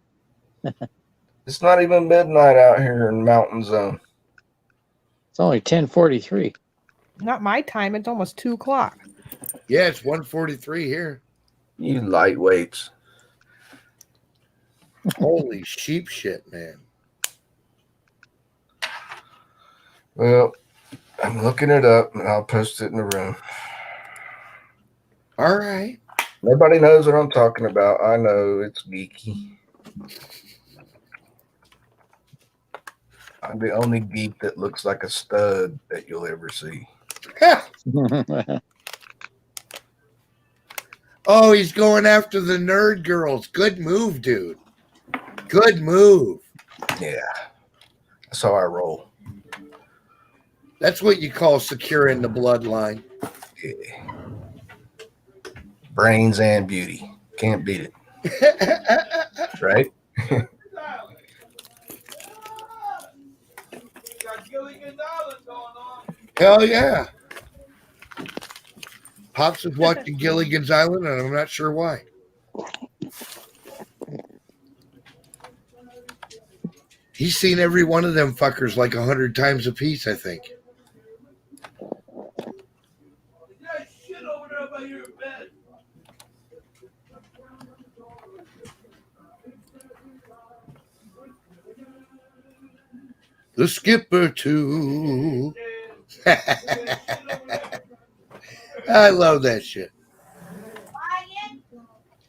It's not even midnight out here in Mountain Zone. It's only 10:43. Not my time. It's almost 2 o'clock. Yeah, it's 1:43 here. You lightweights. Holy sheep shit, man. Well, I'm looking it up and I'll post it in the room. All right. Nobody knows what I'm talking about. I know it's geeky. I'm the only geek that looks like a stud that you'll ever see. Oh, he's going after the nerd girls. Good move, dude. Good move. Yeah. That's how I roll. That's what you call securing the bloodline. Yeah. Brains and beauty. Can't beat it. Right? Got Gilligan's Island going on. Hell yeah. Pops is watching Gilligan's Island, and I'm not sure why. He's seen every one of them fuckers like 100 times a piece, I think. Is that shit over there by your bed? The skipper too. I love that shit.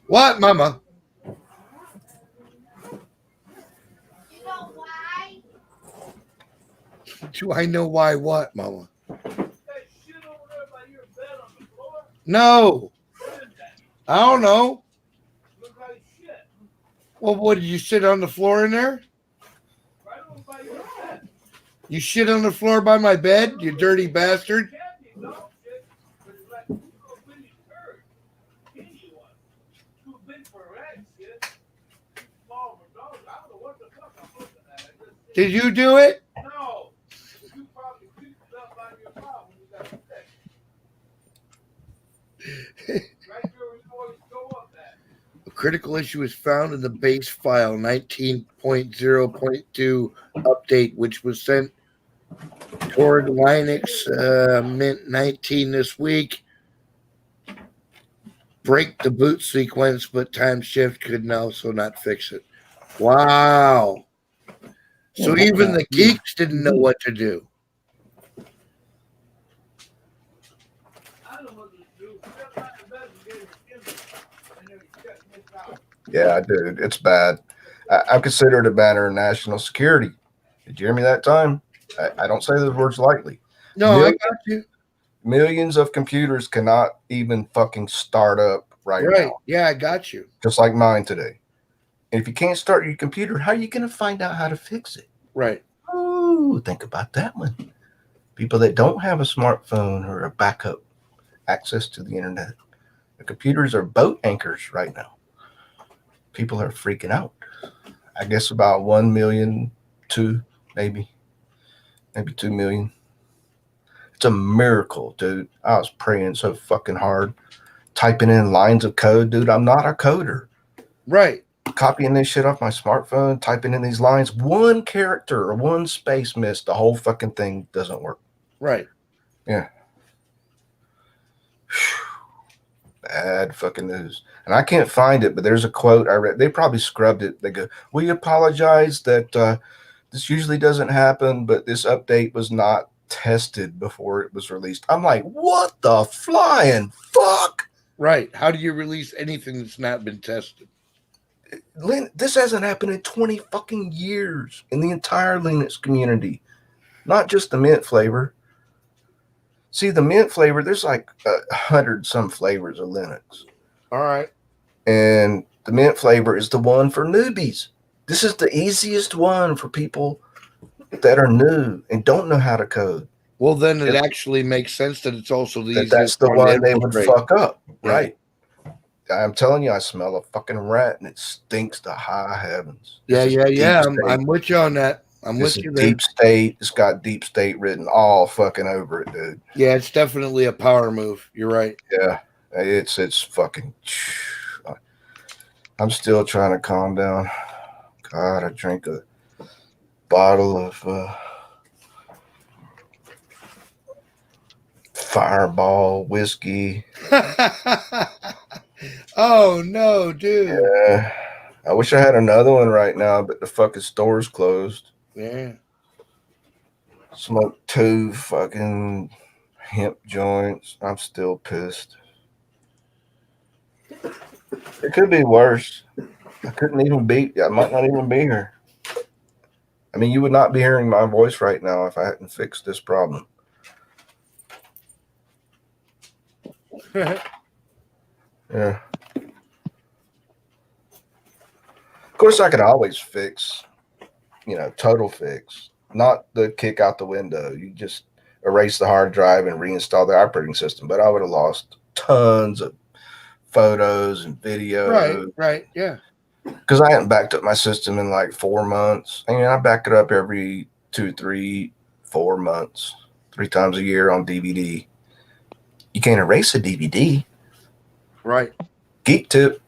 What, mama? You know why? Do I know why what, mama? That shit over there by your bed on the floor? No. What is that? I don't know. Look like shit. Well, what, did you sit on the floor in there? Right over by your bed. You shit on the floor by my bed, you dirty bastard? Candy, dog shit. But it's like, you go Billy Turd. Kenny was. Too big for that shit. Small for dogs. I don't know what the fuck I'm looking at. I just Did you do it? No. You probably picked it up out of your mouth when you got sick. Right there where you always go up at. A critical issue is found in the base file 19.0.2 update, which was sent toward Linux Mint 19 this week. Break the boot sequence, but time shift could also not fix it. Wow. So even the geeks didn't know what to do. I don't know what to do. Step out of bed and get your skin and then check this out. Yeah, dude. It's bad. I consider it a matter of national security. Did you hear me that time? I don't say those words lightly. No, I got you. millions of computers cannot even fucking start up right now. Yeah, I got you. Just like mine today. And if you can't start your computer, how are you going to find out how to fix it? Right. Oh, think about that one. People that don't have a smartphone or a backup access to the internet. The computers are boat anchors right now. People are freaking out. I guess about 1 million, 2, maybe 2 million. It's a miracle, dude. I was praying so fucking hard, typing in lines of code, dude. I'm not a coder. Right. Copying this shit off my smartphone, typing in these lines, one character or one space missed, the whole fucking thing doesn't work. Right. Yeah. Bad fucking news. And I can't find it, but there's a quote I read. They probably scrubbed it. They go, "We apologize that this usually doesn't happen, but this update was not tested before it was released." I'm like, what the flying fuck? Right. How do you release anything that's not been tested? This hasn't happened in 20 fucking years in the entire Linux community, not just the mint flavor. See, the mint flavor, there's like 100 some flavors of Linux. All right. And the mint flavor is the one for newbies. This is the easiest one for people that are new and don't know how to code. Well, then it actually makes sense that it's also the easiest. That's the one they would fuck up, Yeah. right? I'm telling you, I smell a fucking rat and it stinks to high heavens. Yeah. This is Yeah. deep state. I'm with you on that. I'm This with is you there. deep state. It's got deep state written all fucking over it, dude. Yeah, it's definitely a power move. You're right. Yeah, it's fucking. I'm still trying to calm down. God, I drank a bottle of Fireball whiskey. Oh no, dude. Yeah, I wish I had another one right now, but the fucking store's closed. Yeah. Smoked 2 fucking hemp joints. I'm still pissed. It could be worse. I might not even be here. I mean, you would not be hearing my voice right now if I hadn't fixed this problem. Yeah. Of course, I could always fix, total fix, not the kick out the window. You just erase the hard drive and reinstall the operating system. But I would have lost tons of photos and videos. Right. Yeah. Because I hadn't backed up my system in like 4 months. I mean, I back it up every 2, 3, 4 months, 3 times a year on DVD. You can't erase a DVD. Right. Geek tip.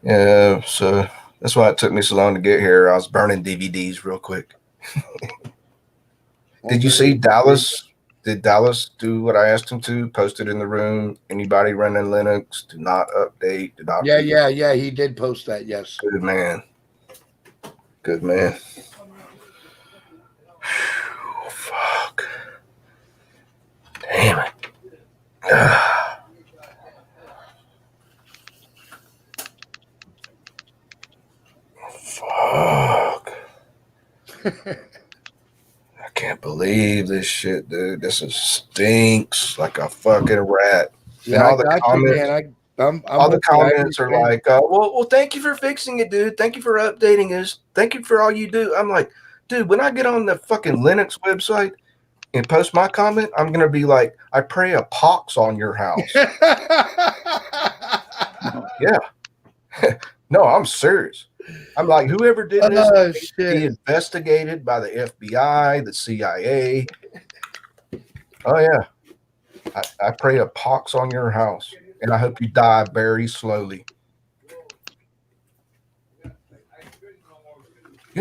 Yeah, so that's why it took me so long to get here. I was burning DVDs real quick. Did you see Dallas? Did Dallas do what I asked him to? Post it in the room. Anybody running Linux, do not update. Do not. Yeah. He did post that. Yes. Good man. Good man. Oh, fuck. Damn it. Fuck. I can't believe this shit, dude. This stinks like a fucking rat. Yeah, and all I the got comments, you, man. I'm all the with you. I comments are understand. like, well, thank you for fixing it, dude. Thank you for updating us. Thank you for all you do. I'm like, dude, when I get on the fucking Linux website and post my comment, I'm going to be like, I pray a pox on your house. Yeah. No, I'm serious. I'm like, whoever did this needs to be investigated by the FBI, the CIA. Oh, yeah. I pray a pox on your house, and I hope you die very slowly. You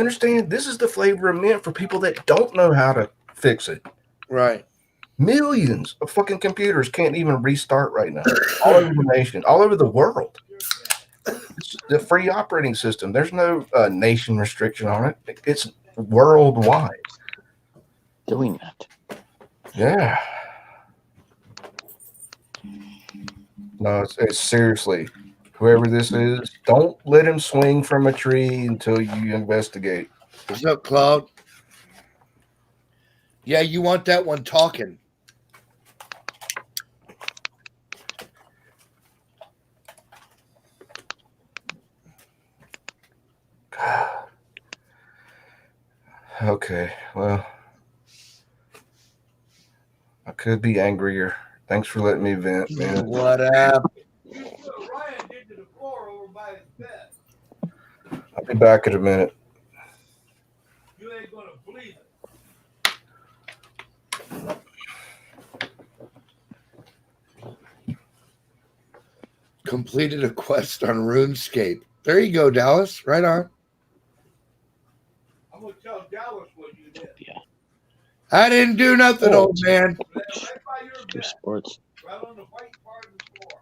understand? This is the flavor of mint for people that don't know how to fix it. Right. Millions of fucking computers can't even restart right now. All over the nation, all over the world. It's the free operating system. There's no nation restriction on it. It's worldwide. Doing that. Yeah. No, it's seriously, whoever this is, don't let him swing from a tree until you investigate. What's up, Claude? Yeah, you want that one talking. Okay, well, I could be angrier. Thanks for letting me vent, man. What up? Ryan did to the floor over by his bed. I'll be back in a minute. You ain't gonna believe it. Completed a quest on RuneScape. There you go, Dallas. Right on. I'm gonna tell Dallas what you did. I didn't do nothing, old man. Right by your bed, Sports. right on the white part of the floor.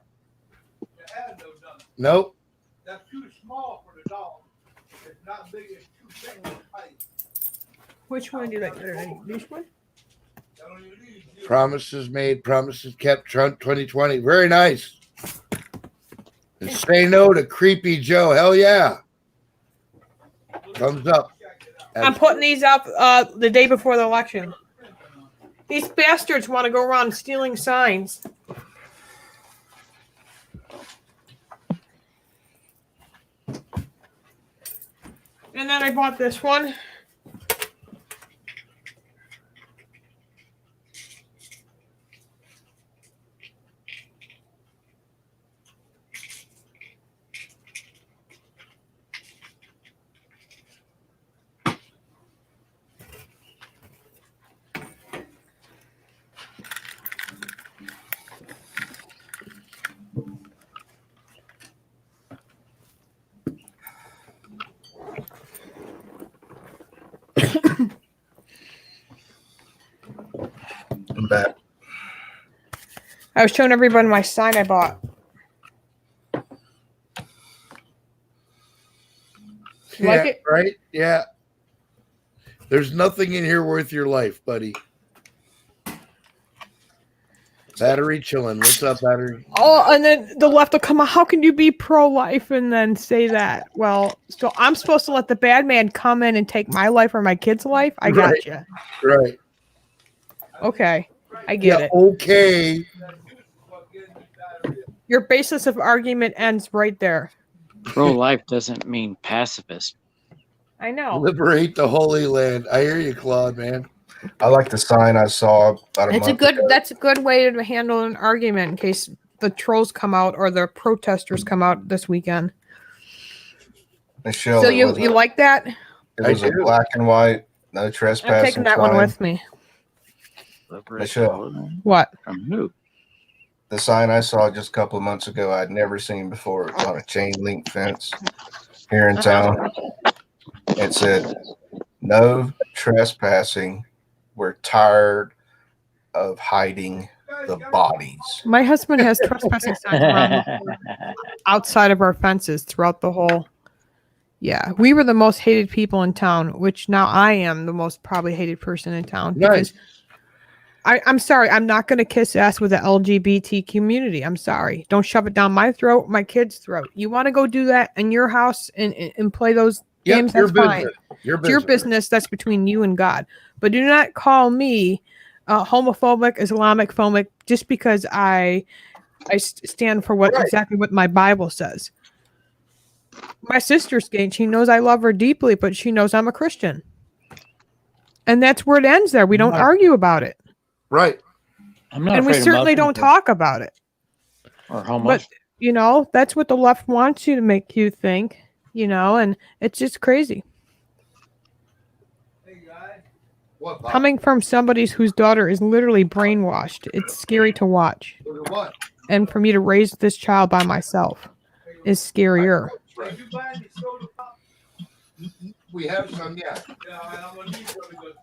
The ad no done. Nope. That's too small for the dog. It's not big. It's too big on the pipe. Which one do you like better? This one? That only leaves you. Promises made, promises kept. Trump 2020. Very nice. And say no to Creepy Joe. Hell yeah. Thumbs up. I'm putting these up the day before the election. These bastards want to go around stealing signs. And then I bought this one. I'm back. I was showing everybody my sign I bought. Yeah, Like it? right? Yeah. There's nothing in here worth your life, buddy. Battery chilling. What's up, Battery? Oh, and then the left will come out. How can you be pro-life and then say that? Well, so I'm supposed to let the bad man come in and take my life or my kid's life? I got Right. you. Right. Okay, I get it. Okay. Your basis of argument ends right there. Pro-life doesn't mean pacifist. I know. Liberate the Holy Land. I hear you, Claude, man. I like the sign I saw about a It's a month good. ago. That's a good way to handle an argument in case the trolls come out or the protesters come out this weekend. Michelle, So it you was, you like that? it was I a do. black and white, no I'm trespassing taking that sign. one with me. Michelle, What? From who? the sign I saw just a couple of months ago I'd never seen before. It was on a chain link fence here in town. It said, "No trespassing. We're tired of hiding the bodies." My husband has trespassing signs around outside of our fences throughout the whole. Yeah, we were the most hated people in town, which now I am the most probably hated person in town. Nice. Because I'm sorry, I'm not going to kiss ass with the LGBT community. I'm sorry. Don't shove it down my throat, my kid's throat. You want to go do that in your house and play those Yep, games? your That's fine. business. Your It's your business. business. That's between you and God. But do not call me homophobic, Islamic phobic just because I stand for what Right. exactly what my Bible says. My sister's gay and she knows I love her deeply, but she knows I'm a Christian. And that's where it ends there. We don't Right. argue about it. Right. I'm not And we afraid of certainly Muslims don't talk about it. or homos. But, you know, that's what the left wants you to make you think, you know, and it's just crazy. Hey, guys. What? Bob? Coming from somebody whose daughter is literally brainwashed, it's scary to watch. Look at what? And for me to raise this child by myself is scarier. Did you buy any soda pop? We have some, yeah. Yeah, I'm gonna need some because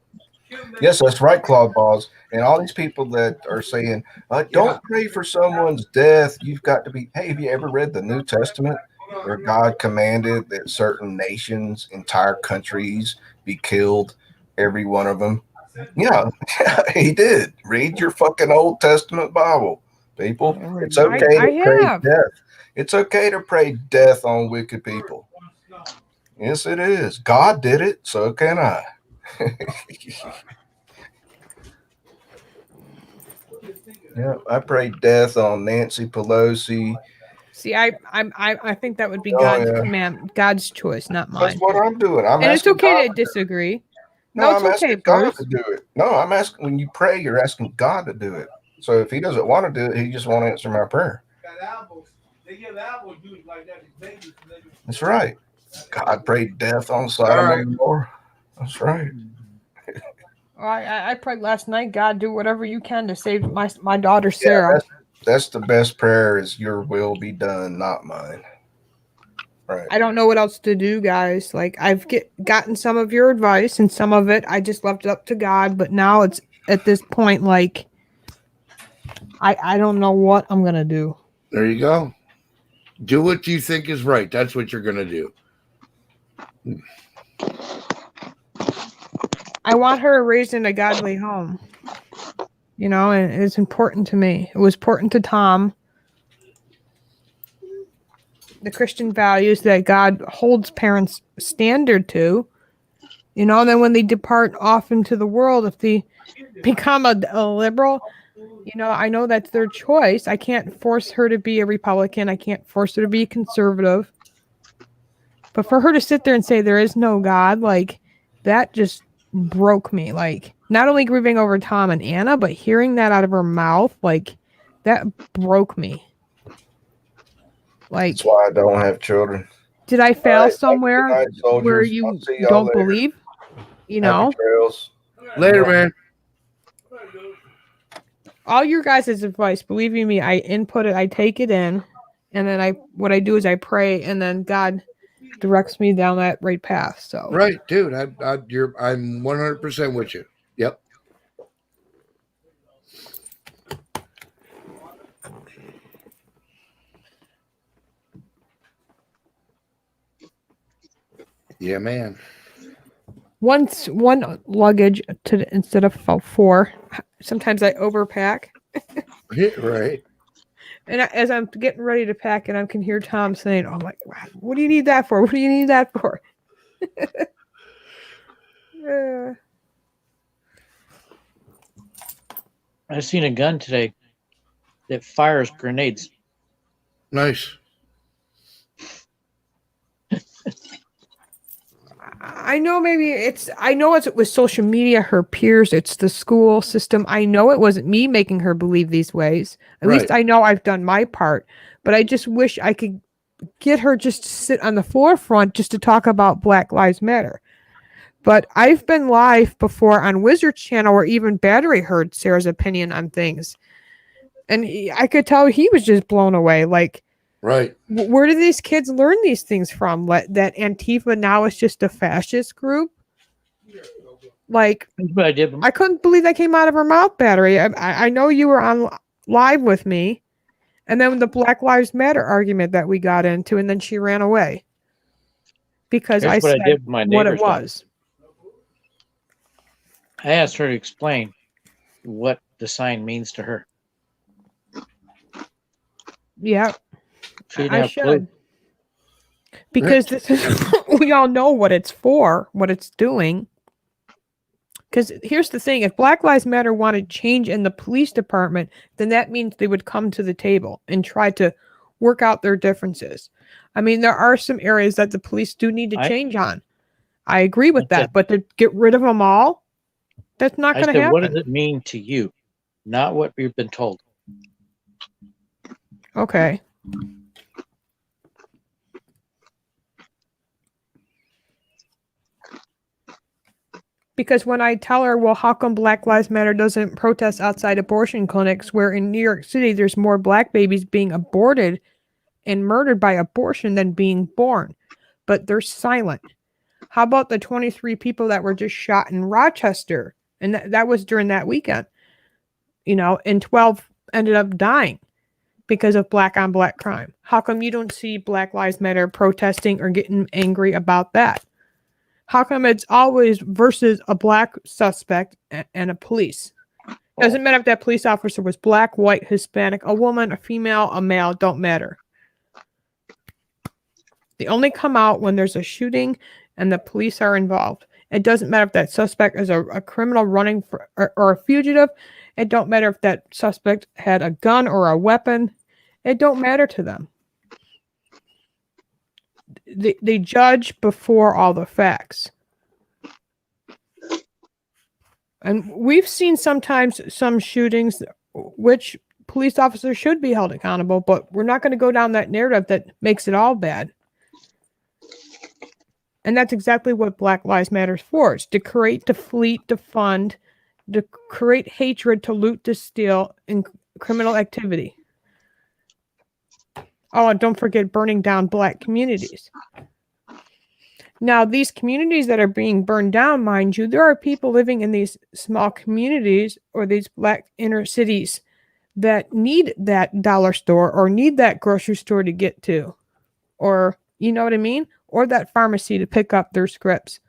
Kim made- Yes, that's right, Claude Balls. And all these people that are saying, don't pray for someone's death. You've got to be. Hey, have you ever read the New Testament where God commanded that certain nations, entire countries be killed, every one of them? Yeah, he did. Read your fucking Old Testament Bible, people. It's okay I to pray have. death. It's okay to pray death on wicked people. Yes, it is. God did it, so can I. Yeah, I pray death on Nancy Pelosi. See, I think that would be Oh, God's yeah. command, God's choice, not That's mine. what I'm doing. I'm And it's asking okay God to to do it. disagree. No, No, it's I'm okay, asking God Bruce. to do it. No, I'm asking when you pray, you're asking God to do it. So if He doesn't want to do it, He just won't answer my prayer. They give albums do it like that in Vegas. That's right. God prayed death on Sodom and Gomorrah. That's right. I prayed last night. God, do whatever you can to save my daughter Sarah. That's the best prayer. Is Your will be done, not mine. Right. I don't know what else to do, guys. Like I've gotten some of your advice, and some of it I just left it up to God. But now it's at this point, like I don't know what I'm gonna do. There you go. Do what you think is right. That's what you're gonna do. I want her raised in a godly home. You know, and it's important to me. It was important to Tom. The Christian values that God holds parents standard to. You know, and then when they depart off into the world, if they become a liberal, you know, I know that's their choice. I can't force her to be a Republican. I can't force her to be a conservative. But for her to sit there and say there is no God, like, that just broke me. Like, not only grieving over Tom and Anna, but hearing that out of her mouth, like, that broke me. Like, that's why I don't have children. Did I fail right, somewhere night, where soldiers. you I'll see y'all don't later. believe? You know? Happy trails. Later, man. All your guys' advice, believe you me, I input it, I take it in, and then what I do is I pray, and then God directs me down that right path. So Right, dude. I'm 100% with you. Yep. Yeah, man. one luggage instead of 4. Sometimes I overpack. Right. And as I'm getting ready to pack, and I can hear Tom saying, "Oh my God, what do you need that for? What do you need that for?" I seen a gun today that fires grenades. Nice. I know it was social media, her peers, it's the school system. I know it wasn't me making her believe these ways. At least I know I've done my part, but I just wish I could get her just to sit on the forefront just to talk about Black Lives Matter. But I've been live before on Wizard's channel where even Battery heard Sarah's opinion on things. And I could tell he was just blown away. Like, right. Where do these kids learn these things from? That Antifa now is just a fascist group? Like, I couldn't believe that came out of her mouth, Battery. I know you were on live with me. And then the Black Lives Matter argument that we got into, and then she ran away. Because I said what it was. I asked her to explain what the sign means to her. Yeah. I should. Clue. Because this is, we all know what it's for, what it's doing. Because here's the thing, if Black Lives Matter wanted change in the police department, then that means they would come to the table and try to work out their differences. I mean, there are some areas that the police do need to change on. I agree with that, but to get rid of them all, that's not going to happen. What does it mean to you? Not what you've been told. Okay. Because when I tell her, well, how come Black Lives Matter doesn't protest outside abortion clinics where in New York City there's more black babies being aborted and murdered by abortion than being born, but they're silent. How about the 23 people that were just shot in Rochester? And that was during that weekend, you know, and 12 ended up dying because of black on black crime. How come you don't see Black Lives Matter protesting or getting angry about that? How come it's always versus a black suspect and a police? Doesn't matter if that police officer was black, white, Hispanic, a woman, a female, a male, don't matter. They only come out when there's a shooting and the police are involved. It doesn't matter if that suspect is a criminal running for, or a fugitive. It don't matter if that suspect had a gun or a weapon. It don't matter to them. They judge before all the facts. And we've seen sometimes some shootings which police officers should be held accountable, but we're not going to go down that narrative that makes it all bad. And that's exactly what Black Lives Matter is for. It's to create, to fleet, to fund, to create hatred, to loot, to steal, and criminal activity. Oh, and don't forget burning down Black communities. Now, these communities that are being burned down, mind you, there are people living in these small communities or these Black inner cities that need that dollar store or need that grocery store to get to. Or, you know what I mean? Or that pharmacy to pick up their scripts.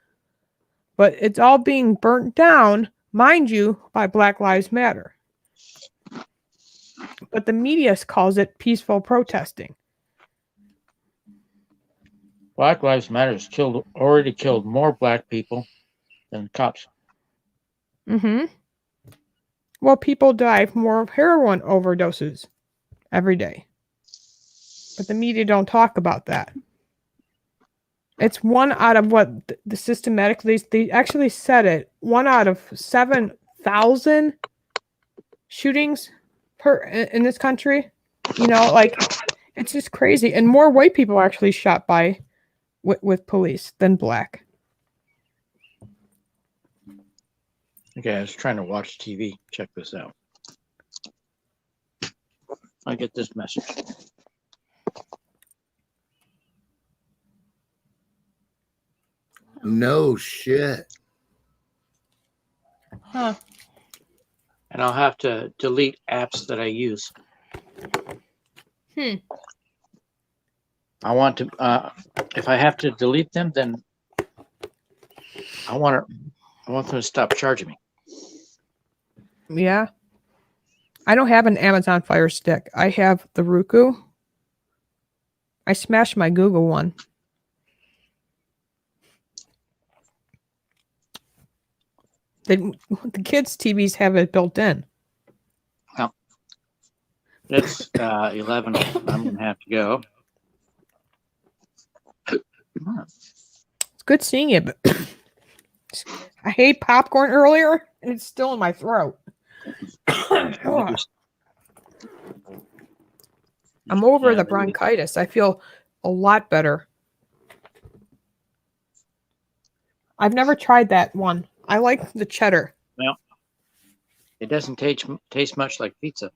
But it's all being burnt down, mind you, by Black Lives Matter. But the media calls it peaceful protesting. Black Lives Matter has already killed more black people than cops. Mm-hmm. Well, people die from more heroin overdoses every day. But the media don't talk about that. It's one out of what the systematically, they actually said it, 1 out of 7,000 shootings in this country. You know, like, it's just crazy. And more white people are actually shot by with police than black. Okay, I was trying to watch TV. Check this out. I get this message. No shit. Huh. And I'll have to delete apps that I use. I want to, if I have to delete them, then I want them to stop charging me. Yeah. I don't have an Amazon Fire Stick. I have the Roku. I smashed my Google one. The kids' TVs have it built in. Well, it's 11. I'm going to have to go. It's good seeing you, but I ate popcorn earlier and it's still in my throat. I'm over the bronchitis. I feel a lot better. I've never tried that one. I like the cheddar. Well, it doesn't taste much like pizza,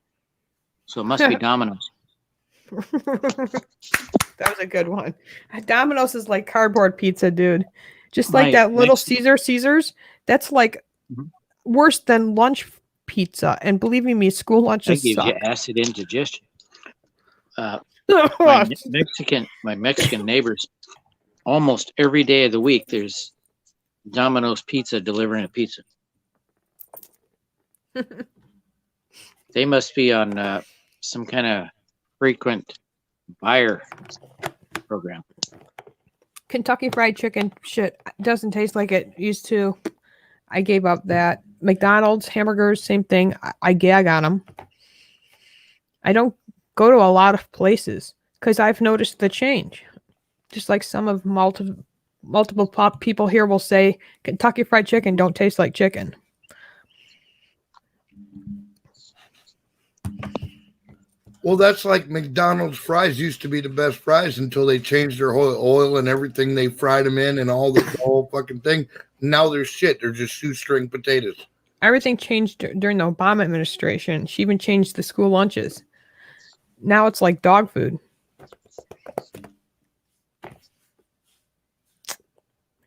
so it must be Domino's. That was a good one. Domino's is like cardboard pizza, dude. Just like that little Caesars. That's like worse than lunch pizza. And believing me, school lunches That gives suck. you acid indigestion. My Mexican neighbors, almost every day of the week, there's Domino's Pizza delivering a pizza. They must be on some kind of frequent buyer program. Kentucky Fried Chicken shit doesn't taste like it used to. I gave up that. McDonald's hamburgers, same thing. I gag on them. I don't go to a lot of places because I've noticed the change. Just like some of multiple pop people here will say, Kentucky Fried Chicken don't taste like chicken. Well, that's like McDonald's fries used to be the best fries until they changed their whole oil and everything they fried them in and all the whole fucking thing. Now they're shit. They're just shoestring potatoes. Everything changed during the Obama administration. She even changed the school lunches. Now it's like dog food.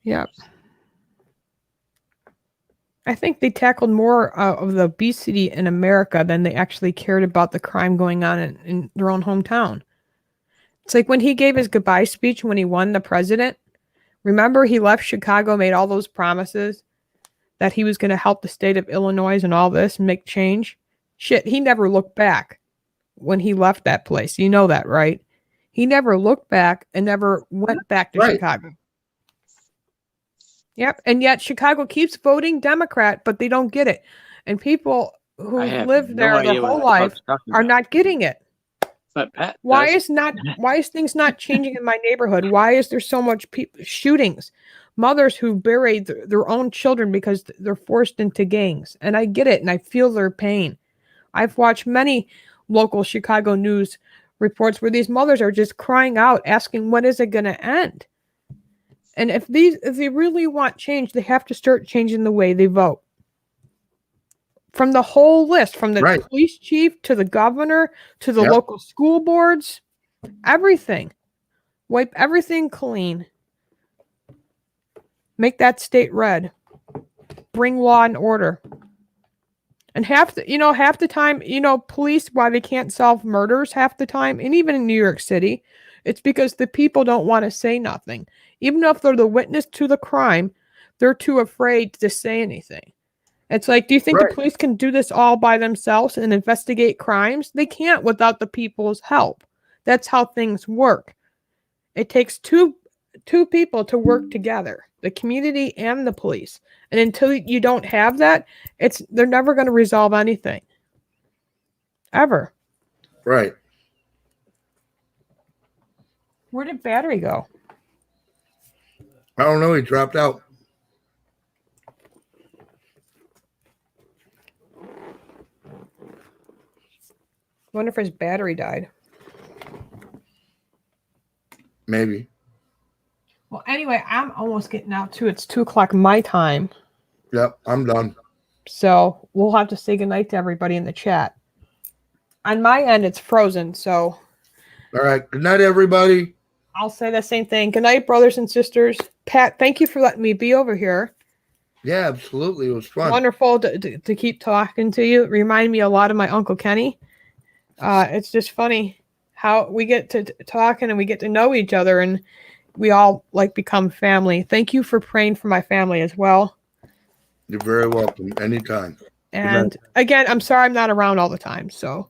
Yep. I think they tackled more of the obesity in America than they actually cared about the crime going on in their own hometown. It's like when he gave his goodbye speech when he won the president. Remember, he left Chicago, made all those promises that he was going to help the state of Illinois and all this and make change. Shit, he never looked back when he left that place. You know that, right? He never looked back and never went back to Chicago. Yep. And yet Chicago keeps voting Democrat, but they don't get it. And people who I have lived no there their idea what whole the life fuck's talking are about. not getting it. But Pat Why does. is things not changing in my neighborhood? Why is there so much shootings? Mothers who buried their own children because they're forced into gangs. And I get it and I feel their pain. I've watched many local Chicago news reports where these mothers are just crying out, asking when is it going to end? And if they really want change, they have to start changing the way they vote. From the whole list, from the Right. police chief to the governor to the Yep. local school boards, everything. Wipe everything clean. Make that state red. Bring law and order. And half the time, police, why they can't solve murders half the time, and even in New York City, it's because the people don't want to say nothing. Even if they're the witness to the crime, they're too afraid to say anything. It's like, do you think Right. the police can do this all by themselves and investigate crimes? They can't without the people's help. That's how things work. It takes two people to work together, the community and the police. And until you don't have that, they're never going to resolve anything. Ever. Right. Where did Battery go? I don't know. He dropped out. I wonder if his battery died. Maybe. Well, anyway, I'm almost getting out too. It's 2:00 my time. Yep. I'm done. So we'll have to say goodnight to everybody in the chat. On my end, it's frozen. So All right. Good night, everybody. I'll say the same thing. Good night, brothers and sisters. Pat, thank you for letting me be over here. Yeah, absolutely. It was fun. Wonderful to keep talking to you. Remind me a lot of my Uncle Kenny. It's just funny how we get to talking and we get to know each other and we all become family. Thank you for praying for my family as well. You're very welcome. Anytime. And again, I'm sorry I'm not around all the time. So,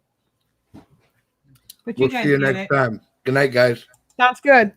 but We'll guys see you get next it. time. Good night, guys. Sounds good.